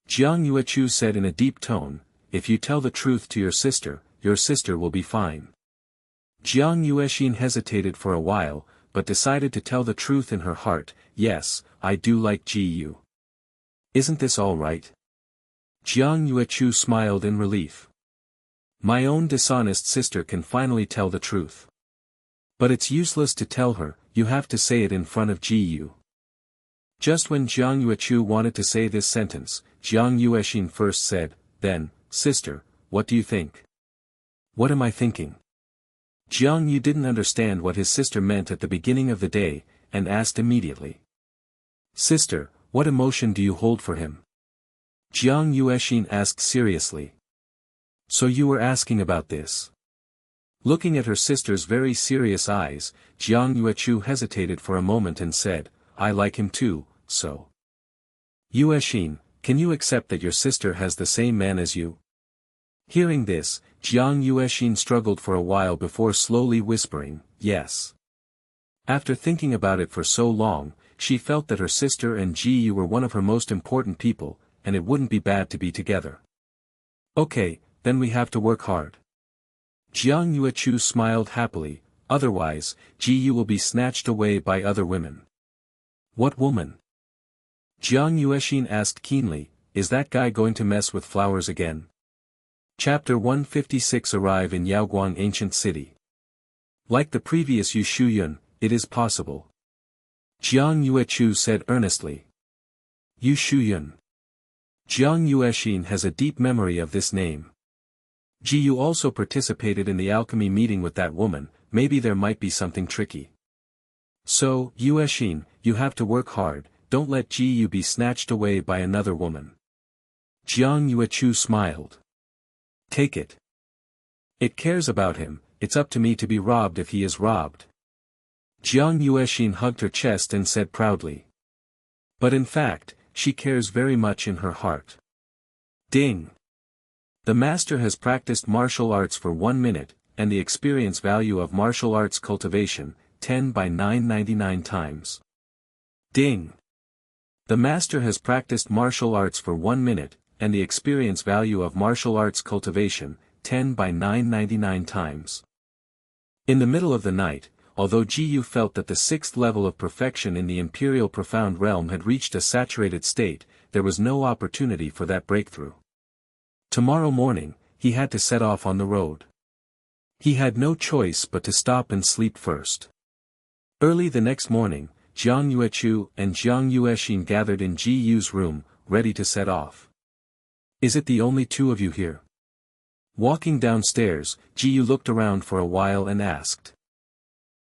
Jiang Yuechu said in a deep tone, if you tell the truth to your sister will be fine. Jiang Yuexin hesitated for a while, but decided to tell the truth in her heart. Yes, I do like Jiyu. Isn't this all right? Jiang Yuechu smiled in relief. My own dishonest sister can finally tell the truth. But it's useless to tell her, you have to say it in front of Jiyu. Just when Jiang Yuechu wanted to say this sentence, Jiang Yuexin first said, then, sister, what do you think? What am I thinking? Jiang Yu didn't understand what his sister meant at the beginning of the day, and asked immediately. Sister, what emotion do you hold for him? Jiang Yuexin asked seriously. So you were asking about this? Looking at her sister's very serious eyes, Jiang Yuechu hesitated for a moment and said, I like him too, so. Yuexin, can you accept that your sister has the same man as you? Hearing this, Jiang Yuexin struggled for a while before slowly whispering, yes. After thinking about it for so long, she felt that her sister and Jiyu were one of her most important people, and it wouldn't be bad to be together. Okay, then we have to work hard. Jiang Yuechu smiled happily, otherwise, Jiyu will be snatched away by other women. What woman? Jiang Yuexin asked keenly, is that guy going to mess with flowers again? Chapter 156 Arrive in Yaoguang Ancient City. Like the previous Yu Shuyun, it is possible. Jiang Yuechu said earnestly. Yu Shuyun. Jiang Yuexin has a deep memory of this name. Jiyu also participated in the alchemy meeting with that woman, maybe there might be something tricky. So, Yuexin, you have to work hard, don't let Jiyu be snatched away by another woman. Jiang Yuechu smiled. Take it. It cares about him, it's up to me to be robbed if he is robbed. Jiang Yuexin hugged her chest and said proudly. But in fact, she cares very much in her heart. Ding! The master has practiced martial arts for 1 minute, and the experience value of martial arts cultivation, 10 by 999 times. Ding! The master has practiced martial arts for 1 minute, and the experience value of martial arts cultivation, 10 by 999 times. In the middle of the night, although Jiyu felt that the 6th level of perfection in the Imperial Profound Realm had reached a saturated state, there was no opportunity for that breakthrough. Tomorrow morning, he had to set off on the road. He had no choice but to stop and sleep first. Early the next morning, Jiang Yuechu and Jiang Yuexin gathered in Jiyu's room, ready to set off. Is it the only two of you here? Walking downstairs, Jiyu looked around for a while and asked.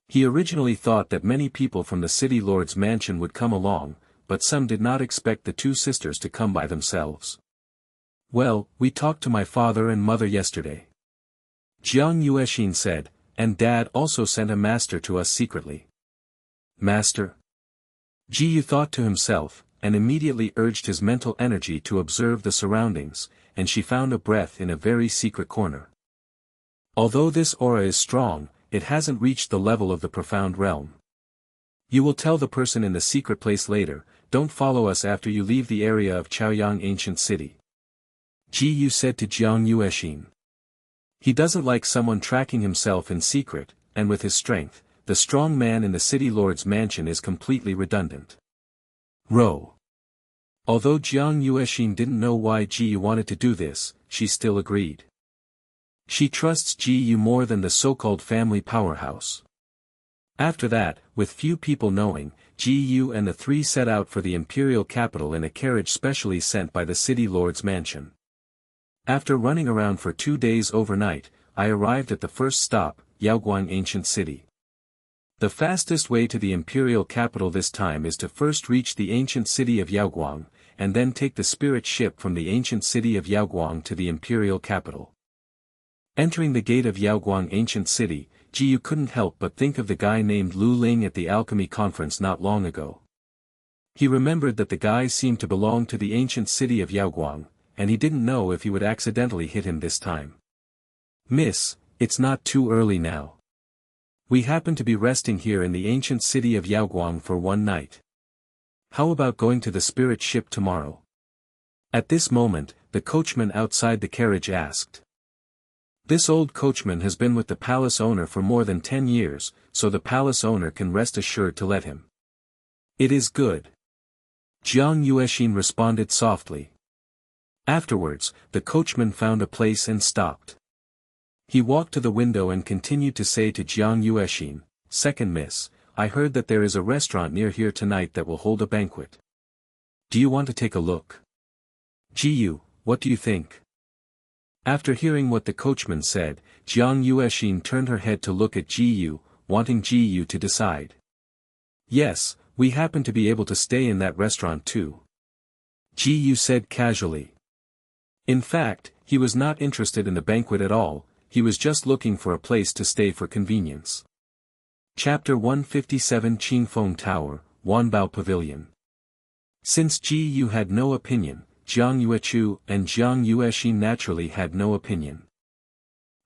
He originally thought that many people from the city lord's mansion would come along, but some did not expect the two sisters to come by themselves. Well, we talked to my father and mother yesterday. Jiang Yuexin said, and Dad also sent a master to us secretly. Master? Jiyu thought to himself, and immediately urged his mental energy to observe the surroundings, and she found a breath in a very secret corner. Although this aura is strong, it hasn't reached the level of the profound realm. You will tell the person in the secret place later, don't follow us after you leave the area of Chaoyang ancient city. Ji Yu said to Jiang Yuexin. He doesn't like someone tracking himself in secret, and with his strength, the strong man in the city lord's mansion is completely redundant. Row. Although Jiang Yuexin didn't know why Ji Yu wanted to do this, she still agreed. She trusts Ji Yu more than the so-called family powerhouse. After that, with few people knowing, Ji Yu and the three set out for the imperial capital in a carriage specially sent by the city lord's mansion. After running around for 2 days overnight, I arrived at the first stop, Yaoguang ancient city. The fastest way to the imperial capital this time is to first reach the ancient city of Yaoguang, and then take the spirit ship from the ancient city of Yaoguang to the imperial capital. Entering the gate of Yaoguang ancient city, Ji Yu couldn't help but think of the guy named Lu Ling at the alchemy conference not long ago. He remembered that the guy seemed to belong to the ancient city of Yaoguang, and he didn't know if he would accidentally hit him this time. Miss, it's not too early now. We happen to be resting here in the ancient city of Yaoguang for one night. How about going to the spirit ship tomorrow? At this moment, the coachman outside the carriage asked. This old coachman has been with the palace owner for more than 10 years, so the palace owner can rest assured to let him. It is good. Jiang Yuexin responded softly. Afterwards, the coachman found a place and stopped. He walked to the window and continued to say to Jiang Yuexin, "Second miss, I heard that there is a restaurant near here tonight that will hold a banquet. Do you want to take a look? Ji Yu, what do you think?" After hearing what the coachman said, Jiang Yuexin turned her head to look at Ji Yu, wanting Ji Yu to decide. "Yes, we happen to be able to stay in that restaurant too," Ji Yu said casually. In fact, he was not interested in the banquet at all, he was just looking for a place to stay for convenience. Chapter 157 Qingfeng Tower, Wanbao Pavilion. Since Ji Yu had no opinion, Jiang Yuechu and Jiang Yuexin naturally had no opinion.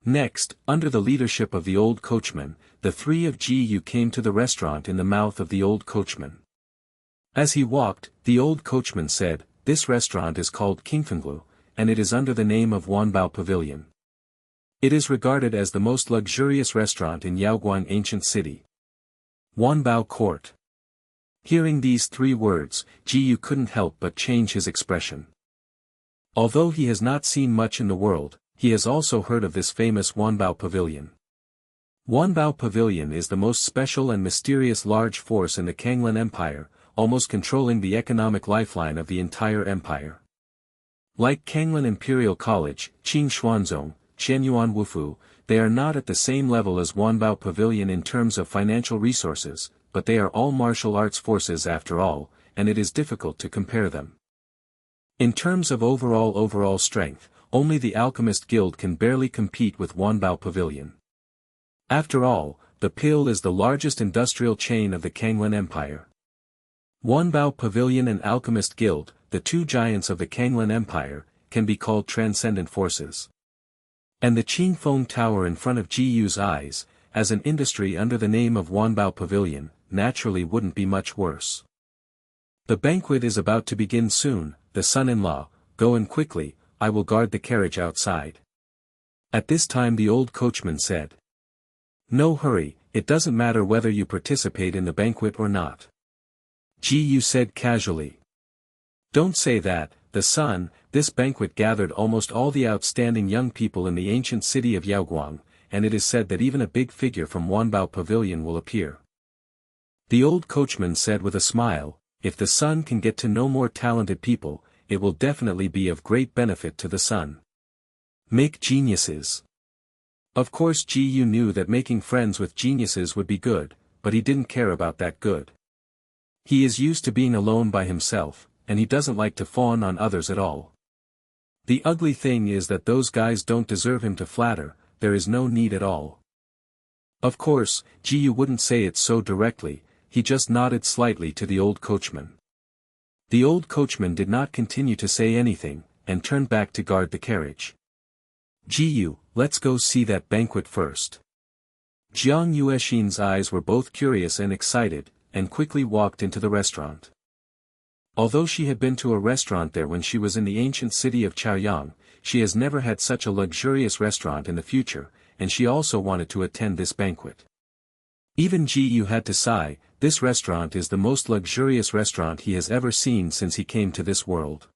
Next, under the leadership of the old coachman, the three of Ji Yu came to the restaurant in the mouth of the old coachman. As he walked, the old coachman said, "This restaurant is called Qingfenglu, and it is under the name of Wanbao Pavilion. It is regarded as the most luxurious restaurant in Yaoguang ancient city. Wanbao Court." Hearing these 3 words, Ji Yu couldn't help but change his expression. Although he has not seen much in the world, he has also heard of this famous Wanbao Pavilion. Wanbao Pavilion is the most special and mysterious large force in the Kanglan Empire, almost controlling the economic lifeline of the entire empire. Like Kanglan Imperial College, Qing Xuanzong, Qianyuan Wufu, they are not at the same level as Wanbao Pavilion in terms of financial resources, but they are all martial arts forces after all, and it is difficult to compare them. In terms of overall strength, only the Alchemist Guild can barely compete with Wanbao Pavilion. After all, the Pill is the largest industrial chain of the Kanglan Empire. Wanbao Pavilion and Alchemist Guild, the 2 giants of the Kanglan Empire, can be called transcendent forces. And the Qingfeng Tower in front of Ji Yu's eyes, as an industry under the name of Wanbao Pavilion, naturally wouldn't be much worse. The banquet is about to begin soon, the son-in-law, go in quickly, I will guard the carriage outside. At this time the old coachman said. No hurry, it doesn't matter whether you participate in the banquet or not. Ji Yu said casually. Don't say that, the son, this banquet gathered almost all the outstanding young people in the ancient city of Yaoguang, and it is said that even a big figure from Wanbao Pavilion will appear. The old coachman said with a smile, if the son can get to know more talented people, it will definitely be of great benefit to the son. Make geniuses. Of course Ji Yu knew that making friends with geniuses would be good, but he didn't care about that good. He is used to being alone by himself, and he doesn't like to fawn on others at all. The ugly thing is that those guys don't deserve him to flatter, there is no need at all. Of course, Ji Yu wouldn't say it so directly, he just nodded slightly to the old coachman. The old coachman did not continue to say anything, and turned back to guard the carriage. Ji Yu, let's go see that banquet first. Jiang Yuexin's eyes were both curious and excited, and quickly walked into the restaurant. Although she had been to a restaurant there when she was in the ancient city of Chaoyang, she has never had such a luxurious restaurant in the future, and she also wanted to attend this banquet. Even Ji Yu had to sigh, this restaurant is the most luxurious restaurant he has ever seen since he came to this world.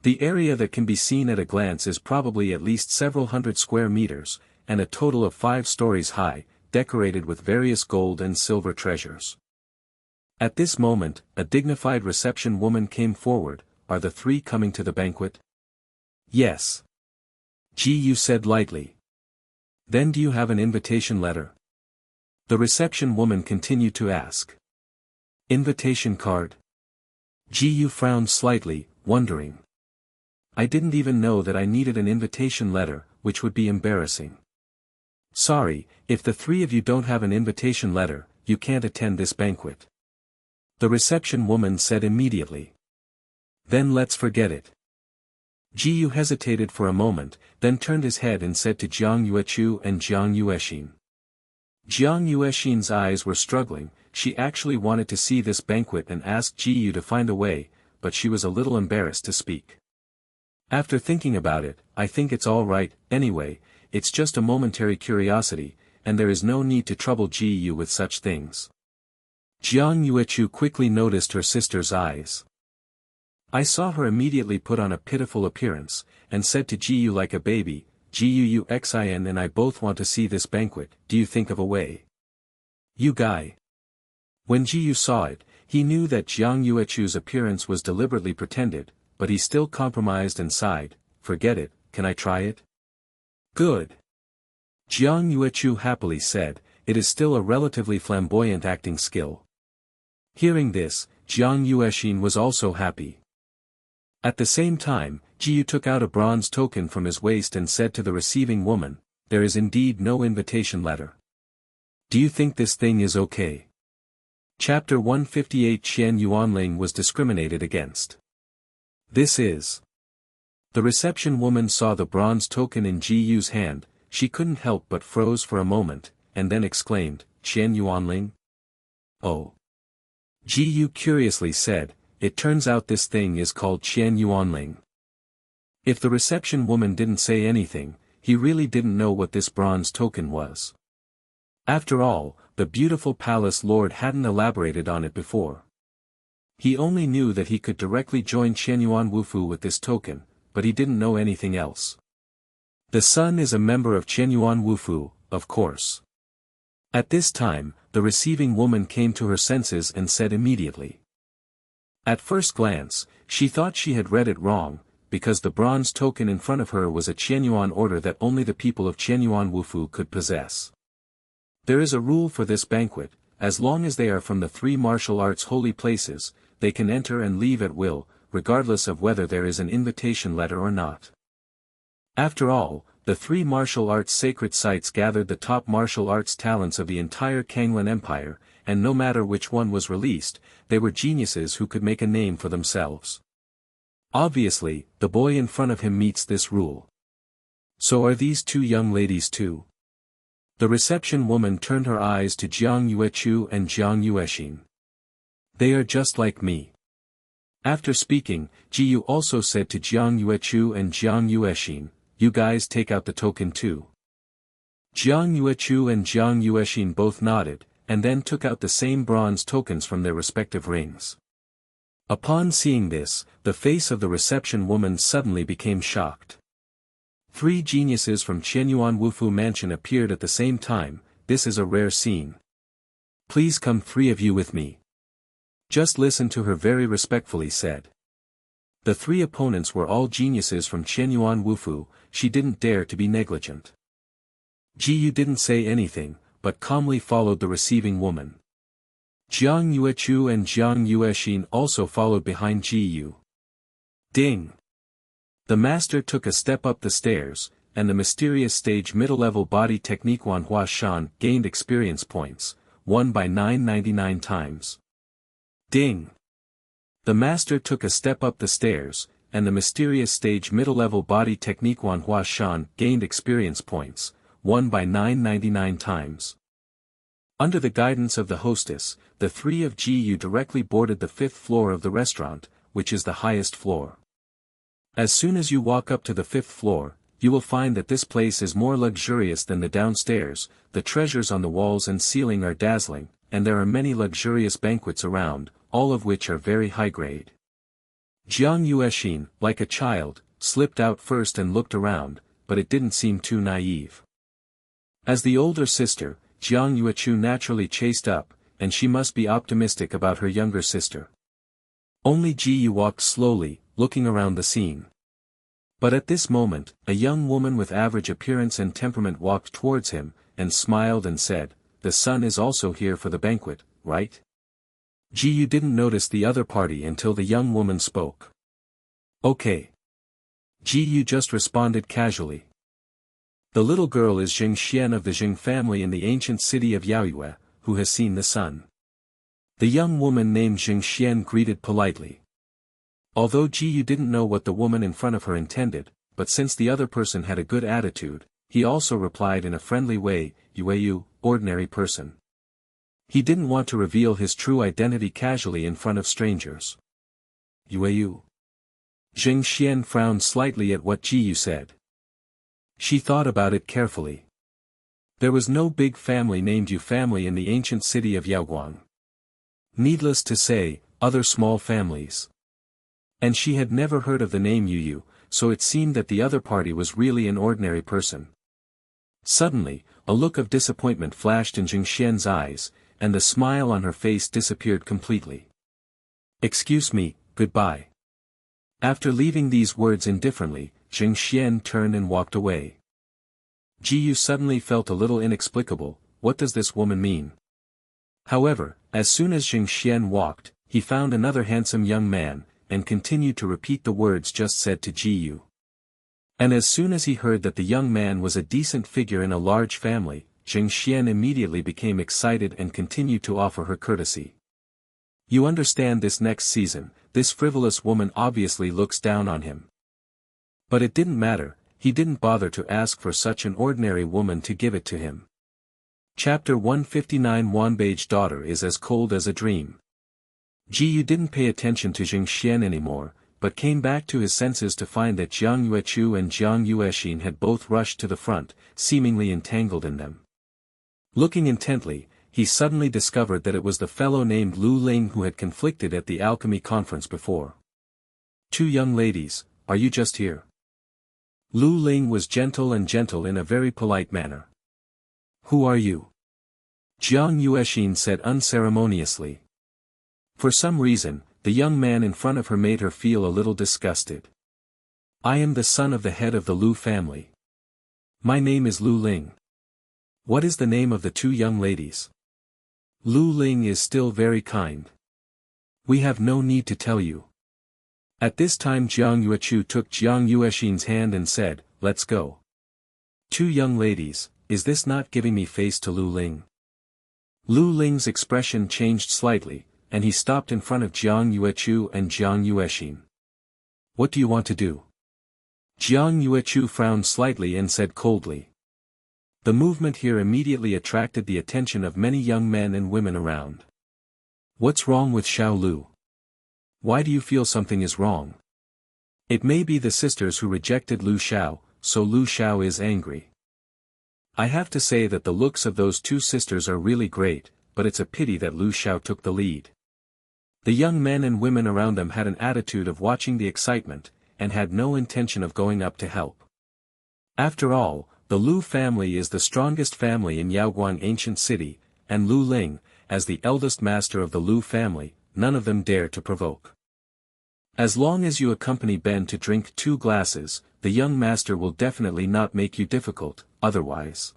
The area that can be seen at a glance is probably at least several hundred square meters, and a total of 5 stories high, decorated with various gold and silver treasures. At this moment, a dignified reception woman came forward. Are the 3 coming to the banquet? Yes. Ji Yu said lightly. Then do you have an invitation letter? The reception woman continued to ask. Invitation card? Ji Yu frowned slightly, wondering. I didn't even know that I needed an invitation letter, which would be embarrassing. Sorry, if the 3 of you don't have an invitation letter, you can't attend this banquet. The reception woman said immediately. Then let's forget it. Ji Yu hesitated for a moment, then turned his head and said to Jiang Yuechu and Jiang Yuexin. Jiang Yuexin's eyes were struggling, she actually wanted to see this banquet and asked Ji Yu to find a way, but she was a little embarrassed to speak. After thinking about it, I think it's all right, anyway, it's just a momentary curiosity, and there is no need to trouble Ji Yu with such things. Jiang Yuechu quickly noticed her sister's eyes. I saw her immediately put on a pitiful appearance, and said to Ji Yu like a baby, Guuxin and I both want to see this banquet, do you think of a way? You guy. When Ji Yu saw it, he knew that Jiang Yuechu's appearance was deliberately pretended, but he still compromised and sighed, forget it, can I try it? Good. Jiang Yuechu happily said, it is still a relatively flamboyant acting skill. Hearing this, Jiang Yuexin was also happy. At the same time, Ji Yu took out a bronze token from his waist and said to the receiving woman, there is indeed no invitation letter. Do you think this thing is okay? Chapter 158 Qian Yuanling was discriminated against. This is. The reception woman saw the bronze token in Ji Yu's hand, she couldn't help but froze for a moment, and then exclaimed, Qian Yuanling? Oh. Ji Yu curiously said, it turns out this thing is called Qian Yuanling. If the reception woman didn't say anything, he really didn't know what this bronze token was. After all, the beautiful palace lord hadn't elaborated on it before. He only knew that he could directly join Qianyuan Wufu with this token, but he didn't know anything else. The son is a member of Qianyuan Wufu, of course. At this time, the receiving woman came to her senses and said immediately. At first glance, she thought she had read it wrong, because the bronze token in front of her was a Qianyuan order that only the people of Qianyuan Wufu could possess. There is a rule for this banquet, as long as they are from the 3 martial arts holy places, they can enter and leave at will, regardless of whether there is an invitation letter or not. After all, the 3 martial arts sacred sites gathered the top martial arts talents of the entire Kanglan Empire, and no matter which one was released, they were geniuses who could make a name for themselves. Obviously, the boy in front of him meets this rule. So are these 2 young ladies too? The reception woman turned her eyes to Jiang Yuechu and Jiang Yuexin. They are just like me. After speaking, Ji Yu also said to Jiang Yuechu and Jiang Yuexin, you guys take out the token too. Jiang Yuechu and Jiang Yuexin both nodded, and then took out the same bronze tokens from their respective rings. Upon seeing this, the face of the reception woman suddenly became shocked. 3 geniuses from Qianyuan Wufu Mansion appeared at the same time, this is a rare scene. Please come 3 of you with me. Just listen to her very respectfully said. The 3 opponents were all geniuses from Qianyuan Wufu, she didn't dare to be negligent. Ji Yu didn't say anything, but calmly followed the receiving woman. Jiang Yuechu and Jiang Yuexin also followed behind Ji Yu. Ding! The master took a step up the stairs, and the mysterious stage middle-level body technique Manhwa Shan gained experience points, won by 999 times. Ding! The master took a step up the stairs, and the mysterious stage middle-level body technique Manhwa Shan gained experience points, won by 999 times. Under the guidance of the hostess, the three of Gu directly boarded the fifth floor of the restaurant, which is the highest floor. As soon as you walk up to the fifth floor, you will find that this place is more luxurious than the downstairs. The treasures on the walls and ceiling are dazzling, and there are many luxurious banquets around, all of which are very high grade. Jiang Yuexin, like a child, slipped out first and looked around, but it didn't seem too naive. As the older sister, Jiang Yuechu naturally chased up, and she must be optimistic about her younger sister. Only Ji Yu walked slowly, looking around the scene. But at this moment, a young woman with average appearance and temperament walked towards him, and smiled and said, "The son is also here for the banquet, right?" Ji Yu didn't notice the other party until the young woman spoke. "Okay." Ji Yu just responded casually. The little girl is Jing Xian of the Jing family in the ancient city of Yaoyue, who has seen the sun. The young woman named Jing Xian greeted politely. Although Ji Yu didn't know what the woman in front of her intended, but since the other person had a good attitude, he also replied in a friendly way, "Yueyu, ordinary person." He didn't want to reveal his true identity casually in front of strangers. "Yueyu." Jing Xian frowned slightly at what Ji Yu said. She thought about it carefully. There was no big family named Yu family in the ancient city of Yaoguang. Needless to say, other small families. And she had never heard of the name Yu, so it seemed that the other party was really an ordinary person. Suddenly, a look of disappointment flashed in Jing Xian's eyes, and the smile on her face disappeared completely. "Excuse me, goodbye." After leaving these words indifferently, Jing Xian turned and walked away. Ji Yu suddenly felt a little inexplicable. What does this woman mean? However, as soon as Jing Xian walked, he found another handsome young man, and continued to repeat the words just said to Ji Yu. And as soon as he heard that the young man was a decent figure in a large family, Jing Xian immediately became excited and continued to offer her courtesy. You understand, this next season, this frivolous woman obviously looks down on him. But it didn't matter, he didn't bother to ask for such an ordinary woman to give it to him. Chapter 159 Wanbei's daughter is as cold as a dream. Ji Yu didn't pay attention to Jing Xian anymore, but came back to his senses to find that Jiang Yuechu and Jiang Yuexin had both rushed to the front, seemingly entangled in them. Looking intently, he suddenly discovered that it was the fellow named Lu Ling who had conflicted at the alchemy conference before. "Two young ladies, are you just here?" Lu Ling was gentle in a very polite manner. "Who are you?" Jiang Yuexin said unceremoniously. For some reason, the young man in front of her made her feel a little disgusted. "I am the son of the head of the Lu family. My name is Lu Ling." "What is the name of the two young ladies?" "Lu Ling is still very kind. We have no need to tell you." At this time Jiang Yuechu took Jiang Yuexin's hand and said, "Let's go." "Two young ladies, is this not giving me face to Lu Ling?" Lu Ling's expression changed slightly, and he stopped in front of Jiang Yuechu and Jiang Yuexin. "What do you want to do?" Jiang Yuechu frowned slightly and said coldly. The movement here immediately attracted the attention of many young men and women around. "What's wrong with Xiao Lu? Why do you feel something is wrong?" "It may be the sisters who rejected Lu Xiao, so Lu Xiao is angry. I have to say that the looks of those two sisters are really great, but it's a pity that Lu Xiao took the lead." The young men and women around them had an attitude of watching the excitement, and had no intention of going up to help. After all, the Lu family is the strongest family in Yaoguang ancient city, and Lu Ling, as the eldest master of the Lu family, none of them dare to provoke. As long as you accompany Ben to drink 2 glasses, the young master will definitely not make you difficult, otherwise.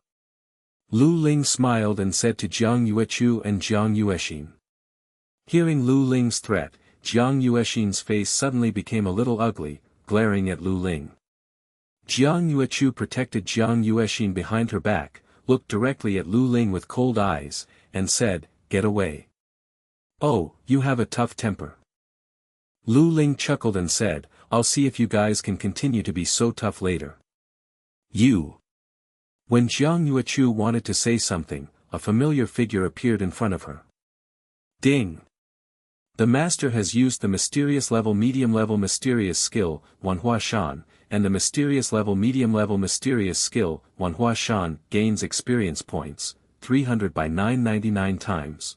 Lu Ling smiled and said to Jiang Yuechu and Jiang Yuexin. Hearing Lu Ling's threat, Jiang Yuexin's face suddenly became a little ugly, glaring at Lu Ling. Jiang Yuechu protected Jiang Yuexin behind her back, looked directly at Lu Ling with cold eyes, and said, "Get away. Oh, you have a tough temper." Lu Ling chuckled and said, "I'll see if you guys can continue to be so tough later." "You." When Jiang Yuechu wanted to say something, a familiar figure appeared in front of her. Ding! The master has used the mysterious level medium level mysterious skill, Manhwa Shan, and the mysterious level medium level mysterious skill, Manhwa Shan, gains experience points, 300 by 999 times.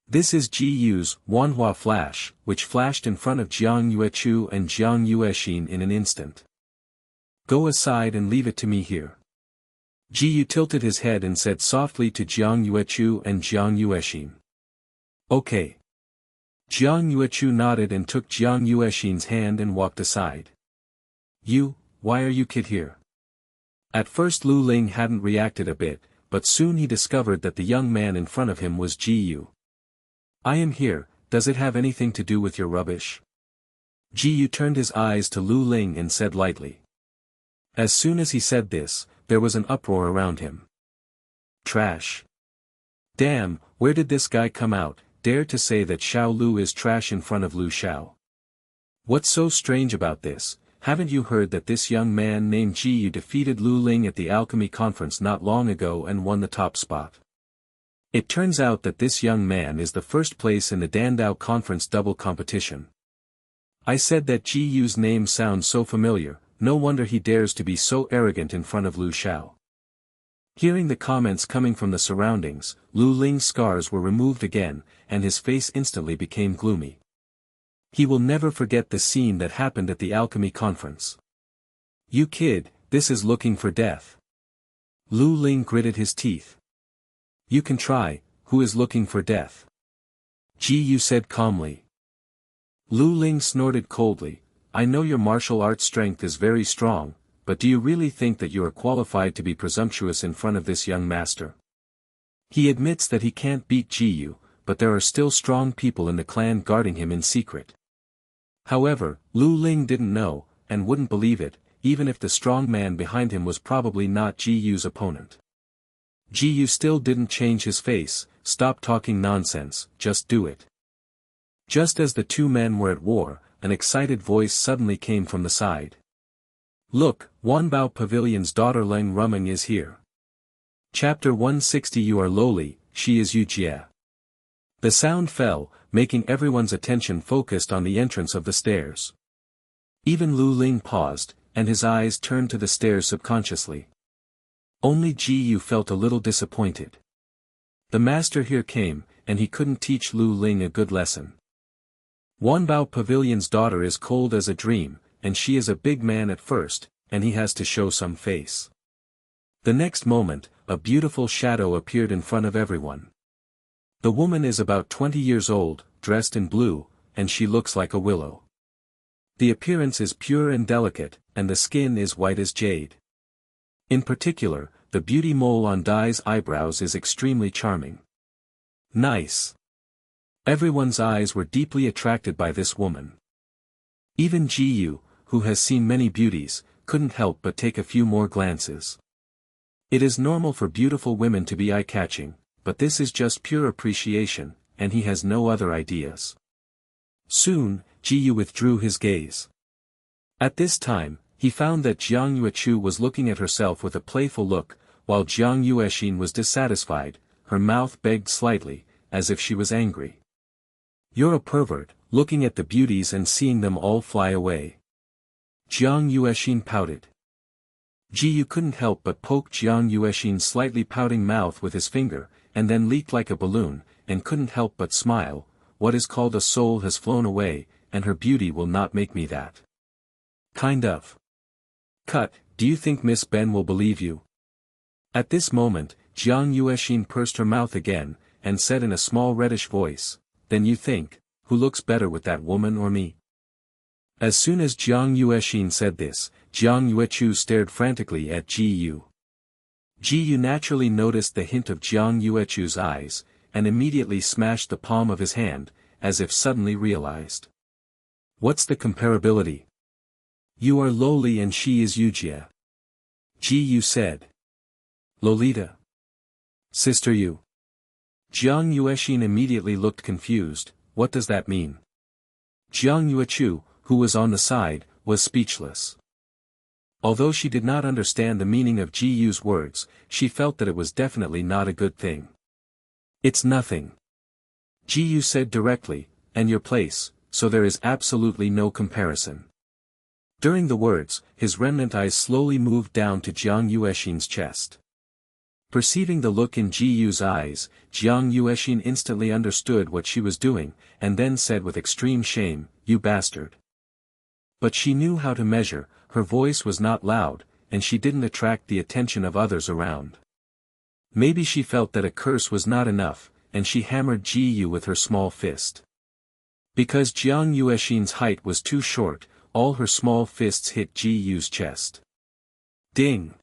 This is Ji Yu's Wanhua Flash, which flashed in front of Jiang Yuechu and Jiang Yuexin in an instant. Go aside and leave it to me here. Ji Yu tilted his head and said softly to Jiang Yuechu and Jiang Yuexin. Okay. Jiang Yuechu nodded and took Jiang Yuexin's hand and walked aside. Why are you kid here? At first Lu Ling hadn't reacted a bit, but soon he discovered that the young man in front of him was Ji Yu. I am here, does it have anything to do with your rubbish? Ji Yu turned his eyes to Lu Ling and said lightly. As soon as he said this, there was an uproar around him. Trash. Damn, where did this guy come out, dare to say that Xiao Lu is trash in front of Lu Xiao? What's so strange about this? Haven't you heard that this young man named Ji Yu defeated Lu Ling at the alchemy conference not long ago and won the top spot? It turns out that this young man is the first place in the Dandao conference double competition. I said that Ji Yu's name sounds so familiar, no wonder he dares to be so arrogant in front of Lu Xiao. Hearing the comments coming from the surroundings, Lu Ling's scars were removed again, and his face instantly became gloomy. He will never forget the scene that happened at the alchemy conference. You kid, this is looking for death. Lu Ling gritted his teeth. You can try, who is looking for death? Ji Yu said calmly. Lu Ling snorted coldly, I know your martial arts strength is very strong, but do you really think that you are qualified to be presumptuous in front of this young master? He admits that he can't beat Ji Yu, but there are still strong people in the clan guarding him in secret. However, Lu Ling didn't know, and wouldn't believe it, even if the strong man behind him was probably not Ji Yu's opponent. Ji Yu still didn't change his face. Stop talking nonsense, just do it. Just as the two men were at war, an excited voice suddenly came from the side. Look, Wanbao Pavilion's daughter Leng Rumeng is here. Chapter 160 You are lowly, she is Yu Jie. The sound fell, making everyone's attention focused on the entrance of the stairs. Even Lu Ling paused, and his eyes turned to the stairs subconsciously. Only Ji Yu felt a little disappointed. The master here came, and he couldn't teach Lu Ling a good lesson. Wanbao Pavilion's daughter is cold as a dream, and she is a big man at first, and he has to show some face. The next moment, a beautiful shadow appeared in front of everyone. The woman is about 20 years old, dressed in blue, and she looks like a willow. The appearance is pure and delicate, and the skin is white as jade. In particular, the beauty mole on Dai's eyebrows is extremely charming. Nice. Everyone's eyes were deeply attracted by this woman. Even Ji Yu, who has seen many beauties, couldn't help but take a few more glances. It is normal for beautiful women to be eye-catching, but this is just pure appreciation, and he has no other ideas. Soon, Ji Yu withdrew his gaze. At this time, he found that Jiang Yuechu was looking at herself with a playful look, while Jiang Yuexin was dissatisfied, her mouth begged slightly, as if she was angry. You're a pervert, looking at the beauties and seeing them all fly away. Jiang Yuexin pouted. Ji Yu couldn't help but poke Jiang Yuexin's slightly pouting mouth with his finger, and then leaked like a balloon, and couldn't help but smile. What is called a soul has flown away, and her beauty will not make me that. Kind of. Cut, do you think Miss Ben will believe you? At this moment, Jiang Yuexin pursed her mouth again, and said in a small reddish voice, Then you think, who looks better with that woman or me? As soon as Jiang Yuexin said this, Jiang Yuechu stared frantically at Ji Yu. Ji Yu naturally noticed the hint of Jiang Yuechu's eyes, and immediately smashed the palm of his hand, as if suddenly realized. What's the comparability? You are lowly and she is Yu Jie. Ji Yu said. Lolita. Sister Yu. Jiang Yuexin immediately looked confused. What does that mean? Jiang Yuechu, who was on the side, was speechless. Although she did not understand the meaning of Ji Yu's words, she felt that it was definitely not a good thing. It's nothing. Ji Yu said directly, and your place, so there is absolutely no comparison. During the words, his remnant eyes slowly moved down to Jiang Yuexin's chest. Perceiving the look in Ji Yu's eyes, Jiang Yuexin instantly understood what she was doing, and then said with extreme shame, "You bastard." But she knew how to measure, her voice was not loud, and she didn't attract the attention of others around. Maybe she felt that a curse was not enough, and she hammered Ji Yu with her small fist. Because Jiang Yuexin's height was too short, all her small fists hit Ji Yu's chest. Ding!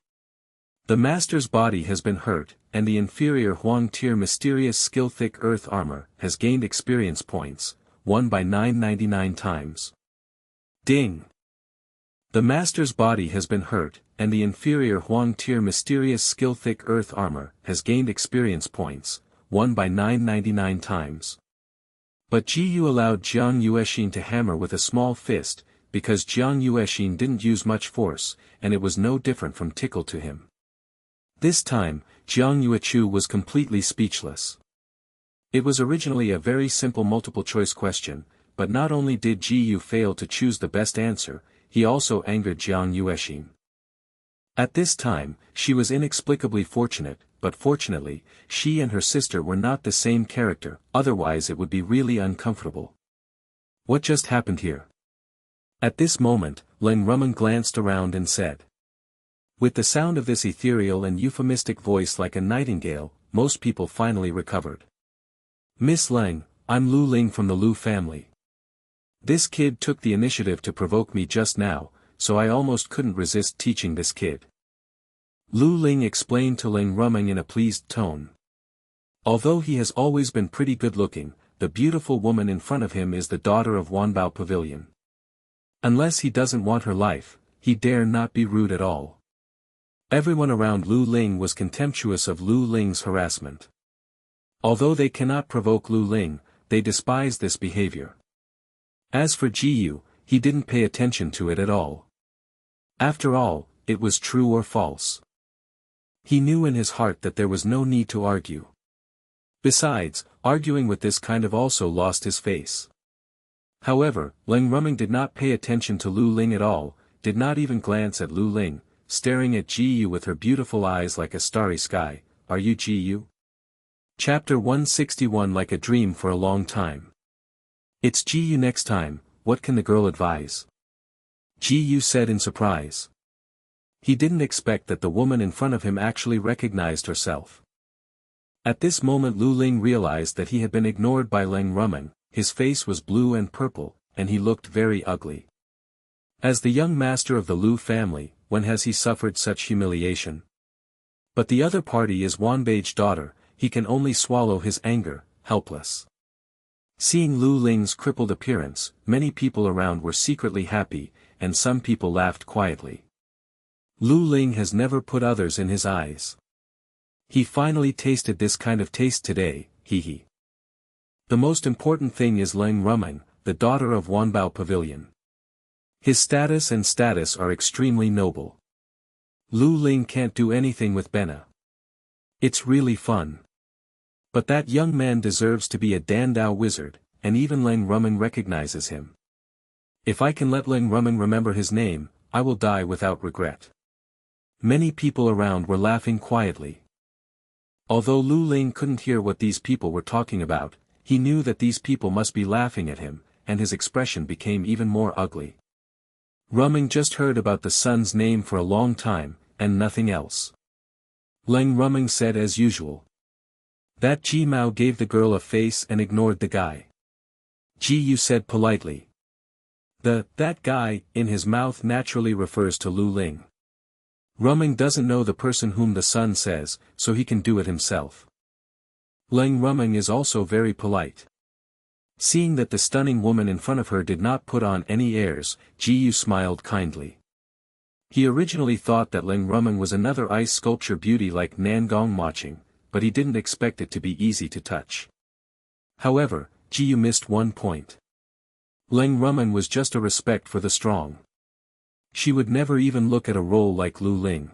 The master's body has been hurt, and the inferior Huang tier mysterious skill thick earth armor has gained experience points, won by 999 times. Ding! The master's body has been hurt, and the inferior Huang tier mysterious skill thick earth armor has gained experience points, won by 999 times. But Ji Yu allowed Jiang Yuexin to hammer with a small fist, because Jiang Yuexin didn't use much force, and it was no different from tickle to him. This time, Jiang Yuechu was completely speechless. It was originally a very simple multiple-choice question, but not only did Ji Yu fail to choose the best answer, he also angered Jiang Yuexin. At this time, she was inexplicably fortunate, but fortunately, she and her sister were not the same character, otherwise it would be really uncomfortable. What just happened here? At this moment, Leng Rumen glanced around and said. With the sound of this ethereal and euphemistic voice like a nightingale, most people finally recovered. Miss Leng, I'm Lu Ling from the Lu family. This kid took the initiative to provoke me just now, so I almost couldn't resist teaching this kid. Lu Ling explained to Leng Rumen in a pleased tone. Although he has always been pretty good-looking, the beautiful woman in front of him is the daughter of Wanbao Pavilion. Unless he doesn't want her life, he dare not be rude at all. Everyone around Lu Ling was contemptuous of Lu Ling's harassment. Although they cannot provoke Lu Ling, they despise this behavior. As for Ji Yu, he didn't pay attention to it at all. After all, it was true or false. He knew in his heart that there was no need to argue. Besides, arguing with this kind of also lost his face. However, Leng Rumen did not pay attention to Lu Ling at all, did not even glance at Lu Ling, staring at Ji Yu with her beautiful eyes like a starry sky. Are you Ji Yu? Chapter 161 Like a dream for a long time. It's Ji Yu next time, what can the girl advise? Ji Yu said in surprise. He didn't expect that the woman in front of him actually recognized herself. At this moment Lu Ling realized that he had been ignored by Leng Rumen, his face was blue and purple, and he looked very ugly. As the young master of the Lu family, when has he suffered such humiliation? But the other party is Wanbei's daughter, he can only swallow his anger, helpless. Seeing Lu Ling's crippled appearance, many people around were secretly happy, and some people laughed quietly. Lu Ling has never put others in his eyes. He finally tasted this kind of taste today, hee. The most important thing is Leng Rumen, the daughter of Wanbao Pavilion. His status and status are extremely noble. Lu Ling can't do anything with Benna. It's really fun. But that young man deserves to be a Dandao wizard, and even Leng Rumen recognizes him. If I can let Leng Rumen remember his name, I will die without regret. Many people around were laughing quietly. Although Lu Ling couldn't hear what these people were talking about, he knew that these people must be laughing at him, and his expression became even more ugly. Rumen just heard about the son's name for a long time, and nothing else. Leng Rumen said as usual. That Ji Mao gave the girl a face and ignored the guy. Ji Yu said politely. That guy, in his mouth naturally refers to Lu Ling. Rumen doesn't know the person whom the son says, so he can do it himself. Leng Rumen is also very polite. Seeing that the stunning woman in front of her did not put on any airs, Ji Yu smiled kindly. He originally thought that Leng Rumen was another ice sculpture beauty like Nangong Maching, but he didn't expect it to be easy to touch. However, Ji Yu missed one point. Leng Rumen was just a respect for the strong. She would never even look at a role like Lu Ling.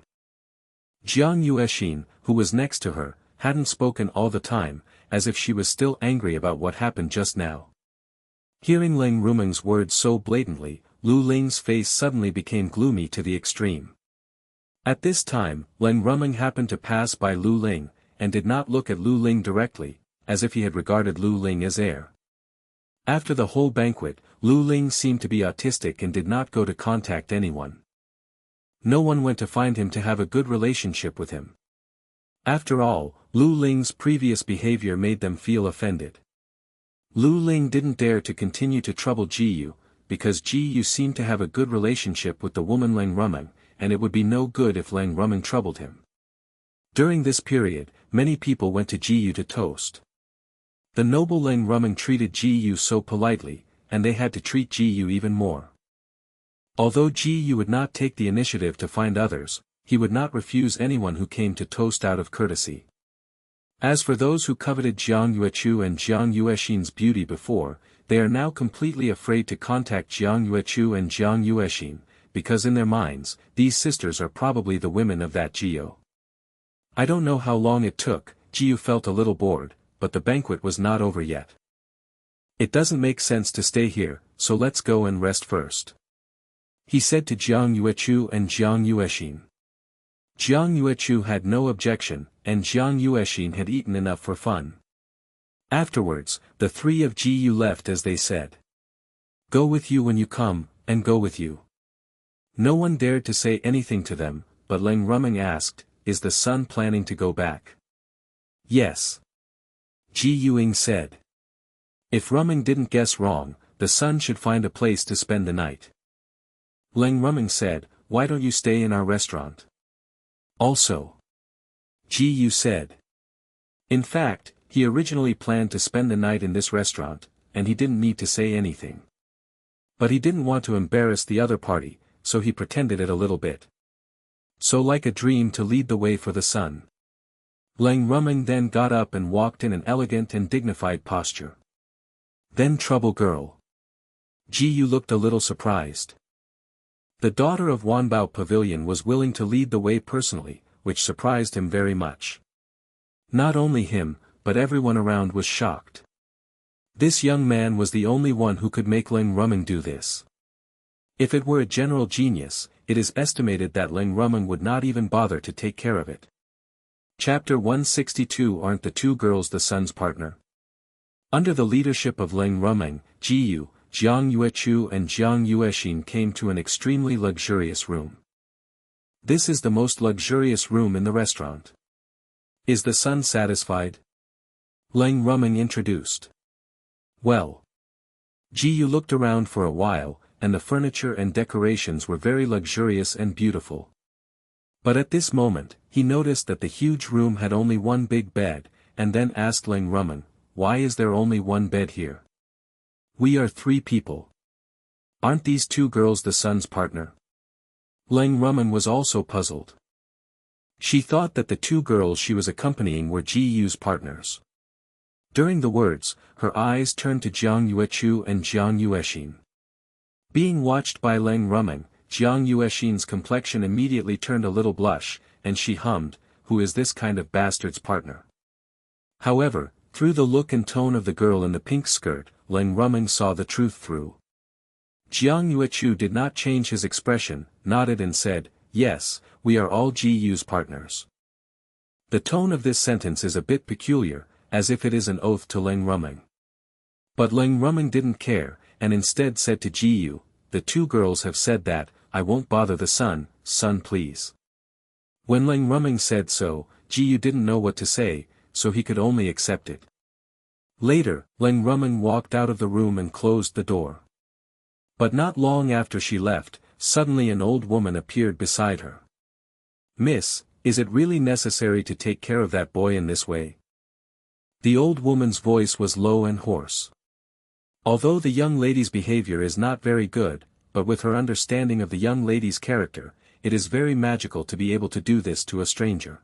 Jiang Yuexin, who was next to her, hadn't spoken all the time, as if she was still angry about what happened just now. Hearing Leng Rumeng's words so blatantly, Lu Ling's face suddenly became gloomy to the extreme. At this time, Leng Rumeng happened to pass by Lu Ling, and did not look at Lu Ling directly, as if he had regarded Lu Ling as heir. After the whole banquet, Lu Ling seemed to be autistic and did not go to contact anyone. No one went to find him to have a good relationship with him. After all, Lu Ling's previous behavior made them feel offended. Lu Ling didn't dare to continue to trouble Ji Yu, because Ji Yu seemed to have a good relationship with the woman Leng Rumeng, and it would be no good if Leng Rumeng troubled him. During this period, many people went to Ji Yu to toast. The noble Leng Rumeng treated Ji Yu so politely, and they had to treat Ji Yu even more. Although Ji Yu would not take the initiative to find others, he would not refuse anyone who came to toast out of courtesy. As for those who coveted Jiang Yuechu and Jiang Yuexin's beauty before, they are now completely afraid to contact Jiang Yuechu and Jiang Yuexin, because in their minds, these sisters are probably the women of that Jiu. I don't know how long it took, Jiu felt a little bored, but the banquet was not over yet. It doesn't make sense to stay here, so let's go and rest first, he said to Jiang Yuechu and Jiang Yuexin. Jiang Yuechu had no objection, and Jiang Yuexin had eaten enough for fun. Afterwards, the three of Ji Yu left as they said. Go with you when you come, and go with you. No one dared to say anything to them, but Leng Rumeng asked, is the son planning to go back? Yes. Ji Yuing said. If Rumeng didn't guess wrong, the son should find a place to spend the night. Leng Rumeng said, why don't you stay in our restaurant? Also. Ji Yu said. In fact, he originally planned to spend the night in this restaurant, and he didn't need to say anything. But he didn't want to embarrass the other party, so he pretended it a little bit. So like a dream to lead the way for the son. Leng Rumeng then got up and walked in an elegant and dignified posture. Then trouble girl. Ji Yu looked a little surprised. The daughter of Wanbao Pavilion was willing to lead the way personally, which surprised him very much. Not only him, but everyone around was shocked. This young man was the only one who could make Leng Rumeng do this. If it were a general genius, it is estimated that Leng Rumeng would not even bother to take care of it. Chapter 162. Aren't the two girls the son's partner? Under the leadership of Leng Rumeng, Ji Yu, Jiang Yuechu and Jiang Yuexin came to an extremely luxurious room. This is the most luxurious room in the restaurant. Is the son satisfied? Leng Rumeng introduced. Well. Ji Yu looked around for a while, and the furniture and decorations were very luxurious and beautiful. But at this moment, he noticed that the huge room had only one big bed, and then asked Leng Rumeng, why is there only one bed here? We are 3 people. Aren't these 2 girls the son's partner? Leng Rumeng was also puzzled. She thought that the 2 girls she was accompanying were Ji Yu's partners. During the words, her eyes turned to Jiang Yuechu and Jiang Yuexin. Being watched by Leng Rumeng, Jiang Yuexin's complexion immediately turned a little blush, and she hummed, who is this kind of bastard's partner? However, through the look and tone of the girl in the pink skirt, Leng Rumeng saw the truth through. Jiang Yuechu did not change his expression, nodded and said, yes, we are all Ji Yu's partners. The tone of this sentence is a bit peculiar, as if it is an oath to Leng Rumeng. But Leng Rumeng didn't care, and instead said to Ji Yu, the 2 girls have said that, I won't bother the son please. When Leng Rumeng said so, Ji Yu didn't know what to say, so he could only accept it. Later, Leng Rumeng walked out of the room and closed the door. But not long after she left, suddenly an old woman appeared beside her. Miss, is it really necessary to take care of that boy in this way? The old woman's voice was low and hoarse. Although the young lady's behavior is not very good, but with her understanding of the young lady's character, it is very magical to be able to do this to a stranger.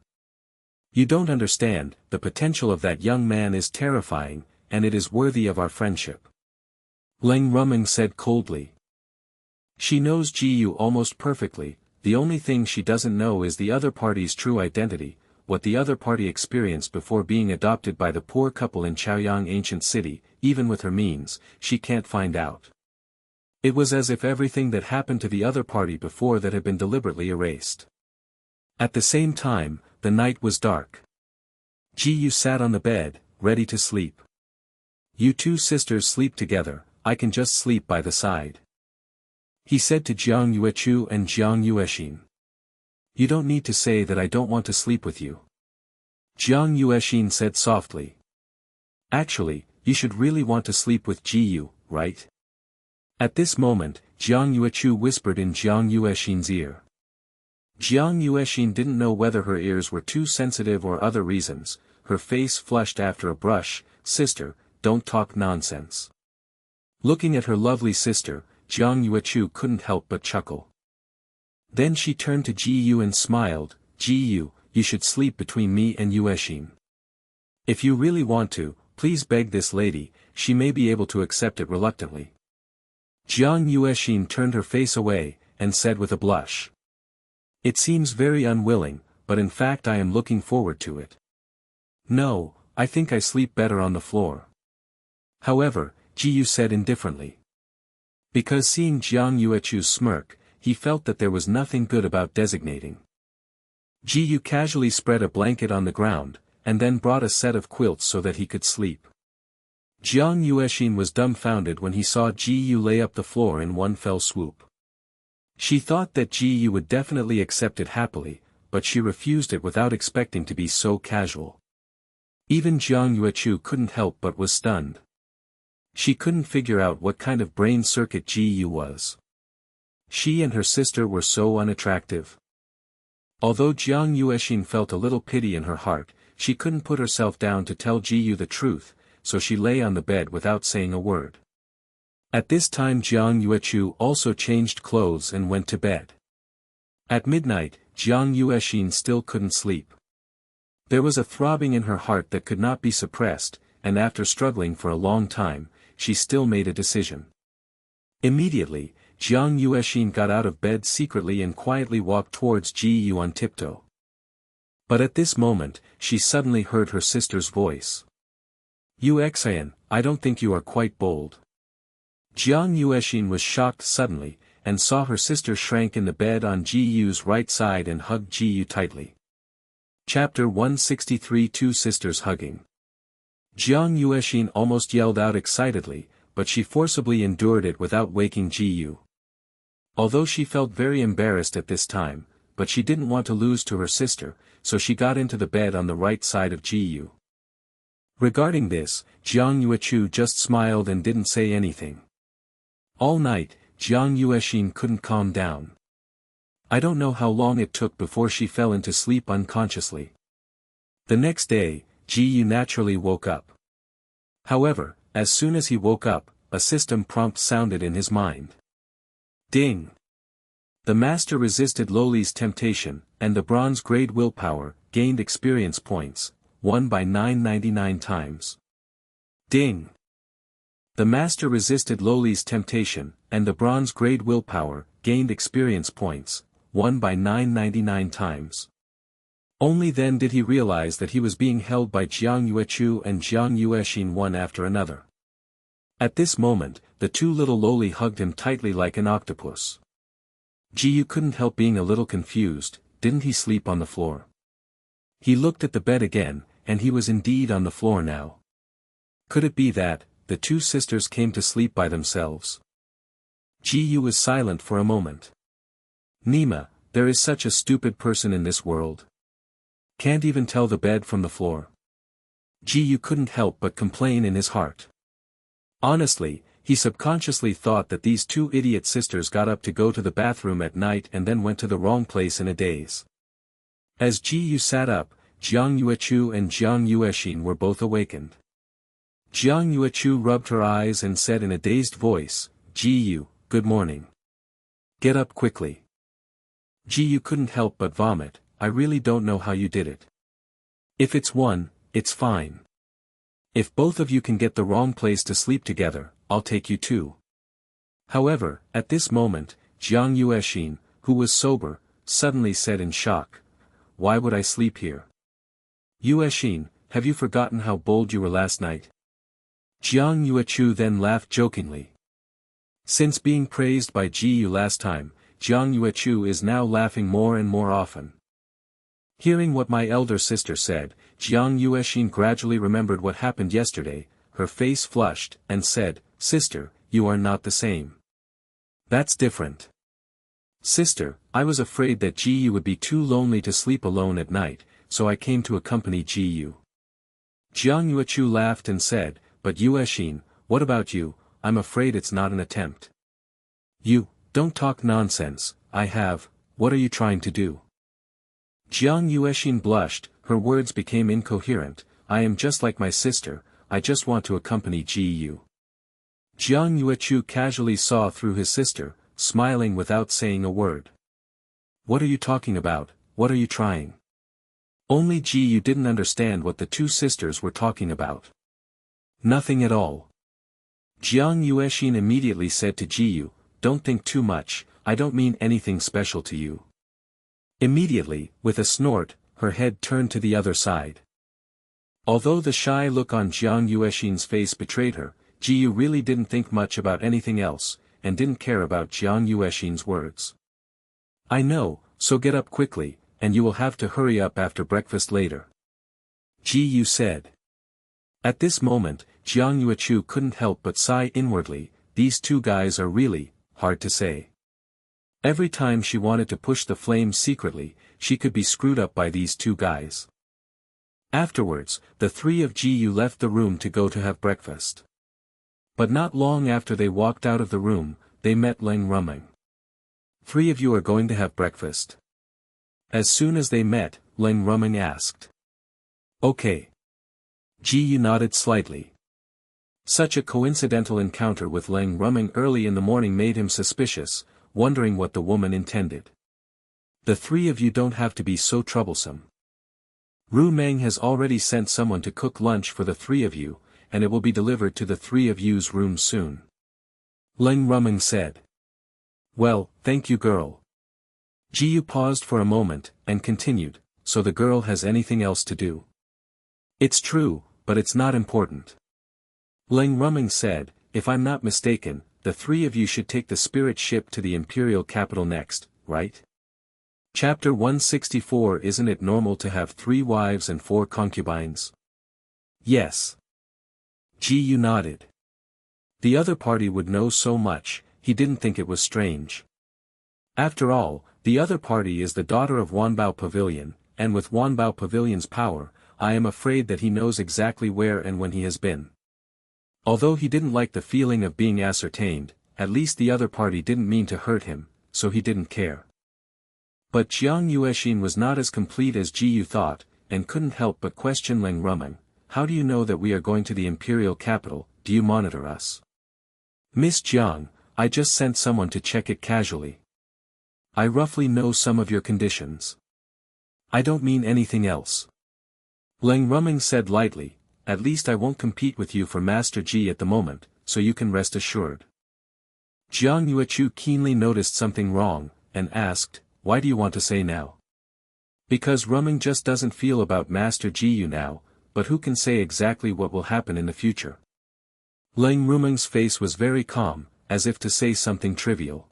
You don't understand, the potential of that young man is terrifying, and it is worthy of our friendship. Leng Rumeng said coldly. She knows Ji-yu almost perfectly, the only thing she doesn't know is the other party's true identity, what the other party experienced before being adopted by the poor couple in Chaoyang ancient city. Even with her means, she can't find out. It was as if everything that happened to the other party before that had been deliberately erased. At the same time, the night was dark. Ji-yu sat on the bed, ready to sleep. You two sisters sleep together, I can just sleep by the side. He said to Jiang Yuechu and Jiang Yueshin. You don't need to say that I don't want to sleep with you. Jiang Yueshin said softly. Actually, you should really want to sleep with Ji-yu, right? At this moment, Jiang Yuechu whispered in Jiang Yueshin's ear. Jiang Yueshin didn't know whether her ears were too sensitive or other reasons. Her face flushed after a brush. Sister, don't talk nonsense. Looking at her lovely sister, Jiang Yuechu couldn't help but chuckle. Then she turned to Ji-yu and smiled. Ji-yu, you should sleep between me and Yueshin. If you really want to, please beg this lady, she may be able to accept it reluctantly. Jiang Yueshin turned her face away, and said with a blush. It seems very unwilling, but in fact I am looking forward to it. No, I think I sleep better on the floor. However, Ji-yu said indifferently. Because seeing Jiang Yuechu's smirk, he felt that there was nothing good about designating. Ji-yu casually spread a blanket on the ground, and then brought a set of quilts so that he could sleep. Jiang Yueshin was dumbfounded when he saw Ji-yu lay up the floor in one fell swoop. She thought that Ji-yu would definitely accept it happily, but she refused it without expecting to be so casual. Even Jiang Yuechu couldn't help but was stunned. She couldn't figure out what kind of brain circuit Ji-yu was. She and her sister were so unattractive. Although Jiang Yueshin felt a little pity in her heart, she couldn't put herself down to tell Ji-yu the truth, so she lay on the bed without saying a word. At this time Jiang Yuechu also changed clothes and went to bed. At midnight, Jiang Yueshin still couldn't sleep. There was a throbbing in her heart that could not be suppressed, and after struggling for a long time, she still made a decision. Immediately, Jiang Yueshin got out of bed secretly and quietly walked towards Ji-yu on tiptoe. But at this moment, she suddenly heard her sister's voice. Yu Xian, I don't think you are quite bold. Jiang Yueshin was shocked suddenly, and saw her sister shrank in the bed on Ji-yu's right side and hugged Ji-yu tightly. Chapter 163 Two Sisters Hugging. Jiang Yueshin almost yelled out excitedly, but she forcibly endured it without waking Ji-yu. Although she felt very embarrassed at this time, but she didn't want to lose to her sister, so she got into the bed on the right side of Ji-yu. Regarding this, Jiang Yuechu just smiled and didn't say anything. All night, Jiang Yueshin couldn't calm down. I don't know how long it took before she fell into sleep unconsciously. The next day, Ji-yu naturally woke up. However, as soon as he woke up, a system prompt sounded in his mind. Ding! The master resisted Loli's temptation, and the bronze-grade willpower gained experience points, won by 999 times. Ding! The master resisted Loli's temptation, and the bronze-grade willpower gained experience points, won by 999 times. Only then did he realize that he was being held by Jiang Yuechu and Jiang Yueshin one after another. At this moment, the two little Loli hugged him tightly like an octopus. Ji-yu couldn't help being a little confused. Didn't he sleep on the floor? He looked at the bed again, and he was indeed on the floor now. Could it be that the two sisters came to sleep by themselves? Ji-yu was silent for a moment. Nima, there is such a stupid person in this world. Can't even tell the bed from the floor. Ji-yu couldn't help but complain in his heart. Honestly, he subconsciously thought that these two idiot sisters got up to go to the bathroom at night and then went to the wrong place in a daze. As Ji-yu sat up, Jiang Yuechu and Jiang Yueshin were both awakened. Jiang Yuechu rubbed her eyes and said in a dazed voice, Ji-yu, good morning. Get up quickly. Ji-yu couldn't help but vomit. I really don't know how you did it. If it's one, it's fine. If both of you can get the wrong place to sleep together, I'll take you too. However, at this moment, Jiang Yuexin, who was sober, suddenly said in shock. Why would I sleep here? Yuexin, have you forgotten how bold you were last night? Jiang Yuechu then laughed jokingly. Since being praised by Ji Yu last time, Jiang Yuechu is now laughing more and more often. Hearing what my elder sister said, Jiang Yuexin gradually remembered what happened yesterday, her face flushed, and said, Sister, you are not the same. That's different. Sister, I was afraid that Ji Yu would be too lonely to sleep alone at night, so I came to accompany Ji Yu. Jiang Yuechu laughed and said, But Yuexin, what about you? I'm afraid it's not an attempt. You, don't talk nonsense, what are you trying to do? Jiang Yuexin blushed, her words became incoherent, I am just like my sister, I just want to accompany Ji Yu. Jiang Yuechu casually saw through his sister, smiling without saying a word. What are you talking about, what are you trying? Only Ji Yu didn't understand what the two sisters were talking about. Nothing at all. Jiang Yuexin immediately said to Ji Yu, Don't think too much, I don't mean anything special to you. Immediately, with a snort, her head turned to the other side. Although the shy look on Jiang Yuexin's face betrayed her, Ji Yu really didn't think much about anything else, and didn't care about Jiang Yuexin's words. I know, so get up quickly, and you will have to hurry up after breakfast later. Ji Yu said. At this moment, Jiang Yuechu couldn't help but sigh inwardly, these two guys are really hard to say. Every time she wanted to push the flames secretly, she could be screwed up by these two guys. Afterwards, the three of Ji Yu left the room to go to have breakfast. But not long after they walked out of the room, they met Leng Rumeng. 3 of you are going to have breakfast? As soon as they met, Leng Rumeng asked. Okay. Ji Yu nodded slightly. Such a coincidental encounter with Leng Rumeng early in the morning made him suspicious, wondering what the woman intended. The 3 of you don't have to be so troublesome. Ru Meng has already sent someone to cook lunch for the 3 of you, and it will be delivered to the 3 of you's room soon. Leng Rumeng said. Well, thank you girl. Ji Yu paused for a moment, and continued, so the girl has anything else to do. It's true, but it's not important. Leng Rumeng said, if I'm not mistaken, the 3 of you should take the spirit ship to the imperial capital next, right? Chapter 164. Isn't it normal to have 3 wives and 4 concubines? Yes. Ji Yu nodded. The other party would know so much, he didn't think it was strange. After all, the other party is the daughter of Wanbao Pavilion, and with Wanbao Pavilion's power, I am afraid that he knows exactly where and when he has been. Although he didn't like the feeling of being ascertained, at least the other party didn't mean to hurt him, so he didn't care. But Jiang Yuexin was not as complete as Ji Yu thought, and couldn't help but question Leng Rumeng, how do you know that we are going to the imperial capital, do you monitor us? Miss Jiang, I just sent someone to check it casually. I roughly know some of your conditions. I don't mean anything else. Leng Rumeng said lightly, at least I won't compete with you for Master Ji at the moment, so you can rest assured. Jiang Yuechu keenly noticed something wrong, and asked, why do you want to say now? Because Rumeng just doesn't feel about Master Ji Yu now, but who can say exactly what will happen in the future? Leng Rumeng's face was very calm, as if to say something trivial.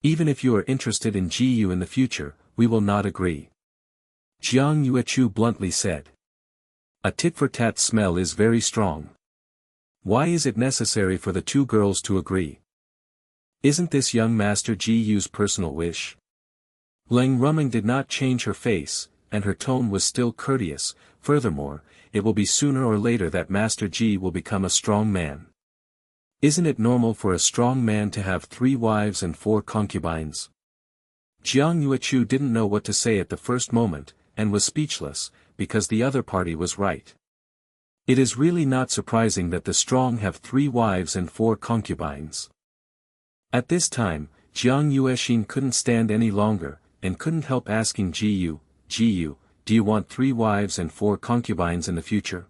Even if you are interested in Ji Yu in the future, we will not agree. Jiang Yuechu bluntly said. A tit-for-tat smell is very strong. Why is it necessary for the 2 girls to agree? Isn't this young Master Ji Yu's personal wish? Leng Rumeng did not change her face, and her tone was still courteous, furthermore, it will be sooner or later that Master Ji will become a strong man. Isn't it normal for a strong man to have 3 wives and 4 concubines? Jiang Yuechu didn't know what to say at the first moment, and was speechless, because the other party was right. It is really not surprising that the strong have 3 wives and 4 concubines. At this time, Jiang Yuexin couldn't stand any longer, and couldn't help asking Ji Yu, do you want 3 wives and 4 concubines in the future?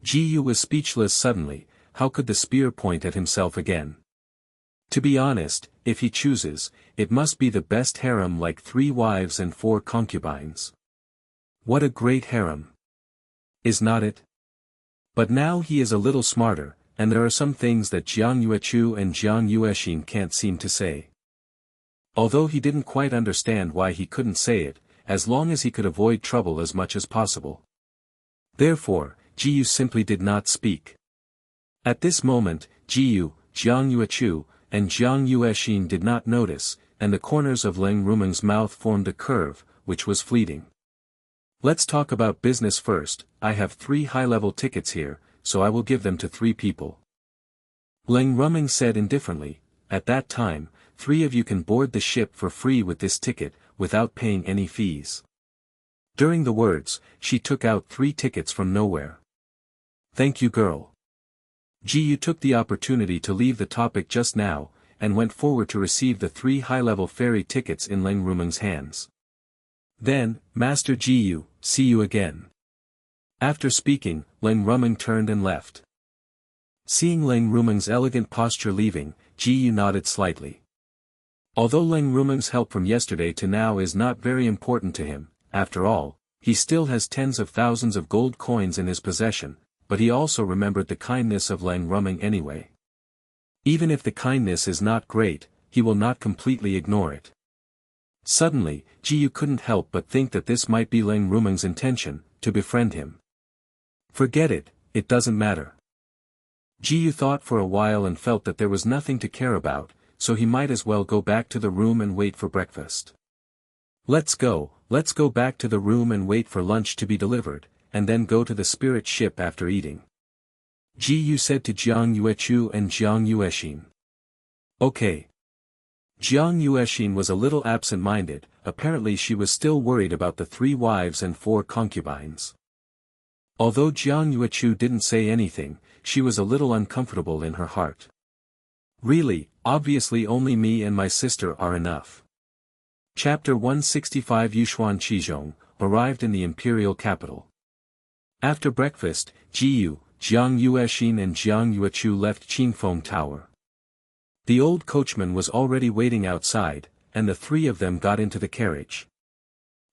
Ji Yu was speechless suddenly, how could the spear point at himself again? To be honest, if he chooses, it must be the best harem, like 3 wives and 4 concubines. What a great harem! Is not it? But now he is a little smarter, and there are some things that Jiang Yuechu and Jiang Yuexin can't seem to say. Although he didn't quite understand why he couldn't say it, as long as he could avoid trouble as much as possible. Therefore, Jiyu simply did not speak. At this moment, Jiyu, Jiang Yuechu, and Jiang Yuexin did not notice, and the corners of Leng Rumeng's mouth formed a curve, which was fleeting. Let's talk about business first. I have 3 high-level tickets here, so I will give them to 3 people. Leng Rumeng said indifferently, at that time, 3 of you can board the ship for free with this ticket, without paying any fees. During the words, she took out 3 tickets from nowhere. Thank you, girl. Jiyu took the opportunity to leave the topic just now, and went forward to receive the 3 high-level ferry tickets in Leng Rumeng's hands. Then, Master Jiyu, see you again. After speaking, Leng Rumeng turned and left. Seeing Leng Rumeng's elegant posture leaving, Jiyu nodded slightly. Although Leng Rumeng's help from yesterday to now is not very important to him, after all, he still has tens of thousands of gold coins in his possession, but he also remembered the kindness of Leng Rumeng anyway. Even if the kindness is not great, he will not completely ignore it. Suddenly, Jiyu couldn't help but think that this might be Leng Rumeng's intention, to befriend him. Forget it, it doesn't matter. Jiyu thought for a while and felt that there was nothing to care about, so he might as well go back to the room and wait for breakfast. Let's go back to the room and wait for lunch to be delivered, and then go to the spirit ship after eating. Jiyu said to Jiang Yuechu and Jiang Yuexin. Okay. Jiang Yuexin was a little absent-minded, apparently she was still worried about the 3 wives and 4 concubines. Although Jiang Yuechu didn't say anything, she was a little uncomfortable in her heart. Really, obviously only me and my sister are enough. Chapter 165 Yushuan Qizhong, arrived in the imperial capital. After breakfast, Jiyu, Jiang Yuexin and Jiang Yuechu left Qingfeng Tower. The old coachman was already waiting outside, and the 3 of them got into the carriage.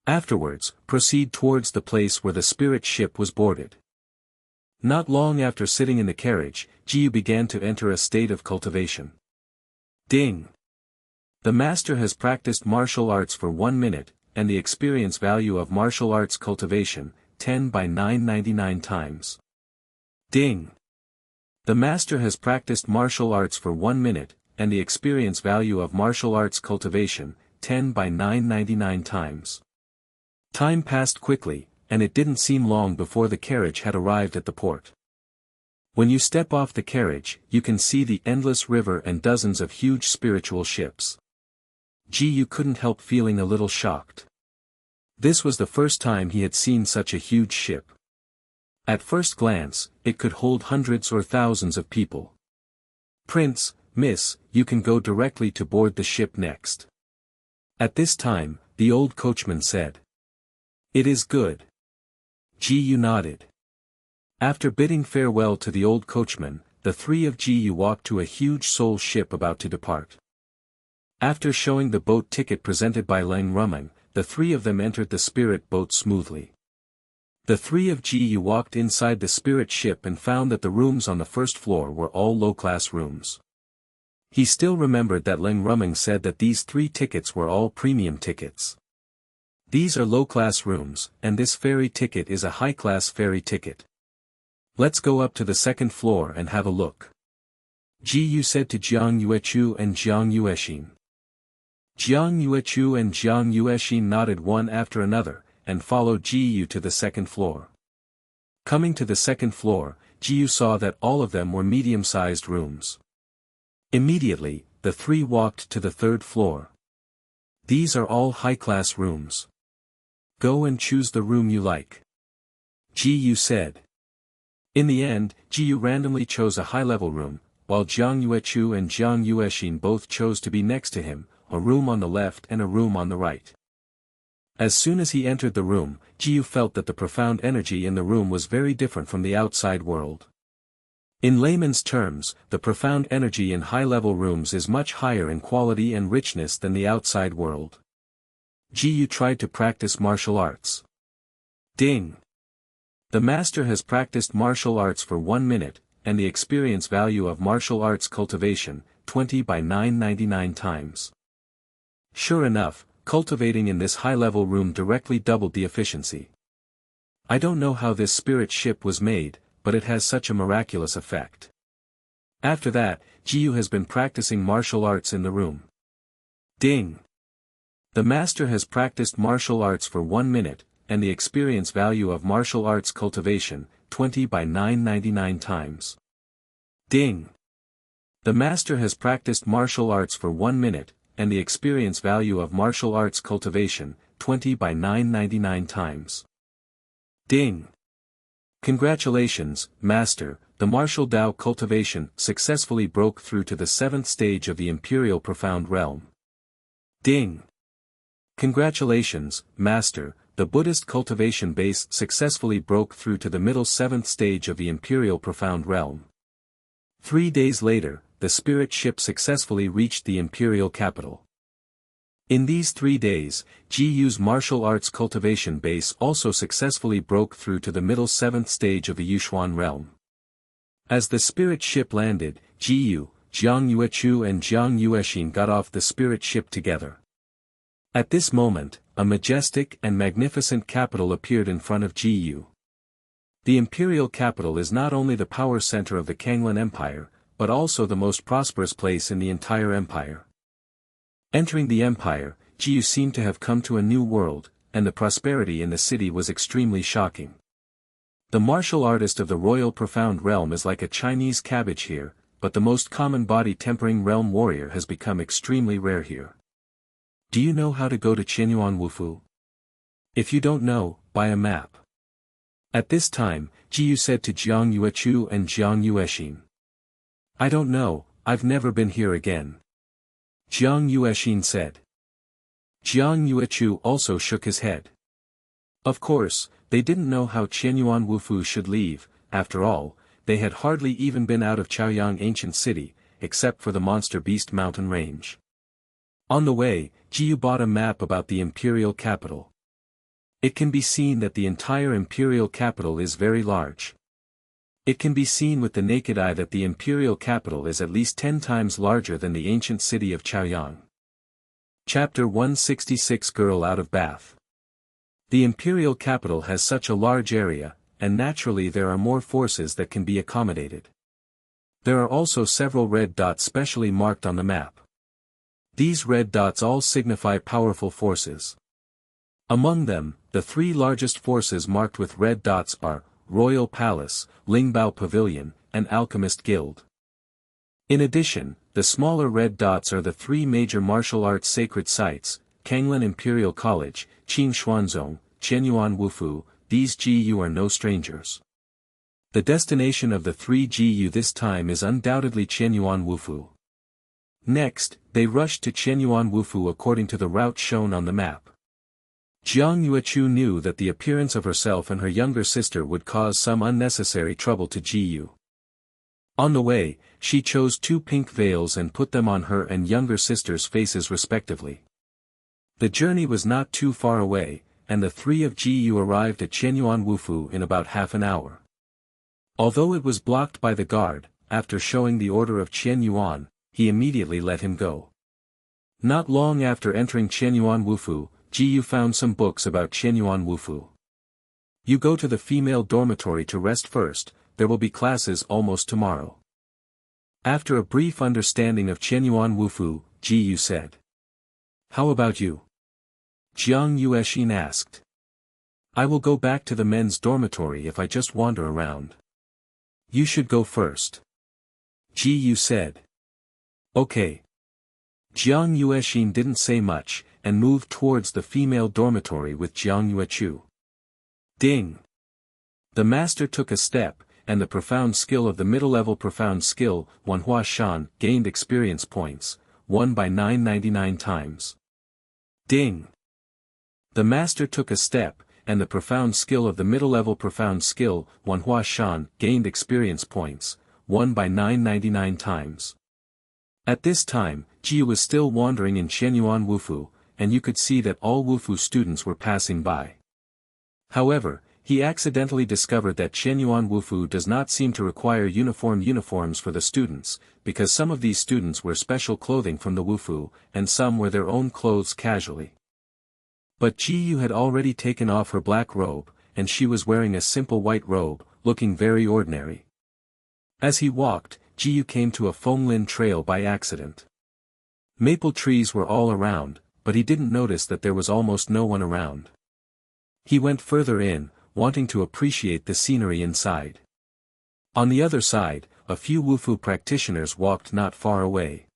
Afterwards, proceed towards the place where the spirit ship was boarded. Not long after sitting in the carriage, Jiyu began to enter a state of cultivation. Ding! The master has practiced martial arts for 1 minute, and the experience value of martial arts cultivation, 10 by 999 times. Ding! The master has practiced martial arts for 1 minute, and the experience value of martial arts cultivation, 10 by 999 times. Time passed quickly, and it didn't seem long before the carriage had arrived at the port. When you step off the carriage, you can see the endless river and dozens of huge spiritual ships. Jiyu couldn't help feeling a little shocked. This was the first time he had seen such a huge ship. At first glance, it could hold hundreds or thousands of people. Prince, Miss, you can go directly to board the ship next. At this time, the old coachman said. It is good. Jiyu nodded. After bidding farewell to the old coachman, the 3 of Jiyu walked to a huge soul ship about to depart. After showing the boat ticket presented by Leng Rumeng, the 3 of them entered the spirit boat smoothly. The 3 of Jiyu walked inside the spirit ship and found that the rooms on the first floor were all low-class rooms. He still remembered that Leng Rumeng said that these 3 tickets were all premium tickets. These are low-class rooms, and this ferry ticket is a high-class ferry ticket. Let's go up to the 2nd floor and have a look. Jiyu said to Jiang Yuechu and Jiang Yuexin. Jiang Yuechu and Jiang Yuexin nodded one after another, and followed Jiyu to the 2nd floor. Coming to the 2nd floor, Jiyu saw that all of them were medium-sized rooms. Immediately, the 3 walked to the 3rd floor. These are all high-class rooms. Go and choose the room you like. Jiyu said. In the end, Jiyu randomly chose a high-level room, while Jiang Yuechu and Jiang Yuexin both chose to be next to him, a room on the left and a room on the right. As soon as he entered the room, Jiyu felt that the profound energy in the room was very different from the outside world. In layman's terms, the profound energy in high-level rooms is much higher in quality and richness than the outside world. Ji tried to practice martial arts. Ding! The master has practiced martial arts for 1 minute, and the experience value of martial arts cultivation, 20 by 999 times. Sure enough, cultivating in this high-level room directly doubled the efficiency. I don't know how this spirit ship was made, but it has such a miraculous effect. After that, Jiyu has been practicing martial arts in the room. Ding! The master has practiced martial arts for 1 minute, and the experience value of martial arts cultivation, 20 by 999 times. Ding! The master has practiced martial arts for 1 minute, and the experience value of martial arts cultivation, 20 by 999 times. Ding! Congratulations, Master, the martial Tao cultivation successfully broke through to the 7th stage of the Imperial Profound Realm. Ding! Congratulations, Master, the Buddhist cultivation base successfully broke through to the middle 7th stage of the Imperial Profound Realm. 3 days later, the spirit ship successfully reached the Imperial capital. In these 3 days, Jiyu's martial arts cultivation base also successfully broke through to the middle 7th stage of the Yushuan realm. As the spirit ship landed, Jiyu, Jiang Yuechu and Jiang Yuexin got off the spirit ship together. At this moment, a majestic and magnificent capital appeared in front of Jiyu. The imperial capital is not only the power center of the Kanglan Empire, but also the most prosperous place in the entire empire. Entering the empire, Jiyu seemed to have come to a new world, and the prosperity in the city was extremely shocking. The martial artist of the royal profound realm is like a Chinese cabbage here, but the most common body-tempering realm warrior has become extremely rare here. Do you know how to go to Qianyuan Wufu? If you don't know, buy a map. At this time, Jiyu said to Jiang Yuechu and Jiang Yuexin. I don't know, I've never been here again. Jiang Yuexin said. Jiang Yuechu also shook his head. Of course, they didn't know how Qianyuan Wufu should leave. After all, they had hardly even been out of Chaoyang ancient city, except for the Monster Beast mountain range. On the way, Jiyu bought a map about the imperial capital. It can be seen that the entire imperial capital is very large. It can be seen with the naked eye that the imperial capital is at least 10 times larger than the ancient city of Chaoyang. Chapter 166 Girl Out of Bath. The imperial capital has such a large area, and naturally there are more forces that can be accommodated. There are also several red dots specially marked on the map. These red dots all signify powerful forces. Among them, the 3 largest forces marked with red dots are Royal Palace, Lingbao Pavilion, and Alchemist Guild. In addition, the smaller red dots are the 3 major martial arts sacred sites, Kanglan Imperial College, Qin Xuanzong, Qianyuan Wufu. These Jiyu are no strangers. The destination of the 3 Jiyu this time is undoubtedly Qianyuan Wufu. Next, they rushed to Qianyuan Wufu according to the route shown on the map. Jiang Yuechu knew that the appearance of herself and her younger sister would cause some unnecessary trouble to Jiyu. On the way, she chose 2 pink veils and put them on her and younger sister's faces respectively. The journey was not too far away, and the 3 of Jiyu arrived at Qianyuan Wufu in about half an hour. Although it was blocked by the guard, after showing the order of Qianyuan, he immediately let him go. Not long after entering Qianyuan Wufu, Jiyu found some books about Qianyuan Wufu. You go to the female dormitory to rest first, there will be classes almost tomorrow. After a brief understanding of Qianyuan Wufu, Jiyu said. How about you? Jiang Yuexin asked. I will go back to the men's dormitory if I just wander around. You should go first. Jiyu said. Okay. Jiang Yuexin didn't say much, and moved towards the female dormitory with Jiang Yuechu. Ding! The master took a step, and the profound skill of the middle-level profound skill, Manhwa Shan, gained experience points, 1 by 999 times. Ding! The master took a step, and the profound skill of the middle-level profound skill, Manhwa Shan, gained experience points, 1 by 999 times. At this time, Jiyu was still wandering in Qianyuan Wufu, and you could see that all Wufu students were passing by. However, he accidentally discovered that Qianyuan Wufu does not seem to require uniforms for the students, because some of these students wear special clothing from the Wufu, and some wear their own clothes casually. But Jiyu had already taken off her black robe, and she was wearing a simple white robe, looking very ordinary. As he walked, Jiyu came to a Fenglin trail by accident. Maple trees were all around, but he didn't notice that there was almost no one around. He went further in, wanting to appreciate the scenery inside. On the other side, a few Wufu practitioners walked not far away.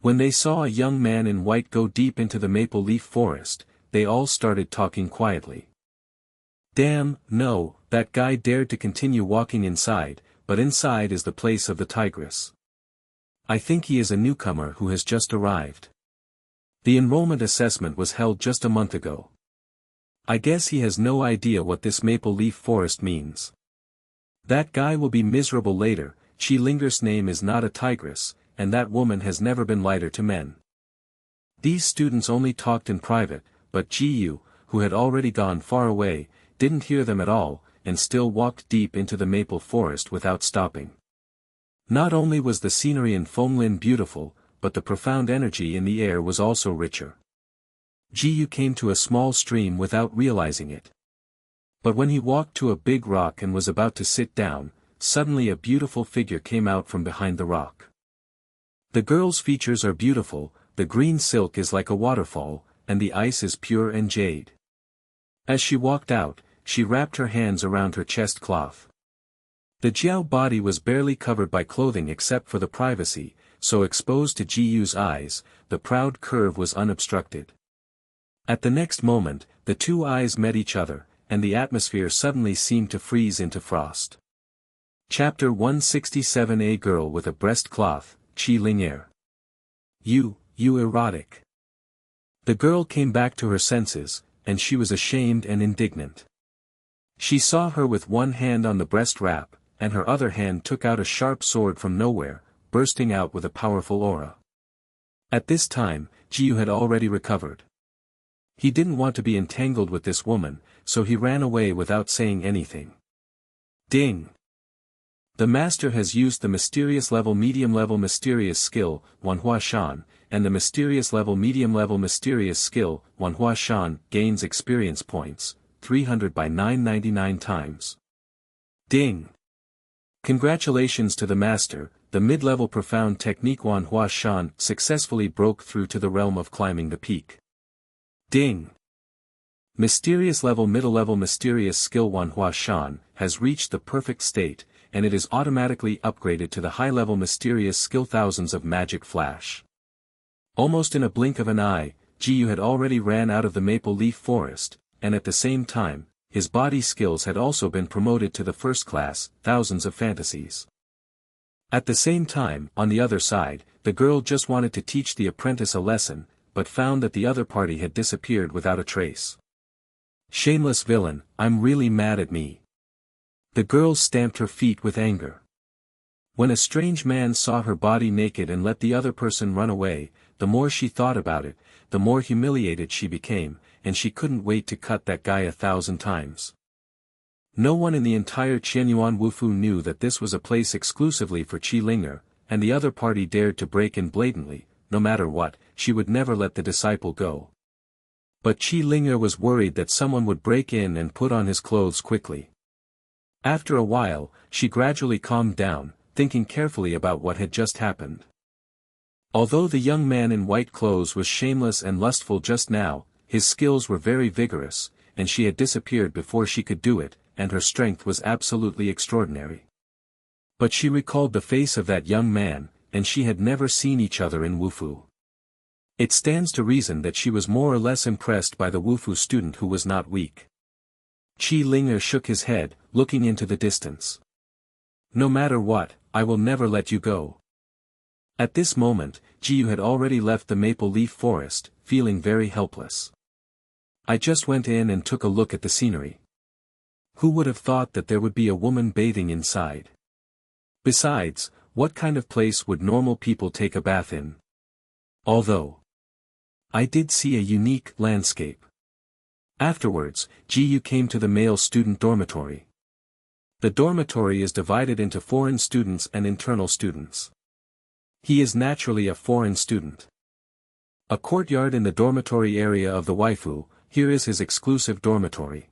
When they saw a young man in white go deep into the maple leaf forest, they all started talking quietly. Damn, no, that guy dared to continue walking inside, but inside is the place of the tigress. I think he is a newcomer who has just arrived. The enrollment assessment was held just a month ago. I guess he has no idea what this maple leaf forest means. That guy will be miserable later. Qi Linger's name is not a tigress, and that woman has never been lighter to men. These students only talked in private, but Jiyu, who had already gone far away, didn't hear them at all, and still walked deep into the maple forest without stopping. Not only was the scenery in Fenglin beautiful, but the profound energy in the air was also richer. Jiyu came to a small stream without realizing it. But when he walked to a big rock and was about to sit down, suddenly a beautiful figure came out from behind the rock. The girl's features are beautiful, the green silk is like a waterfall, and the ice is pure and jade. As she walked out, she wrapped her hands around her chest cloth. The Jiao body was barely covered by clothing except for the privacy, so exposed to Jiyu's eyes, the proud curve was unobstructed. At the next moment, the two eyes met each other, and the atmosphere suddenly seemed to freeze into frost. Chapter 167. A girl with a breast cloth, Qi Linger. You erotic. The girl came back to her senses, and she was ashamed and indignant. She saw her with one hand on the breast wrap, and her other hand took out a sharp sword from nowhere, bursting out with a powerful aura. At this time, Jiyu had already recovered. He didn't want to be entangled with this woman, so he ran away without saying anything. Ding! The master has used the mysterious level medium level mysterious skill, Manhwa Shan, and the mysterious level medium level mysterious skill, Manhwa Shan, gains experience points, 300 by 999 times. Ding! Congratulations to the master, the mid-level profound technique Manhwa Shan successfully broke through to the realm of climbing the peak. Ding! Mysterious level middle level mysterious skill Manhwa Shan has reached the perfect state, and it is automatically upgraded to the high-level mysterious skill thousands of magic flash. Almost in a blink of an eye, Jiyu had already ran out of the maple leaf forest, and at the same time, his body skills had also been promoted to the first class, thousands of fantasies. At the same time, on the other side, the girl just wanted to teach the apprentice a lesson, but found that the other party had disappeared without a trace. Shameless villain, I'm really mad at me. The girl stamped her feet with anger. When a strange man saw her body naked and let the other person run away, the more she thought about it, the more humiliated she became, and she couldn't wait to cut that guy 1,000 times. No one in the entire Qianyuan Wufu knew that this was a place exclusively for Qi Linger, and the other party dared to break in blatantly. No matter what, she would never let the disciple go. But Qi Linger was worried that someone would break in and put on his clothes quickly. After a while, she gradually calmed down, thinking carefully about what had just happened. Although the young man in white clothes was shameless and lustful just now, his skills were very vigorous, and she had disappeared before she could do it, and her strength was absolutely extraordinary. But she recalled the face of that young man, and she had never seen each other in Wufu. It stands to reason that she was more or less impressed by the Wufu student who was not weak. Qi Linger shook his head, looking into the distance. No matter what, I will never let you go. At this moment, Jiyu had already left the maple leaf forest, feeling very helpless. I just went in and took a look at the scenery. Who would have thought that there would be a woman bathing inside? Besides, what kind of place would normal people take a bath in? Although I did see a unique landscape. Afterwards, Ji came to the male student dormitory. The dormitory is divided into foreign students and internal students. He is naturally a foreign student. A courtyard in the dormitory area of the waifu, here is his exclusive dormitory.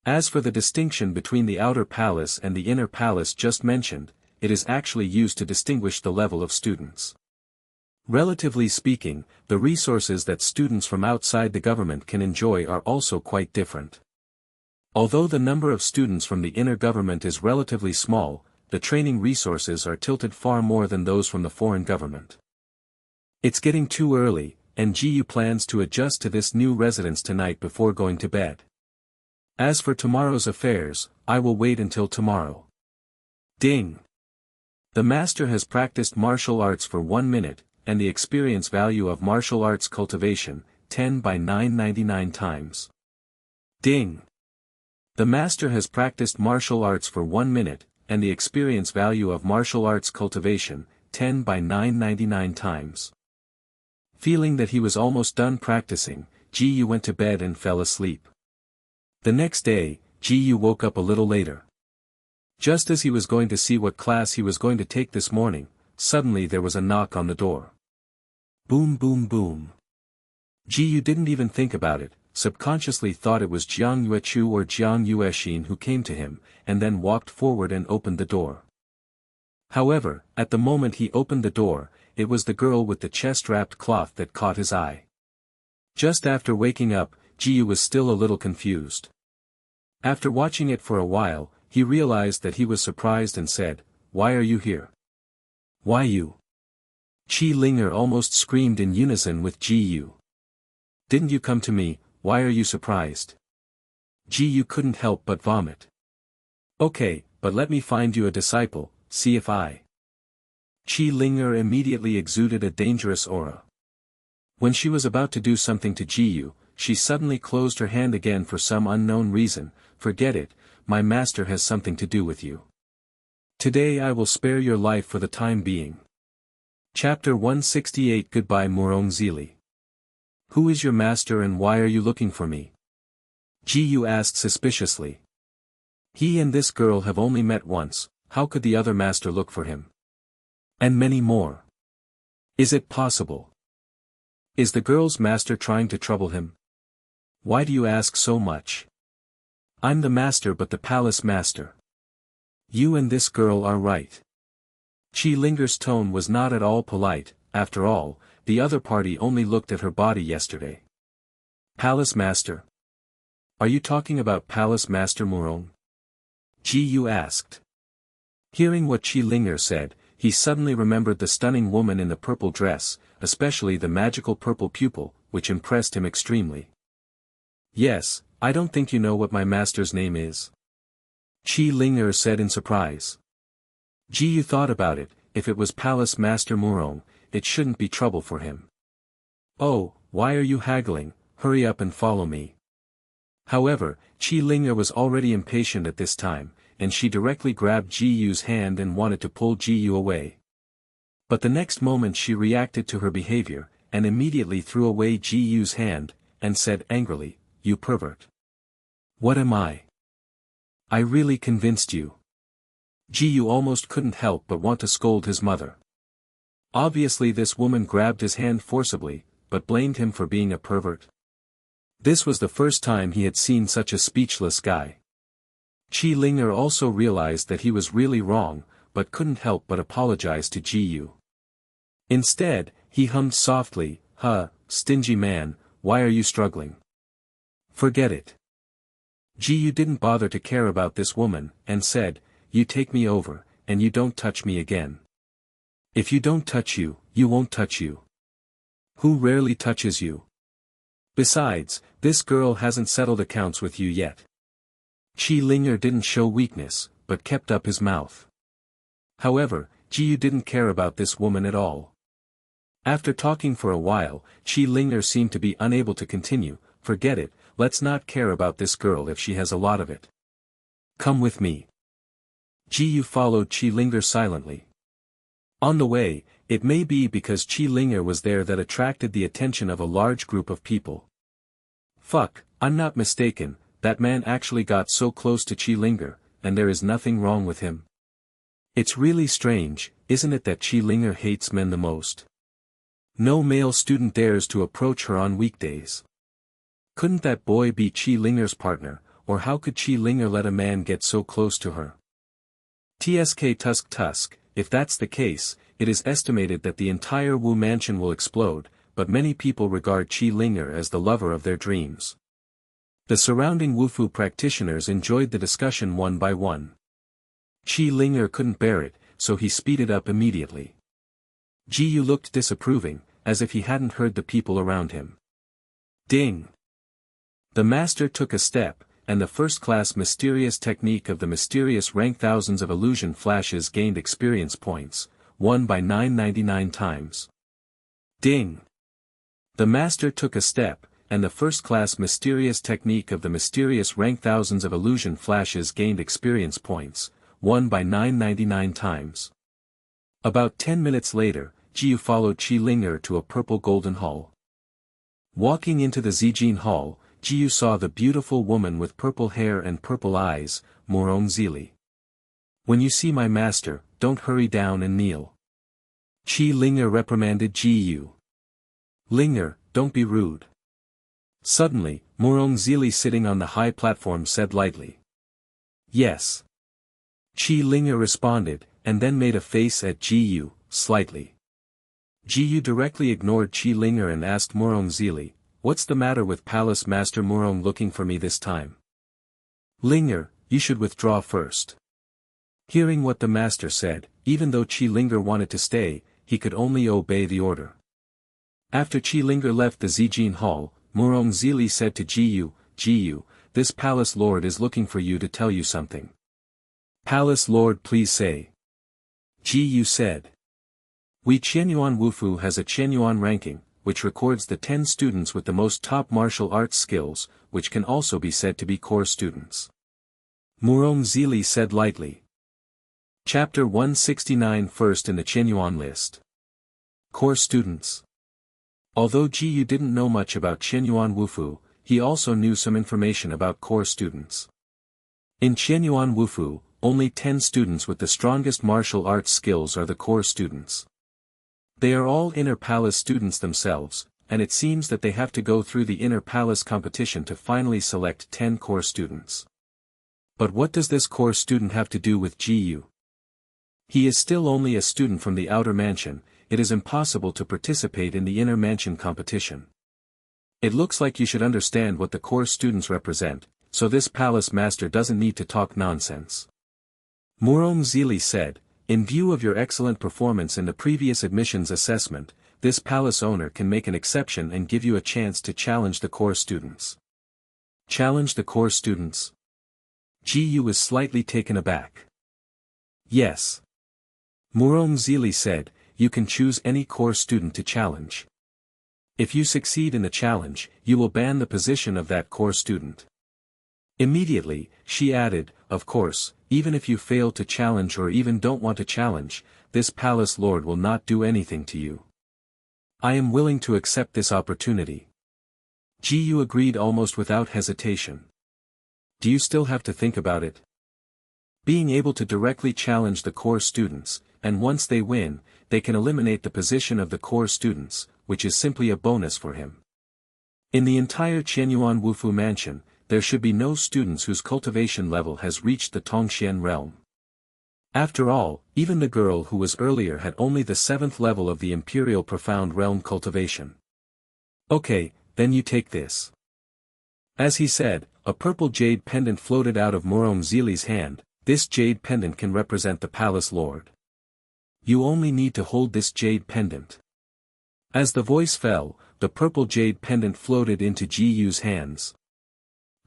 As for the distinction between the outer palace and the inner palace just mentioned, it is actually used to distinguish the level of students. Relatively speaking, the resources that students from outside the government can enjoy are also quite different. Although the number of students from the inner government is relatively small, the training resources are tilted far more than those from the foreign government. It's getting too early, and Ji plans to adjust to this new residence tonight before going to bed. As for tomorrow's affairs, I will wait until tomorrow. Ding! The master has practiced martial arts for 1 minute, and the experience value of martial arts cultivation, 10 by 999 times. Ding! The master has practiced martial arts for 1 minute, and the experience value of martial arts cultivation, 10 by 999 times. Feeling that he was almost done practicing, Ji went to bed and fell asleep. The next day, Ji woke up a little later. Just as he was going to see what class he was going to take this morning, suddenly there was a knock on the door. Boom boom boom. Ji didn't even think about it, subconsciously thought it was Jiang Yuechu or Jiang Yuexin who came to him, and then walked forward and opened the door. However, at the moment he opened the door, it was the girl with the chest-wrapped cloth that caught his eye. Just after waking up, Ji was still a little confused. After watching it for a while, he realized that he was surprised and said, "Why are you here?" "Why you?" Qi Linger almost screamed in unison with Ji. "Didn't you come to me, why are you surprised?" Ji couldn't help but vomit. "Okay, but let me find you a disciple, see if I." Qi Linger immediately exuded a dangerous aura. When she was about to do something to Ji, she suddenly closed her hand again for some unknown reason. "Forget it, my master has something to do with you. Today I will spare your life for the time being." Chapter 168 Goodbye Murong Zili. "Who is your master and why are you looking for me?" Ji asked suspiciously. "He and this girl have only met once, how could the other master look for him? And many more. Is it possible? Is the girl's master trying to trouble him? Why do you ask so much? I'm the master but the palace master. You and this girl are right." Qi Linger's tone was not at all polite. After all, the other party only looked at her body yesterday. "Palace master? Are you talking about Palace Master Murong?" Ji asked. Hearing what Qi Linger said, he suddenly remembered the stunning woman in the purple dress, especially the magical purple pupil, which impressed him extremely. "Yes, I don't think you know what my master's name is," Qi Linger said in surprise. Ji thought about it, if it was Palace Master Murong, it shouldn't be trouble for him. "Oh, why are you haggling, hurry up and follow me." However, Qi Linger was already impatient at this time, and she directly grabbed Ji hand and wanted to pull Ji away. But the next moment she reacted to her behavior, and immediately threw away Ji's hand, and said angrily, "You pervert. What am I? I really convinced you." Ji almost couldn't help but want to scold his mother. Obviously this woman grabbed his hand forcibly, but blamed him for being a pervert. This was the first time he had seen such a speechless guy. Qi Linger also realized that he was really wrong, but couldn't help but apologize to Ji. Instead, he hummed softly, "Huh, stingy man, why are you struggling? Forget it." Ji didn't bother to care about this woman, and said, "You take me over, and you don't touch me again. If you don't touch you, you won't touch you. Who rarely touches you? Besides, this girl hasn't settled accounts with you yet." Qi Linger didn't show weakness, but kept up his mouth. However, Ji didn't care about this woman at all. After talking for a while, Qi Linger seemed to be unable to continue. "Forget it, let's not care about this girl if she has a lot of it. Come with me." Ji followed Qi Linger silently. On the way, it may be because Qi Linger was there that attracted the attention of a large group of people. Fuck, I'm not mistaken, that man actually got so close to Qi Linger, and there is nothing wrong with him. It's really strange, isn't it, that Qi Linger hates men the most? No male student dares to approach her on weekdays. Couldn't that boy be Qi Linger's partner, or how could Qi Linger let a man get so close to her? Tusk, if that's the case, it is estimated that the entire Wu mansion will explode, but many people regard Qi Linger as the lover of their dreams. The surrounding Wufu practitioners enjoyed the discussion one by one. Qi Linger couldn't bear it, so he speeded up immediately. Ji looked disapproving, as if he hadn't heard the people around him. Ding! The master took a step, and the first-class mysterious technique of the mysterious rank thousands of illusion flashes gained experience points, won by 999 times. Ding! The master took a step, and the first-class mysterious technique of the mysterious rank thousands of illusion flashes gained experience points, won by 999 times. About 10 minutes later, Ji followed Qi Linger to a purple golden hall. Walking into the Zijin hall, Ji saw the beautiful woman with purple hair and purple eyes, Morong Zili. When you see my master, don't hurry down and kneel. Qi Linger reprimanded Ji. Linger, don't be rude. Suddenly, Morong Zili sitting on the high platform said lightly. Yes. Qi Linger responded, and then made a face at Ji, slightly. Ji directly ignored Qi Linger and asked Morong Zili, "What's the matter with Palace Master Morong looking for me this time?" "Linger, you should withdraw first." Hearing what the master said, even though Qi Linger wanted to stay, he could only obey the order. After Qi Linger left the Zijin hall, Morong Zili said to Ji, "This palace lord is looking for you to tell you something." "Palace lord, please say." Ji said. "We Qianyuan Wufu has a Qianyuan ranking, which records the 10 students with the most top martial arts skills, which can also be said to be core students." Morong Zili said lightly. Chapter 169 First in the Qianyuan list. Core students. Although Ji didn't know much about Qianyuan Wufu, he also knew some information about core students. In Qianyuan Wufu, only 10 students with the strongest martial arts skills are the core students. They are all inner palace students themselves, and it seems that they have to go through the inner palace competition to finally select 10 core students. But what does this core student have to do with Ji? He is still only a student from the outer mansion. It is impossible to participate in the inner mansion competition. It looks like you should understand what the core students represent, so this palace master doesn't need to talk nonsense. Morong Zili said, "In view of your excellent performance in the previous admissions assessment, this palace owner can make an exception and give you a chance to challenge the core students." Challenge the core students? Ji was slightly taken aback. Yes. Morong Zili said, "You can choose any core student to challenge. If you succeed in the challenge, you will ban the position of that core student." Immediately, she added, "Of course, even if you fail to challenge or even don't want to challenge, this palace lord will not do anything to you. I am willing to accept this opportunity." Ji agreed almost without hesitation. "Do you still have to think about it?" Being able to directly challenge the core students, and once they win, they can eliminate the position of the core students, which is simply a bonus for him. In the entire Qianyuan Wufu mansion, there should be no students whose cultivation level has reached the Tongxian realm. After all, even the girl who was earlier had only the 7th level of the Imperial Profound Realm cultivation. "Okay, then you take this." As he said, a purple jade pendant floated out of Morong Zili's hand. This jade pendant can represent the palace lord. You only need to hold this jade pendant. As the voice fell, the purple jade pendant floated into Ji's hands.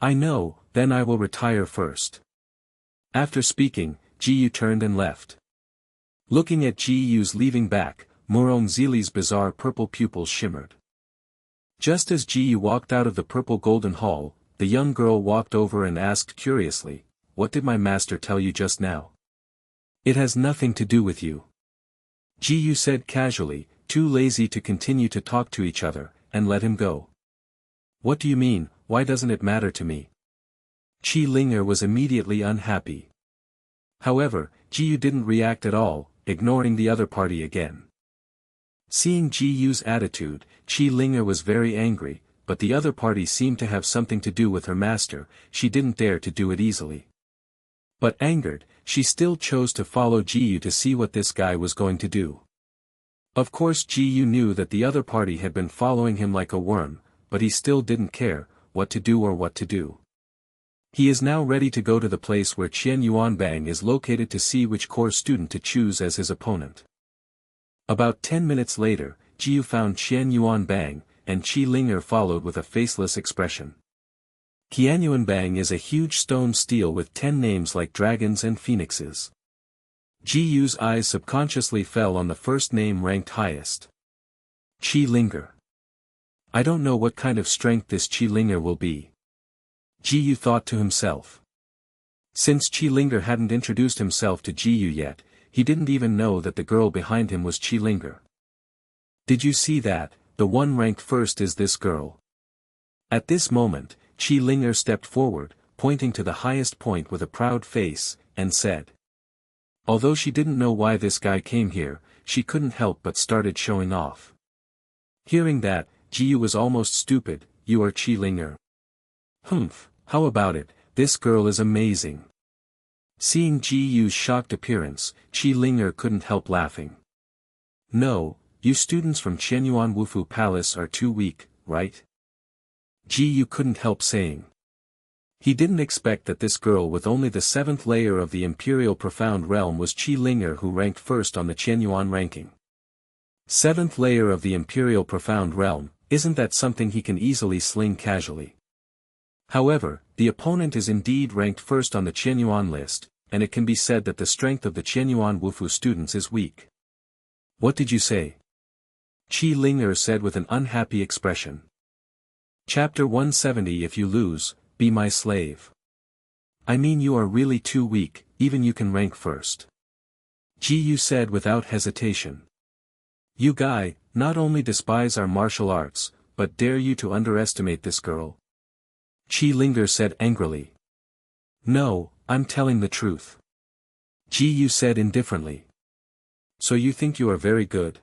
"I know, then I will retire first." After speaking, Ji turned and left. Looking at Ji's leaving back, Morong Zili's bizarre purple pupils shimmered. Just as Ji walked out of the purple golden hall, the young girl walked over and asked curiously, "What did my master tell you just now?" It has nothing to do with you. Ji Yu said casually, too lazy to continue to talk to each other, and let him go. What do you mean, why doesn't it matter to me? Qi Linger was immediately unhappy. However, Ji Yu didn't react at all, ignoring the other party again. Seeing Ji Yu's attitude, Qi Linger was very angry, but the other party seemed to have something to do with her master, she didn't dare to do it easily. But angered, she still chose to follow Ji Yu to see what this guy was going to do. Of course Ji Yu knew that the other party had been following him like a worm, but he still didn't care what to do or what to do. He is now ready to go to the place where Qian Yuanbang is located to see which course student to choose as his opponent. About 10 minutes later, Ji Yu found Qian Yuanbang, and Qi Linger followed with a faceless expression. Qian Yuanbang is a huge stone stele with 10 names like dragons and phoenixes. Ji Yu's eyes subconsciously fell on the first name ranked highest. Qi Linger. I don't know what kind of strength this Qi Linger will be. Ji Yu thought to himself. Since Qi Linger hadn't introduced himself to Ji Yu yet, he didn't even know that the girl behind him was Qi Linger. Did you see that? The one ranked first is this girl. At this moment, Qi Linger stepped forward, pointing to the highest point with a proud face, and said. Although she didn't know why this guy came here, she couldn't help but started showing off. Hearing that, Ji Yu was almost stupid. You are Qi Linger. Humph, how about it, this girl is amazing. Seeing Ji Yu's shocked appearance, Qi Linger couldn't help laughing. No, you students from Qianyuan Wufu Palace are too weak, right? Ji Yu couldn't help saying. He didn't expect that this girl with only the 7th layer of the Imperial Profound Realm was Qi Linger, who ranked first on the Qianyuan ranking. 7th layer of the Imperial Profound Realm, isn't that something he can easily sling casually? However, the opponent is indeed ranked first on the Qianyuan list, and it can be said that the strength of the Qianyuan Wufu students is weak. What did you say? Qi Linger said with an unhappy expression. Chapter 170. If you lose, be my slave. I mean, you are really too weak, even you can rank first. Ji Yu said without hesitation. You guy, not only despise our martial arts, but dare you to underestimate this girl? Qi Linger said angrily. No, I'm telling the truth. Ji Yu said indifferently. So you think you are very good?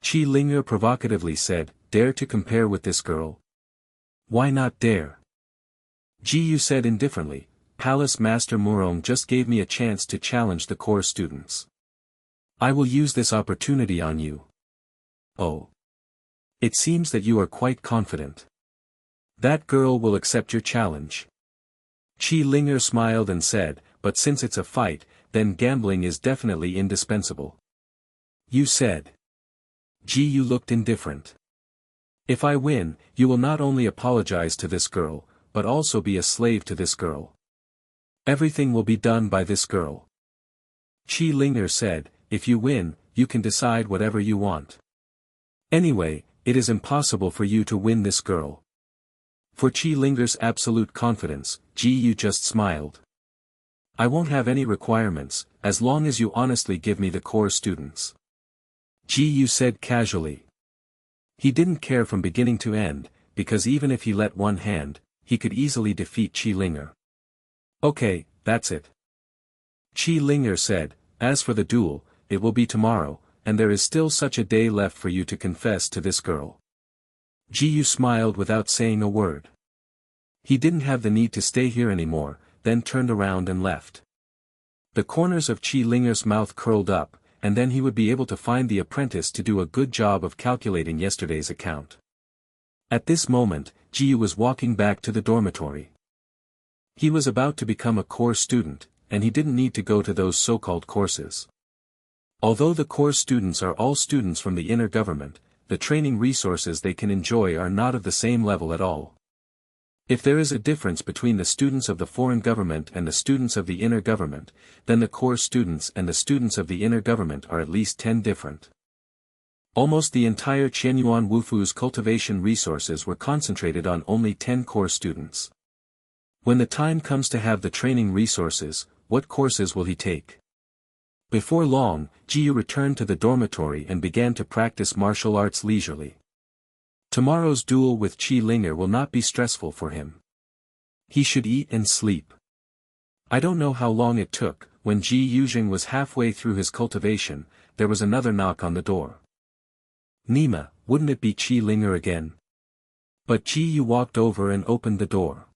Qi Linger provocatively said, dare to compare with this girl? Why not dare? Ji Yu said indifferently, Palace Master Murong just gave me a chance to challenge the core students. I will use this opportunity on you. Oh. It seems that you are quite confident. That girl will accept your challenge. Qi Linger smiled and said, but since it's a fight, then gambling is definitely indispensable. You said. Ji Yu looked indifferent. If I win, you will not only apologize to this girl, but also be a slave to this girl. Everything will be done by this girl. Qi Linger said, if you win, you can decide whatever you want. Anyway, it is impossible for you to win this girl. For Qi Linger's absolute confidence, Ji Yu just smiled. I won't have any requirements, as long as you honestly give me the core students. Ji Yu said casually. He didn't care from beginning to end, because even if he let one hand, he could easily defeat Qi Linger. Okay, that's it. Qi Linger said, as for the duel, it will be tomorrow, and there is still such a day left for you to confess to this girl. Ji Yu smiled without saying a word. He didn't have the need to stay here anymore, then turned around and left. The corners of Qi Linger's mouth curled up, and then he would be able to find the apprentice to do a good job of calculating yesterday's account. At this moment, Ji Yu was walking back to the dormitory. He was about to become a core student, and he didn't need to go to those so-called courses. Although the core students are all students from the inner government, the training resources they can enjoy are not of the same level at all. If there is a difference between the students of the foreign government and the students of the inner government, then the core students and the students of the inner government are at least 10 different. Almost the entire Qianyuan Wufu's cultivation resources were concentrated on only 10 core students. When the time comes to have the training resources, what courses will he take? Before long, Ji Yu returned to the dormitory and began to practice martial arts leisurely. Tomorrow's duel with Qi Linger will not be stressful for him. He should eat and sleep. I don't know how long it took. When Ji Yuzheng was halfway through his cultivation, there was another knock on the door. Nima, wouldn't it be Qi Linger again? But Ji Yu walked over and opened the door.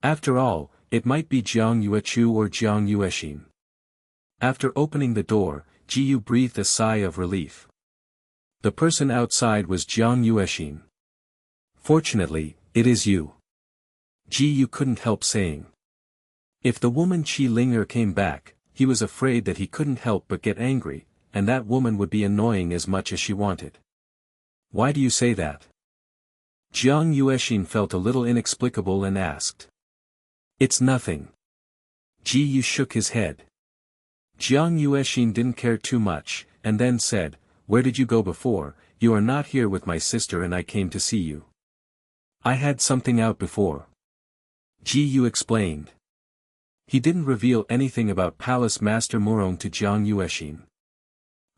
After all, it might be Jiang Yuechu or Jiang Yuexin. After opening the door, Ji Yu breathed a sigh of relief. The person outside was Jiang Yuexin. Fortunately, it is you. Ji Yu couldn't help saying. If the woman Qi Linger came back, he was afraid that he couldn't help but get angry, and that woman would be annoying as much as she wanted. Why do you say that? Jiang Yuexin felt a little inexplicable and asked. It's nothing. Ji Yu shook his head. Jiang Yuexin didn't care too much, and then said, Where did you go before? You are not here with my sister and I came to see you. I had something out before. Ji Yu explained. He didn't reveal anything about Palace Master Murong to Jiang Yuexin.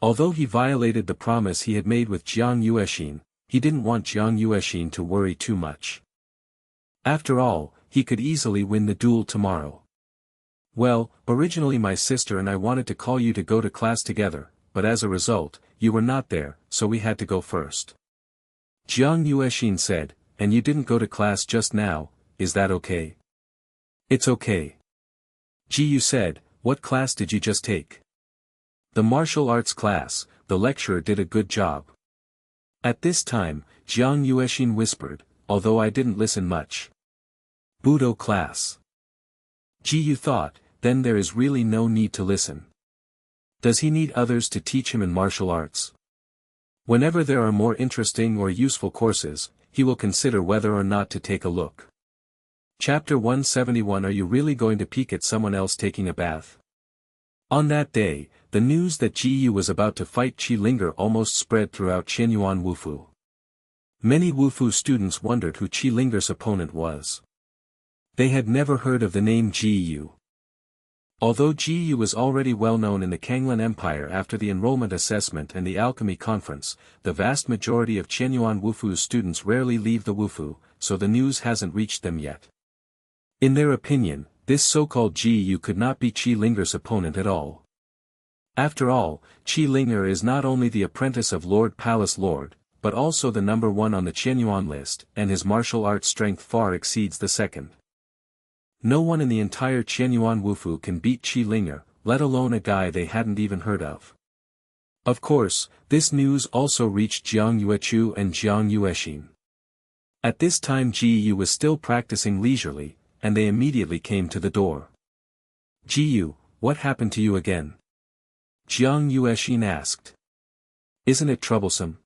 Although he violated the promise he had made with Jiang Yuexin, he didn't want Jiang Yuexin to worry too much. After all, he could easily win the duel tomorrow. Well, originally my sister and I wanted to call you to go to class together, but as a result, you were not there, so we had to go first. Jiang Yuexin said, And you didn't go to class just now, is that okay? It's okay. Ji Yu said, What class did you just take? The martial arts class. The lecturer did a good job. At this time, Jiang Yuexin whispered, although I didn't listen much. Budo class. Ji Yu thought, then there is really no need to listen. Does he need others to teach him in martial arts? Whenever there are more interesting or useful courses, he will consider whether or not to take a look. Chapter 171 Are you really going to peek at someone else taking a bath? On that day, the news that Ji Yu was about to fight Qi Linger almost spread throughout Qianyuan Wufu. Many Wufu students wondered who Qi Linger's opponent was. They had never heard of the name Ji Yu. Although Ji Yu was already well known in the Kanglan Empire after the enrollment assessment and the alchemy conference, the vast majority of Qianyuan Wufu's students rarely leave the Wufu, so the news hasn't reached them yet. In their opinion, this so-called Ji Yu could not be Qi Linger's opponent at all. After all, Qi Linger is not only the apprentice of Lord Palace Lord, but also the number one on the Qianyuan list, and his martial arts strength far exceeds the second. No one in the entire Qianyuan Wufu can beat Qi Linger, let alone a guy they hadn't even heard of. Of course, this news also reached Jiang Yuechu and Jiang Yuexin. At this time Ji Yu was still practicing leisurely, and they immediately came to the door. Ji Yu, what happened to you again? Jiang Yuexin asked. Isn't it troublesome?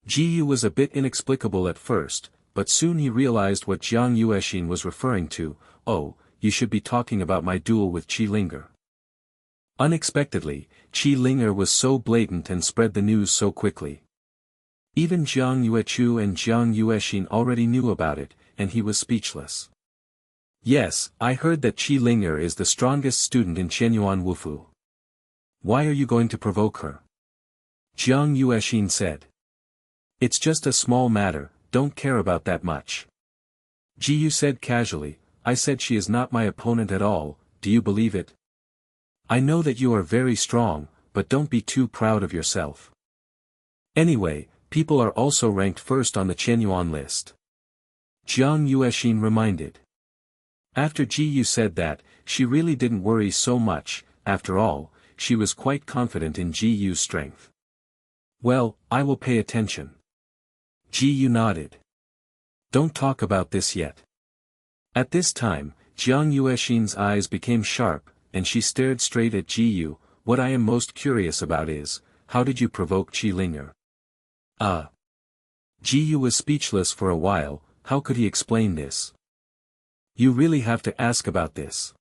Ji Yu was a bit inexplicable at first, but soon he realized what Jiang Yuexin was referring to. Oh, you should be talking about my duel with Qi Linger. Unexpectedly, Qi Linger was so blatant and spread the news so quickly. Even Jiang Yuechu and Jiang Yuexin already knew about it, and he was speechless. Yes, I heard that Qi Linger is the strongest student in Qianyuan Wufu. Why are you going to provoke her? Jiang Yuexin said. It's just a small matter, don't care about that much. Ji Yu said casually, I said she is not my opponent at all, do you believe it? I know that you are very strong, but don't be too proud of yourself. Anyway, people are also ranked first on the Qianyuan list. Jiang Yuexin reminded. After Ji Yu said that, she really didn't worry so much. After all, she was quite confident in Ji Yu's strength. Well, I will pay attention. Ji Yu nodded. Don't talk about this yet. At this time, Jiang Yuexin's eyes became sharp, and she stared straight at Ji Yu. What I am most curious about is, how did you provoke Qi Linger? Ji Yu was speechless for a while. How could he explain this? You really have to ask about this.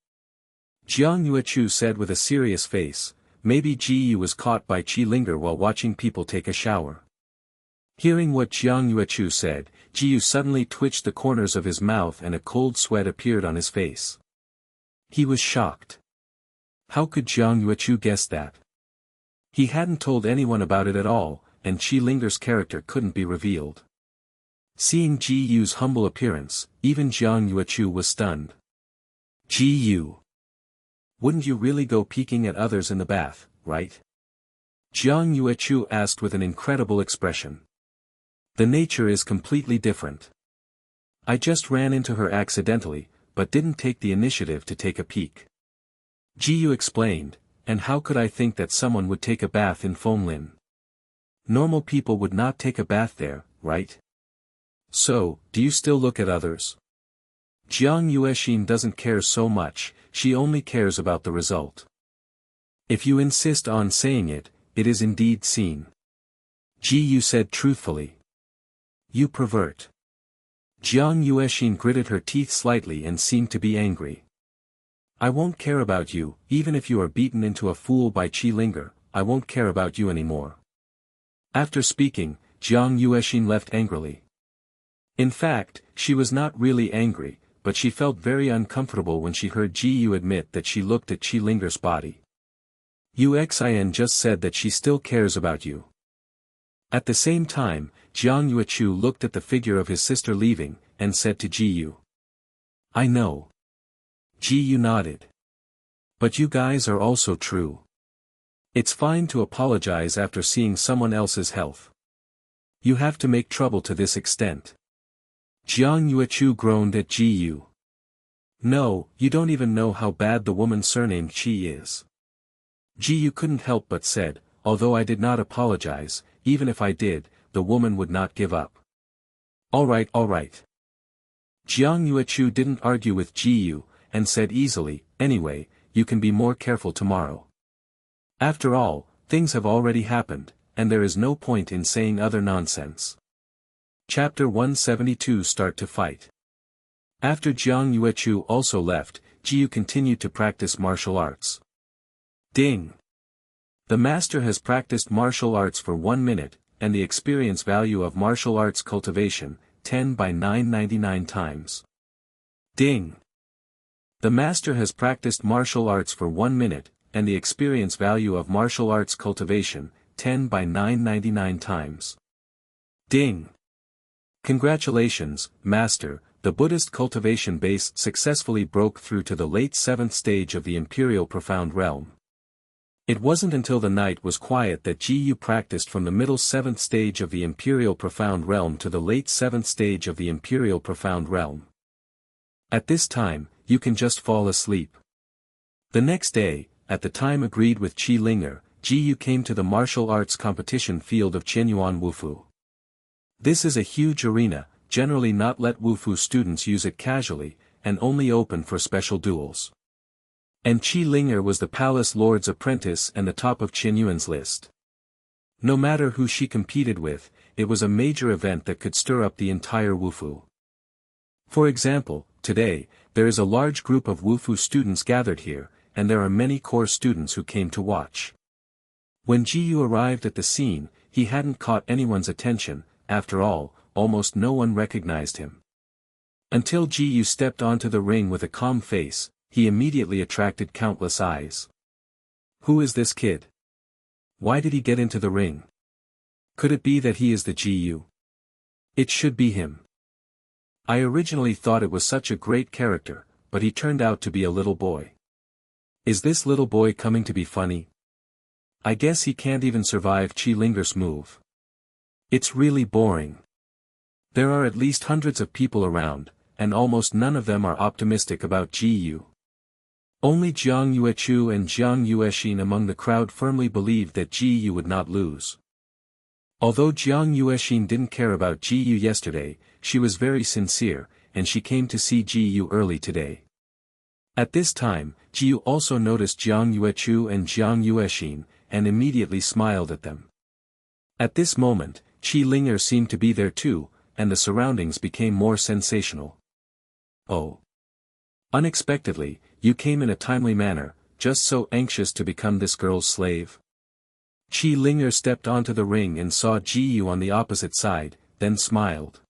Jiang Yuechu said with a serious face, maybe Ji Yu was caught by Qi Linger while watching people take a shower. Hearing what Jiang Yuechu said, Ji Yu suddenly twitched the corners of his mouth and a cold sweat appeared on his face. He was shocked. How could Jiang Yuechu guess that? He hadn't told anyone about it at all, and Qi Linger's character couldn't be revealed. Seeing Ji Yu's humble appearance, even Jiang Yuechu was stunned. Ji Yu. Wouldn't you really go peeking at others in the bath, right? Jiang Yuechu asked with an incredible expression. The nature is completely different. I just ran into her accidentally, but didn't take the initiative to take a peek. Ji Yu explained, and how could I think that someone would take a bath in Fenglin? Normal people would not take a bath there, right? So, do you still look at others? Jiang Yuexin doesn't care so much, she only cares about the result. If you insist on saying it, it is indeed seen. Ji Yu said truthfully. You pervert. Jiang Yuexin gritted her teeth slightly and seemed to be angry. I won't care about you, even if you are beaten into a fool by Qi Linger, I won't care about you anymore. After speaking, Jiang Yuexin left angrily. In fact, she was not really angry, but she felt very uncomfortable when she heard Ji Yu admit that she looked at Qi Linger's body. Uxin just said that she still cares about you. At the same time, Jiang Yuechu looked at the figure of his sister leaving, and said to Ji Yu. I know. Ji Yu nodded. But you guys are also true. It's fine to apologize after seeing someone else's health. You have to make trouble to this extent. Jiang Yuechu groaned at Ji Yu. No, you don't even know how bad the woman surnamed Qi is. Ji Yu couldn't help but said, although I did not apologize, even if I did, the woman would not give up. Alright. Jiang Yuechu didn't argue with Ji Yu, and said easily, anyway, you can be more careful tomorrow. After all, things have already happened, and there is no point in saying other nonsense. Chapter 172 Start to Fight. After Jiang Yuechu also left, Ji Yu continued to practice martial arts. Ding! The master has practiced martial arts for 1 minute, and the experience value of martial arts cultivation, 10 by 999 times. Ding! The master has practiced martial arts for 1 minute, and the experience value of martial arts cultivation, 10 by 999 times. Ding! Congratulations, Master, the Buddhist cultivation base successfully broke through to the late 7th stage of the Imperial Profound Realm. It wasn't until the night was quiet that Ji Yu practiced from the middle 7th stage of the Imperial Profound Realm to the late 7th stage of the Imperial Profound Realm. At this time, you can just fall asleep. The next day, at the time agreed with Qi Linger, Ji Yu came to the martial arts competition field of Qianyuan Wufu. This is a huge arena, generally not let Wufu students use it casually, and only open for special duels. And Qi Linger was the palace lord's apprentice and the top of Qianyuan's list. No matter who she competed with, it was a major event that could stir up the entire Wufu. For example, today, there is a large group of Wufu students gathered here, and there are many core students who came to watch. When Ji Yu arrived at the scene, he hadn't caught anyone's attention, after all, almost no one recognized him. Until Ji Yu stepped onto the ring with a calm face, he immediately attracted countless eyes. Who is this kid? Why did he get into the ring? Could it be that he is the Ji Yu? It should be him. I originally thought it was such a great character, but he turned out to be a little boy. Is this little boy coming to be funny? I guess he can't even survive Qi Linger's move. It's really boring. There are at least hundreds of people around, and almost none of them are optimistic about Ji Yu. Only Jiang Yuechu and Jiang Yuexin among the crowd firmly believed that Ji Yu would not lose. Although Jiang Yuexin didn't care about Ji Yu yesterday, she was very sincere, and she came to see Ji Yu early today. At this time, Ji Yu also noticed Jiang Yuechu and Jiang Yuexin, and immediately smiled at them. At this moment, Qi Linger seemed to be there too, and the surroundings became more sensational. Oh! Unexpectedly, you came in a timely manner, just so anxious to become this girl's slave. Qi Linger stepped onto the ring and saw Ji Yu on the opposite side, then smiled.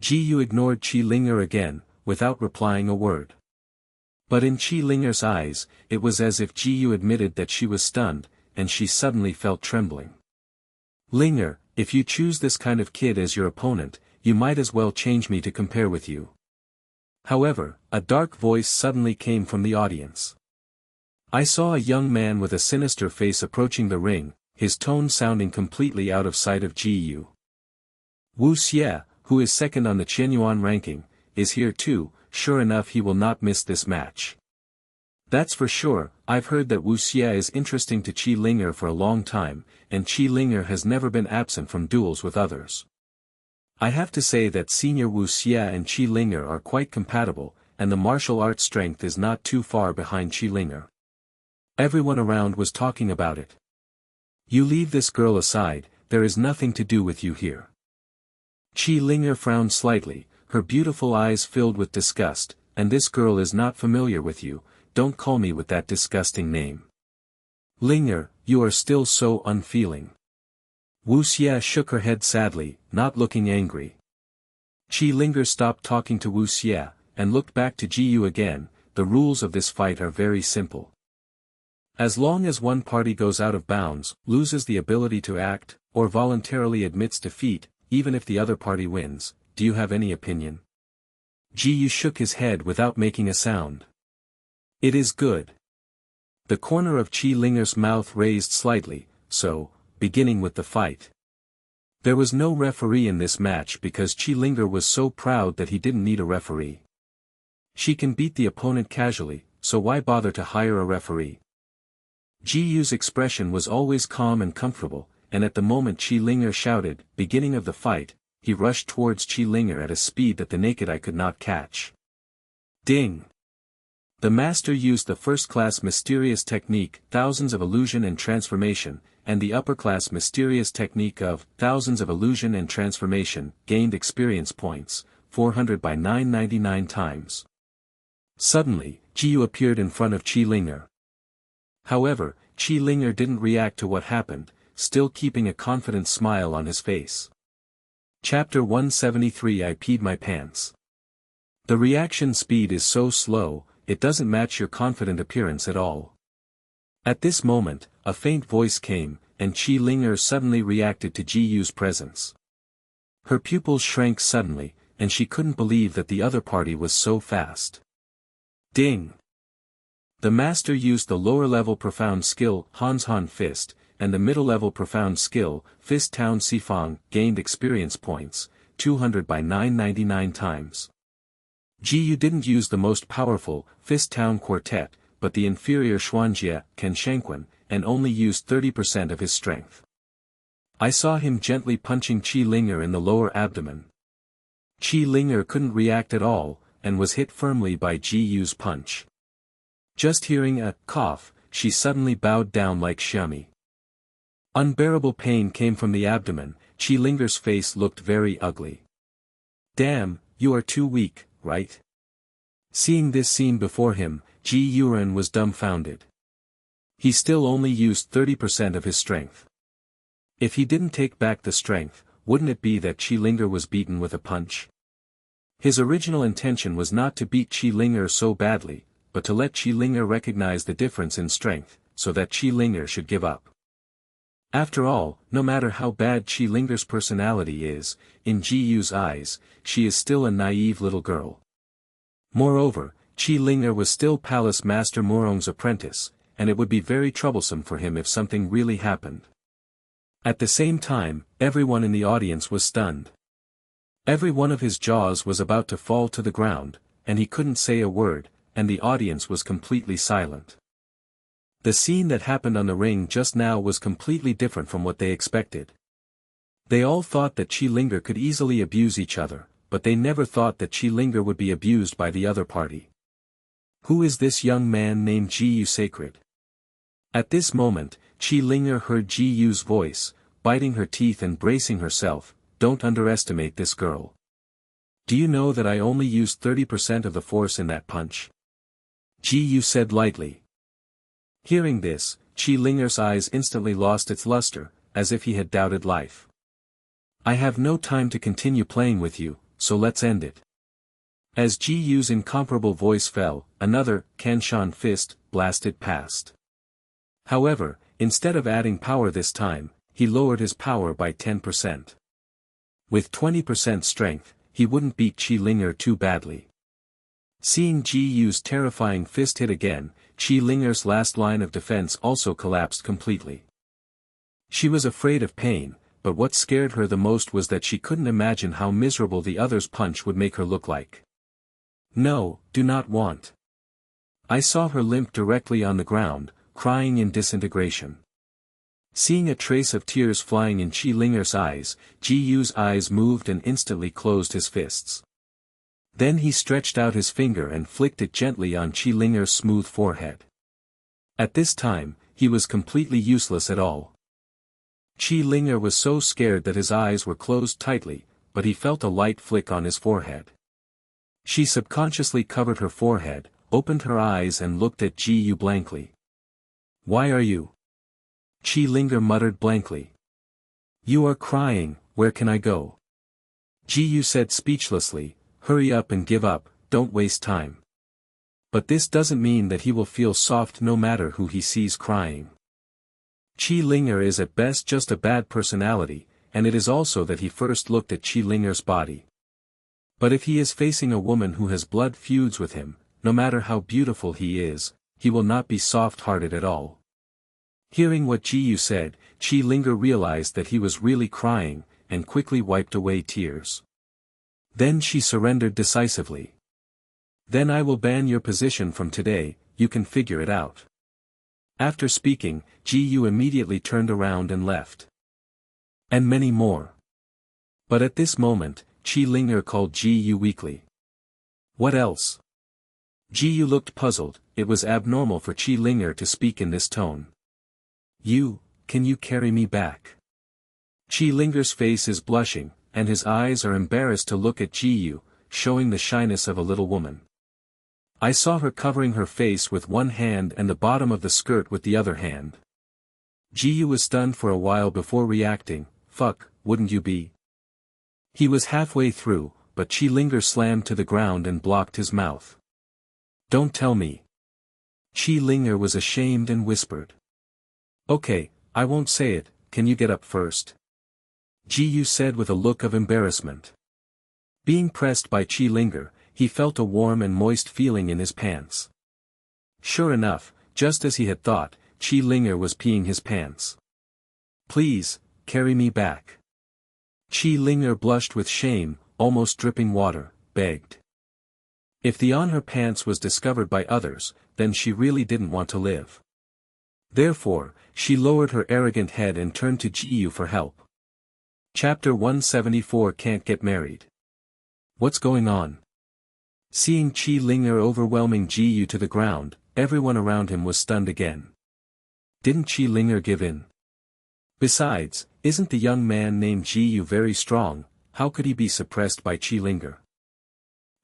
Ji Yu ignored Qi Linger again, without replying a word. But in Qi Linger's eyes, it was as if Ji Yu admitted that she was stunned, and she suddenly felt trembling. Linger, if you choose this kind of kid as your opponent, you might as well change me to compare with you. However, a dark voice suddenly came from the audience. I saw a young man with a sinister face approaching the ring, his tone sounding completely out of sight of Ji Yu. Wu Xie, who is second on the Qianyuan ranking, is here too. Sure enough, he will not miss this match. That's for sure. I've heard that Wu Xie is interesting to Qi Linger for a long time, and Qi Linger has never been absent from duels with others. I have to say that Senior Wu Xie and Qi Linger are quite compatible, and the martial arts strength is not too far behind Qi Linger. Everyone around was talking about it. You leave this girl aside, there is nothing to do with you here. Qi Linger frowned slightly, her beautiful eyes filled with disgust, and this girl is not familiar with you, don't call me with that disgusting name. Linger, you are still so unfeeling. Wu Xie shook her head sadly, not looking angry. Qi Linger stopped talking to Wu Xie, and looked back to Ji Yu again. The rules of this fight are very simple. As long as one party goes out of bounds, loses the ability to act, or voluntarily admits defeat, even if the other party wins, do you have any opinion? Ji Yu shook his head without making a sound. It is good. The corner of Qi Linger's mouth raised slightly, so, beginning with the fight. There was no referee in this match because Qi Linger was so proud that he didn't need a referee. She can beat the opponent casually, so why bother to hire a referee? Ji Yu's expression was always calm and comfortable, and at the moment Qi Linger shouted, "Beginning of the fight," he rushed towards Qi Linger at a speed that the naked eye could not catch. Ding! The master used the first-class mysterious technique, Thousands of Illusion and Transformation, and the upper-class mysterious technique of Thousands of Illusion and Transformation, gained experience points, 400 by 999 times. Suddenly, Ji Yu appeared in front of Qi Linger. However, Qi Linger didn't react to what happened, still keeping a confident smile on his face. Chapter 173 I peed my pants. The reaction speed is so slow, it doesn't match your confident appearance at all. At this moment, a faint voice came, and Qi Linger suddenly reacted to Ji Yu's presence. Her pupils shrank suddenly, and she couldn't believe that the other party was so fast. Ding! The master used the lower-level profound skill, Han Fist, and the middle-level profound skill, Fist Town Sifang, gained experience points, 200 by 999 times. Ji Yu didn't use the most powerful, Fist Town Quartet, but the inferior Xuanjie, Ken Shangquan, and only used 30% of his strength. I saw him gently punching Qi Linger in the lower abdomen. Qi Linger couldn't react at all, and was hit firmly by Ji Yu's punch. Just hearing a cough, she suddenly bowed down like Xiami. Unbearable pain came from the abdomen. Qi Linger's face looked very ugly. Damn, you are too weak, right? Seeing this scene before him, Ji Yuren was dumbfounded. He still only used 30% of his strength. If he didn't take back the strength, wouldn't it be that Qi Linger was beaten with a punch? His original intention was not to beat Qi Linger so badly, but to let Qi Linger recognize the difference in strength, so that Qi Linger should give up. After all, no matter how bad Qi Linger's personality is, in Ji Yu's eyes, she is still a naive little girl. Moreover, Qi Linger was still Palace Master Murong's apprentice, and it would be very troublesome for him if something really happened. At the same time, everyone in the audience was stunned. Every one of his jaws was about to fall to the ground, and he couldn't say a word, and the audience was completely silent. The scene that happened on the ring just now was completely different from what they expected. They all thought that Qi Linger could easily abuse each other, but they never thought that Qi Linger would be abused by the other party. Who is this young man named Ji Yu Sacred? At this moment, Qi Linger heard Ji Yu's voice, biting her teeth and bracing herself. Don't underestimate this girl. Do you know that I only used 30% of the force in that punch? Ji Yu said lightly. Hearing this, Qi Linger's eyes instantly lost its luster, as if he had doubted life. I have no time to continue playing with you, so let's end it. As Ji Yu's incomparable voice fell, another, Kanshan fist, blasted past. However, instead of adding power this time, he lowered his power by 10%. With 20% strength, he wouldn't beat Qi Linger too badly. Seeing Ji Yu's terrifying fist hit again, Qi Linger's last line of defense also collapsed completely. She was afraid of pain, but what scared her the most was that she couldn't imagine how miserable the other's punch would make her look like. No, do not want. I saw her limp directly on the ground, crying in disintegration. Seeing a trace of tears flying in Qi Linger's eyes, Ji Yu's eyes moved and instantly closed his fists. Then he stretched out his finger and flicked it gently on Qi Linger's smooth forehead. At this time, he was completely useless at all. Qi Linger was so scared that his eyes were closed tightly, but he felt a light flick on his forehead. She subconsciously covered her forehead, opened her eyes and looked at Ji Yu blankly. Why are you? Qi Linger muttered blankly. You are crying, where can I go? Ji Yu said speechlessly, hurry up and give up, don't waste time. But this doesn't mean that he will feel soft no matter who he sees crying. Qi Linger is at best just a bad personality, and it is also that he first looked at Qi Linger's body. But if he is facing a woman who has blood feuds with him, no matter how beautiful he is, he will not be soft-hearted at all. Hearing what Ji Yu said, Qi Linger realized that he was really crying, and quickly wiped away tears. Then she surrendered decisively. Then I will ban your position from today, you can figure it out. After speaking, Ji Yu immediately turned around and left. And many more. But at this moment, Qi Linger called Ji Yu weakly. What else? Ji Yu looked puzzled. It was abnormal for Qi Linger to speak in this tone. Can you carry me back? Qi Linger's face is blushing, and his eyes are embarrassed to look at Ji Yu, showing the shyness of a little woman. I saw her covering her face with one hand and the bottom of the skirt with the other hand. Ji Yu was stunned for a while before reacting, fuck, wouldn't you be? He was halfway through, but Qi Linger slammed to the ground and blocked his mouth. Don't tell me. Qi Linger was ashamed and whispered. Okay, I won't say it, can you get up first? Ji Yu said with a look of embarrassment. Being pressed by Qi Linger, he felt a warm and moist feeling in his pants. Sure enough, just as he had thought, Qi Linger was peeing his pants. Please, carry me back. Qi Linger blushed with shame, almost dripping water, begged. If the on her pants was discovered by others, then she really didn't want to live. Therefore, she lowered her arrogant head and turned to Ji Yu for help. Chapter 174 Can't Get Married. What's going on? Seeing Qi Linger overwhelming Ji Yu to the ground, everyone around him was stunned again. Didn't Qi Linger give in? Besides, isn't the young man named Ji Yu very strong, how could he be suppressed by Qi Linger?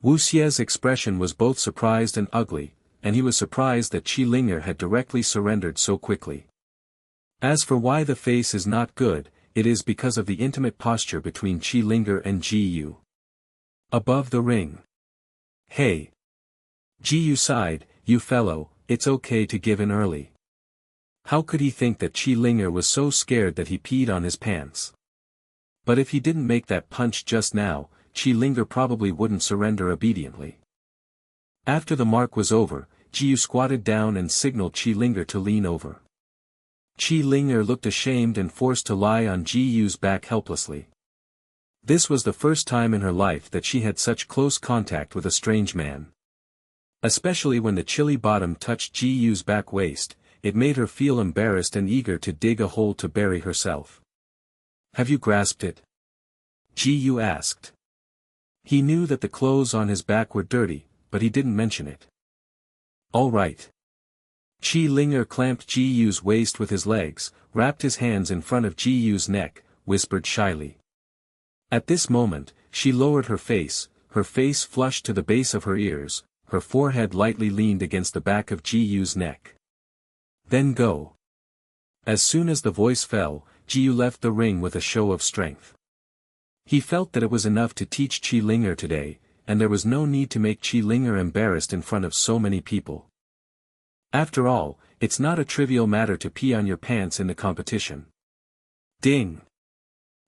Wu Xie's expression was both surprised and ugly, and he was surprised that Qi Linger had directly surrendered so quickly. As for why the face is not good, it is because of the intimate posture between Qi Linger and Ji Yu. Above the ring. Hey. Ji Yu sighed, you fellow, it's okay to give in early. How could he think that Qi Linger was so scared that he peed on his pants? But if he didn't make that punch just now, Qi Linger probably wouldn't surrender obediently. After the mark was over, Ji Yu squatted down and signaled Qi Linger to lean over. Qi Linger looked ashamed and forced to lie on Ji Yu's back helplessly. This was the first time in her life that she had such close contact with a strange man. Especially when the chilly bottom touched Ji Yu's back waist, it made her feel embarrassed and eager to dig a hole to bury herself. Have you grasped it? Ji Yu asked. He knew that the clothes on his back were dirty, but he didn't mention it. All right. Qi Linger clamped Ji Yu's waist with his legs, wrapped his hands in front of Ji Yu's neck, whispered shyly. At this moment, she lowered her face flushed to the base of her ears, her forehead lightly leaned against the back of Ji Yu's neck. Then go. As soon as the voice fell, Ji Yu left the ring with a show of strength. He felt that it was enough to teach Qi Linger today, and there was no need to make Qi Linger embarrassed in front of so many people. After all, it's not a trivial matter to pee on your pants in the competition. Ding!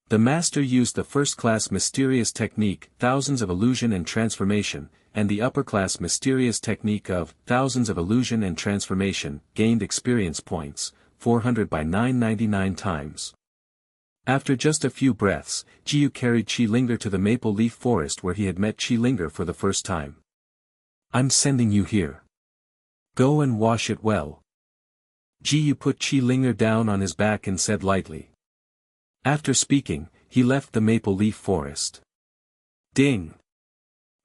The master used the first-class mysterious technique, thousands of illusion and transformation, and the upper-class mysterious technique of thousands of illusion and transformation, gained experience points, 400 by 999 times. After just a few breaths, Jiyu carried Qi Linger to the maple leaf forest where he had met Qi Linger for the first time. I'm sending you here. Go and wash it well. Jiyu put Qi Linger down on his back and said lightly. After speaking, he left the maple leaf forest. Ding!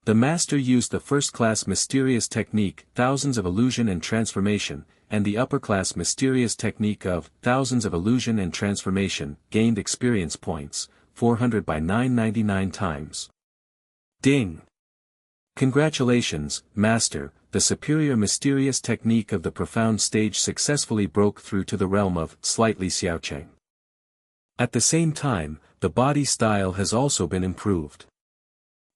The master used the first-class mysterious technique, thousands of illusion and transformation, and the upper-class mysterious technique of thousands of illusion and transformation, gained experience points, 400 by 999 times. Ding! Congratulations, master, the superior mysterious technique of the profound stage successfully broke through to the realm of slightly xiaocheng. At the same time, the body style has also been improved.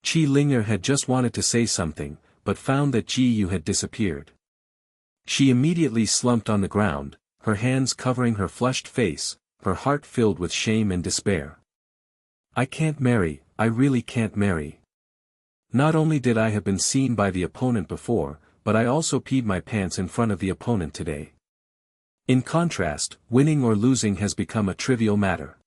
Qi Linger had just wanted to say something, but found that Jiyu had disappeared. She immediately slumped on the ground, her hands covering her flushed face, her heart filled with shame and despair. I can't marry, I really can't marry. Not only did I have been seen by the opponent before, but I also peed my pants in front of the opponent today. In contrast, winning or losing has become a trivial matter.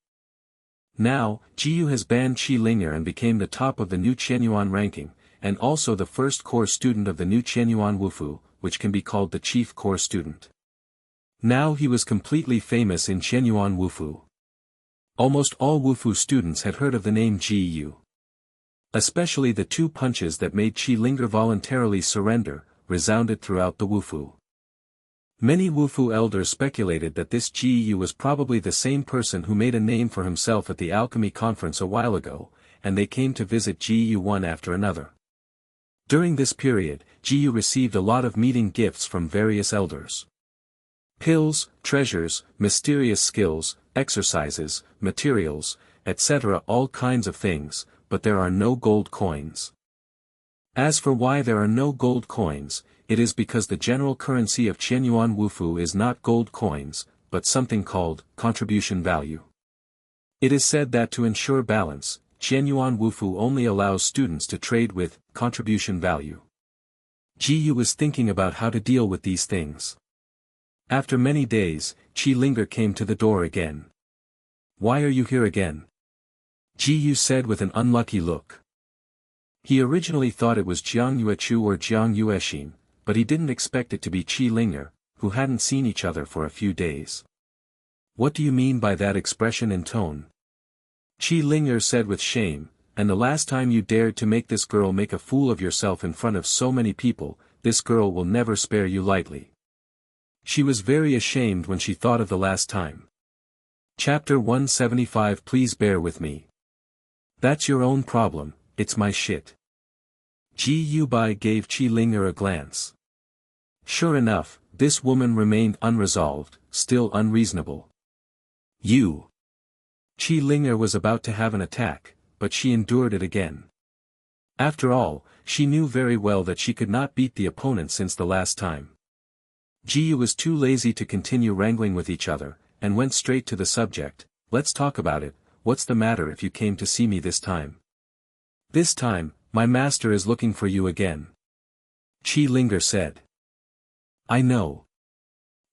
Now, Jiyu has banned Qi Linger and became the top of the new Qianyuan ranking, and also the first core student of the new Qianyuan Wufu, which can be called the chief core student. Now he was completely famous in Qianyuan Wufu. Almost all Wufu students had heard of the name Jiyu. Especially the two punches that made Qi Linger voluntarily surrender, resounded throughout the Wufu. Many Wufu elders speculated that this Jiyu was probably the same person who made a name for himself at the alchemy conference a while ago, and they came to visit Jiyu one after another. During this period, Jiyu received a lot of meeting gifts from various elders. Pills, treasures, mysterious skills, exercises, materials, etc. all kinds of things, but there are no gold coins. As for why there are no gold coins, it is because the general currency of Qianyuan Wufu is not gold coins, but something called contribution value. It is said that to ensure balance, Qianyuan Wufu only allows students to trade with contribution value. Jiyu was thinking about how to deal with these things. After many days, Qi Linger came to the door again. Why are you here again? Jiyu said with an unlucky look. He originally thought it was Jiang Yuechu or Jiang Yuexin, but he didn't expect it to be Qi Linger, who hadn't seen each other for a few days. What do you mean by that expression and tone? Qi Linger said with shame, and the last time you dared to make this girl make a fool of yourself in front of so many people, this girl will never spare you lightly. She was very ashamed when she thought of the last time. Chapter 175. Please bear with me. That's your own problem, it's my shit. Ji Yubai gave Qi Linger a glance. Sure enough, this woman remained unresolved, still unreasonable. You. Qi Linger was about to have an attack, but she endured it again. After all, she knew very well that she could not beat the opponent since the last time. Jiyu was too lazy to continue wrangling with each other, and went straight to the subject. Let's talk about it. What's the matter if you came to see me this time? This time, my master is looking for you again. Qi Linger said. I know.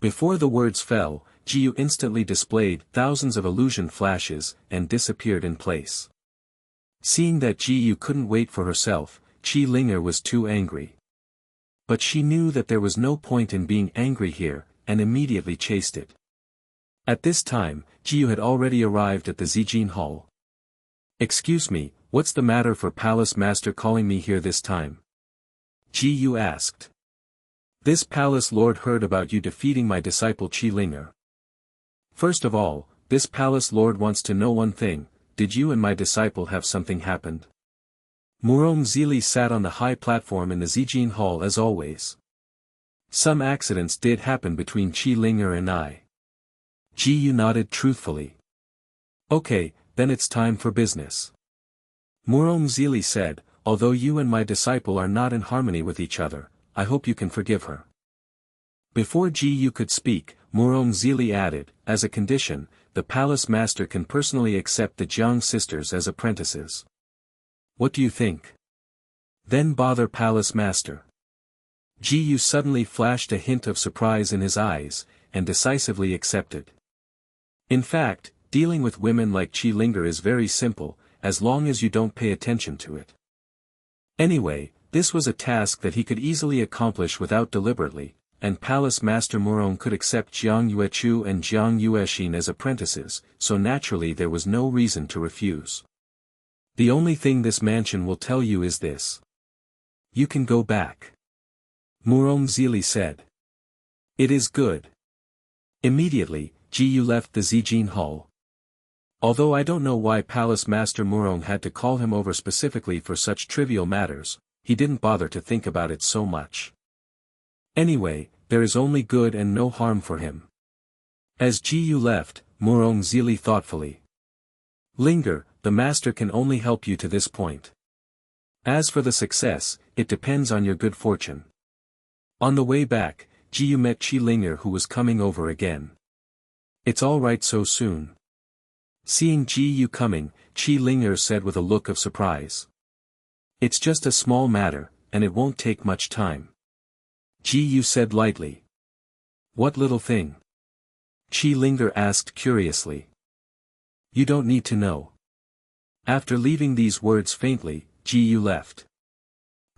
Before the words fell, Jiyu instantly displayed thousands of illusion flashes, and disappeared in place. Seeing that Jiyu couldn't wait for herself, Qi Linger was too angry. But she knew that there was no point in being angry here, and immediately chased it. At this time, Jiyu had already arrived at the Zijin Hall. Excuse me, what's the matter for Palace Master calling me here this time? Jiyu asked. This Palace Lord heard about you defeating my disciple Qi Linger. First of all, this Palace Lord wants to know one thing, did you and my disciple have something happened? Murong Zili sat on the high platform in the Zijin Hall as always. Some accidents did happen between Qi Linger and I. Jiyu nodded truthfully. Okay, then it's time for business. Murong Zili said, although you and my disciple are not in harmony with each other, I hope you can forgive her." Before Ji Yu could speak, Murong Zili added, "As a condition, the palace master can personally accept the Jiang sisters as apprentices. What do you think?" "Then bother palace master." Ji Yu suddenly flashed a hint of surprise in his eyes, and decisively accepted. In fact, dealing with women like Qi Linger is very simple, as long as you don't pay attention to it. Anyway, this was a task that he could easily accomplish without deliberately, and Palace Master Murong could accept Jiang Yuechu and Jiang Yuexin as apprentices, so naturally there was no reason to refuse. "The only thing this mansion will tell you is this. You can go back," Murong Zili said. "It is good." Immediately, Ji Yu left the Zijin Hall. Although I don't know why Palace Master Murong had to call him over specifically for such trivial matters, he didn't bother to think about it so much. Anyway, there is only good and no harm for him. As Ji Yu left, Murong Zili thoughtfully. "Linger, the master can only help you to this point. As for the success, it depends on your good fortune." On the way back, Ji Yu met Qi Linger, who was coming over again. "It's all right so soon?" Seeing Ji Yu coming, Qi Linger said with a look of surprise. "It's just a small matter, and it won't take much time." Ji Yu said lightly. "What little thing?" Qi Linger asked curiously. "You don't need to know." After leaving these words faintly, Ji Yu left.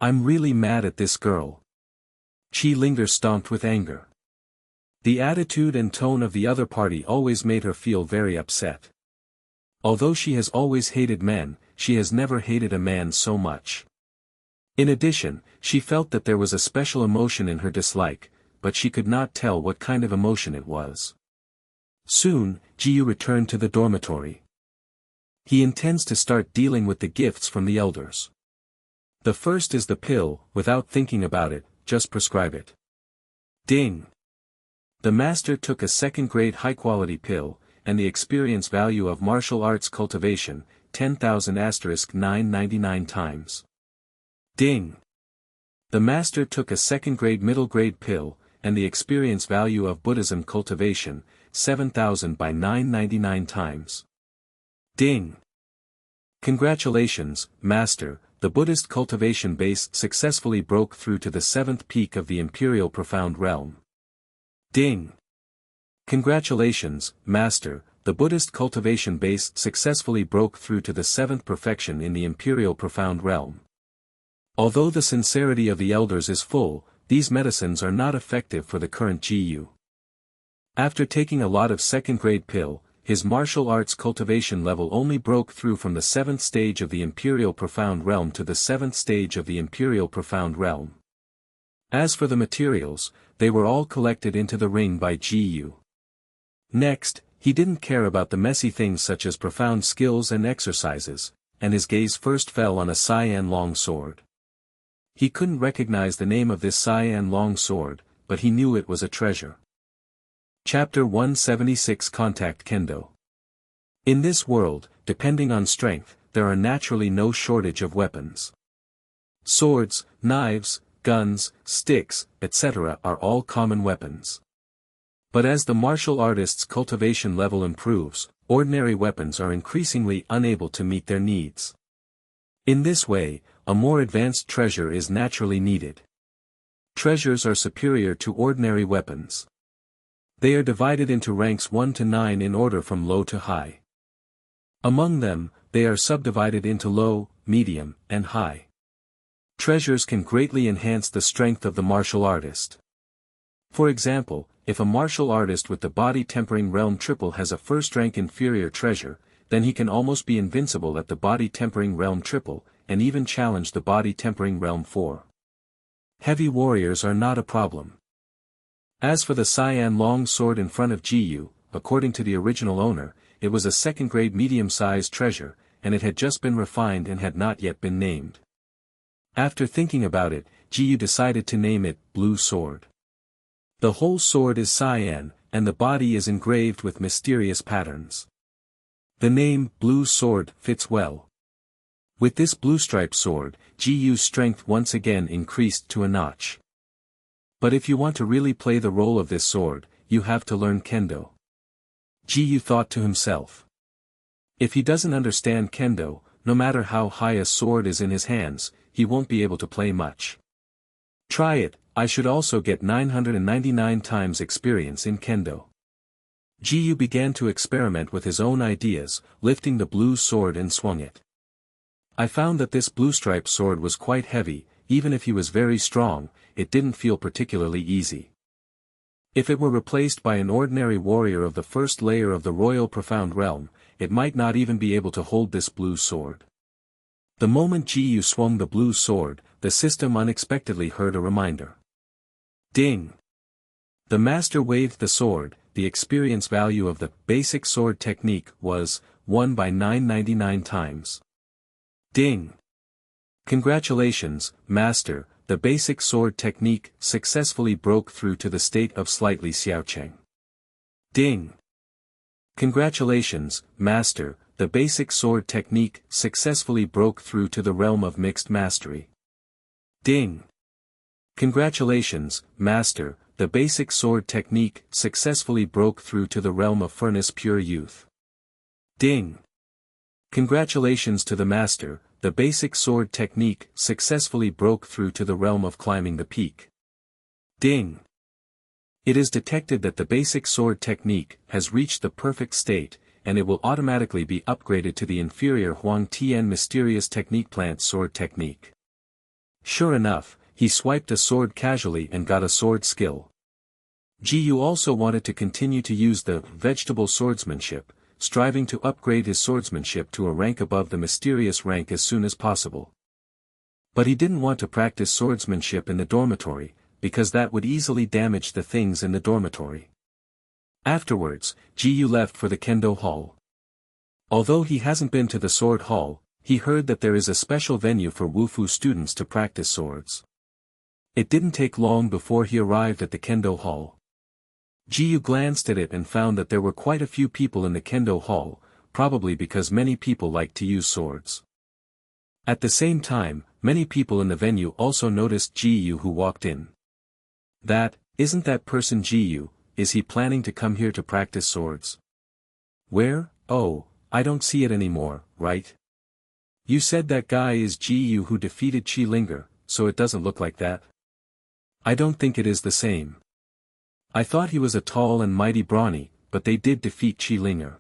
"I'm really mad at this girl." Qi Linger stomped with anger. The attitude and tone of the other party always made her feel very upset. Although she has always hated men, she has never hated a man so much. In addition, she felt that there was a special emotion in her dislike, but she could not tell what kind of emotion it was. Soon, Ji Yu returned to the dormitory. He intends to start dealing with the gifts from the elders. The first is the pill. Without thinking about it, just prescribe it. Ding! The master took a second-grade high-quality pill, and the experience value of martial arts cultivation, 10,000 * 999 times. Ding! The master took a second-grade middle-grade pill, and the experience value of Buddhism cultivation, 7,000 by 999 times. Ding! Congratulations, Master, the Buddhist cultivation base successfully broke through to the 7th peak of the Imperial Profound Realm. Ding! Congratulations, Master, the Buddhist cultivation base successfully broke through to the 7th perfection in the Imperial Profound Realm. Although the sincerity of the elders is full, these medicines are not effective for the current Ji Yu. After taking a lot of second-grade pill, his martial arts cultivation level only broke through from the 7th stage of the Imperial Profound Realm to the 7th stage of the Imperial Profound Realm. As for the materials, they were all collected into the ring by Ji Yu. Next, he didn't care about the messy things such as profound skills and exercises, and his gaze first fell on a cyan long sword. He couldn't recognize the name of this cyan long sword, but he knew it was a treasure. Chapter 176 Contact Kendo. In this world, depending on strength, there are naturally no shortage of weapons. Swords, knives, guns, sticks, etc. are all common weapons. But as the martial artist's cultivation level improves, ordinary weapons are increasingly unable to meet their needs. In this way, a more advanced treasure is naturally needed. Treasures are superior to ordinary weapons. They are divided into ranks 1 to 9 in order from low to high. Among them, they are subdivided into low, medium, and high. Treasures can greatly enhance the strength of the martial artist. For example, if a martial artist with the body tempering realm triple has a first-rank inferior treasure, then he can almost be invincible at the body tempering realm triple, and even challenge the body tempering realm 4. Heavy warriors are not a problem. As for the cyan long sword in front of Ji Yu, according to the original owner, it was a second-grade medium-sized treasure, and it had just been refined and had not yet been named. After thinking about it, Ji Yu decided to name it Blue Sword. The whole sword is cyan, and the body is engraved with mysterious patterns. The name Blue Sword fits well. With this blue-striped sword, Ji-Yu's strength once again increased to a notch. But if you want to really play the role of this sword, you have to learn kendo. Ji-Yu thought to himself. If he doesn't understand kendo, no matter how high a sword is in his hands, he won't be able to play much. Try it, I should also get 999 times experience in kendo. Ji-Yu began to experiment with his own ideas, lifting the blue sword and swung it. I found that this blue-striped sword was quite heavy, even if he was very strong, it didn't feel particularly easy. If it were replaced by an ordinary warrior of the first layer of the royal profound realm, it might not even be able to hold this blue sword. The moment Ji-Yu swung the blue sword, the system unexpectedly heard a reminder. Ding! The master waved the sword. The experience value of the basic sword technique was 1 by 999 times. Ding! Congratulations, master, the basic sword technique successfully broke through to the state of slightly xiaocheng. Ding! Congratulations, master, the basic sword technique successfully broke through to the realm of mixed mastery. Ding! Congratulations, master, the basic sword technique successfully broke through to the realm of furnace pure youth. Ding! Congratulations to the master, the basic sword technique successfully broke through to the realm of climbing the peak. Ding! It is detected that the basic sword technique has reached the perfect state, and it will automatically be upgraded to the inferior Huang Tian mysterious technique plant sword technique. Sure enough, he swiped a sword casually and got a sword skill. Ji-Yu also wanted to continue to use the vegetable swordsmanship, striving to upgrade his swordsmanship to a rank above the mysterious rank as soon as possible. But he didn't want to practice swordsmanship in the dormitory, because that would easily damage the things in the dormitory. Afterwards, Ji-Yu left for the kendo hall. Although he hasn't been to the sword hall, he heard that there is a special venue for Wufu students to practice swords. It didn't take long before he arrived at the kendo hall. Ji-Yu glanced at it and found that there were quite a few people in the kendo hall, probably because many people like to use swords. At the same time, many people in the venue also noticed Ji-Yu who walked in. Isn't that person Ji-Yu, is he planning to come here to practice swords? Where? Oh, I don't see it anymore, right? You said that guy is Ji-Yu who defeated Qi Linger, so it doesn't look like that. I don't think it is the same. I thought he was a tall and mighty brawny, but they did defeat Qi Linger.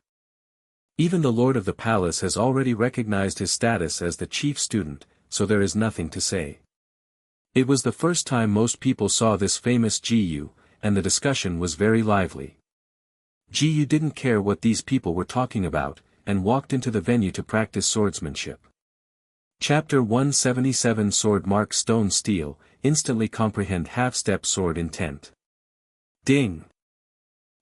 Even the lord of the palace has already recognized his status as the chief student, so there is nothing to say. It was the first time most people saw this famous Ji-Yu, and the discussion was very lively. Ji-Yu didn't care what these people were talking about, and walked into the venue to practice swordsmanship. Chapter 177 Sword Mark Stone Stele, instantly comprehend half-step sword intent. Ding!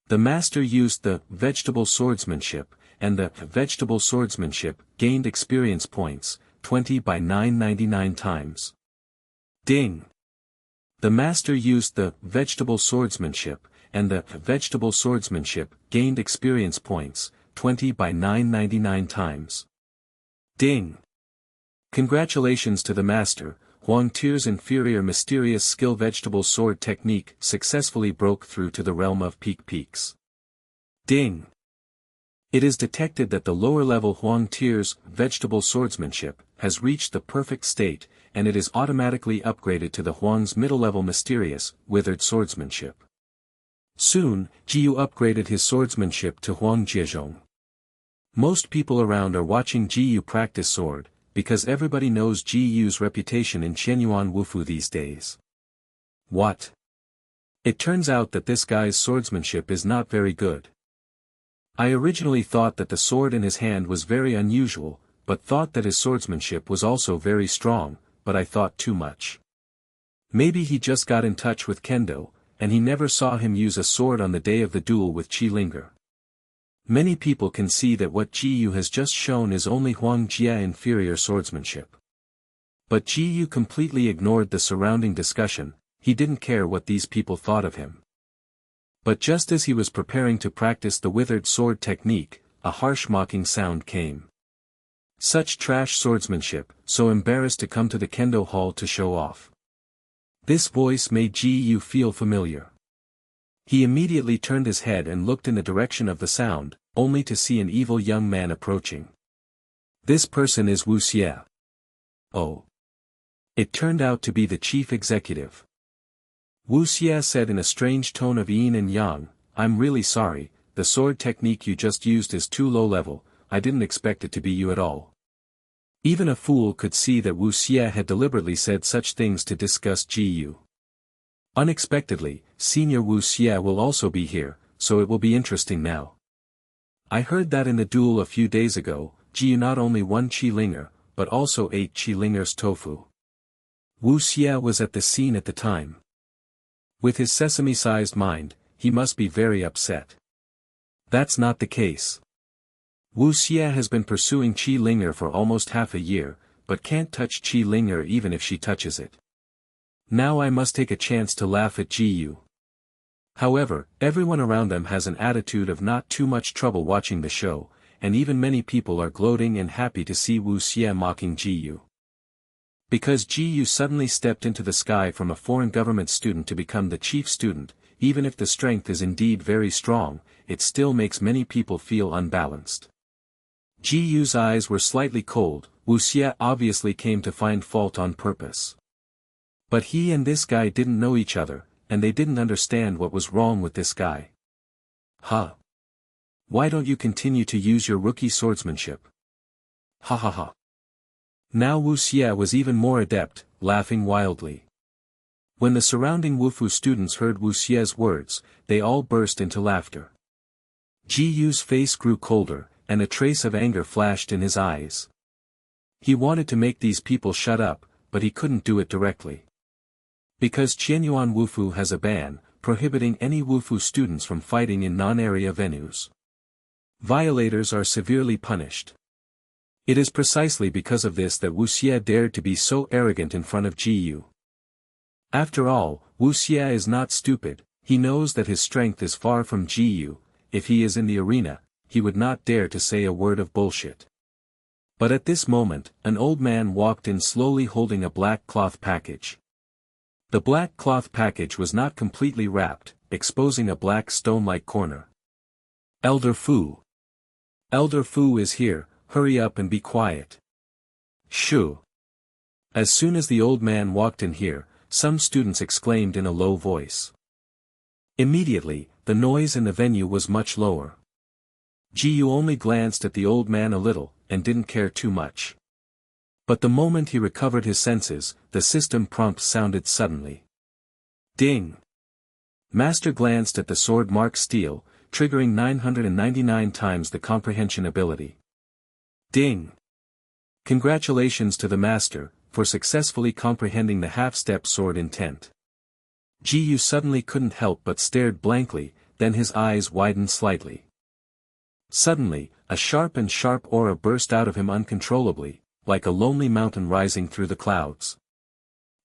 The master used the vegetable swordsmanship, and the vegetable swordsmanship gained experience points, 20 by 999 times. Ding! The master used the vegetable swordsmanship, and the vegetable swordsmanship gained experience points, 20 by 999 times. Ding! Congratulations to the master, Huang Tier's inferior mysterious skill vegetable sword technique successfully broke through to the realm of peak peaks. Ding! It is detected that the lower level Huang Tier's vegetable swordsmanship has reached the perfect state, and it is automatically upgraded to the Huang's middle level mysterious, withered swordsmanship. Soon, Ji-Yu upgraded his swordsmanship to Huang Jiezhong. Most people around are watching Ji-Yu practice sword, because everybody knows Ji-Yu's reputation in Qianyuan Wufu these days. What? It turns out that this guy's swordsmanship is not very good. I originally thought that the sword in his hand was very unusual, but thought that his swordsmanship was also very strong, but I thought too much. Maybe he just got in touch with Kendo, and he never saw him use a sword on the day of the duel with Qi Linger. Many people can see that what Ji-Yu has just shown is only Huang Jia inferior swordsmanship. But Ji-Yu completely ignored the surrounding discussion, he didn't care what these people thought of him. But just as he was preparing to practice the withered sword technique, a harsh mocking sound came. Such trash swordsmanship, so embarrassed to come to the kendo hall to show off. This voice made Ji Yu feel familiar. He immediately turned his head and looked in the direction of the sound, only to see an evil young man approaching. This person is Wu Xie. Oh. It turned out to be the chief executive. Wu Xie said in a strange tone of yin and yang, "I'm really sorry, the sword technique you just used is too low level, I didn't expect it to be you at all." Even a fool could see that Wu Xie had deliberately said such things to disgust Ji Yu. Unexpectedly, Senior Wu Xie will also be here, so it will be interesting now. I heard that in the duel a few days ago, Ji Yu not only won Qi Linger, but also ate Qi Linger's tofu. Wu Xie was at the scene at the time. With his sesame-sized mind, he must be very upset. That's not the case. Wu Xie has been pursuing Qi Linger for almost half a year, but can't touch Qi Linger even if she touches it. Now I must take a chance to laugh at Ji Yu. However, everyone around them has an attitude of not too much trouble watching the show, and even many people are gloating and happy to see Wu Xie mocking Ji Yu. Because Ji Yu suddenly stepped into the sky from a foreign government student to become the chief student, even if the strength is indeed very strong, it still makes many people feel unbalanced. Ji Yu's eyes were slightly cold. Wu Xie obviously came to find fault on purpose. But he and this guy didn't know each other, and they didn't understand what was wrong with this guy. Huh? Why don't you continue to use your rookie swordsmanship? Ha ha ha. Now Wu Xie was even more adept, laughing wildly. When the surrounding Wufu students heard Wu Xie's words, they all burst into laughter. Ji Yu's face grew colder, and a trace of anger flashed in his eyes. He wanted to make these people shut up, but he couldn't do it directly. Because Qianyuan Wufu has a ban, prohibiting any Wufu students from fighting in non-area venues. Violators are severely punished. It is precisely because of this that Wu Xie dared to be so arrogant in front of Ji Yu. After all, Wu Xie is not stupid, he knows that his strength is far from Ji Yu. If he is in the arena, he would not dare to say a word of bullshit. But at this moment, an old man walked in slowly holding a black cloth package. The black cloth package was not completely wrapped, exposing a black stone-like corner. Elder Fu. Elder Fu is here, hurry up and be quiet. Shoo. As soon as the old man walked in here, some students exclaimed in a low voice. Immediately, the noise in the venue was much lower. Ji Yu only glanced at the old man a little, and didn't care too much. But the moment he recovered his senses, the system prompt sounded suddenly. Ding! Master glanced at the sword mark stele, triggering 999 times the comprehension ability. Ding! Congratulations to the master, for successfully comprehending the half-step sword intent. Ji Yu suddenly couldn't help but stared blankly, then his eyes widened slightly. Suddenly, a sharp aura burst out of him uncontrollably, like a lonely mountain rising through the clouds.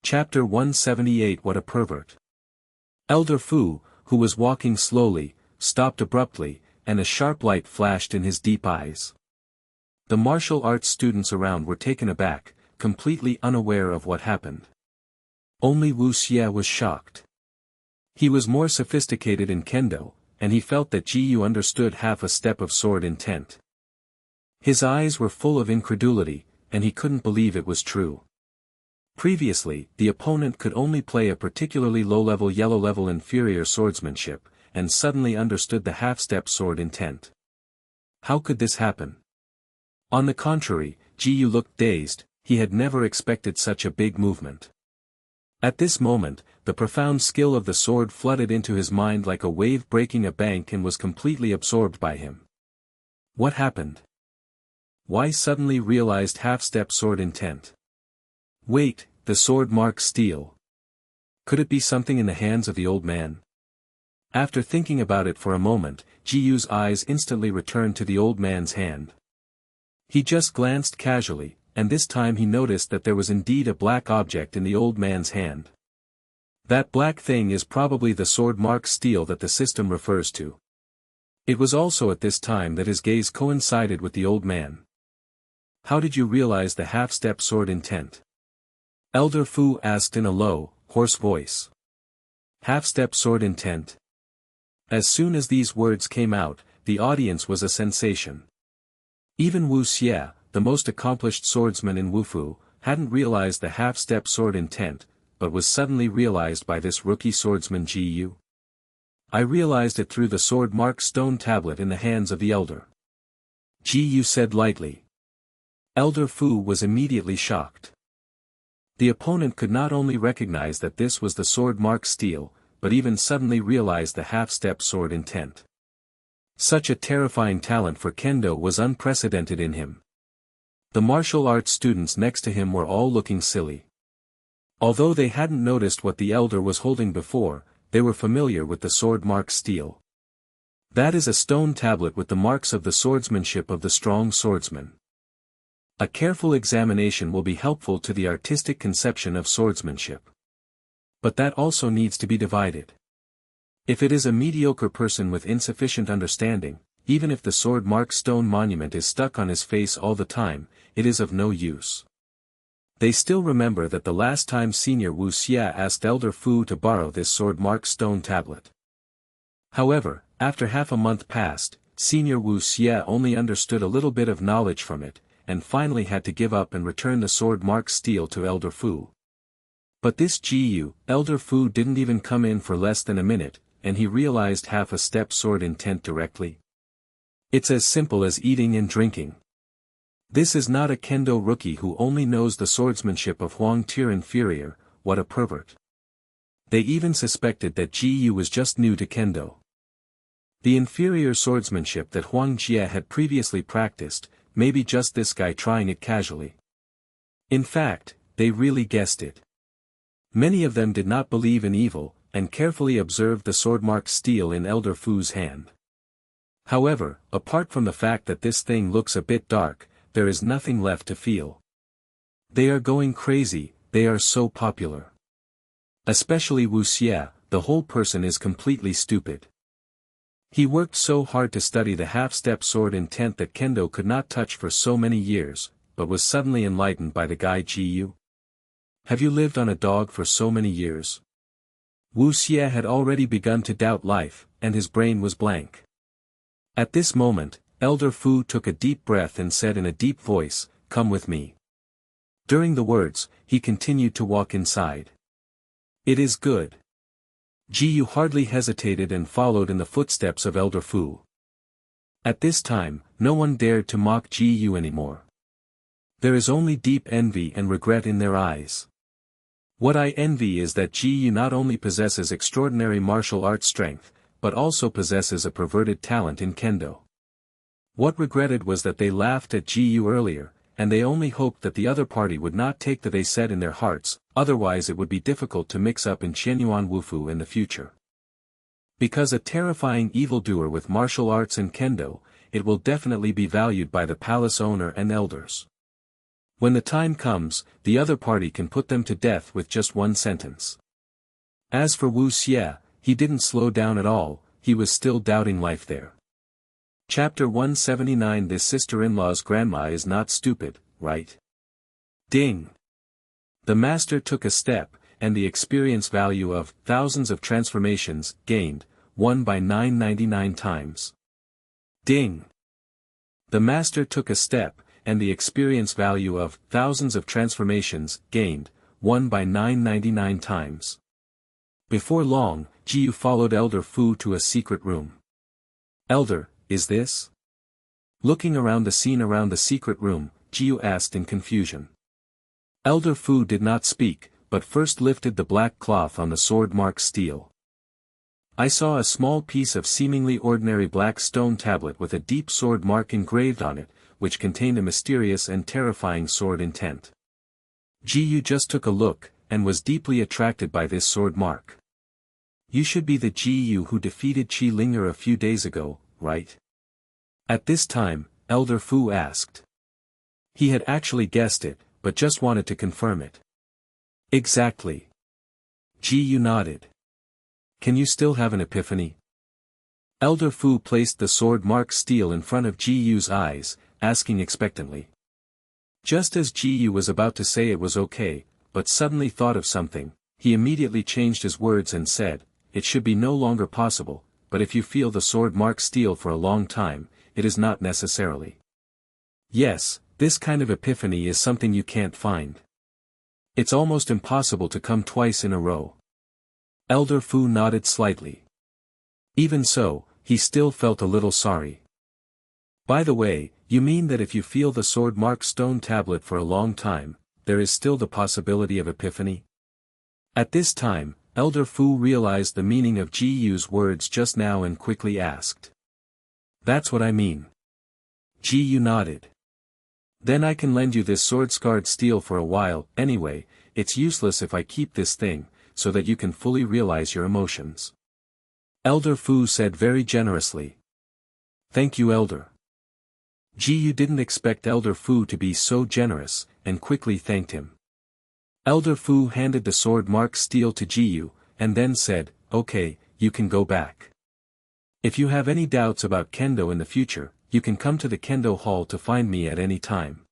Chapter 178. What a pervert! Elder Fu, who was walking slowly, stopped abruptly, and a sharp light flashed in his deep eyes. The martial arts students around were taken aback, completely unaware of what happened. Only Wu Xie was shocked. He was more sophisticated in kendo, and he felt that Ji Yu understood half a step of sword intent. His eyes were full of incredulity, and he couldn't believe it was true. Previously, the opponent could only play a particularly low-level yellow-level inferior swordsmanship, and suddenly understood the half-step sword intent. How could this happen? On the contrary, Ji Yu looked dazed, he had never expected such a big movement. At this moment, the profound skill of the sword flooded into his mind like a wave breaking a bank and was completely absorbed by him. What happened? Why suddenly realized half-step sword intent? Wait, the sword mark stele. Could it be something in the hands of the old man? After thinking about it for a moment, Ji Yu's eyes instantly returned to the old man's hand. He just glanced casually, and this time he noticed that there was indeed a black object in the old man's hand. That black thing is probably the sword mark stele that the system refers to. It was also at this time that his gaze coincided with the old man. How did you realize the half-step sword intent? Elder Fu asked in a low, hoarse voice. Half-step sword intent. As soon as these words came out, the audience was a sensation. Even Wu Xie, the most accomplished swordsman in Wufu, hadn't realized the half-step sword intent, but was suddenly realized by this rookie swordsman Ji Yu. I realized it through the sword-marked stone tablet in the hands of the elder. Ji Yu said lightly. Elder Fu was immediately shocked. The opponent could not only recognize that this was the sword-marked stele, but even suddenly realized the half-step sword intent. Such a terrifying talent for kendo was unprecedented in him. The martial arts students next to him were all looking silly. Although they hadn't noticed what the elder was holding before, they were familiar with the sword-marked stele. That is a stone tablet with the marks of the swordsmanship of the strong swordsman. A careful examination will be helpful to the artistic conception of swordsmanship. But that also needs to be divided. If it is a mediocre person with insufficient understanding, even if the sword-marked stone monument is stuck on his face all the time, it is of no use. They still remember that the last time Senior Wu Xie asked Elder Fu to borrow this sword-marked stone tablet. However, after half a month passed, Senior Wu Xie only understood a little bit of knowledge from it, and finally had to give up and return the sword-marked stele to Elder Fu. But this Ji Yu, Elder Fu didn't even come in for less than a minute, and he realized half-a-step sword intent directly. It's as simple as eating and drinking. This is not a kendo rookie who only knows the swordsmanship of Huang Tier inferior. What a pervert. They even suspected that Ji Yu was just new to kendo. The inferior swordsmanship that Huang Jie had previously practiced, maybe just this guy trying it casually. In fact, they really guessed it. Many of them did not believe in evil, and carefully observed the sword-marked stele in Elder Fu's hand. However, apart from the fact that this thing looks a bit dark, there is nothing left to feel. They are going crazy, they are so popular. Especially Wu Xie, the whole person is completely stupid. He worked so hard to study the half-step sword intent that kendo could not touch for so many years, but was suddenly enlightened by the guy Ji Yu. Have you lived on a dog for so many years? Wu Xie had already begun to doubt life, and his brain was blank. At this moment, Elder Fu took a deep breath and said in a deep voice, "Come with me." During the words, he continued to walk inside. It is good. Ji Yu hardly hesitated and followed in the footsteps of Elder Fu. At this time, no one dared to mock Ji Yu anymore. There is only deep envy and regret in their eyes. What I envy is that Ji Yu not only possesses extraordinary martial arts strength, but also possesses a perverted talent in kendo. What regretted was that they laughed at Ji Yu earlier, and they only hoped that the other party would not take that they said in their hearts, otherwise it would be difficult to mix up in Qianyuan Wufu in the future. Because a terrifying evildoer with martial arts and kendo, it will definitely be valued by the palace owner and elders. When the time comes, the other party can put them to death with just one sentence. As for Wu Xie, he didn't slow down at all, he was still doubting life there. Chapter 179. This sister-in-law's grandma is not stupid, right? Ding! The master took a step, and the experience value of thousands of transformations gained, 1 by 999 times. Ding! The master took a step, and the experience value of thousands of transformations gained, 1 by 999 times. Before long, Ji Yu followed Elder Fu to a secret room. Elder, is this? Looking around the scene around the secret room, Ji Yu asked in confusion. Elder Fu did not speak, but first lifted the black cloth on the sword-marked stele. I saw a small piece of seemingly ordinary black stone tablet with a deep sword mark engraved on it, which contained a mysterious and terrifying sword intent. Ji Yu just took a look, and was deeply attracted by this sword mark. You should be the Ji Yu who defeated Qi Linger a few days ago, right? At this time, Elder Fu asked. He had actually guessed it, but just wanted to confirm it. Exactly. Ji Yu nodded. Can you still have an epiphany? Elder Fu placed the sword-marked stele in front of Ji Yu's eyes, asking expectantly. Just as Ji Yu was about to say it was okay, but suddenly thought of something, he immediately changed his words and said, "It should be no longer possible, but if you feel the sword mark stele for a long time, it is not necessarily. Yes, this kind of epiphany is something you can't find. It's almost impossible to come twice in a row." Elder Fu nodded slightly. Even so, he still felt a little sorry. "By the way, you mean that if you feel the sword mark stone tablet for a long time, there is still the possibility of epiphany?" At this time, Elder Fu realized the meaning of Ji Yu's words just now and quickly asked. "That's what I mean." Ji Yu nodded. "Then I can lend you this sword-scarred stele for a while. Anyway, it's useless if I keep this thing, so that you can fully realize your emotions." Elder Fu said very generously. "Thank you, Elder." Ji Yu didn't expect Elder Fu to be so generous, and quickly thanked him. Elder Fu handed the sword mark stele to Ji Yu, and then said, "Okay, you can go back. If you have any doubts about kendo in the future, you can come to the kendo hall to find me at any time."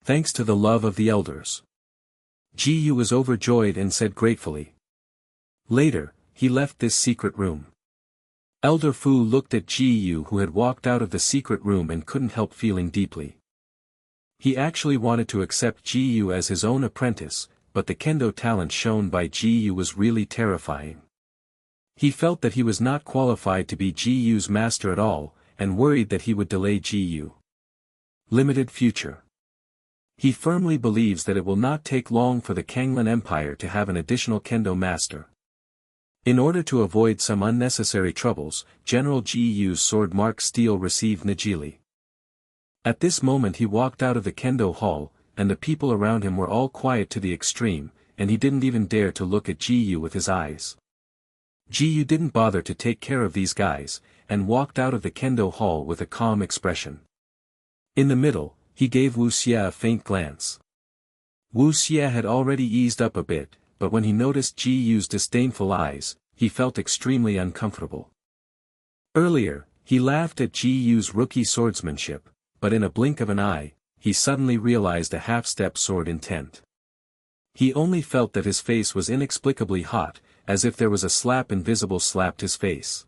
Thanks to the love of the elders. Ji Yu was overjoyed and said gratefully. Later, he left this secret room. Elder Fu looked at Ji Yu, who had walked out of the secret room, and couldn't help feeling deeply. He actually wanted to accept Ji Yu as his own apprentice, but the kendo talent shown by Ji Yu was really terrifying. He felt that he was not qualified to be Ji Yu's master at all, and worried that he would delay Ji Yu. Limited future. He firmly believes that it will not take long for the Kanglan Empire to have an additional kendo master. In order to avoid some unnecessary troubles, General Ji Yu's sword mark stele received Najili. At this moment he walked out of the kendo hall, and the people around him were all quiet to the extreme, and he didn't even dare to look at Ji Yu with his eyes. Ji Yu didn't bother to take care of these guys, and walked out of the kendo hall with a calm expression. In the middle, he gave Wu Xie a faint glance. Wu Xie had already eased up a bit, but when he noticed Ji Yu's disdainful eyes, he felt extremely uncomfortable. Earlier, he laughed at Ji Yu's rookie swordsmanship, but in a blink of an eye, he suddenly realized a half-step sword intent. He only felt that his face was inexplicably hot, as if there was a slap invisible slapped his face.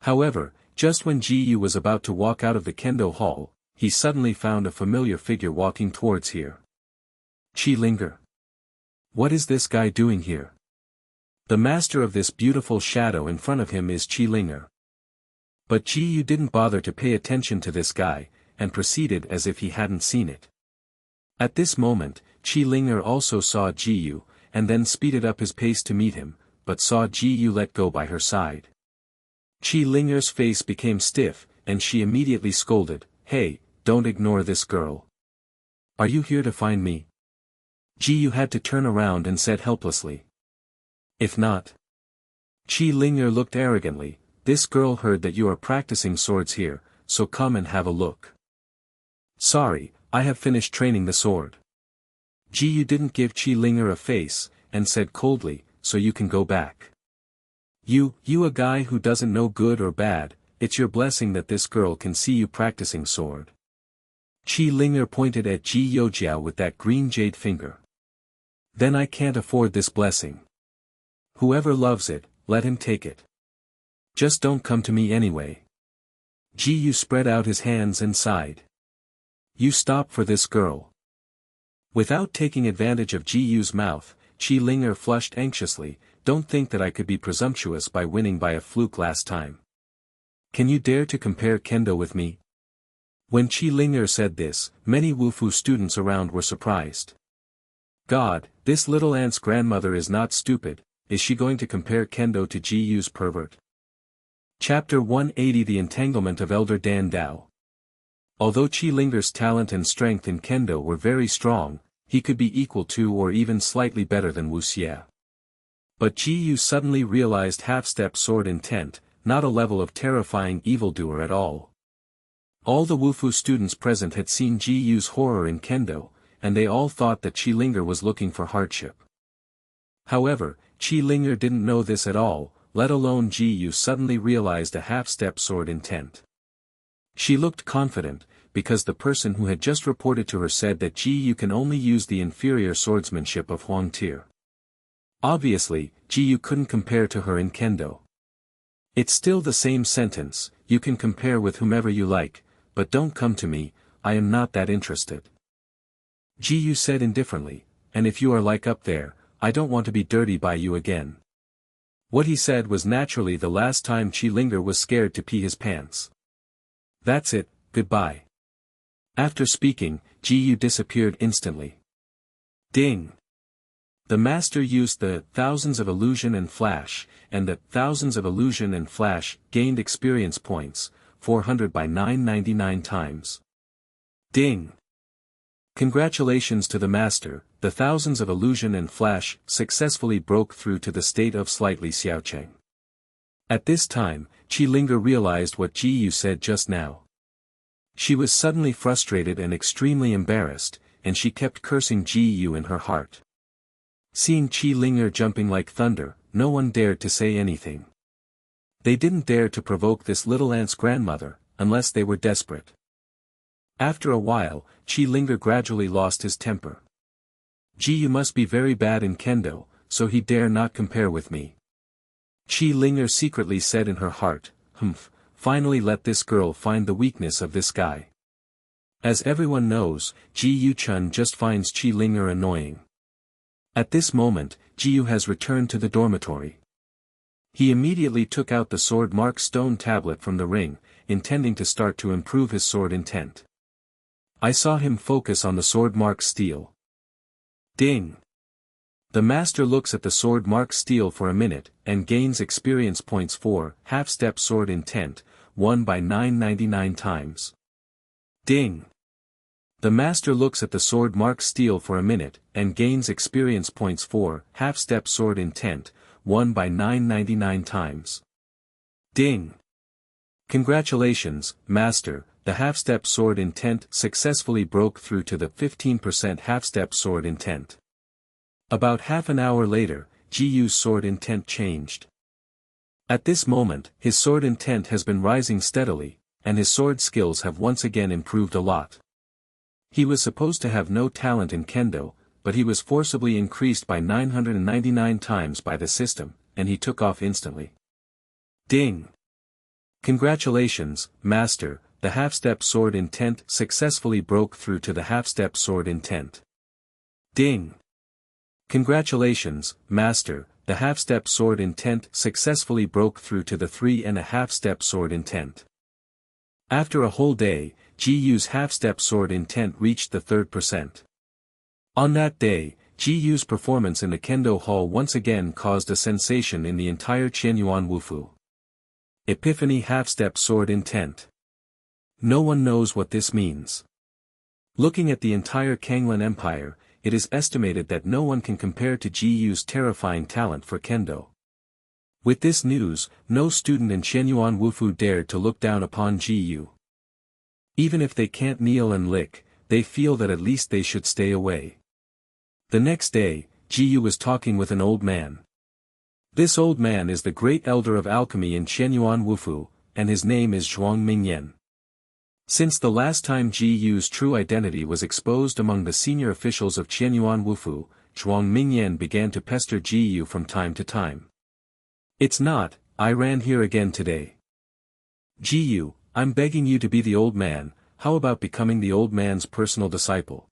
However, just when Ji Yu was about to walk out of the kendo hall, he suddenly found a familiar figure walking towards here. Qi Linger. What is this guy doing here? The master of this beautiful shadow in front of him is Qi Linger. But Ji Yu didn't bother to pay attention to this guy, and proceeded as if he hadn't seen it. At this moment, Qi Linger also saw Ji Yu, and then speeded up his pace to meet him, but saw Ji Yu let go by her side. Qi Linger's face became stiff, and she immediately scolded, "Hey, don't ignore this girl. Are you here to find me?" Ji Yu had to turn around and said helplessly. "If not." Qi Linger looked arrogantly, "This girl heard that you are practicing swords here, so come and have a look." "Sorry, I have finished training the sword." Ji Yu didn't give Qi Linger a face, and said coldly, "So you can go back. You a guy who doesn't know good or bad, it's your blessing that this girl can see you practicing sword." Qi Linger pointed at Ji Youjiao with that green jade finger. "Then I can't afford this blessing. Whoever loves it, let him take it. Just don't come to me anyway." Ji Yu spread out his hands and sighed. "You stop for this girl." Without taking advantage of Ji Yu's mouth, Qi Linger flushed anxiously, "Don't think that I could be presumptuous by winning by a fluke last time. Can you dare to compare kendo with me?" When Qi Linger said this, many Wufu students around were surprised. God, this little ant's grandmother is not stupid, is she going to compare kendo to Ji Yu's pervert? Chapter 180 The Entanglement of Elder Dan Dao. Although Qi Linger's talent and strength in kendo were very strong, he could be equal to or even slightly better than Wu Xie. But Ji Yu suddenly realized half-step sword intent, not a level of terrifying evildoer at all. All the Wufu students present had seen Ji Yu's horror in kendo, and they all thought that Qi Linger was looking for hardship. However, Qi Linger didn't know this at all, let alone Ji Yu suddenly realized a half-step sword intent. She looked confident, because the person who had just reported to her said that Ji Yu can only use the inferior swordsmanship of Huang Tier. Obviously, Ji Yu couldn't compare to her in kendo. It's still the same sentence, you can compare with whomever you like, but don't come to me, I am not that interested. Ji Yu said indifferently, and if you are like up there, I don't want to be dirty by you again. What he said was naturally the last time Chi Linger was scared to pee his pants. That's it, goodbye. After speaking, Ji Yu disappeared instantly. Ding! The master used the thousands of illusion and flash, and the thousands of illusion and flash gained experience points, 400 by 999 times. Ding! Congratulations to the master, the thousands of illusion and flash successfully broke through to the state of slightly xiaocheng. At this time, Chi Linger realized what Ji Yu said just now. She was suddenly frustrated and extremely embarrassed, and she kept cursing Ji Yu in her heart. Seeing Chi Linger jumping like thunder, no one dared to say anything. They didn't dare to provoke this little ant's grandmother, unless they were desperate. After a while, Chi Linger gradually lost his temper. Ji Yu must be very bad in kendo, so he dare not compare with me. Chi Linger secretly said in her heart, finally let this girl find the weakness of this guy. As everyone knows, Ji Yu-chun just finds Chi Linger annoying. At this moment, Ji Yu has returned to the dormitory. He immediately took out the sword mark stone tablet from the ring, intending to start to improve his sword intent. I saw him focus on the sword mark stele. Ding! The master looks at the sword mark stele for a minute, and gains experience points for half-step sword intent, 1 by 999 times. Ding! The master looks at the sword mark stele for a minute, and gains experience points for half-step sword intent, 1 by 999 times. Ding! Congratulations, master, the half-step sword intent successfully broke through to the 15% half-step sword intent. About half an hour later, Ji Yu's sword intent changed. At this moment, his sword intent has been rising steadily, and his sword skills have once again improved a lot. He was supposed to have no talent in kendo, but he was forcibly increased by 999 times by the system, and he took off instantly. Ding! Congratulations, master, the half-step sword intent successfully broke through to the half-step sword intent. Ding! Congratulations, master, the half-step sword intent successfully broke through to the 3.5-step sword intent. After a whole day, Ji Yu's half-step sword intent reached the 3rd%. On that day, Ji Yu's performance in the kendo hall once again caused a sensation in the entire Qianyuan Wufu. Epiphany half-step sword intent. No one knows what this means. Looking at the entire Kanglan Empire, it is estimated that no one can compare to Ji Yu's terrifying talent for kendo. With this news, no student in Qianyuan Wufu dared to look down upon Ji Yu. Even if they can't kneel and lick, they feel that at least they should stay away. The next day, Ji Yu was talking with an old man. This old man is the great elder of alchemy in Qianyuan Wufu, and his name is Zhuang Mingyan. Since the last time Ji Yu's true identity was exposed among the senior officials of Qianyuan Wufu, Zhuang Mingyan began to pester Ji Yu from time to time. It's not, I ran here again today. Ji Yu, I'm begging you to be the old man, how about becoming the old man's personal disciple?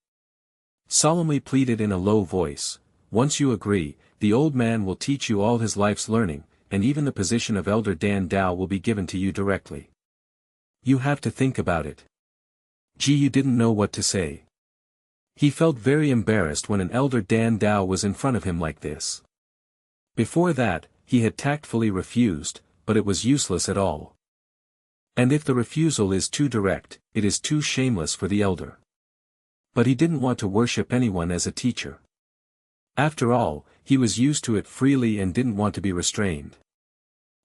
Solemnly pleaded in a low voice, once you agree, the old man will teach you all his life's learning, and even the position of Elder Dan Dao will be given to you directly. You have to think about it. Ji Yu didn't know what to say. He felt very embarrassed when an Elder Dan Dao was in front of him like this. Before that, he had tactfully refused, but it was useless at all. And if the refusal is too direct, it is too shameless for the elder. But he didn't want to worship anyone as a teacher. After all, he was used to it freely and didn't want to be restrained.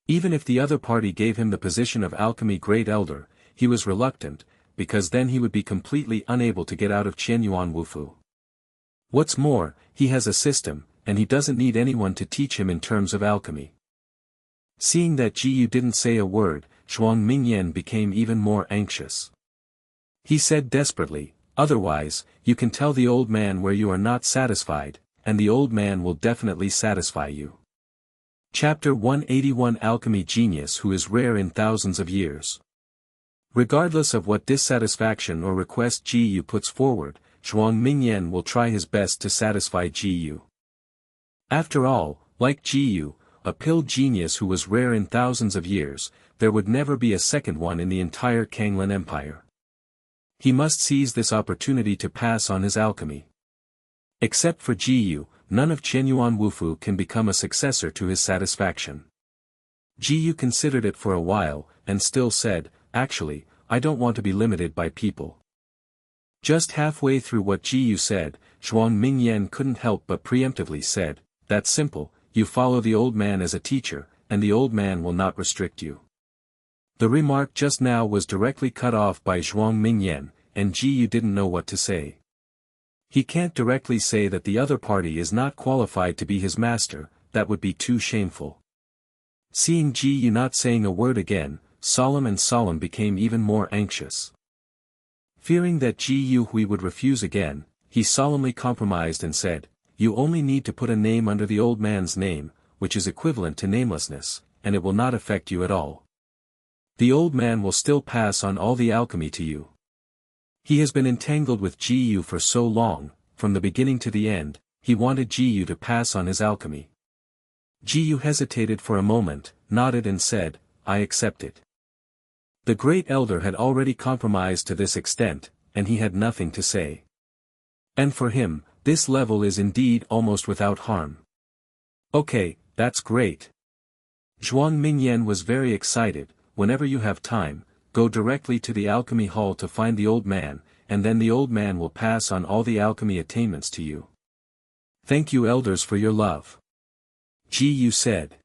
Even if the other party gave him the position of alchemy great elder, he was reluctant, because then he would be completely unable to get out of Qianyuan Wufu. What's more, he has a system, and he doesn't need anyone to teach him in terms of alchemy. Seeing that Ji Yu didn't say a word, Zhuang Mingyan became even more anxious. He said desperately, otherwise, you can tell the old man where you are not satisfied, and the old man will definitely satisfy you. Chapter 181 Alchemy Genius who is rare in thousands of years. Regardless of what dissatisfaction or request Ji puts forward, Zhuang Mingyan will try his best to satisfy Ji. After all, like Ji, a pill genius who was rare in thousands of years, there would never be a second one in the entire Kanglan Empire. He must seize this opportunity to pass on his alchemy. Except for Ji, none of Qianyuan Wufu can become a successor to his satisfaction. Ji considered it for a while, and still said, actually, I don't want to be limited by people. Just halfway through what Ji said, Zhuang Mingyan couldn't help but preemptively said, that's simple, you follow the old man as a teacher, and the old man will not restrict you. The remark just now was directly cut off by Zhuang Mingyan, and Ji didn't know what to say. He can't directly say that the other party is not qualified to be his master, that would be too shameful. Seeing Ji not saying a word again, Solemn became even more anxious. Fearing that Ji Hui would refuse again, he solemnly compromised and said, you only need to put a name under the old man's name, which is equivalent to namelessness, and it will not affect you at all. The old man will still pass on all the alchemy to you. He has been entangled with Ji for so long, from the beginning to the end, he wanted Ji to pass on his alchemy. Ji hesitated for a moment, nodded and said, I accept it. The great elder had already compromised to this extent, and he had nothing to say. And for him, this level is indeed almost without harm. Okay, that's great. Zhuang Mingyan was very excited. Whenever you have time, go directly to the alchemy hall to find the old man, and then the old man will pass on all the alchemy attainments to you. Thank you elders for your love. Ji said.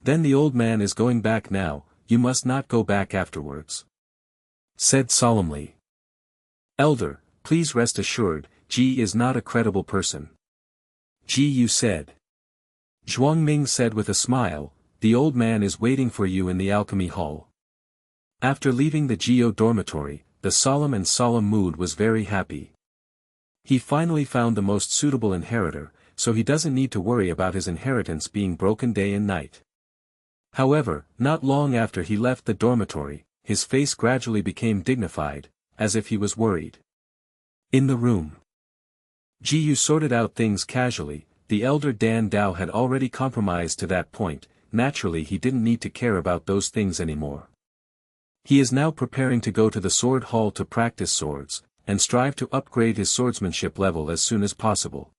Then the old man is going back now, you must not go back afterwards. Said solemnly. Elder, please rest assured, Ji is not a credible person. Ji said. Zhuang Ming said with a smile, the old man is waiting for you in the alchemy hall. After leaving the Geo dormitory, the solemn mood was very happy. He finally found the most suitable inheritor, so he doesn't need to worry about his inheritance being broken day and night. However, not long after he left the dormitory, his face gradually became dignified, as if he was worried. In the room, Ji sorted out things casually. The elder Dan Dao had already compromised to that point, naturally he didn't need to care about those things anymore. He is now preparing to go to the sword hall to practice swords, and strive to upgrade his swordsmanship level as soon as possible.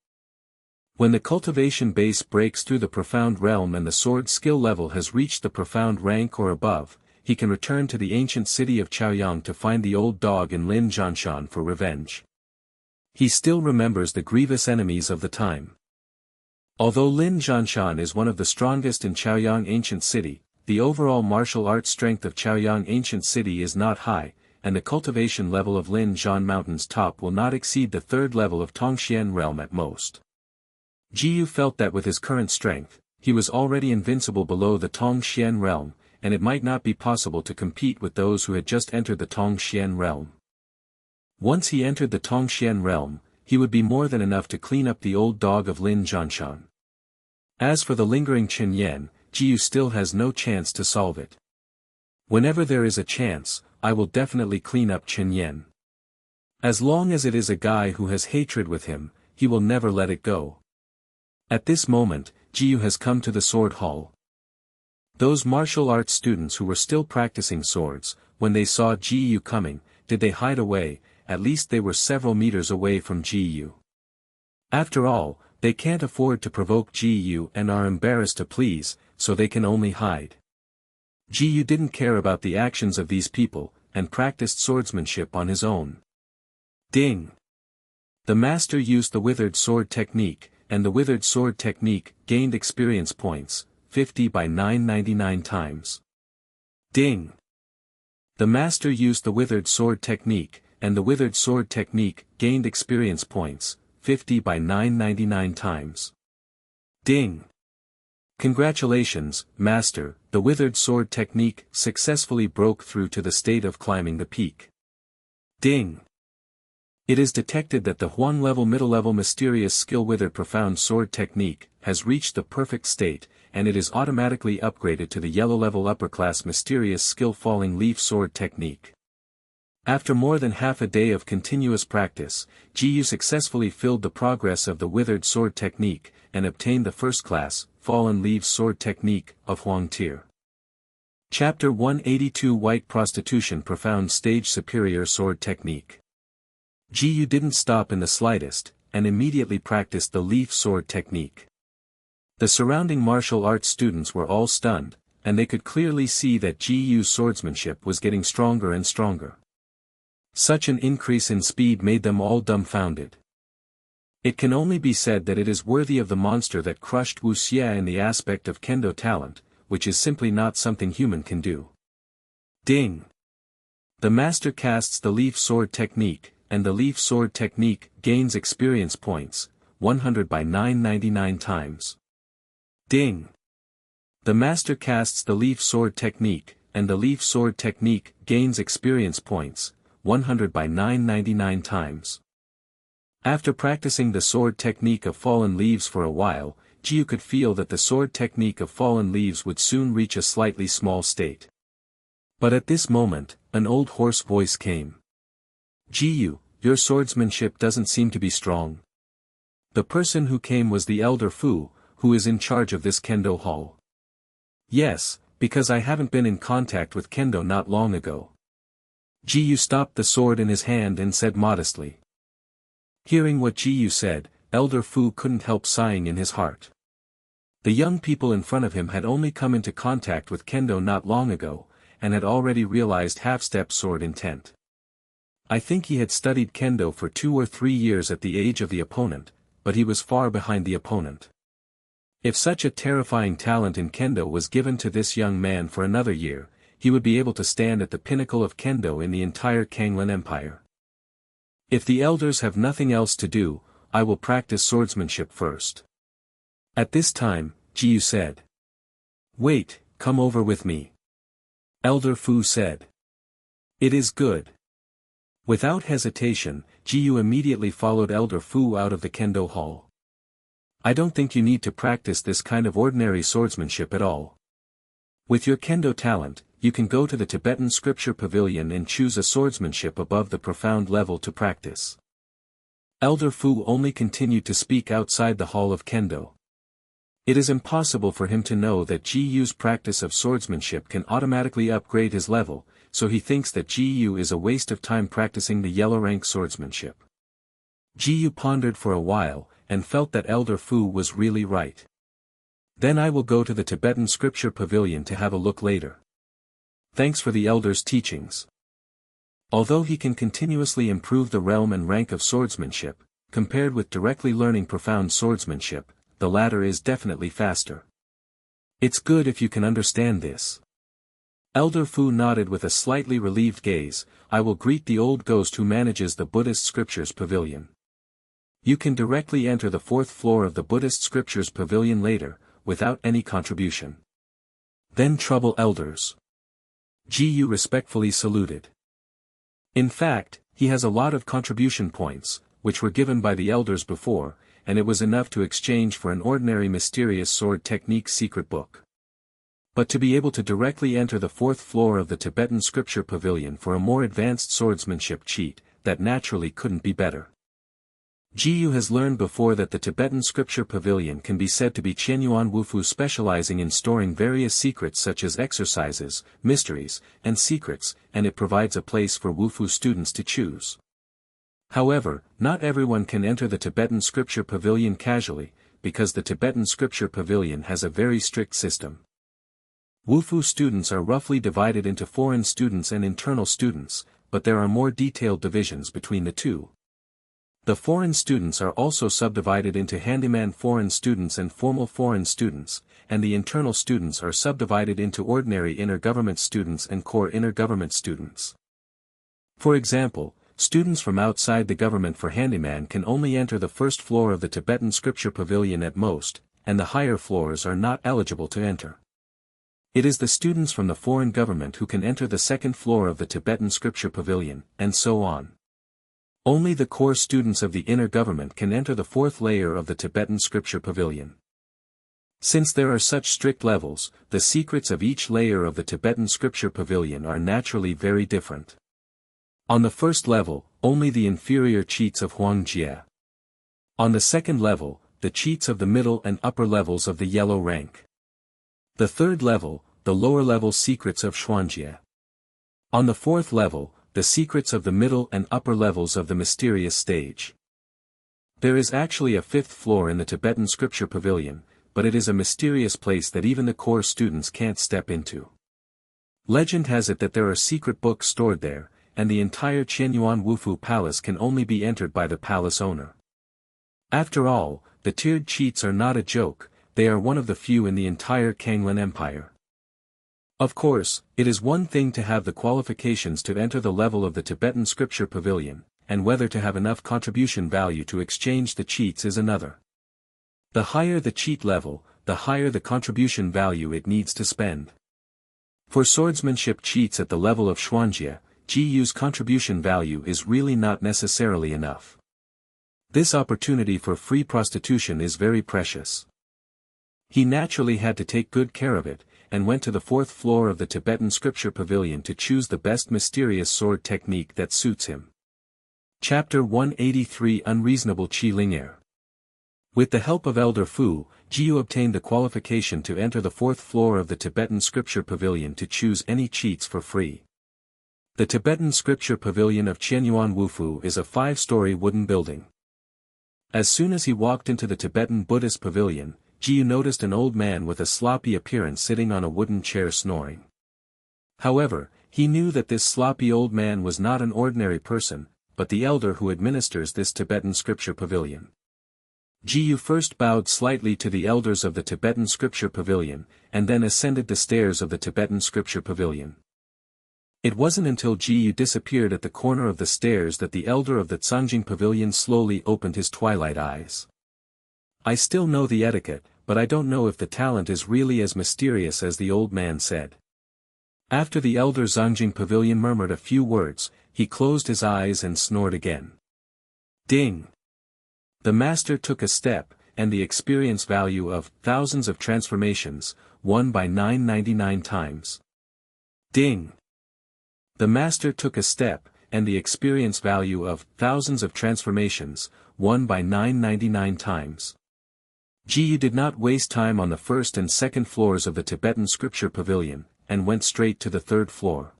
When the cultivation base breaks through the profound realm and the sword skill level has reached the profound rank or above, he can return to the ancient city of Chaoyang to find the old dog in Lin Zhanshan for revenge. He still remembers the grievous enemies of the time. Although Lin Zhanshan is one of the strongest in Chaoyang ancient city, the overall martial arts strength of Chaoyang ancient city is not high, and the cultivation level of Lin Zhan Mountain's top will not exceed the third level of Tongxian realm at most. Ji felt that with his current strength, he was already invincible below the Tongxian realm, and it might not be possible to compete with those who had just entered the Tongxian realm. Once he entered the Tongxian realm, he would be more than enough to clean up the old dog of Lin Zhanshan. As for the lingering Chen Yan, Ji still has no chance to solve it. Whenever there is a chance, I will definitely clean up Chen Yan. As long as it is a guy who has hatred with him, he will never let it go. At this moment, Ji has come to the sword hall. Those martial arts students who were still practicing swords, when they saw Ji coming, did they hide away? At least they were several meters away from Ji. After all, they can't afford to provoke Ji and are embarrassed to please, so they can only hide. Ji didn't care about the actions of these people, and practiced swordsmanship on his own. Ding! The master used the withered sword technique, and the withered sword technique gained experience points, 50 by 999 times. Ding! The master used the withered sword technique, and the withered sword technique gained experience points, 50 by 999 times. Ding! Congratulations, master, the withered sword technique successfully broke through to the state of climbing the peak. Ding! It is detected that the Huan-level middle-level mysterious skill withered profound sword technique has reached the perfect state, and it is automatically upgraded to the yellow-level upper-class mysterious skill falling leaf sword technique. After more than half a day of continuous practice, Jiyu successfully filled the progress of the withered sword technique, and obtained the first-class, fallen leaves sword technique, of Huang tier. Chapter 182 White Prostitution Profound Stage Superior Sword Technique. Jiyu didn't stop in the slightest, and immediately practiced the leaf sword technique. The surrounding martial arts students were all stunned, and they could clearly see that Jiyu's swordsmanship was getting stronger and stronger. Such an increase in speed made them all dumbfounded. It can only be said that it is worthy of the monster that crushed Wu Xie in the aspect of kendo talent, which is simply not something human can do. Ding! The master casts the leaf sword technique, and the leaf sword technique gains experience points, 100 by 999 times. Ding! The master casts the leaf sword technique, and the leaf sword technique gains experience points, 100 by 999 times. After practicing the sword technique of fallen leaves for a while, Jiyu could feel that the sword technique of fallen leaves would soon reach a slightly small state. But at this moment, an old hoarse voice came. Jiyu, your swordsmanship doesn't seem to be strong. The person who came was the elder Fu, who is in charge of this kendo hall. Yes, because I haven't been in contact with kendo not long ago. Jiyu stopped the sword in his hand and said modestly. Hearing what Jiyu said, Elder Fu couldn't help sighing in his heart. The young people in front of him had only come into contact with kendo not long ago, and had already realized half-step sword intent. I think he had studied kendo for 2 or 3 years at the age of the opponent, but he was far behind the opponent. If such a terrifying talent in kendo was given to this young man for another year, he would be able to stand at the pinnacle of kendo in the entire Kanglan Empire. If the elders have nothing else to do, I will practice swordsmanship first. At this time, Jiyu said. Wait, come over with me. Elder Fu said. It is good. Without hesitation, Jiyu immediately followed Elder Fu out of the kendo hall. I don't think you need to practice this kind of ordinary swordsmanship at all. With your kendo talent, you can go to the Tibetan scripture pavilion and choose a swordsmanship above the profound level to practice. Elder Fu only continued to speak outside the hall of kendo. It is impossible for him to know that Jiyu's practice of swordsmanship can automatically upgrade his level, so he thinks that Jiyu is a waste of time practicing the yellow rank swordsmanship. Jiyu pondered for a while, and felt that Elder Fu was really right. Then I will go to the Tibetan scripture pavilion to have a look later. Thanks for the elder's teachings. Although he can continuously improve the realm and rank of swordsmanship, compared with directly learning profound swordsmanship, the latter is definitely faster. It's good if you can understand this. Elder Fu nodded with a slightly relieved gaze. I will greet the old ghost who manages the Buddhist Scriptures Pavilion. You can directly enter the 4th floor of the Buddhist Scriptures Pavilion later, without any contribution. Then trouble elders. Jiyu respectfully saluted. In fact, he has a lot of contribution points, which were given by the elders before, and it was enough to exchange for an ordinary mysterious sword technique secret book. But to be able to directly enter the 4th floor of the Tibetan scripture pavilion for a more advanced swordsmanship cheat, that naturally couldn't be better. Jiyu has learned before that the Tibetan scripture pavilion can be said to be Qianyuan Wufu, specializing in storing various secrets such as exercises, mysteries, and secrets, and it provides a place for Wufu students to choose. However, not everyone can enter the Tibetan scripture pavilion casually, because the Tibetan scripture pavilion has a very strict system. Wufu students are roughly divided into foreign students and internal students, but there are more detailed divisions between the two. The foreign students are also subdivided into handyman foreign students and formal foreign students, and the internal students are subdivided into ordinary inter-government students and core inter-government students. For example, students from outside the government for handyman can only enter the 1st floor of the Tibetan scripture pavilion at most, and the higher floors are not eligible to enter. It is the students from the foreign government who can enter the second floor of the Tibetan Scripture Pavilion, and so on. Only the core students of the inner government can enter the fourth layer of the Tibetan Scripture Pavilion. Since there are such strict levels, the secrets of each layer of the Tibetan Scripture Pavilion are naturally very different. On the first level, only the inferior cheats of Huangjie. On the second level, the cheats of the middle and upper levels of the yellow rank. The third level, the lower level secrets of Xuanjie. On the fourth level, the secrets of the middle and upper levels of the mysterious stage. There is actually a fifth floor in the Tibetan Scripture Pavilion, but it is a mysterious place that even the core students can't step into. Legend has it that there are secret books stored there, and the entire Qianyuan Wufu Palace can only be entered by the palace owner. After all, the tiered cheats are not a joke, they are one of the few in the entire Kanglan Empire. Of course, it is one thing to have the qualifications to enter the level of the Tibetan Scripture Pavilion, and whether to have enough contribution value to exchange the cheats is another. The higher the cheat level, the higher the contribution value it needs to spend. For swordsmanship cheats at the level of Xuanjie, GU's contribution value is really not necessarily enough. This opportunity for free prostitution is very precious. He naturally had to take good care of it, and went to the fourth floor of the Tibetan Scripture Pavilion to choose the best mysterious sword technique that suits him. Chapter 183 Unreasonable Qi-Ling-Er. With the help of Elder Fu, Jiu obtained the qualification to enter the fourth floor of the Tibetan Scripture Pavilion to choose any cheats for free. The Tibetan Scripture Pavilion of Qianyuan Wufu is a 5-story wooden building. As soon as he walked into the Tibetan Buddhist Pavilion, Jiu noticed an old man with a sloppy appearance sitting on a wooden chair snoring. However, he knew that this sloppy old man was not an ordinary person, but the elder who administers this Tibetan Scripture Pavilion. Jiu first bowed slightly to the elders of the Tibetan Scripture Pavilion, and then ascended the stairs of the Tibetan Scripture Pavilion. It wasn't until Jiu disappeared at the corner of the stairs that the elder of the Tsanjing Pavilion slowly opened his twilight eyes. I still know the etiquette, but I don't know if the talent is really as mysterious as the old man said. After the elder Zanjing Pavilion murmured a few words, he closed his eyes and snored again. Ding! The master took a step, and the experience value of thousands of transformations, won by 999 times. Ding! The master took a step, and the experience value of thousands of transformations, won by 999 times. Jiu did not waste time on the first and second floors of the Tibetan Scripture Pavilion, and went straight to the third floor.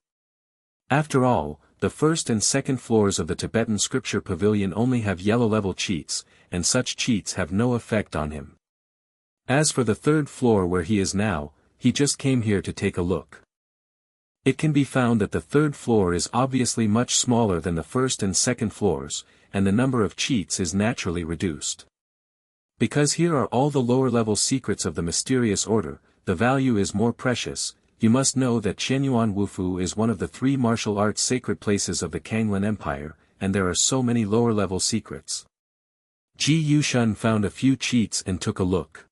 After all, the first and second floors of the Tibetan Scripture Pavilion only have yellow-level cheats, and such cheats have no effect on him. As for the third floor where he is now, he just came here to take a look. It can be found that the third floor is obviously much smaller than the first and second floors, and the number of cheats is naturally reduced. Because here are all the lower-level secrets of the mysterious order, the value is more precious. You must know that Qianyuan Wufu is one of the 3 martial arts sacred places of the Kanglan Empire, and there are so many lower-level secrets. Ji Yushun found a few cheats and took a look.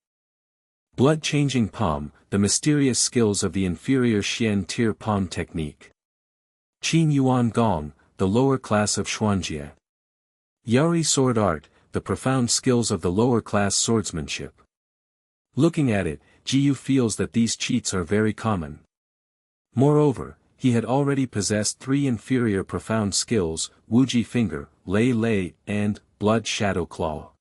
Blood-changing palm, the mysterious skills of the inferior Xian tier palm technique. Qin Yuan Gong, the lower class of Xuanjie. Yari sword art, the profound skills of the lower class swordsmanship. Looking at it, Jiu feels that these cheats are very common. Moreover, he had already possessed 3 inferior profound skills, Wuji Finger, Lei Lei, and Blood Shadow Claw.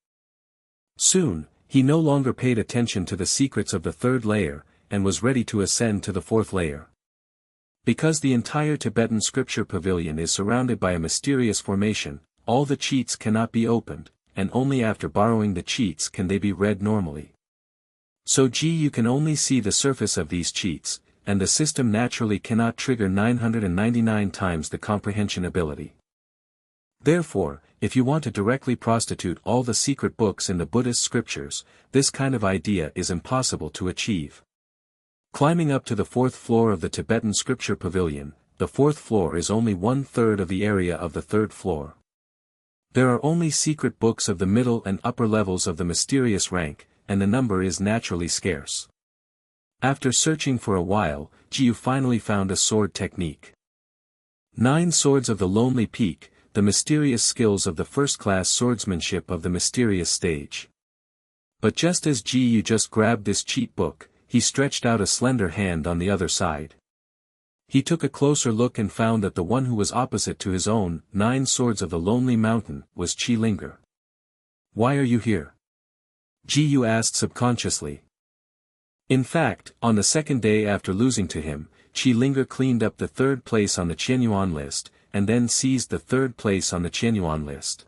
Soon, he no longer paid attention to the secrets of the third layer, and was ready to ascend to the fourth layer. Because the entire Tibetan Scripture Pavilion is surrounded by a mysterious formation, all the cheats cannot be opened, and only after borrowing the cheats can they be read normally. So you can only see the surface of these cheats, and the system naturally cannot trigger 999 times the comprehension ability. Therefore, if you want to directly prostitute all the secret books in the Buddhist scriptures, this kind of idea is impossible to achieve. Climbing up to the fourth floor of the Tibetan Scripture Pavilion, the fourth floor is only 1/3 of the area of the third floor. There are only secret books of the middle and upper levels of the mysterious rank, and the number is naturally scarce. After searching for a while, Jiyu finally found a sword technique. 9 Swords of the Lonely Peak, the mysterious skills of the first-class swordsmanship of the mysterious stage. But just as Jiyu just grabbed this cheat book, he stretched out a slender hand on the other side. He took a closer look and found that the one who was opposite to his own 9 Swords of the Lonely Mountain was Qi Linger. "Why are you here?" Jiyu asked subconsciously. In fact, on the second day after losing to him, Qi Linger cleaned up the 3rd place on the Qianyuan list, and then seized the 3rd place on the Qianyuan list.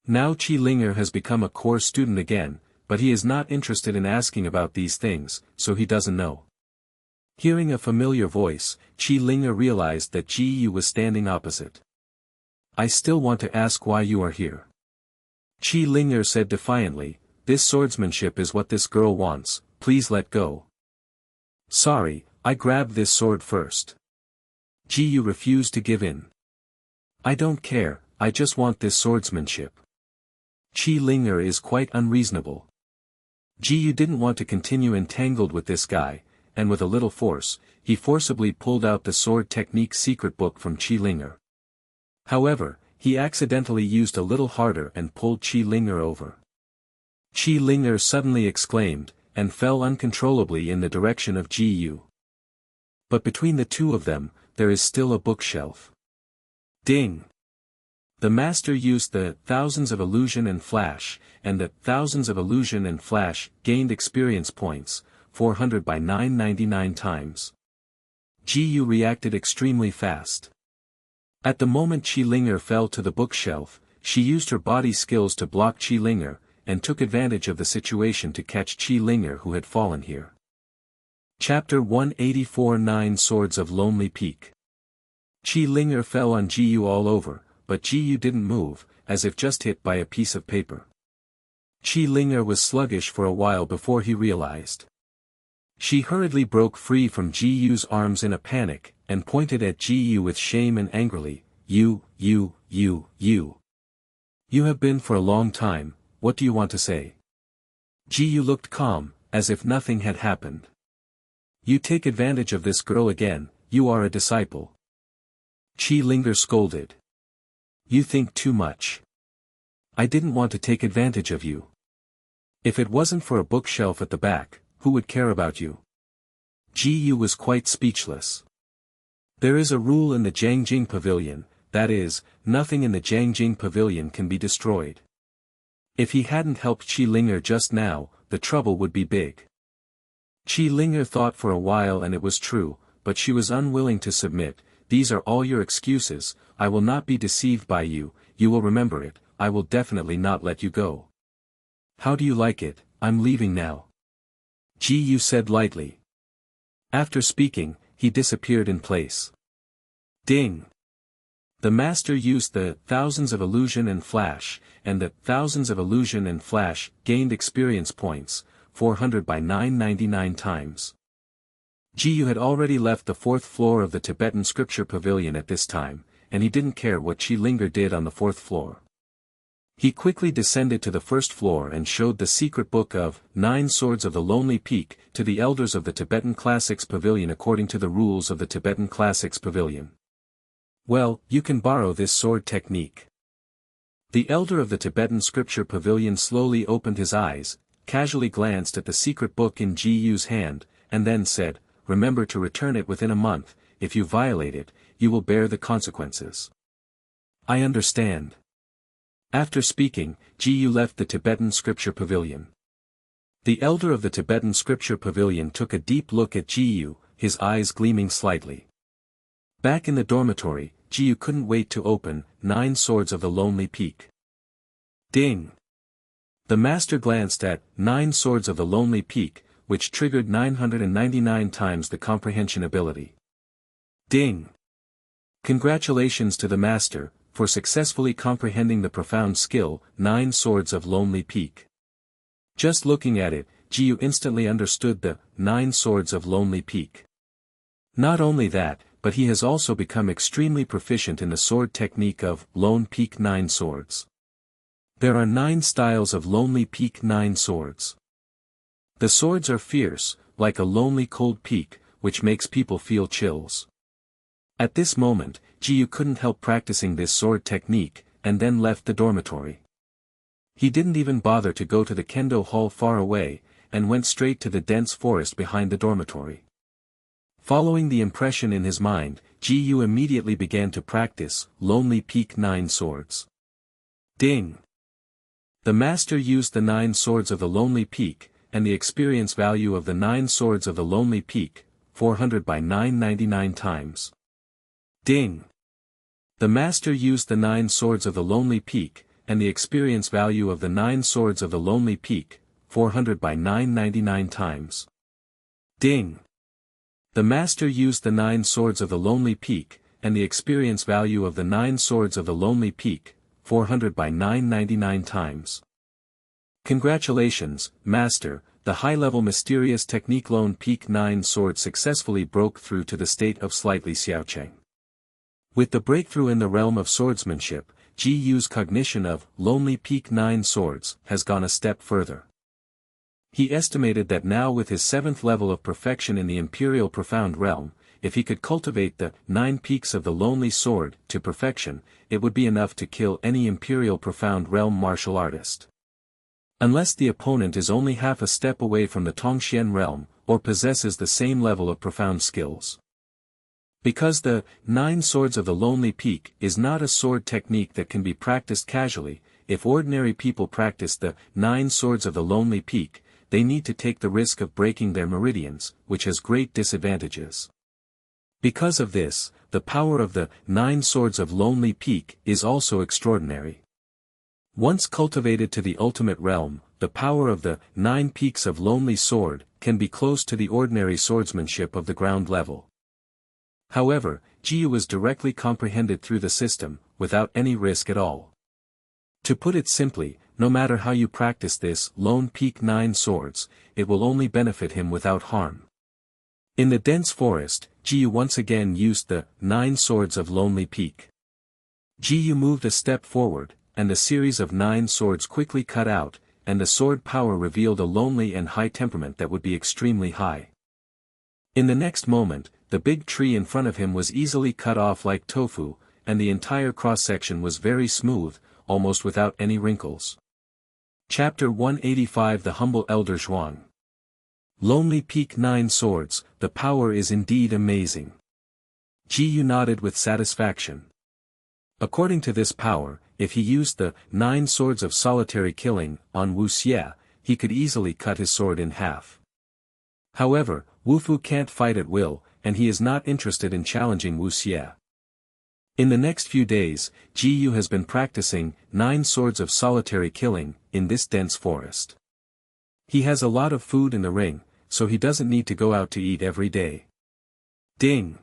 Now Qi Linger has become a core student again, but he is not interested in asking about these things, so he doesn't know. Hearing a familiar voice, Qi Linger realized that Jiyu was standing opposite. "I still want to ask why you are here." Qi Linger said defiantly, "This swordsmanship is what this girl wants, please let go." "Sorry, I grabbed this sword first." Jiyu refused to give in. "I don't care, I just want this swordsmanship." Qi Linger is quite unreasonable. Jiyu didn't want to continue entangled with this guy, and with a little force, he forcibly pulled out the sword technique secret book from Qi Linger. However, he accidentally used a little harder and pulled Qi Linger over. Qi Linger suddenly exclaimed, and fell uncontrollably in the direction of Jiyu. But between the two of them, there is still a bookshelf. Ding! The master used the thousands of illusion and flash, and the thousands of illusion and flash gained experience points, 400 by 999 times. Jiyu reacted extremely fast. At the moment Qi Linger fell to the bookshelf, she used her body skills to block Qi Linger, and took advantage of the situation to catch Qi Linger who had fallen here. Chapter 184 9 Swords of Lonely Peak. Qi Linger fell on Jiyu all over, but Jiyu didn't move, as if just hit by a piece of paper. Qi Linger was sluggish for a while before he realized. She hurriedly broke free from Jiyu's arms in a panic, and pointed at Jiyu with shame and angrily, You have been for a long time, what do you want to say?" Jiyu looked calm, as if nothing had happened. "You take advantage of this girl again, you are a disciple." Qi Linger scolded. "You think too much. I didn't want to take advantage of you. If it wasn't for a bookshelf at the back, who would care about you?" Jiyu was quite speechless. There is a rule in the Jiangjing Pavilion, that is, nothing in the Jiangjing Pavilion can be destroyed. If he hadn't helped Qi Linger just now, the trouble would be big. Qi Linger thought for a while and it was true, but she was unwilling to submit. "These are all your excuses, I will not be deceived by you, you will remember it, I will definitely not let you go." "How do you like it? I'm leaving now." Jiyu said lightly. After speaking, he disappeared in place. Ding! The master used the thousands of illusion and flash, and the thousands of illusion and flash gained experience points, 400 by 999 times. Jiyu had already left the 4th floor of the Tibetan Scripture Pavilion at this time, and he didn't care what Qi Linger did on the 4th floor. He quickly descended to the 1st floor and showed the secret book of 9 Swords of the Lonely Peak to the elders of the Tibetan Classics Pavilion according to the rules of the Tibetan Classics Pavilion. "Well, you can borrow this sword technique." The elder of the Tibetan Scripture Pavilion slowly opened his eyes, casually glanced at the secret book in Jiyu's hand, and then said, "Remember to return it within a month, if you violate it, you will bear the consequences." "I understand." After speaking, Jiyu left the Tibetan Scripture Pavilion. The elder of the Tibetan Scripture Pavilion took a deep look at Jiyu, his eyes gleaming slightly. Back in the dormitory, Jiyu couldn't wait to open 9 Swords of the Lonely Peak. Ding! The master glanced at 9 Swords of the Lonely Peak, which triggered 999 times the comprehension ability. Ding! Congratulations to the master, for successfully comprehending the profound skill, 9 Swords of Lonely Peak. Just looking at it, Jiyu instantly understood the 9 Swords of Lonely Peak. Not only that, but he has also become extremely proficient in the sword technique of Lone Peak 9 Swords. There are 9 styles of Lonely Peak 9 Swords. The swords are fierce, like a lonely cold peak, which makes people feel chills. At this moment, Ji Yu couldn't help practicing this sword technique, and then left the dormitory. He didn't even bother to go to the kendo hall far away, and went straight to the dense forest behind the dormitory. Following the impression in his mind, Ji Yu immediately began to practice Lonely Peak 9 Swords. Ding! The master used the 9 swords of the Lonely Peak, and the experience value of the 9 swords of the Lonely Peak, 400 by 999 times. Ding! The master used the 9 swords of the Lonely Peak, and the experience value of the 9 swords of the Lonely Peak, 400 by 999 times. Ding! The master used the 9 swords of the Lonely Peak, and the experience value of the 9 swords of the Lonely Peak, 400 by 999 times. Congratulations, Master, the high-level mysterious technique Lone Peak 9 sword successfully broke through to the state of slightly xiaocheng. With the breakthrough in the realm of swordsmanship, Ji Yu's cognition of Lonely Peak 9 swords has gone a step further. He estimated that now with his 7th level of perfection in the Imperial Profound Realm, if he could cultivate the 9 peaks of the Lonely Sword to perfection, it would be enough to kill any Imperial Profound Realm martial artist. Unless the opponent is only half a step away from the Tongxian realm, or possesses the same level of profound skills. Because the 9 swords of the Lonely Peak is not a sword technique that can be practiced casually, if ordinary people practice the 9 swords of the Lonely Peak, they need to take the risk of breaking their meridians, which has great disadvantages. Because of this, the power of the 9 swords of Lonely Peak is also extraordinary. Once cultivated to the ultimate realm, the power of the 9 peaks of Lonely Sword can be close to the ordinary swordsmanship of the ground level. However, Ji Yu was directly comprehended through the system, without any risk at all. To put it simply, no matter how you practice this Lone Peak 9 swords, it will only benefit him without harm. In the dense forest, Ji Yu once again used the 9 swords of Lonely Peak. Ji Yu moved a step forward, and the series of 9 swords quickly cut out, and the sword power revealed a lonely and high temperament that would be extremely high. In the next moment, the big tree in front of him was easily cut off like tofu, and the entire cross-section was very smooth, almost without any wrinkles. Chapter 185 The Humble Elder Zhuang. Lonely Peak 9 Swords, the power is indeed amazing. Ji Yu nodded with satisfaction. According to this power, if he used the 9 swords of solitary killing on Wu Xie, he could easily cut his sword in half. However, Wu Fu can't fight at will, and he is not interested in challenging Wu Xie. In the next few days, Ji Yu has been practicing 9 swords of solitary killing in this dense forest. He has a lot of food in the ring, so he doesn't need to go out to eat every day. Ding!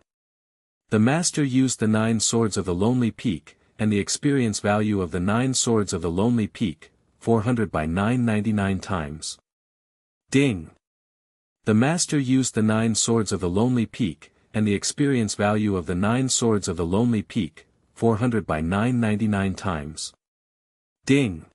The master used the 9 swords of the Lonely Peak, and the experience value of the 9 swords of the Lonely Peak, 400 by 999 times. Ding! The master used the 9 swords of the Lonely Peak, and the experience value of the 9 swords of the Lonely Peak, 400 by 999 times. Ding!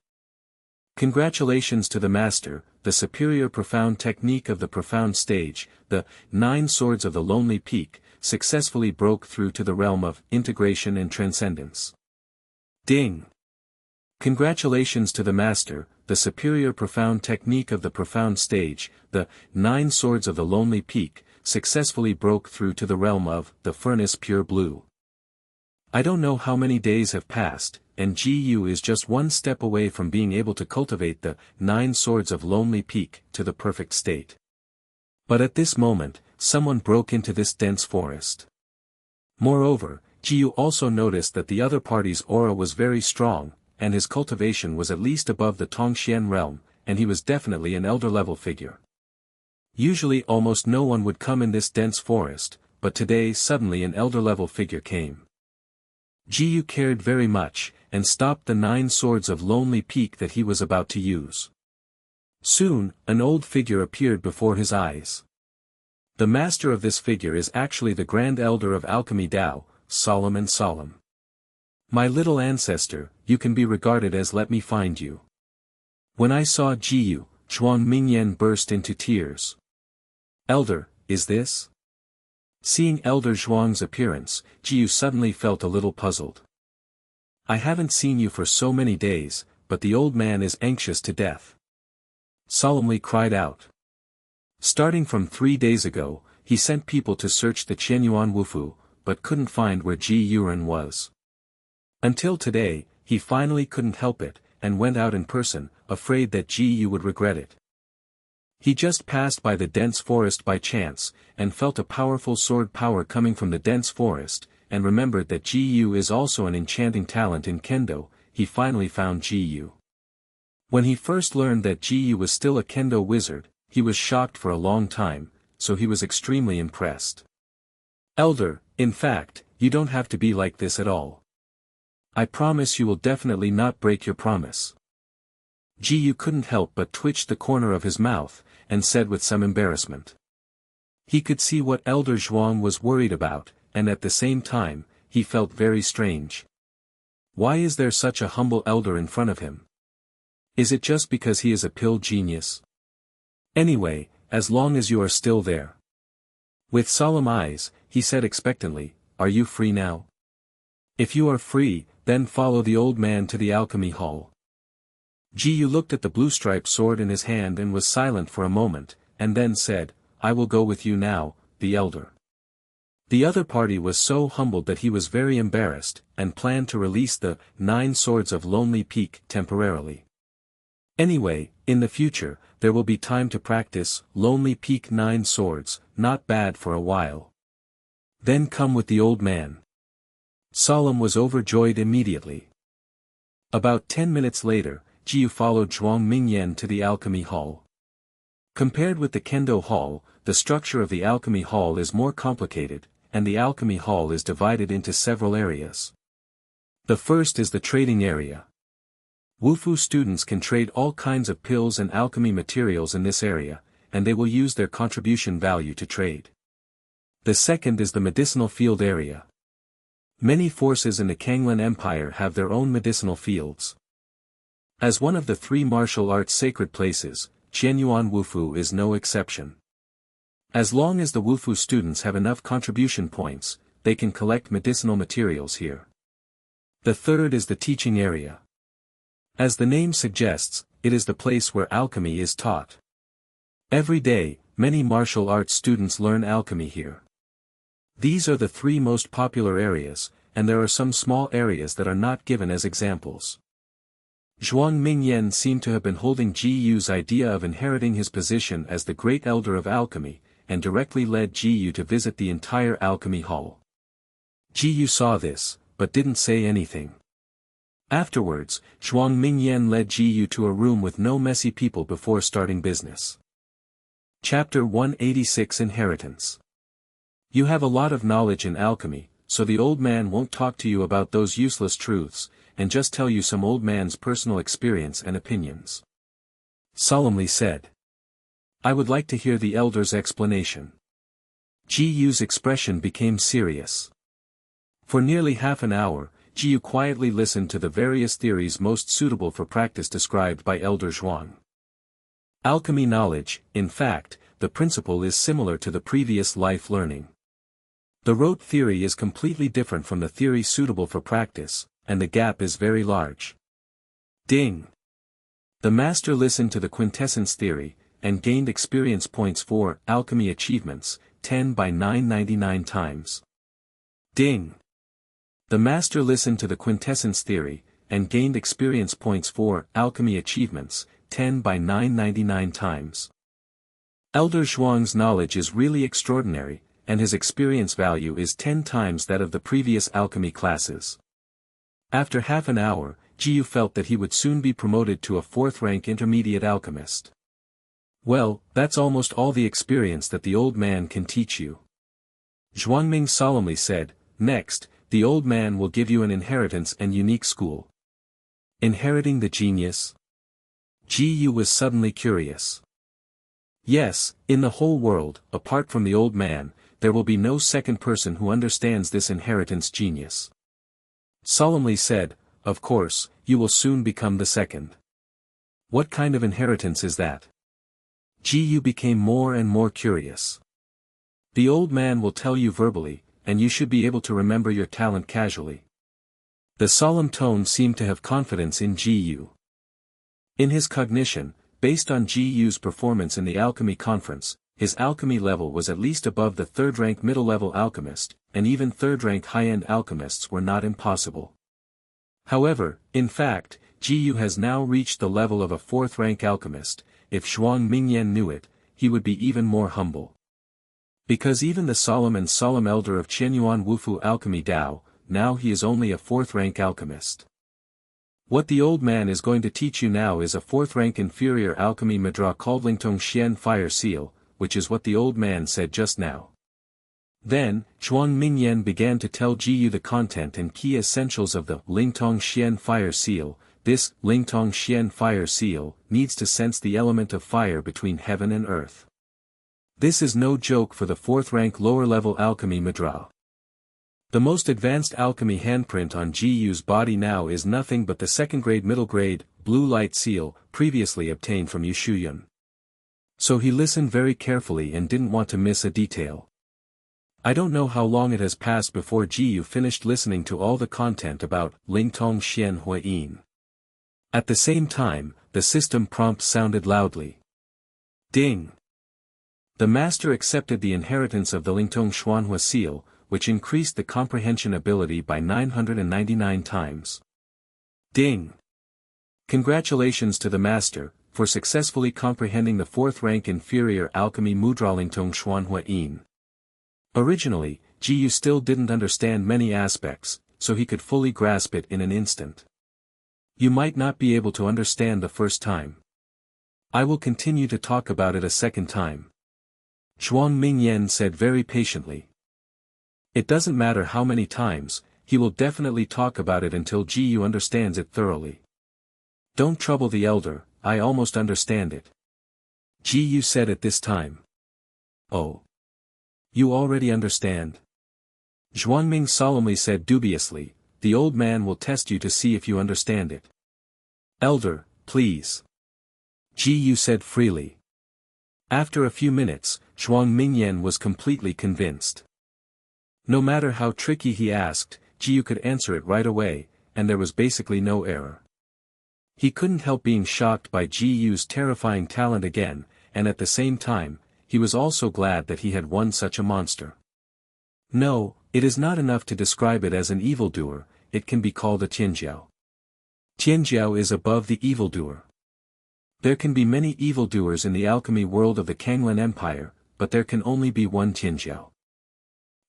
Congratulations to the master, the superior profound technique of the profound stage, the 9 swords of the Lonely Peak, successfully broke through to the realm of integration and transcendence. Ding! Congratulations to the master, the superior profound technique of the profound stage, the 9 swords of the Lonely Peak, successfully broke through to the realm of the furnace pure blue. I don't know how many days have passed, and Ji Yu is just one step away from being able to cultivate the 9 swords of Lonely Peak to the perfect state. But at this moment, someone broke into this dense forest. Moreover, Ji Yu also noticed that the other party's aura was very strong, and his cultivation was at least above the Tongxian realm, and he was definitely an elder-level figure. Usually almost no one would come in this dense forest, but today suddenly an elder-level figure came. Ji Yu cared very much, and stopped the 9 swords of Lonely Peak that he was about to use. Soon, an old figure appeared before his eyes. The master of this figure is actually the Grand Elder of Alchemy Dao, solemn and solemn. My little ancestor, you can be regarded as let me find you. When I saw Ji Yu, Zhuang Mingyan burst into tears. Elder, is this? Seeing Elder Zhuang's appearance, Jiyu suddenly felt a little puzzled. I haven't seen you for so many days, but the old man is anxious to death. Solemnly cried out. Starting from 3 days ago, he sent people to search the Qianyuan Wufu, but couldn't find where Ji Yuren was. Until today, he finally couldn't help it, and went out in person, afraid that Ji Yu would regret it. He just passed by the dense forest by chance, and felt a powerful sword power coming from the dense forest, and remembered that Ji Yu is also an enchanting talent in Kendo. He finally found Ji Yu. When he first learned that Ji Yu was still a Kendo wizard, he was shocked for a long time, so he was extremely impressed. Elder, in fact, you don't have to be like this at all. I promise you will definitely not break your promise. Ji Yu couldn't help but twitch the corner of his mouth, and said with some embarrassment. He could see what Elder Zhuang was worried about, and at the same time, he felt very strange. Why is there such a humble elder in front of him? Is it just because he is a pill genius? Anyway, as long as you are still there. With solemn eyes, he said expectantly, are you free now? If you are free, then follow the old man to the alchemy hall. Ji Yu looked at the blue-striped sword in his hand and was silent for a moment, and then said, I will go with you now, the elder. The other party was so humbled that he was very embarrassed, and planned to release the 9 swords of Lonely Peak temporarily. Anyway, in the future, there will be time to practice Lonely Peak 9 swords, not bad for a while. Then come with the old man. Solemn was overjoyed immediately. About 10 minutes later, Ji Yu followed Zhuang Mingyan to the alchemy hall. Compared with the Kendo hall, the structure of the alchemy hall is more complicated, and the alchemy hall is divided into several areas. The first is the trading area. Wufu students can trade all kinds of pills and alchemy materials in this area, and they will use their contribution value to trade. The second is the medicinal field area. Many forces in the Kanglan Empire have their own medicinal fields. As one of the 3 martial arts sacred places, Qianyuan Wufu is no exception. As long as the Wufu students have enough contribution points, they can collect medicinal materials here. The third is the teaching area. As the name suggests, it is the place where alchemy is taught. Every day, many martial arts students learn alchemy here. These are the 3 most popular areas, and there are some small areas that are not given as examples. Zhuang Mingyan seemed to have been holding Ji Yu's idea of inheriting his position as the great elder of alchemy, and directly led Ji Yu to visit the entire alchemy hall. Ji Yu saw this, but didn't say anything. Afterwards, Zhuang Mingyan led Ji Yu to a room with no messy people before starting business. Chapter 186 Inheritance. You have a lot of knowledge in alchemy, so the old man won't talk to you about those useless truths, and just tell you some old man's personal experience and opinions. Solemnly said. I would like to hear the elder's explanation. Ji Yu's expression became serious. For nearly half an hour, Ji Yu quietly listened to the various theories most suitable for practice described by Elder Zhuang. Alchemy knowledge, in fact, the principle is similar to the previous life learning. The rote theory is completely different from the theory suitable for practice, and the gap is very large. Ding! The master listened to the quintessence theory, and gained experience points for alchemy achievements, 10 by 999 times. Ding! The master listened to the quintessence theory, and gained experience points for alchemy achievements, 10 by 999 times. Elder Zhuang's knowledge is really extraordinary, and his experience value is 10 times that of the previous alchemy classes. After half an hour, Ji Yu felt that he would soon be promoted to a 4th-rank intermediate alchemist. Well, that's almost all the experience that the old man can teach you. Zhuangming solemnly said, next, the old man will give you an inheritance and unique school. Inheriting the genius? Ji Yu was suddenly curious. Yes, in the whole world, apart from the old man, there will be no second person who understands this inheritance genius. Solemnly said, of course, you will soon become the second. What kind of inheritance is that? Ji became more and more curious. The old man will tell you verbally, and you should be able to remember your talent casually. The solemn tone seemed to have confidence in Ji. In his cognition, based on Ji's performance in the alchemy conference, his alchemy level was at least above the third-rank middle-level alchemist, and even third-rank high-end alchemists were not impossible. However, in fact, Ji has now reached the level of a fourth-rank alchemist. If Zhuang Mingyan knew it, he would be even more humble. Because even the solemn elder of Qianyuan Wufu Alchemy Dao, now he is only a fourth-rank alchemist. What the old man is going to teach you now is a fourth-rank inferior alchemy madra called Lingtong Xian Fire Seal, which is what the old man said just now. Then, Zhuang Mingyan began to tell Ji the content and key essentials of the Lingtong Xian Fire Seal. This Lingtong Xian Fire Seal needs to sense the element of fire between heaven and earth. This is no joke for the fourth-rank lower-level alchemy madra. The most advanced alchemy handprint on Ji's body now is nothing but the second-grade middle-grade, blue light seal, previously obtained from Yushuyun. So he listened very carefully and didn't want to miss a detail. I don't know how long it has passed before Ji finished listening to all the content about Lingtong Xian Huiyin. At the same time, the system prompt sounded loudly. Ding! The master accepted the inheritance of the Lingtong Xuanhua seal, which increased the comprehension ability by 999 times. Ding! Congratulations to the master, for successfully comprehending the fourth-rank inferior alchemy mudra Lingtong Xuanhua Yin. Originally, Ji still didn't understand many aspects, so he could fully grasp it in an instant. You might not be able to understand the first time. I will continue to talk about it a second time. Zhuang Mingyan said very patiently. It doesn't matter how many times, he will definitely talk about it until Ji understands it thoroughly. Don't trouble the elder, I almost understand it. Ji said at this time. Oh. You already understand? Zhuangming solemnly said dubiously, the old man will test you to see if you understand it. Elder, please. Ji said freely. After a few minutes, Zhuang Mingyan was completely convinced. No matter how tricky he asked, Ji could answer it right away, and there was basically no error. He couldn't help being shocked by Ji's terrifying talent again, and at the same time, he was also glad that he had won such a monster. No, it is not enough to describe it as an evildoer, it can be called a Tianjiao. Tianjiao is above the evildoer. There can be many evildoers in the alchemy world of the Kanglen Empire, but there can only be one Tianjiao.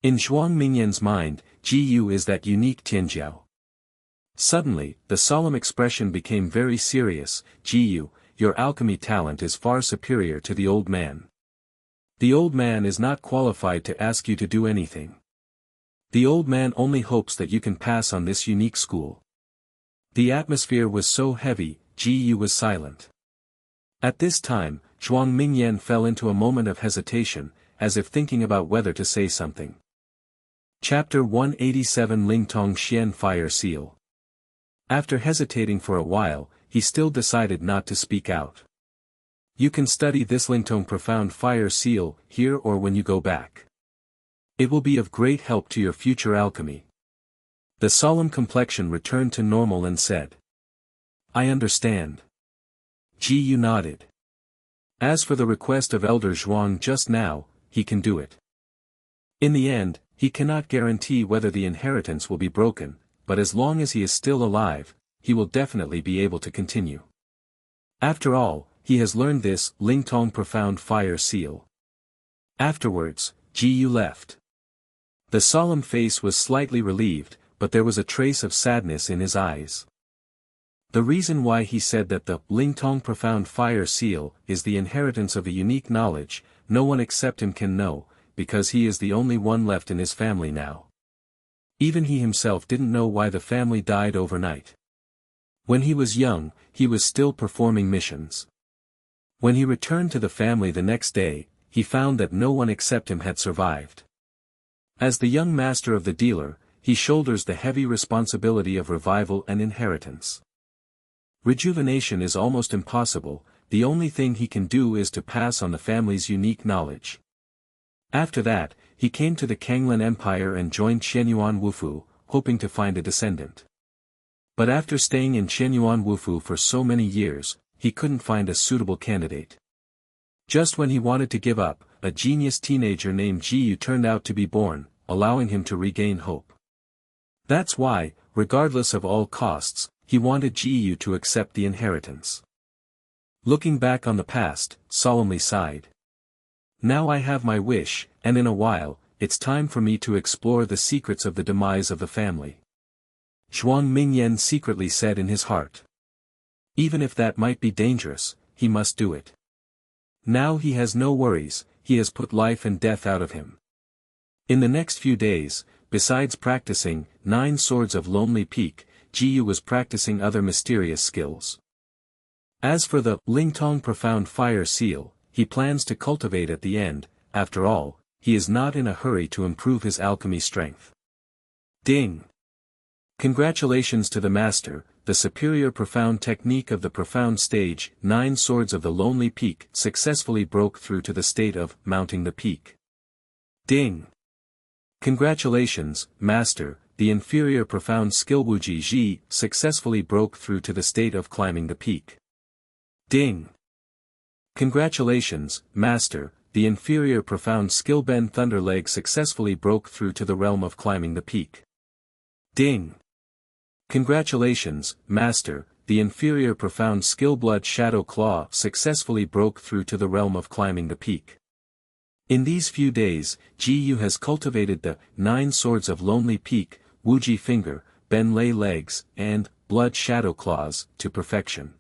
In Zhuang Mingyan's mind, Ji is that unique Tianjiao. Suddenly, the solemn expression became very serious. Ji, your alchemy talent is far superior to the old man. The old man is not qualified to ask you to do anything. The old man only hopes that you can pass on this unique school. The atmosphere was so heavy, Ji was silent. At this time, Zhuang Mingyan fell into a moment of hesitation, as if thinking about whether to say something. Chapter 187 Lingtong Xian Fire Seal. After hesitating for a while, he still decided not to speak out. You can study this Lingtong Profound Fire Seal, here or when you go back. It will be of great help to your future alchemy. The solemn complexion returned to normal and said. I understand. Ji nodded. As for the request of Elder Zhuang just now, he can do it. In the end, he cannot guarantee whether the inheritance will be broken, but as long as he is still alive, he will definitely be able to continue. After all, he has learned this Lingtong Profound Fire Seal. Afterwards, Ji left. The solemn face was slightly relieved, but there was a trace of sadness in his eyes. The reason why he said that the Lingtong Profound Fire Seal is the inheritance of a unique knowledge, no one except him can know, because he is the only one left in his family now. Even he himself didn't know why the family died overnight. When he was young, he was still performing missions. When he returned to the family the next day, he found that no one except him had survived. As the young master of the dealer, he shoulders the heavy responsibility of revival and inheritance. Rejuvenation is almost impossible, the only thing he can do is to pass on the family's unique knowledge. After that, he came to the Kanglan Empire and joined Qianyuan Wufu, hoping to find a descendant. But after staying in Qianyuan Wufu for so many years, he couldn't find a suitable candidate. Just when he wanted to give up, a genius teenager named Jiyu turned out to be born, allowing him to regain hope. That's why, regardless of all costs, he wanted Jiyu to accept the inheritance. Looking back on the past, solemnly sighed. Now I have my wish, and in a while, it's time for me to explore the secrets of the demise of the family. Zhuang Mingyan secretly said in his heart. Even if that might be dangerous, he must do it. Now he has no worries, he has put life and death out of him. In the next few days, besides practicing 9 swords of Lonely Peak, Jiyu was practicing other mysterious skills. As for the Lingtong Profound Fire Seal, he plans to cultivate at the end. After all, he is not in a hurry to improve his alchemy strength. Ding! Congratulations to the master, the superior profound technique of the profound stage, 9 swords of the Lonely Peak successfully broke through to the state of mounting the peak. Ding! Congratulations, master, the inferior profound skill Wuji Ji successfully broke through to the state of climbing the peak. Ding! Congratulations, master, the inferior profound skill Ben Thunderleg successfully broke through to the realm of climbing the peak. Ding! Congratulations, master, the inferior profound skill Blood Shadow Claw successfully broke through to the realm of climbing the peak. In these few days, Jiyu has cultivated the 9 swords of Lonely Peak, Wuji Finger, Ben Lei Legs, and Blood Shadow Claws to perfection.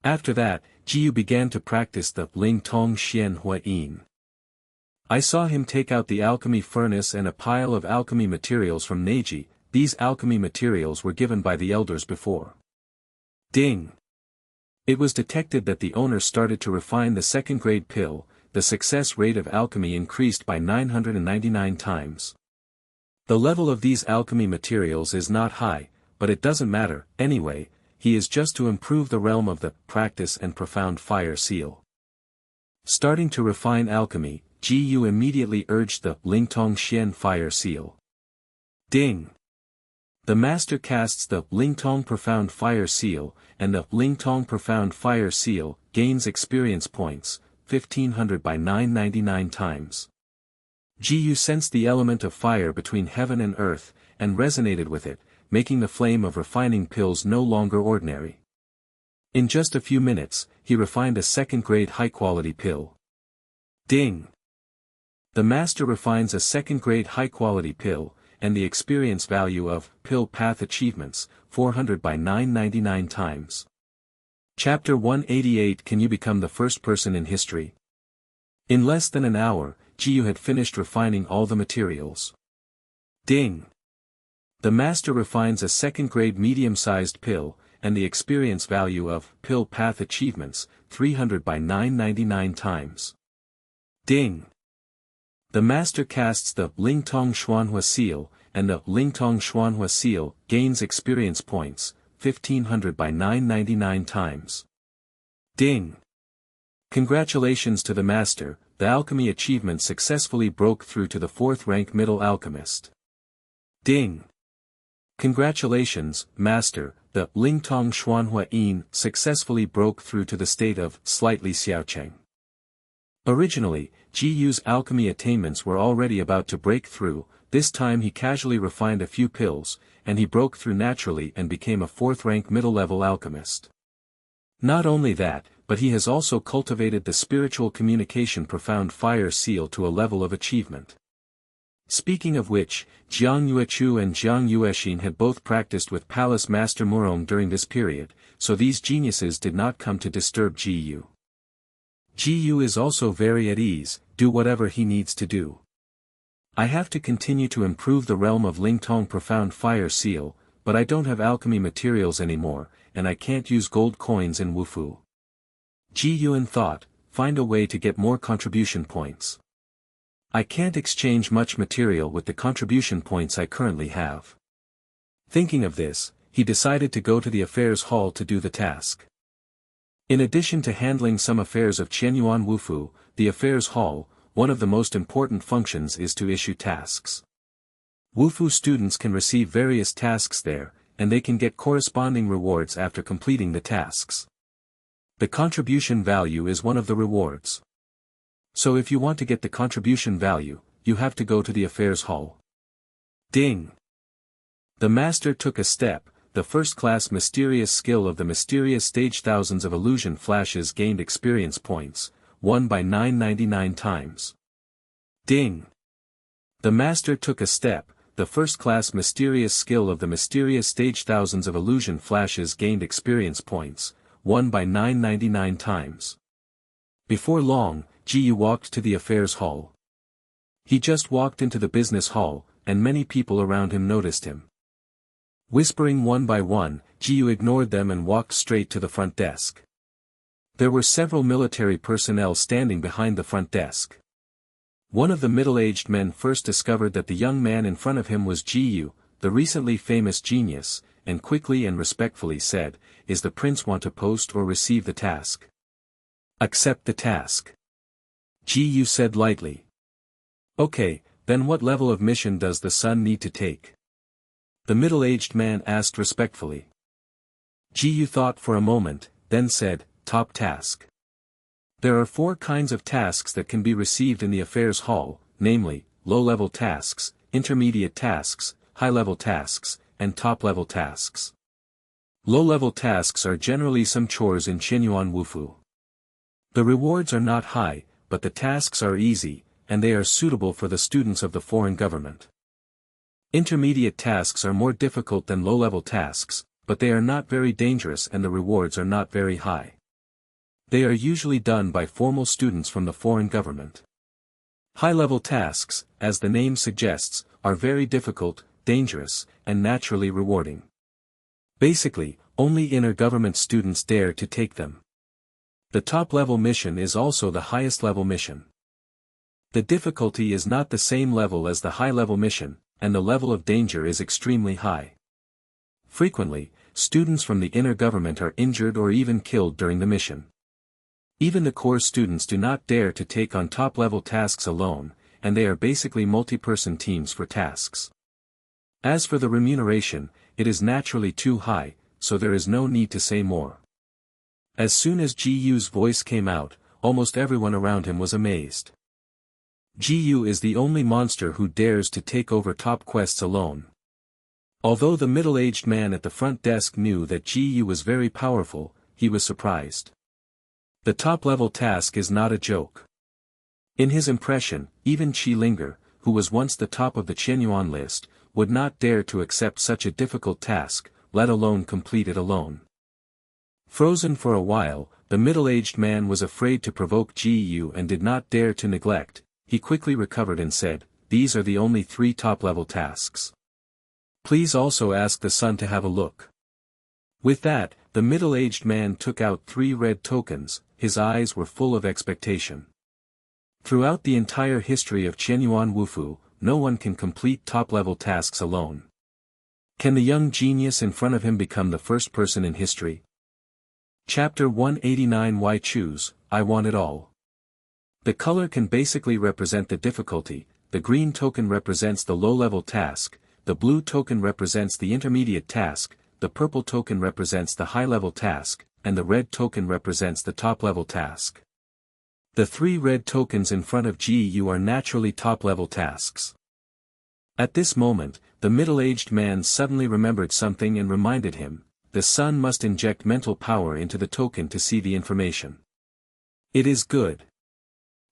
After that, Jiyu began to practice the Ling Tong Xian Hua Yin. I saw him take out the alchemy furnace and a pile of alchemy materials from Neji. These alchemy materials were given by the elders before. Ding! It was detected that the owner started to refine the second-grade pill. The success rate of alchemy increased by 999 times. The level of these alchemy materials is not high, but it doesn't matter, anyway, he is just to improve the realm of the practice and profound fire seal. Starting to refine alchemy, Jiyu immediately urged the Lingtong Xian fire seal. Ding! The master casts the Lingtong Profound Fire Seal, and the Lingtong Profound Fire Seal gains experience points, 1500 by 999 times. Jiyu sensed the element of fire between heaven and earth, and resonated with it, making the flame of refining pills no longer ordinary. In just a few minutes, he refined a second-grade high-quality pill. Ding! The master refines a second-grade high-quality pill, and the experience value of Pill Path Achievements, 400 by 999 times. Chapter 188 Can you become the first person in history? In less than an hour, Jiyu had finished refining all the materials. Ding! The master refines a second-grade medium-sized pill, and the experience value of Pill Path Achievements, 300 by 999 times. Ding! The master casts the Lingtong Xuanhua Seal, and the Lingtong Xuanhua Seal gains experience points, 1500 by 999 times. Ding! Congratulations to the master, the alchemy achievement successfully broke through to the 4th rank middle alchemist. Ding! Congratulations, master, the Lingtong Xuanhua Yin successfully broke through to the state of slightly Xiaocheng. Originally, Jiyu's alchemy attainments were already about to break through. This time he casually refined a few pills, and he broke through naturally and became a 4th-rank middle-level alchemist. Not only that, but he has also cultivated the spiritual communication profound fire seal to a level of achievement. Speaking of which, Jiang Yuechu and Jiang Yuexin had both practiced with Palace Master Murong during this period, so these geniuses did not come to disturb Jiyu. Jiyu is also very at ease, do whatever he needs to do. I have to continue to improve the realm of Lingtong Profound Fire Seal, but I don't have alchemy materials anymore, and I can't use gold coins in Wufu. Jiyuan thought, find a way to get more contribution points. I can't exchange much material with the contribution points I currently have. Thinking of this, he decided to go to the affairs hall to do the task. In addition to handling some affairs of Qianyuan Wufu, the affairs hall, one of the most important functions is to issue tasks. Wufu students can receive various tasks there, and they can get corresponding rewards after completing the tasks. The contribution value is one of the rewards. So if you want to get the contribution value, you have to go to the affairs hall. Ding! The master took a step. The first-class mysterious skill of the mysterious stage. Thousands of illusion flashes gained experience points, won by 999 times. Ding! The master took a step. The first-class mysterious skill of the mysterious stage. Thousands of illusion flashes gained experience points, won by 999 times. Before long, Jiyu walked to the affairs hall. He just walked into the business hall, and many people around him noticed him. Whispering one by one, Jiyu ignored them and walked straight to the front desk. There were several military personnel standing behind the front desk. One of the middle-aged men first discovered that the young man in front of him was Jiyu, the recently famous genius, and quickly and respectfully said, "Is the prince want to post or receive the task?" "Accept the task," Jiyu said lightly. "Okay, then what level of mission does the son need to take?" The middle-aged man asked respectfully. Jiyu thought for a moment, then said, "Top task." There are 4 kinds of tasks that can be received in the affairs hall, namely, low-level tasks, intermediate tasks, high-level tasks, and top-level tasks. Low-level tasks are generally some chores in Qianyuan Wufu. The rewards are not high, but the tasks are easy, and they are suitable for the students of the foreign government. Intermediate tasks are more difficult than low-level tasks, but they are not very dangerous and the rewards are not very high. They are usually done by formal students from the foreign government. High-level tasks, as the name suggests, are very difficult, dangerous, and naturally rewarding. Basically, only inner government students dare to take them. The top-level mission is also the highest-level mission. The difficulty is not the same level as the high-level mission, and the level of danger is extremely high. Frequently, students from the inner government are injured or even killed during the mission. Even the core students do not dare to take on top-level tasks alone, and they are basically multi-person teams for tasks. As for the remuneration, it is naturally too high, so there is no need to say more. As soon as Jiyu's voice came out, almost everyone around him was amazed. Jiyu is the only monster who dares to take over top quests alone. Although the middle-aged man at the front desk knew that Jiyu was very powerful, he was surprised. The top-level task is not a joke. In his impression, even Qi Linger, who was once the top of the Qianyuan list, would not dare to accept such a difficult task, let alone complete it alone. Frozen for a while, the middle-aged man was afraid to provoke Jiyu and did not dare to neglect. He quickly recovered and said, "These are the only 3 top-level tasks. Please also ask the son to have a look." With that, the middle-aged man took out 3 red tokens, his eyes were full of expectation. Throughout the entire history of Qianyuan Wufu, no one can complete top-level tasks alone. Can the young genius in front of him become the first person in history? Chapter 189. Why choose? I want it all. The color can basically represent the difficulty. The green token represents the low-level task, the blue token represents the intermediate task, the purple token represents the high-level task, and the red token represents the top-level task. The 3 red tokens in front of Jiyu are naturally top-level tasks. At this moment, the middle-aged man suddenly remembered something and reminded him, the son must inject mental power into the token to see the information. It is good.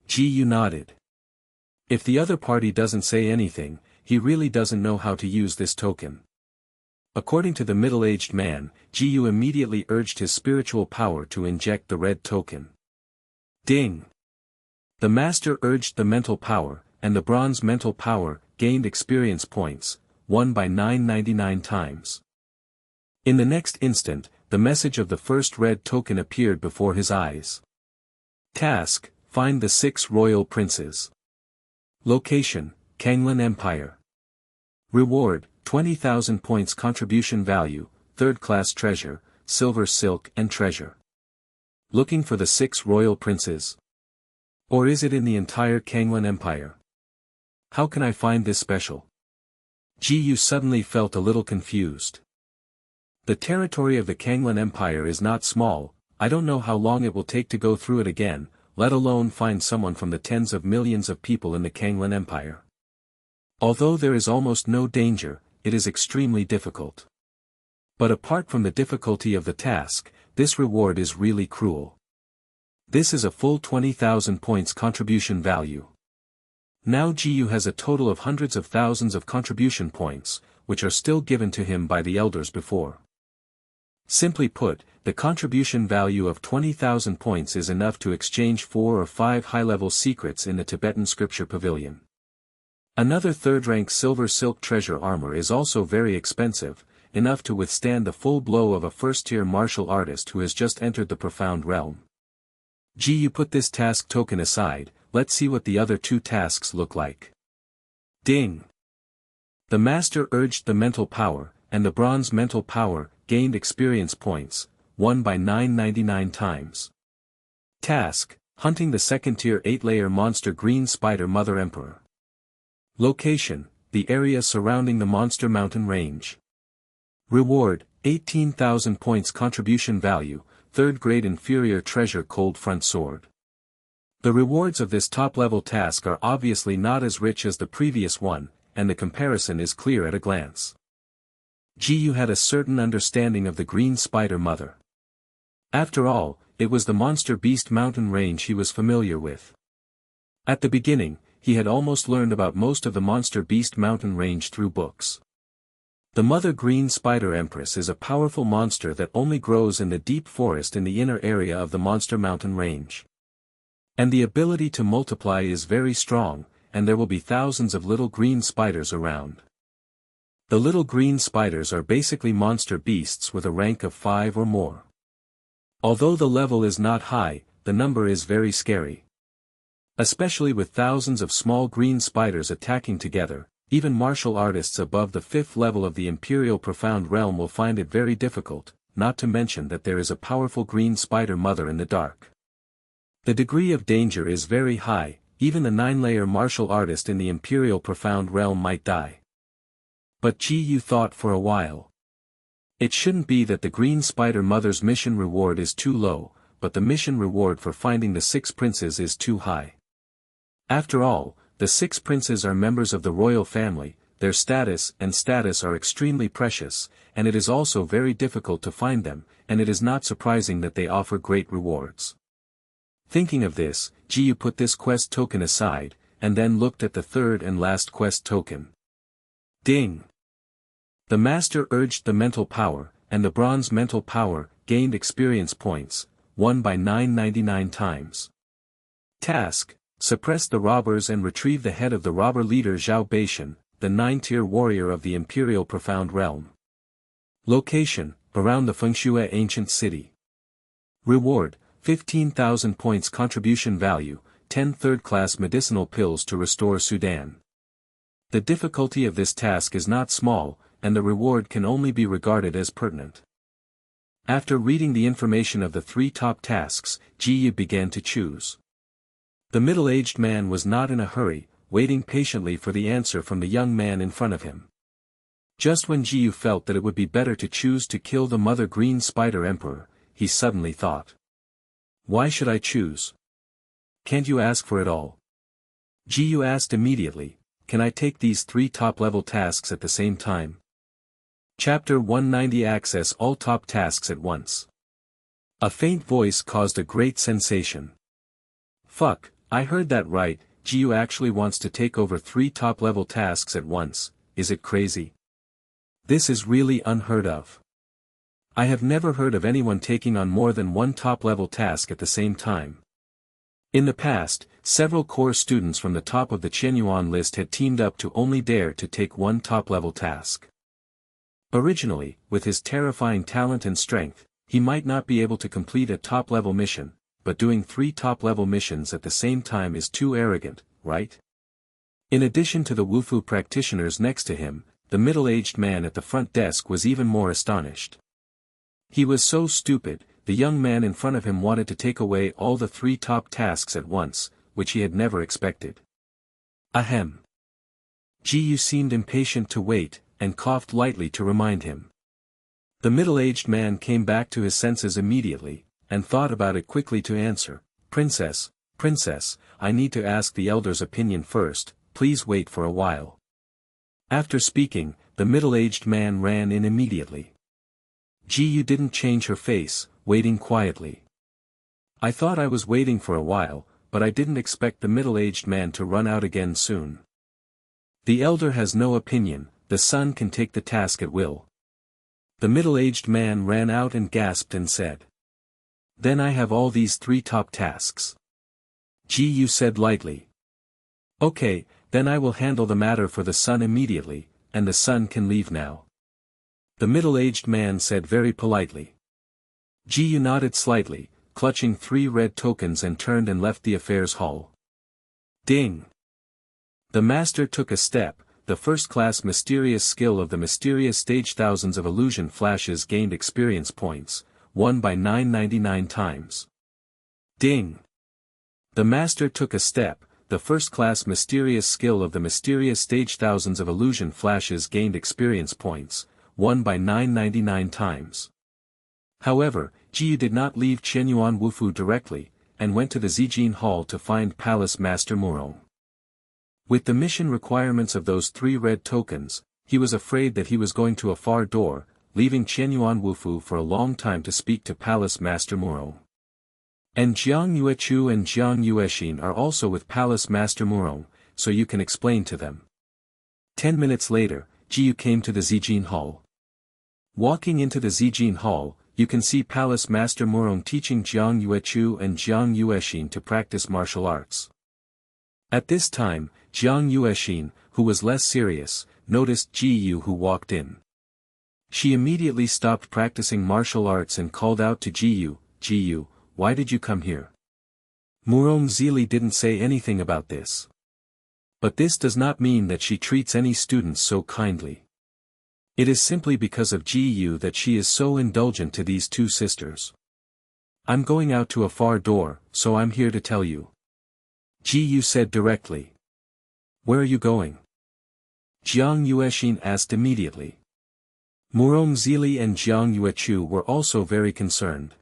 Jiyu nodded. If the other party doesn't say anything, he really doesn't know how to use this token. According to the middle-aged man, Jiyu immediately urged his spiritual power to inject the red token. Ding! The master urged the mental power, and the bronze mental power gained experience points, won by 999 times. In the next instant, the message of the first red token appeared before his eyes. Task: find the 6 royal princes. Location: Kanglan Empire. Reward: 20,000 points. Contribution value: 3rd-class treasure, silver silk and treasure. Looking for the 6 royal princes? Or is it in the entire Kanglan Empire? How can I find this special? Ji Yu suddenly felt a little confused. The territory of the Kanglan Empire is not small. I don't know how long it will take to go through it again, let alone find someone from the tens of millions of people in the Kanglan Empire. Although there is almost no danger, it is extremely difficult. But apart from the difficulty of the task, this reward is really cruel. This is a full 20,000 points contribution value. Now Ji Yu has a total of hundreds of thousands of contribution points, which are still given to him by the elders before. Simply put, the contribution value of 20,000 points is enough to exchange 4 or 5 high-level secrets in the Tibetan scripture pavilion. Another third-rank silver silk treasure armor is also very expensive, enough to withstand the full blow of a first-tier martial artist who has just entered the profound realm. Ji Yu put this task token aside. Let's see what the other 2 tasks look like. Ding! The master urged the mental power, and the bronze mental power gained experience points, won by 999 times. Task: hunting the second-tier 8-layer monster green spider mother emperor. Location: the area surrounding the monster mountain range. Reward: 18,000 points contribution value, 3rd grade inferior treasure cold front sword. The rewards of this top-level task are obviously not as rich as the previous one, and the comparison is clear at a glance. Ji Yu had a certain understanding of the green spider mother. After all, it was the monster beast mountain range he was familiar with. At the beginning, he had almost learned about most of the monster beast mountain range through books. The mother green spider empress is a powerful monster that only grows in the deep forest in the inner area of the monster mountain range. And the ability to multiply is very strong, and there will be thousands of little green spiders around. The little green spiders are basically monster beasts with a rank of 5 or more. Although the level is not high, the number is very scary. Especially with thousands of small green spiders attacking together, even martial artists above the 5th level of the Imperial Profound Realm will find it very difficult, not to mention that there is a powerful green spider mother in the dark. The degree of danger is very high, even the 9-layer martial artist in the Imperial Profound Realm might die. But Ji Yu thought for a while. It shouldn't be that the green spider mother's mission reward is too low, but the mission reward for finding the 6 princes is too high. After all, the 6 princes are members of the royal family, their status are extremely precious, and it is also very difficult to find them, and it is not surprising that they offer great rewards. Thinking of this, Ji Yu put this quest token aside, and then looked at the 3rd and last quest token. Ding! The master urged the mental power, and the bronze mental power gained experience points, won by 999 times. Task: suppress the robbers and retrieve the head of the robber leader Zhao Beishan, the 9-tier warrior of the Imperial Profound Realm. Location: around the Fengshui ancient city. Reward: 15,000 points contribution value, 10 third-class medicinal pills to restore Sudan. The difficulty of this task is not small, and the reward can only be regarded as pertinent. After reading the information of the 3 top tasks, Ji Yu began to choose. The middle-aged man was not in a hurry, waiting patiently for the answer from the young man in front of him. Just when Ji Yu felt that it would be better to choose to kill the mother green spider emperor, he suddenly thought. Why should I choose? Can't you ask for it all? Ji Yu asked immediately, can I take these 3 top-level tasks at the same time? Chapter 190 Access all top tasks at once. A faint voice caused a great sensation. Fuck, I heard that right, Ji Yu actually wants to take over 3 top-level tasks at once, is it crazy? This is really unheard of. I have never heard of anyone taking on more than 1 top-level task at the same time. In the past, several core students from the top of the Qianyuan list had teamed up to only dare to take 1 top-level task. Originally, with his terrifying talent and strength, he might not be able to complete a top-level mission, but doing 3 top-level missions at the same time is too arrogant, right? In addition to the Wufu practitioners next to him, the middle-aged man at the front desk was even more astonished. He was so stupid, the young man in front of him wanted to take away all the 3 top tasks at once, which he had never expected. Ahem. Ji seemed impatient to wait, and coughed lightly to remind him. The middle-aged man came back to his senses immediately, and thought about it quickly to answer, Princess, I need to ask the elder's opinion first, please wait for a while. After speaking, the middle-aged man ran in immediately. Ji didn't change her face, waiting quietly. I thought I was waiting for a while, but I didn't expect the middle-aged man to run out again soon. The elder has no opinion, the son can take the task at will. The middle-aged man ran out and gasped and said. Then I have all these 3 top tasks. Ji said lightly. Okay, then I will handle the matter for the son immediately, and the son can leave now. The middle-aged man said very politely. Ji nodded slightly, clutching 3 red tokens and turned and left the affairs hall. Ding! The master took a step, the first-class mysterious skill of the mysterious stage. Thousands of illusion flashes gained experience points, won by 999 times. Ding! The master took a step, the first-class mysterious skill of the mysterious stage. Thousands of illusion flashes gained experience points, won by 999 times. However, Ji did not leave Qianyuan Wufu directly, and went to the Zijin Hall to find Palace Master Murong. With the mission requirements of those 3 red tokens, he was afraid that he was going to a far door, leaving Qianyuan Wufu for a long time to speak to Palace Master Murong. And Jiang Yuechu and Jiang Yuexin are also with Palace Master Murong, so you can explain to them. 10 minutes later, Ji came to the Zijin Hall. Walking into the Zijin Hall, you can see Palace Master Murong teaching Jiang Yuechu and Jiang Yuexin to practice martial arts. At this time, Jiang Yuexin, who was less serious, noticed Ji who walked in. She immediately stopped practicing martial arts and called out to Ji, why did you come here? Murong Zili didn't say anything about this. But this does not mean that she treats any students so kindly. It is simply because of Ji that she is so indulgent to these 2 sisters. I'm going out to a far door, so I'm here to tell you. Ji said directly. Where are you going? Jiang Yuexin asked immediately. Murong Zili and Jiang Yuechu were also very concerned.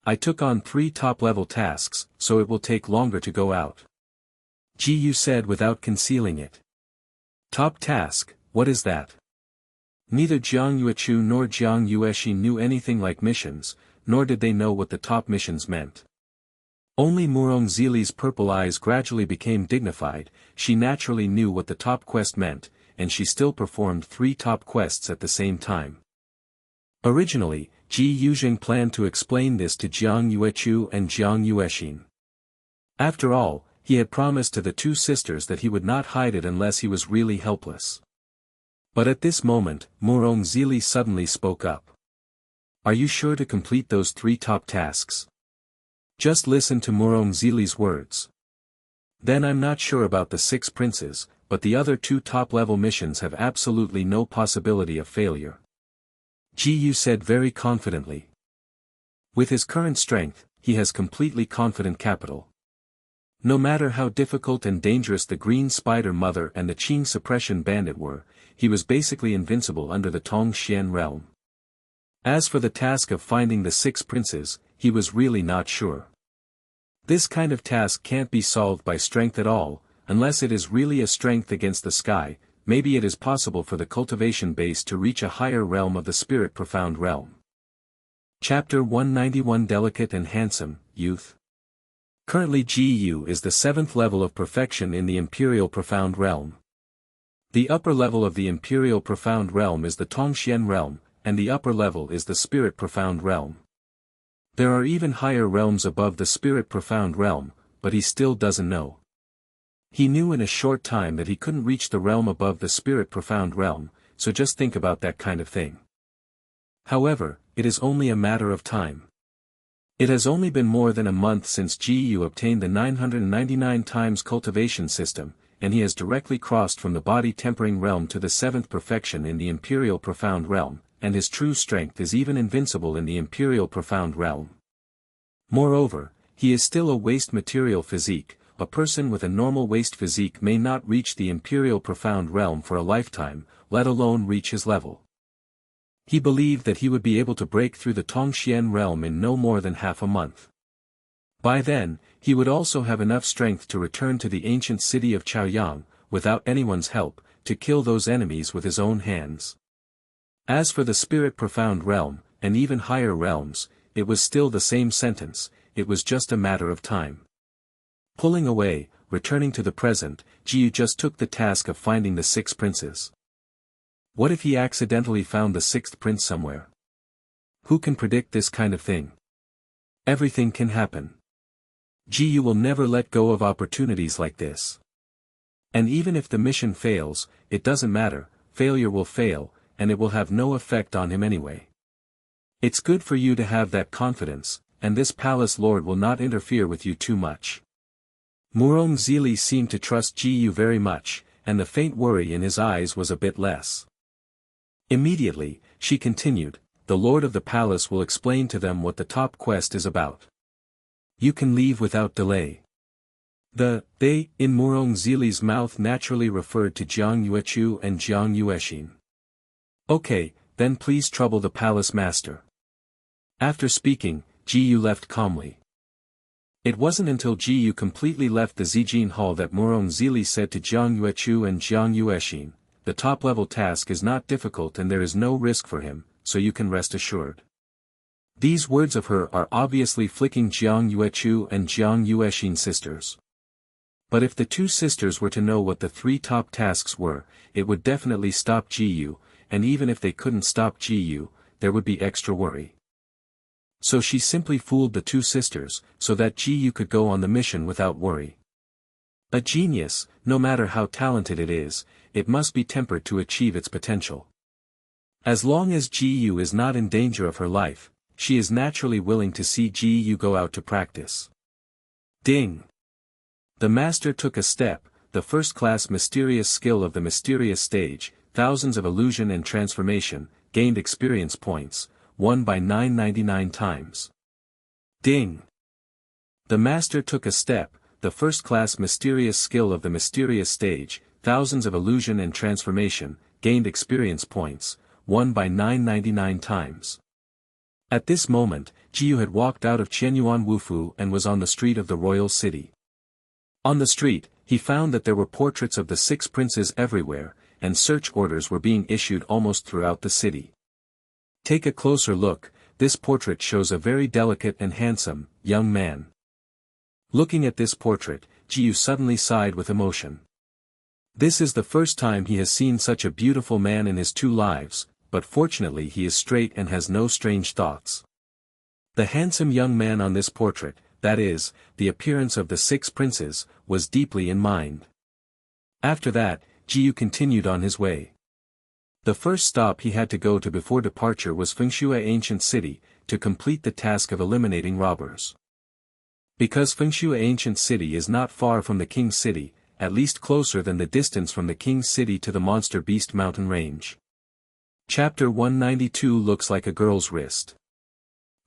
I took on 3 top-level tasks, so it will take longer to go out. Ji said without concealing it. Top task, what is that? Neither Jiang Yuechu nor Jiang Yuexin knew anything like missions, nor did they know what the top missions meant. Only Murong Zili's purple eyes gradually became dignified, she naturally knew what the top quest meant, and she still performed 3 top quests at the same time. Originally, Ji Yuzheng planned to explain this to Jiang Yuechu and Jiang Yuexin. After all, he had promised to the 2 sisters that he would not hide it unless he was really helpless. But at this moment, Murong Zili suddenly spoke up. Are you sure to complete those 3 top tasks? Just listen to Murong Zili's words. Then I'm not sure about the 6 princes, but the other 2 top-level missions have absolutely no possibility of failure. Ji said very confidently. With his current strength, he has completely confident capital. No matter how difficult and dangerous the Green Spider Mother and the Qing Suppression Bandit were, he was basically invincible under the Tongxian realm. As for the task of finding the 6 princes, he was really not sure. This kind of task can't be solved by strength at all, unless it is really a strength against the sky. Maybe it is possible for the cultivation base to reach a higher realm of the spirit profound realm. Chapter 191 Delicate and Handsome, Youth. Currently Gu is the 7th level of perfection in the Imperial Profound Realm. The upper level of the Imperial Profound Realm is the Tongxian Realm, and the upper level is the Spirit Profound Realm. There are even higher realms above the Spirit Profound Realm, but he still doesn't know. He knew in a short time that he couldn't reach the realm above the Spirit Profound Realm, so just think about that kind of thing. However, it is only a matter of time. It has only been more than a month since Gu obtained the 999 times cultivation system, and he has directly crossed from the body tempering realm to the 7th perfection in the Imperial Profound Realm, and his true strength is even invincible in the Imperial Profound Realm. Moreover, he is still a waste material physique. A person with a normal waste physique may not reach the Imperial Profound Realm for a lifetime, let alone reach his level. He believed that he would be able to break through the Tongxian realm in no more than half a month. By then, he would also have enough strength to return to the ancient city of Chaoyang, without anyone's help, to kill those enemies with his own hands. As for the Spirit Profound Realm, and even higher realms, it was still the same sentence, it was just a matter of time. Pulling away, returning to the present, Jiyu just took the task of finding the 6 princes. What if he accidentally found the 6th prince somewhere? Who can predict this kind of thing? Everything can happen. Jiyu will never let go of opportunities like this. And even if the mission fails, it doesn't matter, failure will fail, and it will have no effect on him anyway. It's good for you to have that confidence, and this palace lord will not interfere with you too much. Murong Zili seemed to trust Jiyu very much, and the faint worry in his eyes was a bit less. Immediately, she continued, the lord of the palace will explain to them what the top quest is about. You can leave without delay. They, in Murong Zili's mouth naturally referred to Jiang Yuechu and Jiang Yuexin. Okay, then please trouble the palace master. After speaking, Jiyu left calmly. It wasn't until Jiyu completely left the Zijin Hall that Murong Zili said to Jiang Yuechu and Jiang Yuexin, the top-level task is not difficult and there is no risk for him, so you can rest assured. These words of her are obviously flicking Jiang Yuechu and Jiang Yuexin sisters. But if the 2 sisters were to know what the 3 top tasks were, it would definitely stop Jiyu, and even if they couldn't stop Jiyu, there would be extra worry. So she simply fooled the 2 sisters, so that Jiyu could go on the mission without worry. A genius, no matter how talented it is, it must be tempered to achieve its potential. As long as Jiyu is not in danger of her life, she is naturally willing to see Jiyu go out to practice. Ding! The master took a step, the first-class mysterious skill of the mysterious stage, thousands of illusion and transformation, gained experience points, won by 999 times. Ding! The master took a step, the first-class mysterious skill of the mysterious stage, thousands of illusion and transformation, gained experience points, won by 999 times. At this moment, Jiyu had walked out of Qianyuan Wufu and was on the street of the royal city. On the street, he found that there were portraits of the 6 princes everywhere, and search orders were being issued almost throughout the city. Take a closer look, this portrait shows a very delicate and handsome, young man. Looking at this portrait, Jiyu suddenly sighed with emotion. This is the first time he has seen such a beautiful man in his 2 lives, but fortunately he is straight and has no strange thoughts. The handsome young man on this portrait, that is, the appearance of the 6 princes, was deeply in mind. After that, Jiyu continued on his way. The first stop he had to go to before departure was Fengshui Ancient City, to complete the task of eliminating robbers. Because Fengshui Ancient City is not far from the King's City, at least closer than the distance from the King's City to the Monster Beast Mountain Range. Chapter 192 looks like a girl's wrist.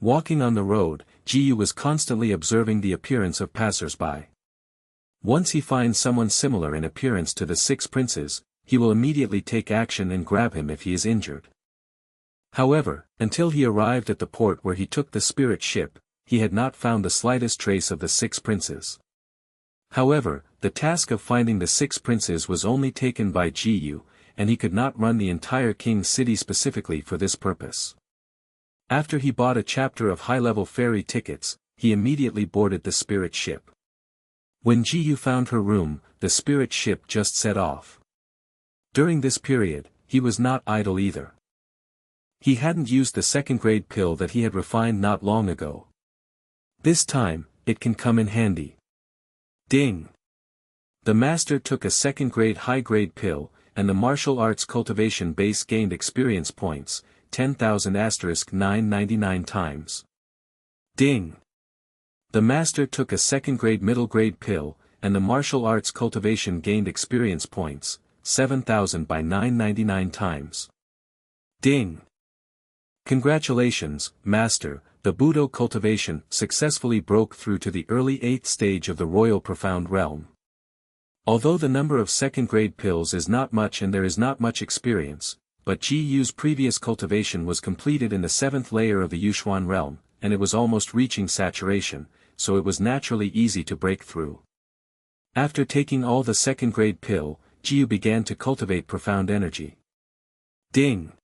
Walking on the road, Jiyu was constantly observing the appearance of passers-by. Once he finds someone similar in appearance to the 6 princes, he will immediately take action and grab him if he is injured. However, until he arrived at the port where he took the spirit ship, he had not found the slightest trace of the 6 princes. However, the task of finding the 6 princes was only taken by Jiyu, and he could not run the entire King's City specifically for this purpose. After he bought a chapter of high-level ferry tickets, he immediately boarded the spirit ship. When Jiyu found her room, the spirit ship just set off. During this period, he was not idle either. He hadn't used the second-grade pill that he had refined not long ago. This time, it can come in handy. Ding! The master took a second-grade high-grade pill, and the martial arts cultivation base gained experience points, 10,000 * 999 times. Ding! The master took a second-grade middle-grade pill, and the martial arts cultivation gained experience points, 7,000 by 999 times. Ding! Congratulations, Master, the Budo cultivation successfully broke through to the early 8th stage of the royal profound realm. Although the number of second-grade pills is not much and there is not much experience, but Ji-Yu's previous cultivation was completed in the 7th layer of the Yushuan realm, and it was almost reaching saturation, so it was naturally easy to break through. After taking all the second-grade pill, Ji-Yu began to cultivate profound energy. Ding!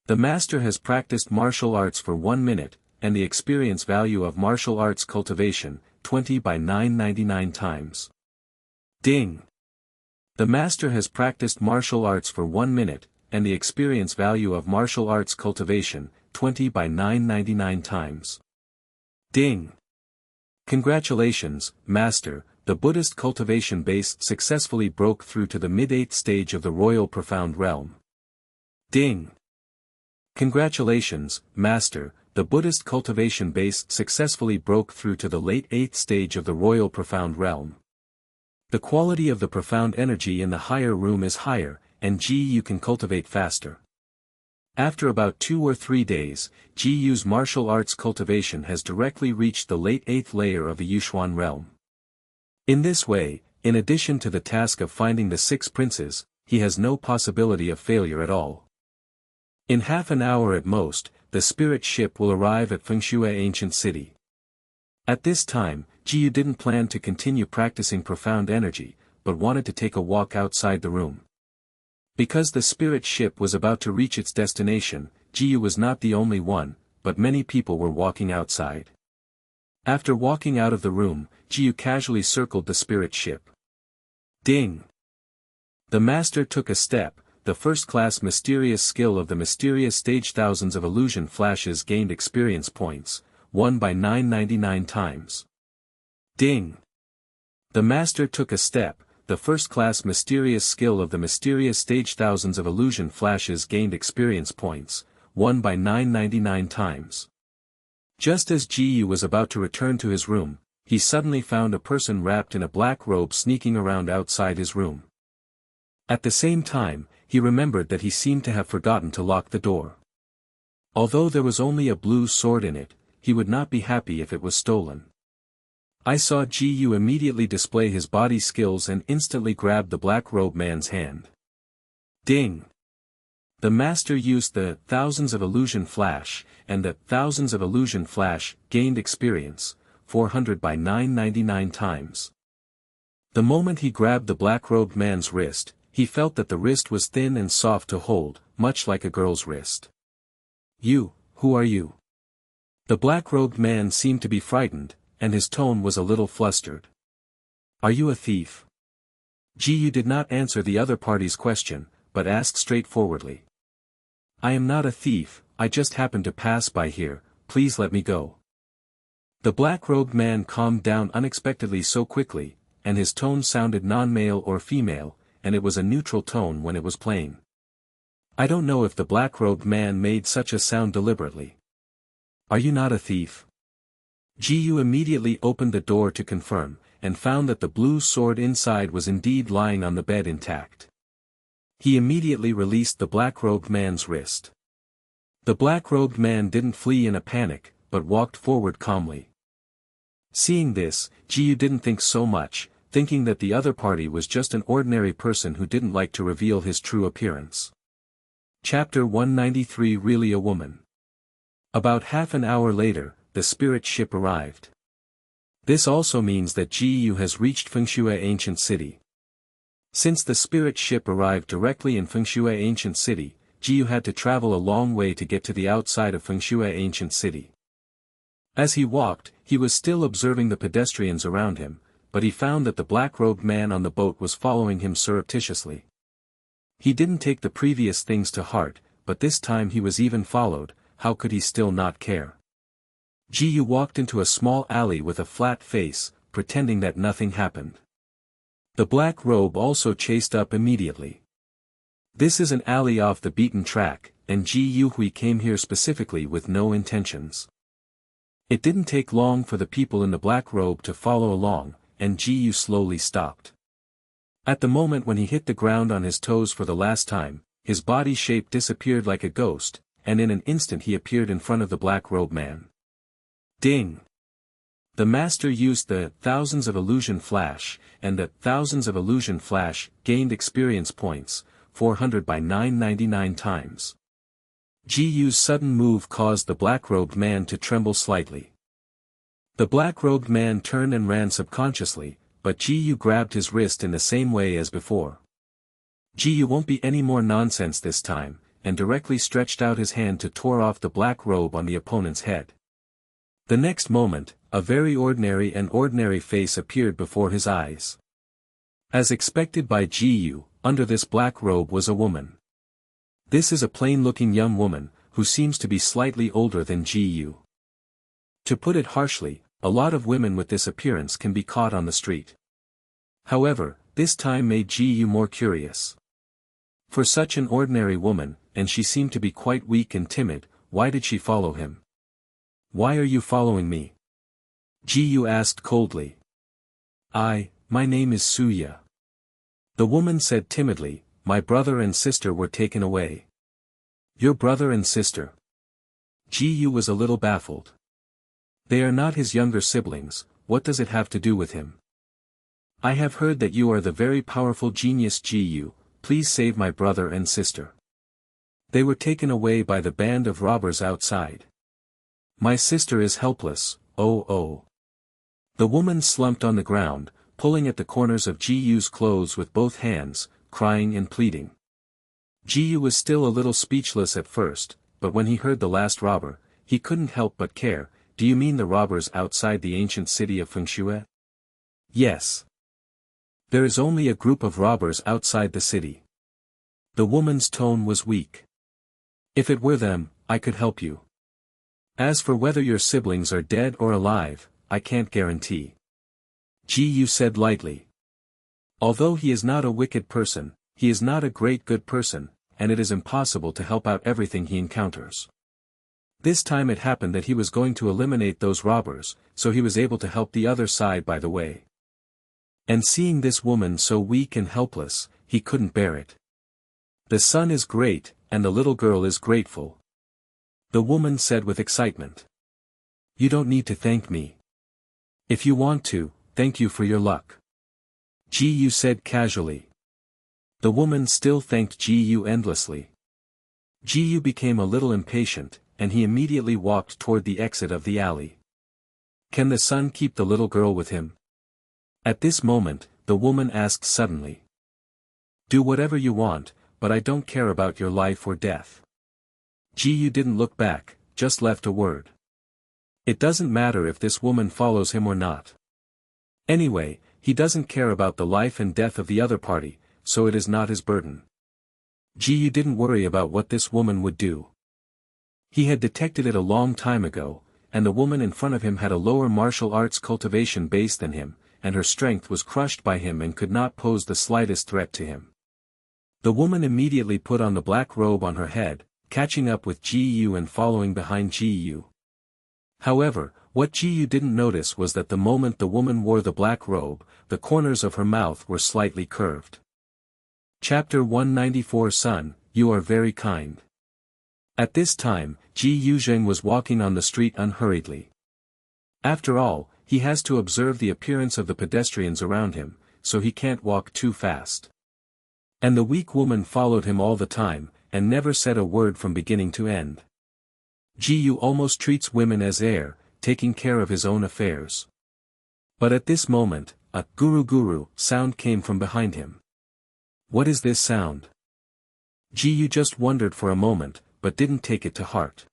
The master has practiced martial arts for 1 minute, and the experience value of martial arts cultivation, 20 by 999 times. Ding! The master has practiced martial arts for 1 minute, and the experience value of martial arts cultivation, 20 by 999 times. Ding! Congratulations, Master, the Buddhist cultivation base successfully broke through to the mid-8th stage of the royal profound realm. Ding! Congratulations, Master, the Buddhist cultivation base successfully broke through to the late 8th stage of the royal profound realm. The quality of the profound energy in the higher room is higher, and Ji-Yu can cultivate faster. After about 2 or 3 days, Ji-Yu's martial arts cultivation has directly reached the late 8th layer of the Yushuan realm. In this way, in addition to the task of finding the 6 princes, he has no possibility of failure at all. In half an hour at most, the spirit ship will arrive at Fengshui Ancient City. At this time, Ji-Yu didn't plan to continue practicing profound energy, but wanted to take a walk outside the room. Because the spirit ship was about to reach its destination, Ji-Yu was not the only one, but many people were walking outside. After walking out of the room, Ji-Yu casually circled the spirit ship. Ding! The master took a step. The first-class mysterious skill of the mysterious stage. Thousands of illusion flashes gained experience points, 1 by 999 times. Ding! The master took a step. The first-class mysterious skill of the mysterious stage. Thousands of illusion flashes gained experience points, 1 by 999 times. Just as Ji-Yu was about to return to his room, he suddenly found a person wrapped in a black robe sneaking around outside his room. At the same time, he remembered that he seemed to have forgotten to lock the door. Although there was only a blue sword in it, he would not be happy if it was stolen. I saw Ji-Yu immediately display his body skills and instantly grabbed the black robe man's hand. Ding! The master used the thousands of illusion flash, and the thousands of illusion flash gained experience, 400 by 999 times. The moment he grabbed the black-robed man's wrist, he felt that the wrist was thin and soft to hold, much like a girl's wrist. You, who are you? The black-robed man seemed to be frightened, and his tone was a little flustered. Are you a thief? Ji-Yu did not answer the other party's question, but asked straightforwardly. I am not a thief, I just happened to pass by here, please let me go. The black-robed man calmed down unexpectedly so quickly, and his tone sounded non-male or female, and it was a neutral tone when it was plain. I don't know if the black-robed man made such a sound deliberately. Are you not a thief? Ji-Yu immediately opened the door to confirm, and found that the blue sword inside was indeed lying on the bed intact. He immediately released the black-robed man's wrist. The black-robed man didn't flee in a panic, but walked forward calmly. Seeing this, Ji-Yu didn't think so much, thinking that the other party was just an ordinary person who didn't like to reveal his true appearance. Chapter 193 Really a Woman. About half an hour later, the spirit ship arrived. This also means that Ji-Yu has reached Fengshui Ancient City. Since the spirit ship arrived directly in Fengshui Ancient City, Ji-Yu had to travel a long way to get to the outside of Fengshui Ancient City. As he walked, he was still observing the pedestrians around him, but he found that the black-robed man on the boat was following him surreptitiously. He didn't take the previous things to heart, but this time he was even followed. How could he still not care? Ji-Yu walked into a small alley with a flat face, pretending that nothing happened. The black robe also chased up immediately. This is an alley off the beaten track, and Ji-Yu came here specifically with no intentions. It didn't take long for the people in the black robe to follow along, and Ji-Yu slowly stopped. At the moment when he hit the ground on his toes for the last time, his body shape disappeared like a ghost, and in an instant he appeared in front of the black-robed man. Ding! The master used the thousands of illusion flash, and the thousands of illusion flash gained experience points, 400 by 999 times. Ji-Yu's sudden move caused the black-robed man to tremble slightly. The black-robed man turned and ran subconsciously, but Ji-Yu grabbed his wrist in the same way as before. Ji-Yu won't be any more nonsense this time, and directly stretched out his hand to tore off the black robe on the opponent's head. The next moment, a very ordinary face appeared before his eyes. As expected by Ji-Yu, under this black robe was a woman. This is a plain-looking young woman, who seems to be slightly older than Ji-Yu. To put it harshly, a lot of women with this appearance can be caught on the street. However, this time made Ji-Yu more curious. For such an ordinary woman, and she seemed to be quite weak and timid, why did she follow him? Why are you following me? Ji-Yu asked coldly. My name is Suya. The woman said timidly, my brother and sister were taken away. Your brother and sister? Ji-Yu was a little baffled. They are not his younger siblings, what does it have to do with him? I have heard that you are the very powerful genius Ji-Yu, please save my brother and sister. They were taken away by the band of robbers outside. My sister is helpless, oh. The woman slumped on the ground, pulling at the corners of Ji-Yu's clothes with both hands, crying and pleading. Ji-Yu was still a little speechless at first, but when he heard the last robber, he couldn't help but care. Do you mean the robbers outside the ancient city of Fengshui? Yes. There is only a group of robbers outside the city. The woman's tone was weak. If it were them, I could help you. As for whether your siblings are dead or alive, I can't guarantee. Ji-Yu said lightly. Although he is not a wicked person, he is not a great good person, and it is impossible to help out everything he encounters. This time it happened that he was going to eliminate those robbers, so he was able to help the other side by the way. And seeing this woman so weak and helpless, he couldn't bear it. The son is great, and the little girl is grateful. The woman said with excitement. You don't need to thank me. If you want to, thank you for your luck. Ji-Yu said casually. The woman still thanked Ji-Yu endlessly. Ji-Yu became a little impatient, and he immediately walked toward the exit of the alley. Can the son keep the little girl with him? At this moment, the woman asked suddenly. Do whatever you want, but I don't care about your life or death. Ji-Yu didn't look back, just left a word. It doesn't matter if this woman follows him or not. Anyway, he doesn't care about the life and death of the other party, so it is not his burden. Ji-Yu didn't worry about what this woman would do. He had detected it a long time ago, and the woman in front of him had a lower martial arts cultivation base than him, and her strength was crushed by him and could not pose the slightest threat to him. The woman immediately put on the black robe on her head, catching up with Ji-Yu and following behind Ji-Yu. However, what Ji-Yu didn't notice was that the moment the woman wore the black robe, the corners of her mouth were slightly curved. Chapter 194 Son, you are very kind. At this time, Ji Yuzheng was walking on the street unhurriedly. After all, he has to observe the appearance of the pedestrians around him, so he can't walk too fast. And the weak woman followed him all the time, and never said a word from beginning to end. Ji-Yu almost treats women as heir, taking care of his own affairs. But at this moment, a guru sound came from behind him. What is this sound? Ji-Yu just wondered for a moment, but didn't take it to heart.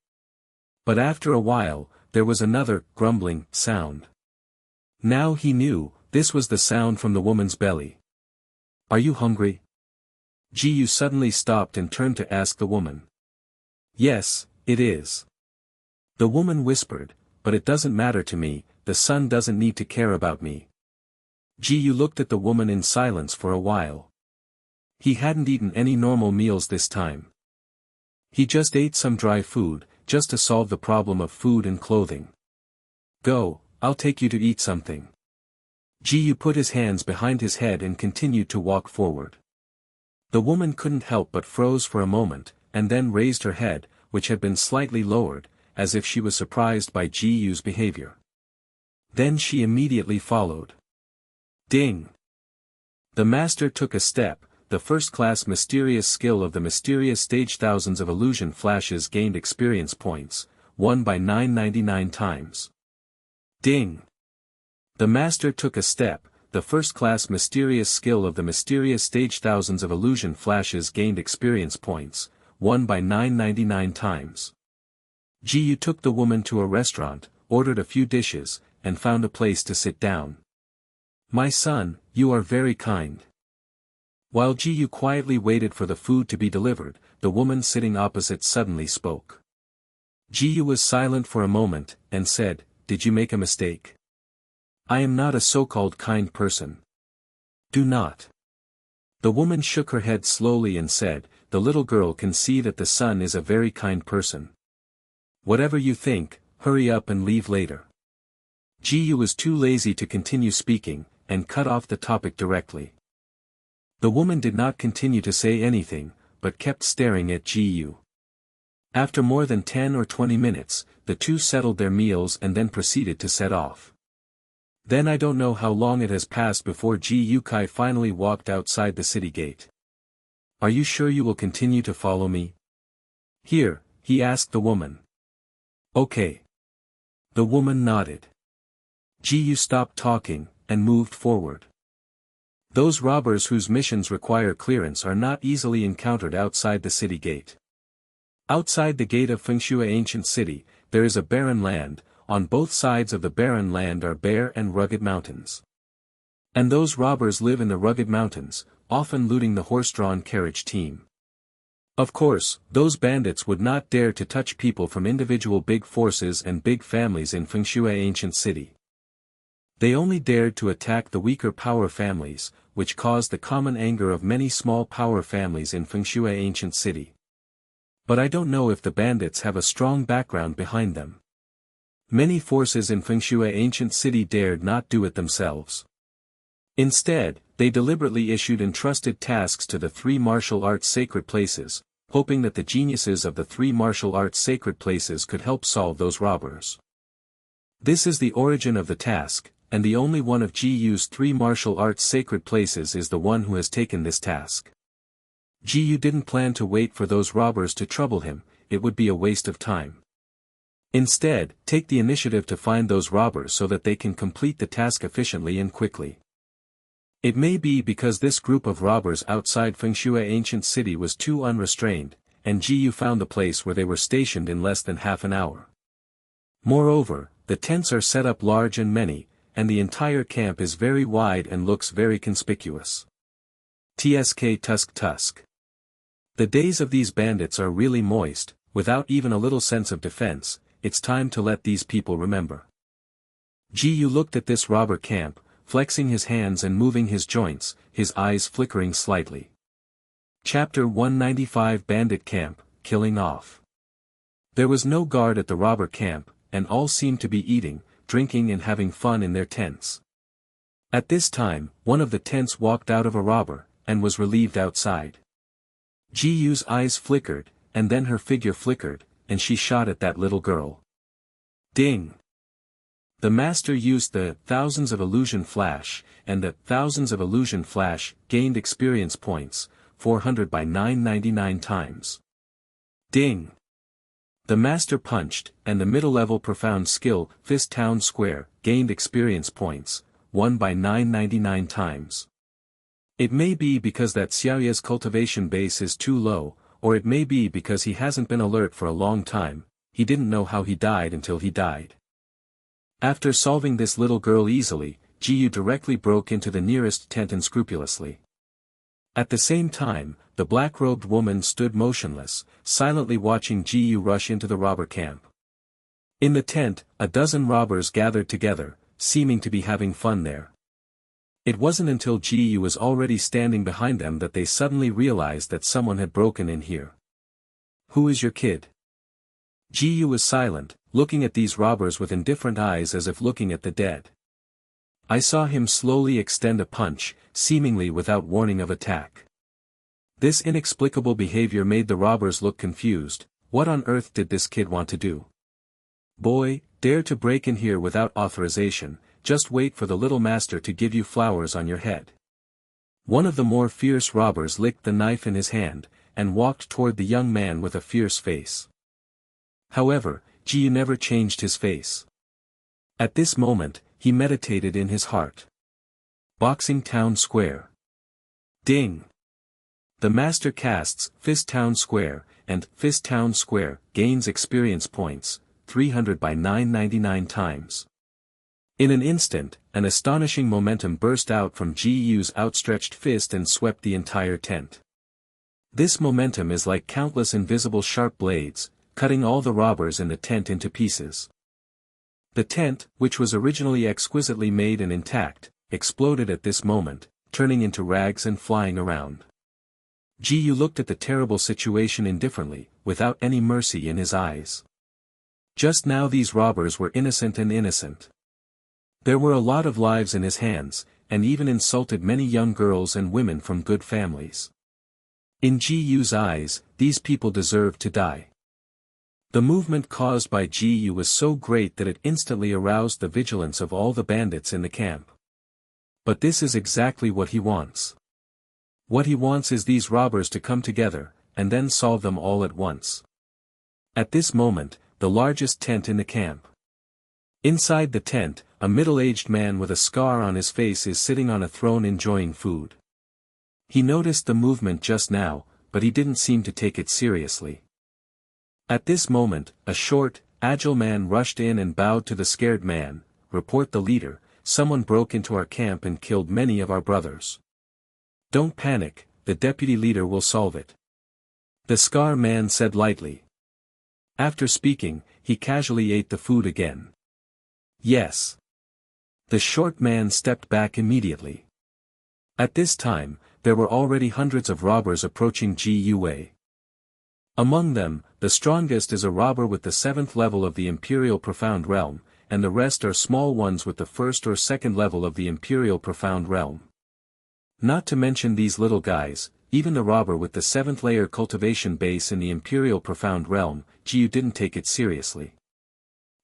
But after a while, there was another, grumbling, sound. Now he knew, this was the sound from the woman's belly. Are you hungry? Ji-Yu suddenly stopped and turned to ask the woman. Yes, it is. The woman whispered, but it doesn't matter to me, the son doesn't need to care about me. Ji-Yu looked at the woman in silence for a while. He hadn't eaten any normal meals this time. He just ate some dry food, just to solve the problem of food and clothing. Go, I'll take you to eat something. Ji-Yu put his hands behind his head and continued to walk forward. The woman couldn't help but froze for a moment, and then raised her head, which had been slightly lowered, as if she was surprised by Ji Yu's behavior. Then she immediately followed. Ding! The master took a step. The first-class mysterious skill of the mysterious stage. Thousands of illusion flashes gained experience points, won by 999 times. Ding! The master took a step. The first-class mysterious skill of the mysterious stage. Thousands of illusion flashes gained experience points, won by 999 times. Ji Yu took the woman to a restaurant, ordered a few dishes, and found a place to sit down. My son, you are very kind. While Ji Yu quietly waited for the food to be delivered, the woman sitting opposite suddenly spoke. Ji Yu was silent for a moment, and said, Did you make a mistake? I am not a so-called kind person. Do not. The woman shook her head slowly and said, The little girl can see that the son is a very kind person. Whatever you think, hurry up and leave later. Ji Yu was too lazy to continue speaking, and cut off the topic directly. The woman did not continue to say anything, but kept staring at Ji Yu. After more than 10 or 20 minutes, the two settled their meals and then proceeded to set off. Then I don't know how long it has passed before Ji Yu Kai finally walked outside the city gate. Are you sure you will continue to follow me? Here, he asked the woman. Okay. The woman nodded. Ji Yu stopped talking, and moved forward. Those robbers whose missions require clearance are not easily encountered outside the city gate. Outside the gate of Fengshui ancient city, there is a barren land. On both sides of the barren land are bare and rugged mountains. And those robbers live in the rugged mountains, often looting the horse-drawn carriage team. Of course, those bandits would not dare to touch people from individual big forces and big families in Fengshui ancient city. They only dared to attack the weaker power families, which caused the common anger of many small power families in Fengshui ancient city. But I don't know if the bandits have a strong background behind them. Many forces in Fengshui ancient city dared not do it themselves. Instead, they deliberately issued entrusted tasks to the three martial arts sacred places, hoping that the geniuses of the three martial arts sacred places could help solve those robbers. This is the origin of the task, and the only one of Ji Yu's three martial arts sacred places is the one who has taken this task. Ji Yu didn't plan to wait for those robbers to trouble him, it would be a waste of time. Instead, take the initiative to find those robbers so that they can complete the task efficiently and quickly. It may be because this group of robbers outside Fengshui ancient city was too unrestrained, and Ji Yu found the place where they were stationed in less than half an hour. Moreover, the tents are set up large and many, and the entire camp is very wide and looks very conspicuous. Tusk. The days of these bandits are really moist, without even a little sense of defense. It's time to let these people remember. Ji Yu looked at this robber camp, flexing his hands and moving his joints, his eyes flickering slightly. Chapter 195 Bandit Camp, Killing Off. There was no guard at the robber camp, and all seemed to be eating, drinking and having fun in their tents. At this time, one of the tents walked out of a robber, and was relieved outside. Ji Yu's eyes flickered, and then her figure flickered, and she shot at that little girl. Ding! The master used the thousands of illusion flash, and the thousands of illusion flash gained experience points, 400 by 999 times. Ding! The master punched, and the middle-level profound skill, Fist Town Square, gained experience points, 1 by 999 times. It may be because that Xiaoya's cultivation base is too low, or it may be because he hasn't been alert for a long time, he didn't know how he died until he died. After solving this little girl easily, Ji Yu directly broke into the nearest tent unscrupulously. At the same time, the black-robed woman stood motionless, silently watching Ji Yu rush into the robber camp. In the tent, a dozen robbers gathered together, seeming to be having fun there. It wasn't until Ji Yu was already standing behind them that they suddenly realized that someone had broken in here. Who is your kid? Ji Yu was silent, looking at these robbers with indifferent eyes as if looking at the dead. I saw him slowly extend a punch, seemingly without warning of attack. This inexplicable behavior made the robbers look confused, What on earth did this kid want to do? Boy, dare to break in here without authorization, just wait for the little master to give you flowers on your head. One of the more fierce robbers licked the knife in his hand, and walked toward the young man with a fierce face. However, Jiyu never changed his face. At this moment, he meditated in his heart. Boxing Town Square. Ding! The master casts Fist Town Square, and Fist Town Square gains experience points, 300 by 999 times. In an instant, an astonishing momentum burst out from Jiyu's outstretched fist and swept the entire tent. This momentum is like countless invisible sharp blades, cutting all the robbers in the tent into pieces. The tent, which was originally exquisitely made and intact, exploded at this moment, turning into rags and flying around. Jiyu looked at the terrible situation indifferently, without any mercy in his eyes. Just now these robbers were innocent and innocent. There were a lot of lives in his hands, and even insulted many young girls and women from good families. In Jiyu's eyes, these people deserved to die. The movement caused by Jiyu was so great that it instantly aroused the vigilance of all the bandits in the camp. But this is exactly what he wants. What he wants is these robbers to come together, and then solve them all at once. At this moment, the largest tent in the camp. Inside the tent, a middle-aged man with a scar on his face is sitting on a throne enjoying food. He noticed the movement just now, but he didn't seem to take it seriously. At this moment, a short, agile man rushed in and bowed to the scared man. "Report the leader, someone broke into our camp and killed many of our brothers." "Don't panic, the deputy leader will solve it," the scar man said lightly. After speaking, he casually ate the food again. "Yes." The short man stepped back immediately. At this time, there were already hundreds of robbers approaching Ji Yue. Among them, the strongest is a robber with the 7th level of the Imperial Profound Realm, and the rest are small ones with the 1st or 2nd level of the Imperial Profound Realm. Not to mention these little guys, even the robber with the 7th layer cultivation base in the Imperial Profound Realm, Jiyu didn't take it seriously.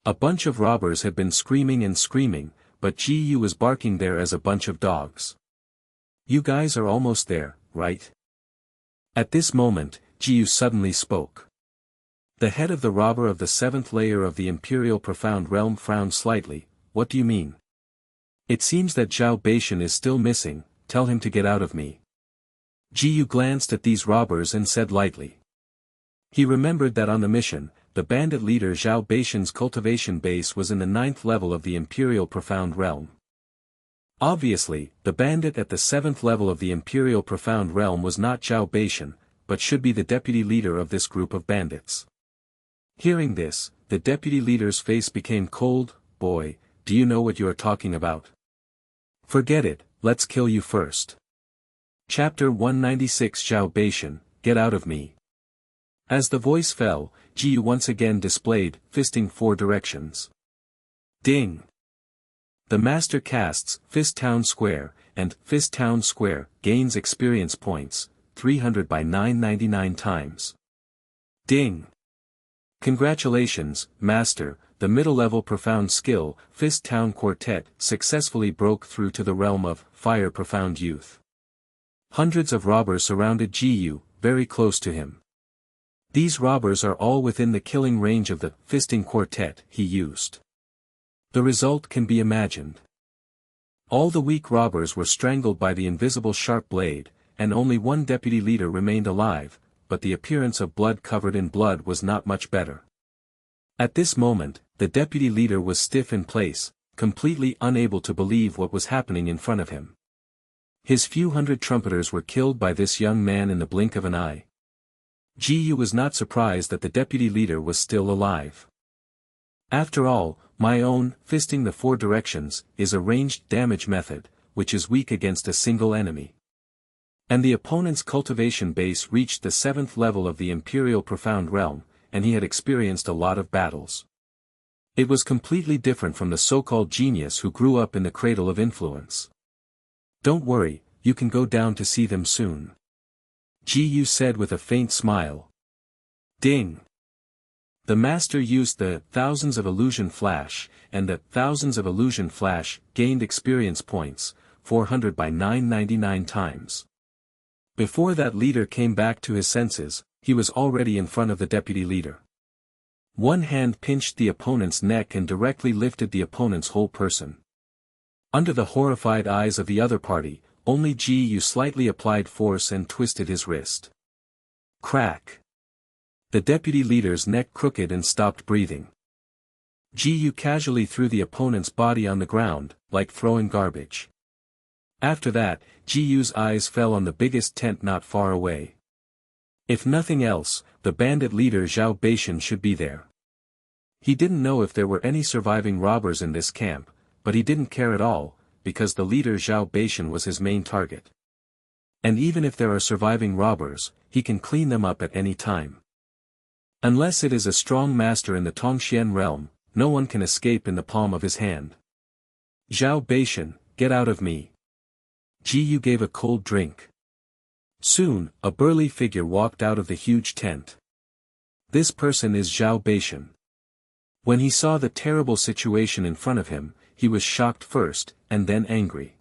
A bunch of robbers had been screaming and screaming, but Jiyu was barking there as a bunch of dogs. "You guys are almost there, right?" At this moment, Jiyu suddenly spoke. The head of the robber of the 7th layer of the Imperial Profound Realm frowned slightly. "What do you mean?" "It seems that Zhao Beishan is still missing, tell him to get out of me." Jiyu glanced at these robbers and said lightly. He remembered that on the mission, the bandit leader Zhao Beishan's cultivation base was in the 9th level of the Imperial Profound Realm. Obviously, the bandit at the 7th level of the Imperial Profound Realm was not Zhao Beishan, but should be the deputy leader of this group of bandits. Hearing this, the deputy leader's face became cold. "Boy, do you know what you are talking about? Forget it, let's kill you first." Chapter 196 Zhao Beishan, get out of me. As the voice fell, Jiyu once again displayed, fisting 4 directions. Ding! The master casts, Fist Town Square, and Fist Town Square, gains experience points, 300 by 999 times. Ding! Congratulations, Master, the middle-level profound skill, Fist Town Quartet, successfully broke through to the realm of Fire Profound Youth. Hundreds of robbers surrounded Jiyu, very close to him. These robbers are all within the killing range of the fisting quartet he used. The result can be imagined. All the weak robbers were strangled by the invisible sharp blade, and only one deputy leader remained alive, but the appearance of blood covered in blood was not much better. At this moment, the deputy leader was stiff in place, completely unable to believe what was happening in front of him. His few hundred trumpeters were killed by this young man in the blink of an eye. Jiyu was not surprised that the deputy leader was still alive. After all, my own, fisting the 4 directions, is a ranged damage method, which is weak against a single enemy. And the opponent's cultivation base reached the 7th level of the Imperial Profound Realm, and he had experienced a lot of battles. It was completely different from the so-called genius who grew up in the cradle of influence. "Don't worry, you can go down to see them soon," Jiyu said with a faint smile. Ding! The master used the thousands of illusion flash, and the thousands of illusion flash gained experience points, 400 by 999 times. Before that leader came back to his senses, he was already in front of the deputy leader. One hand pinched the opponent's neck and directly lifted the opponent's whole person. Under the horrified eyes of the other party, only Ji-yu slightly applied force and twisted his wrist. Crack! The deputy leader's neck crooked and stopped breathing. Ji-yu casually threw the opponent's body on the ground, like throwing garbage. After that, Ji-yu's eyes fell on the biggest tent not far away. If nothing else, the bandit leader Zhao Beishan should be there. He didn't know if there were any surviving robbers in this camp, but he didn't care at all, because the leader Zhao Beishan was his main target. And even if there are surviving robbers, he can clean them up at any time. Unless it is a strong master in the Tongxian realm, no one can escape in the palm of his hand. Zhao Beishan, get out of me. Ji-yu gave a cold drink. Soon, a burly figure walked out of the huge tent. This person is Zhao Beishan. When he saw the terrible situation in front of him, he was shocked first, and then angry.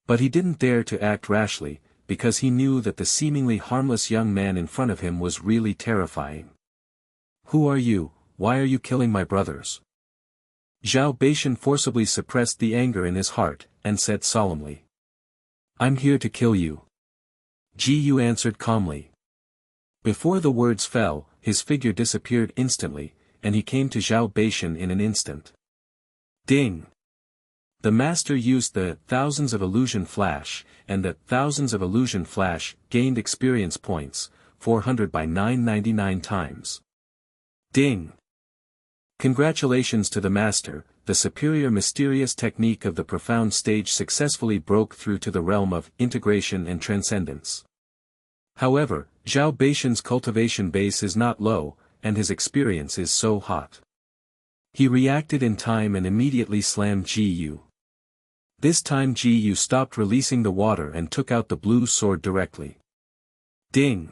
But he didn't dare to act rashly, because he knew that the seemingly harmless young man in front of him was really terrifying. Who are you? Why are you killing my brothers? Zhao Beishan forcibly suppressed the anger in his heart, and said solemnly. I'm here to kill you. Ji-yu answered calmly. Before the words fell, his figure disappeared instantly, and he came to Zhao Beishan in an instant. Ding! The master used the thousands of illusion flash, and the thousands of illusion flash gained experience points, 400 by 999 times. Ding! Congratulations to the master, the superior mysterious technique of the profound stage successfully broke through to the realm of integration and transcendence. However, Zhao Beishan's cultivation base is not low, and his experience is so hot. He reacted in time and immediately slammed Ji-yu. This time Ji-yu stopped releasing the water and took out the blue sword directly. Ding!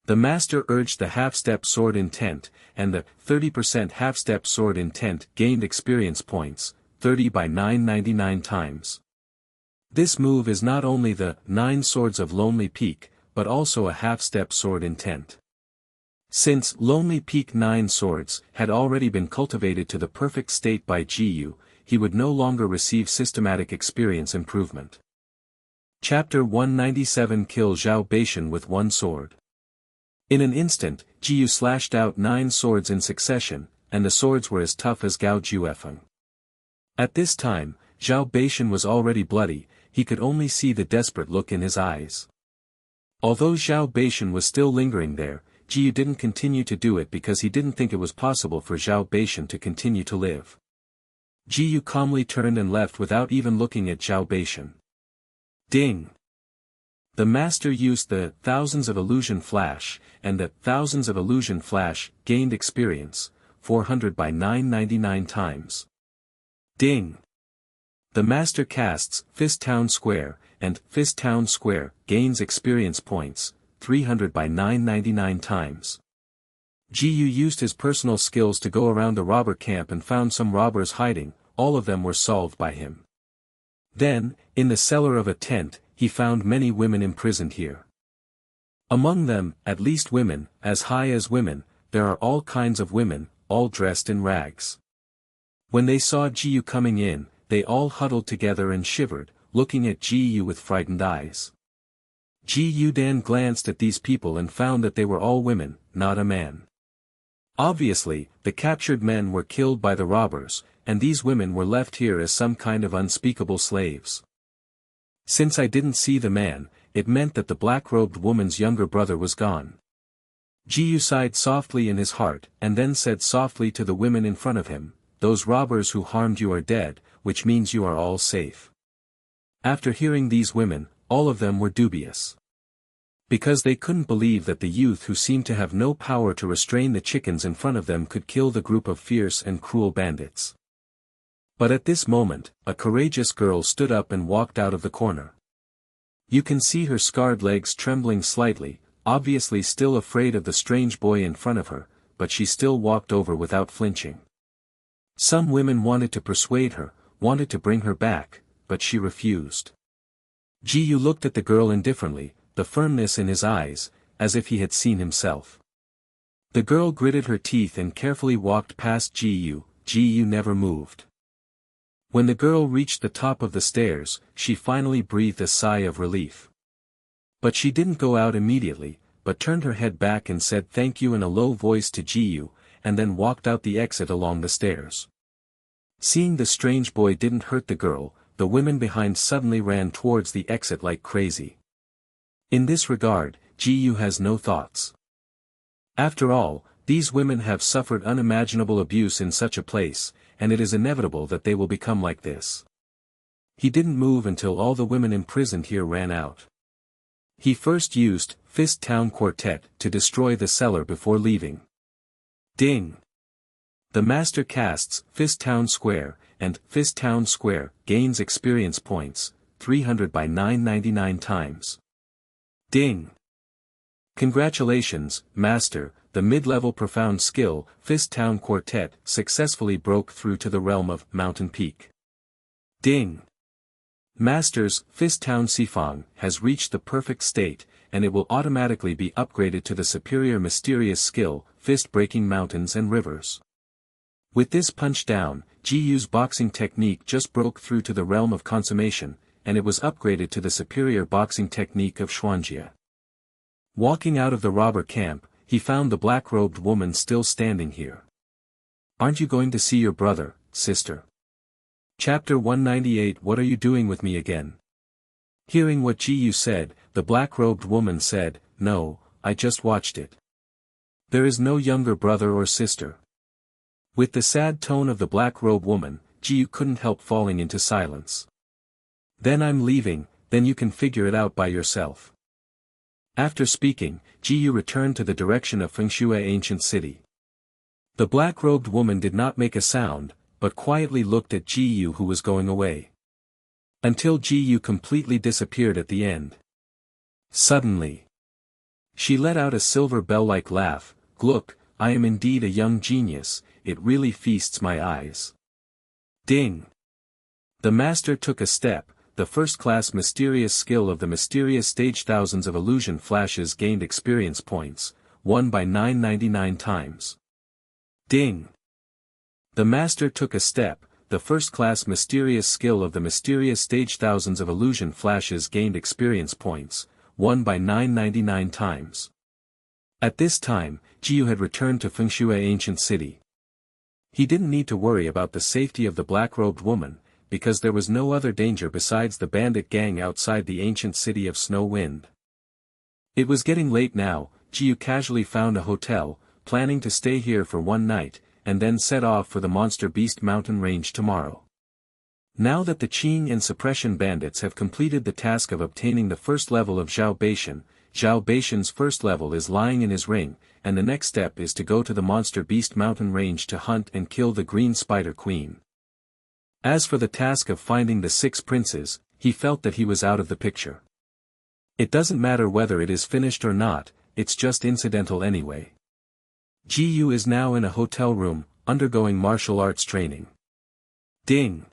The master urged the half-step sword intent, and the 30% half-step sword intent gained experience points, 30 by 999 times. This move is not only the 9 swords of Lonely Peak, but also a half-step sword intent. Since Lonely Peak 9 swords had already been cultivated to the perfect state by Ji-yu, he would no longer receive systematic experience improvement. Chapter 197 Kill Zhao Beishan with one sword. In an instant, Ji-yu slashed out 9 swords in succession, and the swords were as tough as Gao Juefeng. At this time, Zhao Beishan was already bloody, he could only see the desperate look in his eyes. Although Zhao Beishan was still lingering there, Ji-yu didn't continue to do it because he didn't think it was possible for Zhao Beishan to continue to live. Ji-yu calmly turned and left without even looking at Zhao Beishan. Ding! The master used the thousands of illusion flash, and the thousands of illusion flash gained experience, 400 by 999 times. Ding! The master casts Fist Town Square, and Fist Town Square gains experience points, 300 by 999 times. Ji-yu used his personal skills to go around the robber camp and found some robbers hiding, all of them were solved by him. Then, in the cellar of a tent, he found many women imprisoned here. Among them, at least women, as high as women, there are all kinds of women, all dressed in rags. When they saw Ji-yu coming in, they all huddled together and shivered, looking at Ji-yu with frightened eyes. Ji-yu then glanced at these people and found that they were all women, not a man. Obviously, the captured men were killed by the robbers, and these women were left here as some kind of unspeakable slaves. Since I didn't see the man, it meant that the black-robed woman's younger brother was gone. Ji-yu sighed softly in his heart, and then said softly to the women in front of him, "Those robbers who harmed you are dead, which means you are all safe." After hearing these women, all of them were dubious. Because they couldn't believe that the youth who seemed to have no power to restrain the chickens in front of them could kill the group of fierce and cruel bandits. But at this moment, a courageous girl stood up and walked out of the corner. You can see her scarred legs trembling slightly, obviously still afraid of the strange boy in front of her, but she still walked over without flinching. Some women wanted to persuade her, wanted to bring her back, but she refused. Ji Yu looked at the girl indifferently, the firmness in his eyes, as if he had seen himself. The girl gritted her teeth and carefully walked past Ji Yu. Ji Yu never moved. When the girl reached the top of the stairs, she finally breathed a sigh of relief. But she didn't go out immediately, but turned her head back and said thank you in a low voice to Ji Yu, and then walked out the exit along the stairs. Seeing the strange boy didn't hurt the girl, the women behind suddenly ran towards the exit like crazy. In this regard, Ji Yu has no thoughts. After all, these women have suffered unimaginable abuse in such a place, and it is inevitable that they will become like this. He didn't move until all the women imprisoned here ran out. He first used Fist Town Quartet to destroy the cellar before leaving. Ding! The master casts Fist Town Square, and Fist Town Square gains experience points, 300 by 999 times. Ding! Congratulations, Master, the mid-level profound skill, Fist Town Quartet, successfully broke through to the realm of Mountain Peak. Ding! Master's Fist Town Sifang has reached the perfect state, and it will automatically be upgraded to the superior mysterious skill, Fist Breaking Mountains and Rivers. With this punch down, Ji Yu's boxing technique just broke through to the realm of consummation, and it was upgraded to the superior boxing technique of Xuanjia. Walking out of the robber camp, he found the black-robed woman still standing here. Aren't you going to see your brother, sister? Chapter 198 What are you doing with me again? Hearing what Ji Yu said, the black-robed woman said, No, I just watched it. There is no younger brother or sister. With the sad tone of the black-robed woman, Ji Yu couldn't help falling into silence. Then I'm leaving, then you can figure it out by yourself. After speaking, Ji Yu returned to the direction of Fengshui ancient city. The black-robed woman did not make a sound, but quietly looked at Ji Yu who was going away. Until Ji Yu completely disappeared at the end. Suddenly, she let out a silver bell-like laugh. Look, I am indeed a young genius, it really feasts my eyes. Ding! The master took a step. The first-class mysterious skill of the mysterious stage thousands of illusion flashes gained experience points, 1 by 999 times. Ding! The master took a step, the first-class mysterious skill of the mysterious stage thousands of illusion flashes gained experience points, 1 by 999 times. At this time, Ji Yu had returned to Fengshui ancient city. He didn't need to worry about the safety of the black-robed woman, because there was no other danger besides the bandit gang outside the ancient city of Snow Wind. It was getting late now. Ji Yu casually found a hotel, planning to stay here for one night, and then set off for the Monster Beast mountain range tomorrow. Now that the Qing and Suppression bandits have completed the task of obtaining the first level of Zhao Beishan's first level is lying in his ring, and the next step is to go to the Monster Beast mountain range to hunt and kill the Green Spider Queen. As for the task of finding the 6 princes, he felt that he was out of the picture. It doesn't matter whether it is finished or not, it's just incidental anyway. Ji Yu is now in a hotel room, undergoing martial arts training. Ding!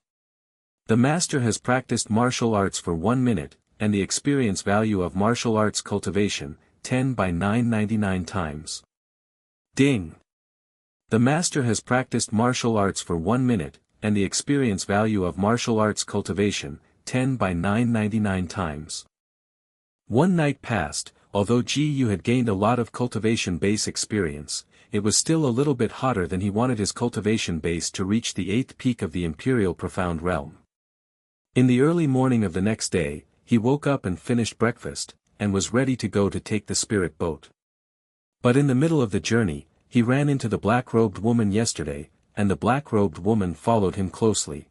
The master has practiced martial arts for 1 minute, and the experience value of martial arts cultivation, 10 by 999 times. Ding! The master has practiced martial arts for 1 minute, and the experience value of martial arts cultivation, 10 by 999 times. One night passed. Although Ji Yu had gained a lot of cultivation base experience, it was still a little bit hotter than he wanted his cultivation base to reach the 8th peak of the Imperial Profound Realm. In the early morning of the next day, he woke up and finished breakfast, and was ready to go to take the spirit boat. But in the middle of the journey, he ran into the black-robed woman yesterday, and the black-robed woman followed him closely.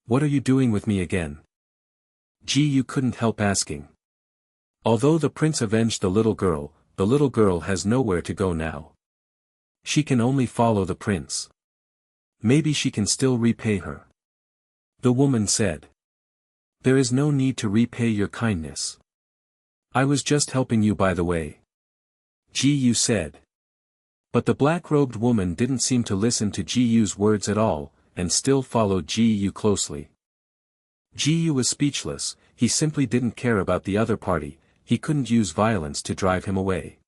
What are you doing with me again? Ji Yu couldn't help asking. Although the prince avenged the little girl has nowhere to go now. She can only follow the prince. Maybe she can still repay her. The woman said. There is no need to repay your kindness. I was just helping you by the way. Ji Yu said. But the black-robed woman didn't seem to listen to Ji Yu's words at all, and still followed Ji Yu closely. Ji Yu was speechless, he simply didn't care about the other party, he couldn't use violence to drive him away.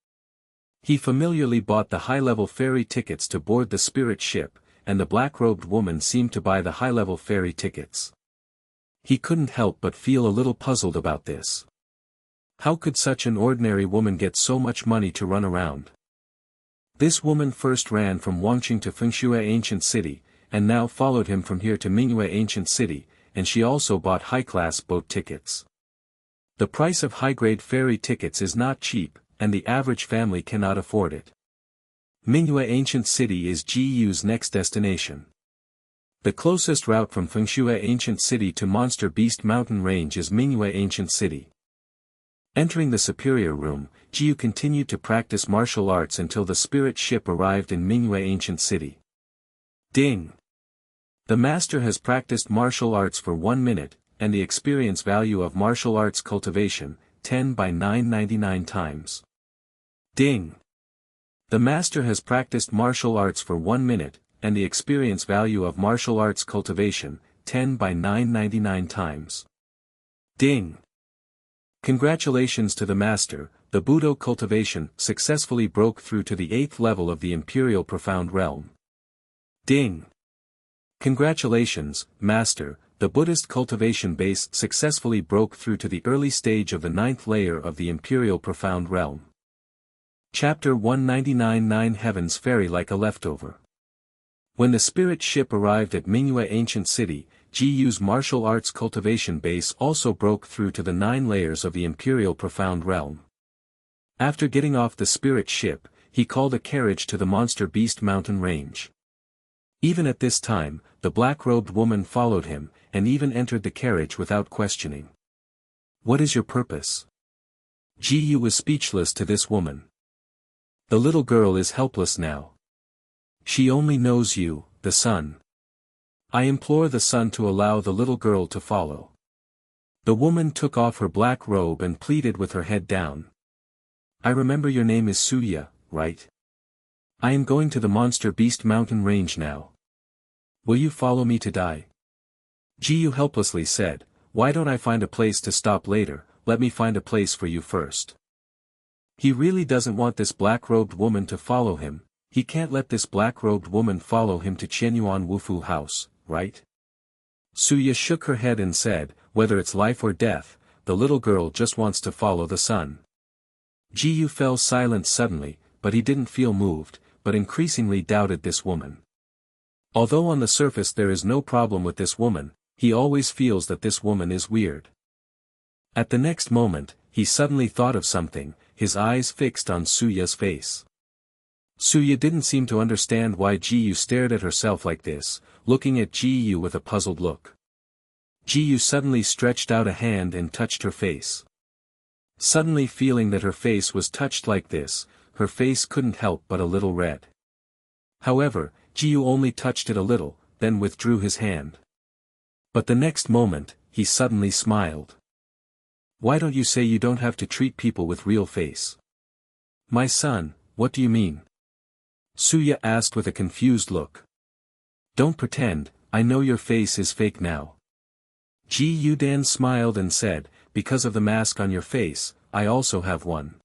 He familiarly bought the high-level ferry tickets to board the spirit ship, and the black-robed woman seemed to buy the high-level ferry tickets. He couldn't help but feel a little puzzled about this. How could such an ordinary woman get so much money to run around? This woman first ran from Wangqing to Fengshui Ancient City, and now followed him from here to Mingyue Ancient City, and she also bought high-class boat tickets. The price of high-grade ferry tickets is not cheap, and the average family cannot afford it. Mingyue Ancient City is Ji Yu's next destination. The closest route from Fengshui Ancient City to Monster Beast Mountain Range is Mingyue Ancient City. Entering the superior room, Ji Yu continued to practice martial arts until the spirit ship arrived in Mingyue Ancient City. Ding! The master has practiced martial arts for 1 minute, and the experience value of martial arts cultivation, 10 by 999 times. Ding! The master has practiced martial arts for 1 minute, and the experience value of martial arts cultivation, 10 by 999 times. Ding! Congratulations to the master, the Budo cultivation successfully broke through to the 8th level of the Imperial Profound Realm. Ding! Congratulations, master, the Buddhist cultivation base successfully broke through to the early stage of the 9th layer of the Imperial Profound Realm. Chapter 199 9 Heavens Fairy Like a Leftover. When the spirit ship arrived at Mingyue Ancient City, Ji Yu's martial arts cultivation base also broke through to the 9 layers of the Imperial Profound Realm. After getting off the spirit ship, he called a carriage to the Monster Beast Mountain Range. Even at this time, the black-robed woman followed him, and even entered the carriage without questioning. What is your purpose? Ji Yu was speechless to this woman. The little girl is helpless now. She only knows you, the sun. I implore the sun to allow the little girl to follow. The woman took off her black robe and pleaded with her head down. I remember your name is Suya, right? I am going to the Monster Beast Mountain Range now. Will you follow me to die? Ji Yu helplessly said, why don't I find a place to stop later, let me find a place for you first. He really doesn't want this black-robed woman to follow him, he can't let this black-robed woman follow him to Qianyuan Wufu House, right? Suya shook her head and said, whether it's life or death, the little girl just wants to follow the sun. Ji Yu fell silent suddenly, but he didn't feel moved, but increasingly doubted this woman. Although on the surface there is no problem with this woman, he always feels that this woman is weird. At the next moment, he suddenly thought of something, his eyes fixed on Suya's face. Suya didn't seem to understand why Ji Yu stared at herself like this, looking at Ji Yu with a puzzled look. Ji Yu suddenly stretched out a hand and touched her face. Suddenly feeling that her face was touched like this, her face couldn't help but a little red. However, Ji Yu only touched it a little, then withdrew his hand. But the next moment, he suddenly smiled. Why don't you say you don't have to treat people with real face? My son, what do you mean? Suya asked with a confused look. Don't pretend, I know your face is fake now. Ji Yudan smiled and said, because of the mask on your face, I also have one.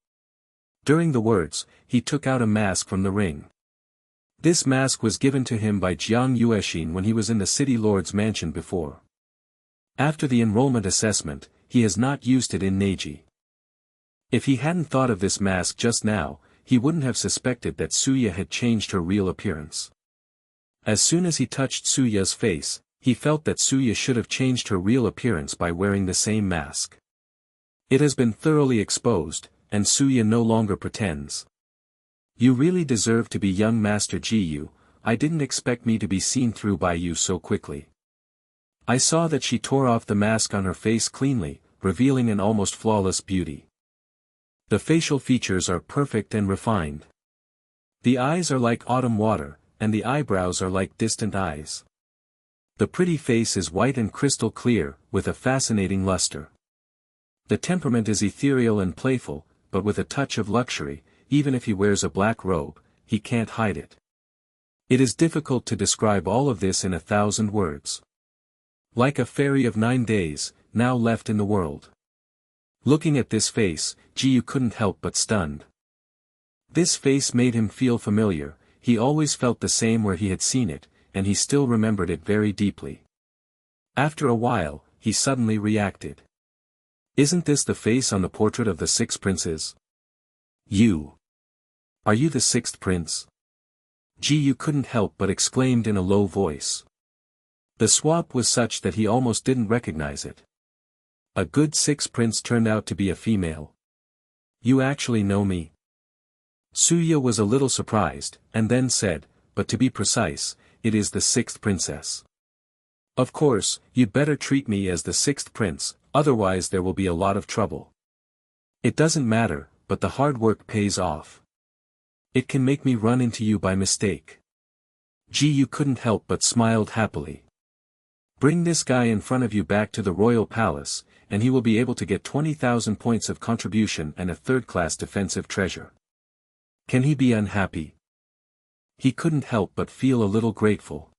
During the words, he took out a mask from the ring. This mask was given to him by Jiang Yuexin when he was in the city lord's mansion before. After the enrollment assessment, he has not used it in Neji. If he hadn't thought of this mask just now, he wouldn't have suspected that Suya had changed her real appearance. As soon as he touched Suya's face, he felt that Suya should have changed her real appearance by wearing the same mask. It has been thoroughly exposed, and Suya no longer pretends. You really deserve to be young Master Ji Yu, I didn't expect me to be seen through by you so quickly. I saw that she tore off the mask on her face cleanly, revealing an almost flawless beauty. The facial features are perfect and refined. The eyes are like autumn water, and the eyebrows are like distant eyes. The pretty face is white and crystal clear, with a fascinating luster. The temperament is ethereal and playful, but with a touch of luxury, even if he wears a black robe, he can't hide it. It is difficult to describe all of this in 1,000 words. Like a fairy of 9 days, now left in the world. Looking at this face, Ji Yu couldn't help but stunned. This face made him feel familiar, he always felt the same where he had seen it, and he still remembered it very deeply. After a while, he suddenly reacted. Isn't this the face on the portrait of the 6 princes? Are you the 6th prince? Ji Yu couldn't help but exclaimed in a low voice. The swap was such that he almost didn't recognize it. A good 6th prince turned out to be a female. You actually know me? Suya was a little surprised, and then said, but to be precise, it is the 6th princess. Of course, you'd better treat me as the 6th prince, otherwise there will be a lot of trouble. It doesn't matter, but the hard work pays off. It can make me run into you by mistake. Ji Yu couldn't help but smiled happily. Bring this guy in front of you back to the royal palace, and he will be able to get 20,000 points of contribution and a 3rd-class defensive treasure. Can he be unhappy? He couldn't help but feel a little grateful.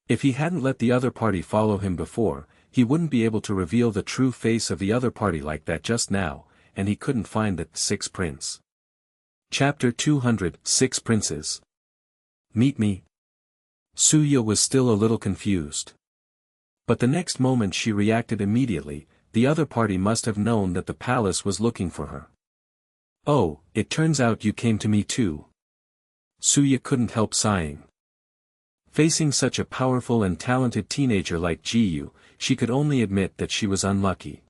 If he hadn't let the other party follow him before, he wouldn't be able to reveal the true face of the other party like that just now, and he couldn't find the 6th prince. Chapter 200, 6 Princes. Meet me. Suya was still a little confused. But the next moment she reacted immediately, the other party must have known that the palace was looking for her. Oh, it turns out you came to me too. Suya couldn't help sighing. Facing such a powerful and talented teenager like Ji Yu, she could only admit that she was unlucky.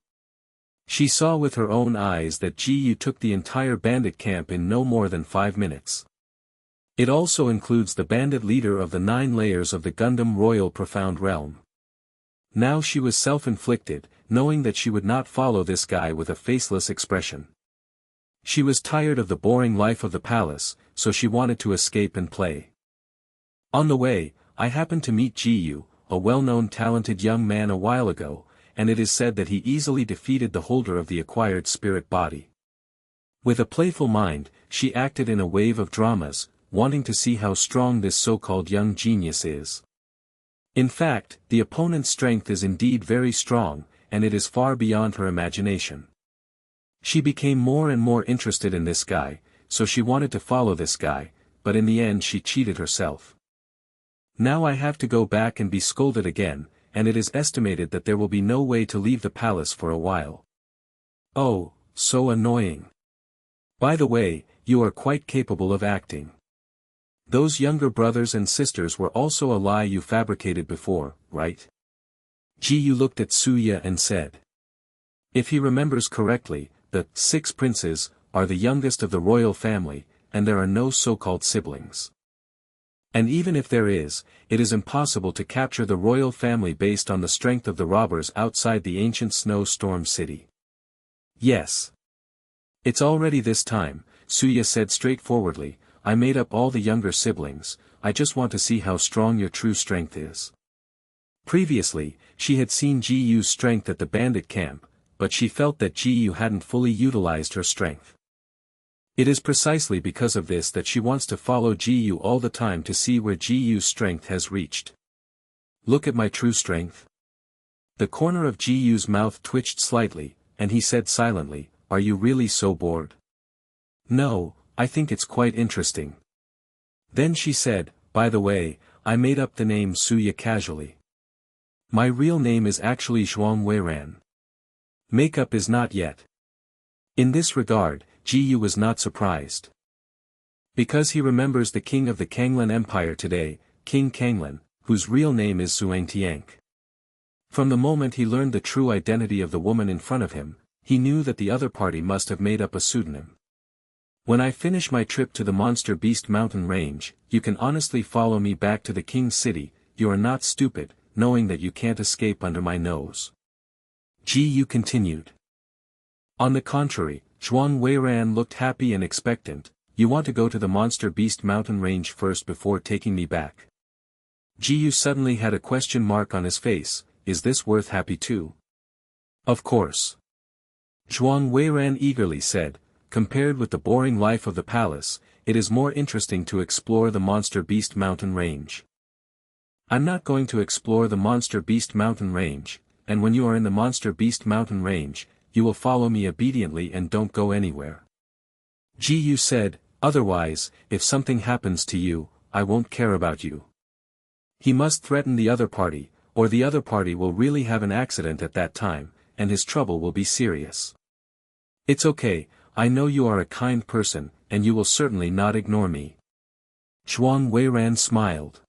She saw with her own eyes that Ji Yu took the entire bandit camp in no more than 5 minutes. It also includes the bandit leader of the 9 layers of the Gundam Royal Profound Realm. Now she was self-inflicted, knowing that she would not follow this guy with a faceless expression. She was tired of the boring life of the palace, so she wanted to escape and play. On the way, I happened to meet Ji Yu, a well-known talented young man a while ago, and it is said that he easily defeated the holder of the acquired spirit body. With a playful mind, she acted in a wave of dramas, wanting to see how strong this so-called young genius is. In fact, the opponent's strength is indeed very strong, and it is far beyond her imagination. She became more and more interested in this guy, so she wanted to follow this guy, but in the end she cheated herself. Now I have to go back and be scolded again, and it is estimated that there will be no way to leave the palace for a while. Oh, so annoying. By the way, you are quite capable of acting. Those younger brothers and sisters were also a lie you fabricated before, right? Ji Yu looked at Suya and said. If he remembers correctly, the 6 princes are the youngest of the royal family, and there are no so-called siblings. And even if there is, it is impossible to capture the royal family based on the strength of the robbers outside the ancient snowstorm city. Yes. It's already this time, Suya said straightforwardly, I made up all the younger siblings, I just want to see how strong your true strength is. Previously, she had seen Ji Yu's strength at the bandit camp, but she felt that Ji Yu hadn't fully utilized her strength. It is precisely because of this that she wants to follow Ji Yu all the time to see where Ji Yu's strength has reached. Look at my true strength. The corner of Ji Yu's mouth twitched slightly, and he said silently, are you really so bored? No, I think it's quite interesting. Then she said, by the way, I made up the name Suya casually. My real name is actually Zhuang Weiran. Makeup is not yet. In this regard, Ji Yu was not surprised. Because he remembers the king of the Kanglan Empire today, King Kanglan, whose real name is Xuangtiank. From the moment he learned the true identity of the woman in front of him, he knew that the other party must have made up a pseudonym. When I finish my trip to the Monster Beast mountain range, you can honestly follow me back to the king's city, you are not stupid, knowing that you can't escape under my nose. Ji Yu continued. On the contrary, Zhuang Weiran looked happy and expectant, you want to go to the Monster Beast mountain range first before taking me back. Ji Yu suddenly had a question mark on his face, is this worth happy too? Of course. Zhuang Weiran eagerly said, compared with the boring life of the palace, it is more interesting to explore the Monster Beast mountain range. I'm not going to explore the Monster Beast mountain range, and when you are in the Monster Beast mountain range, you will follow me obediently and don't go anywhere. Ji said, otherwise, if something happens to you, I won't care about you. He must threaten the other party, or the other party will really have an accident at that time, and his trouble will be serious. It's okay, I know you are a kind person, and you will certainly not ignore me. Zhuang Weiran smiled.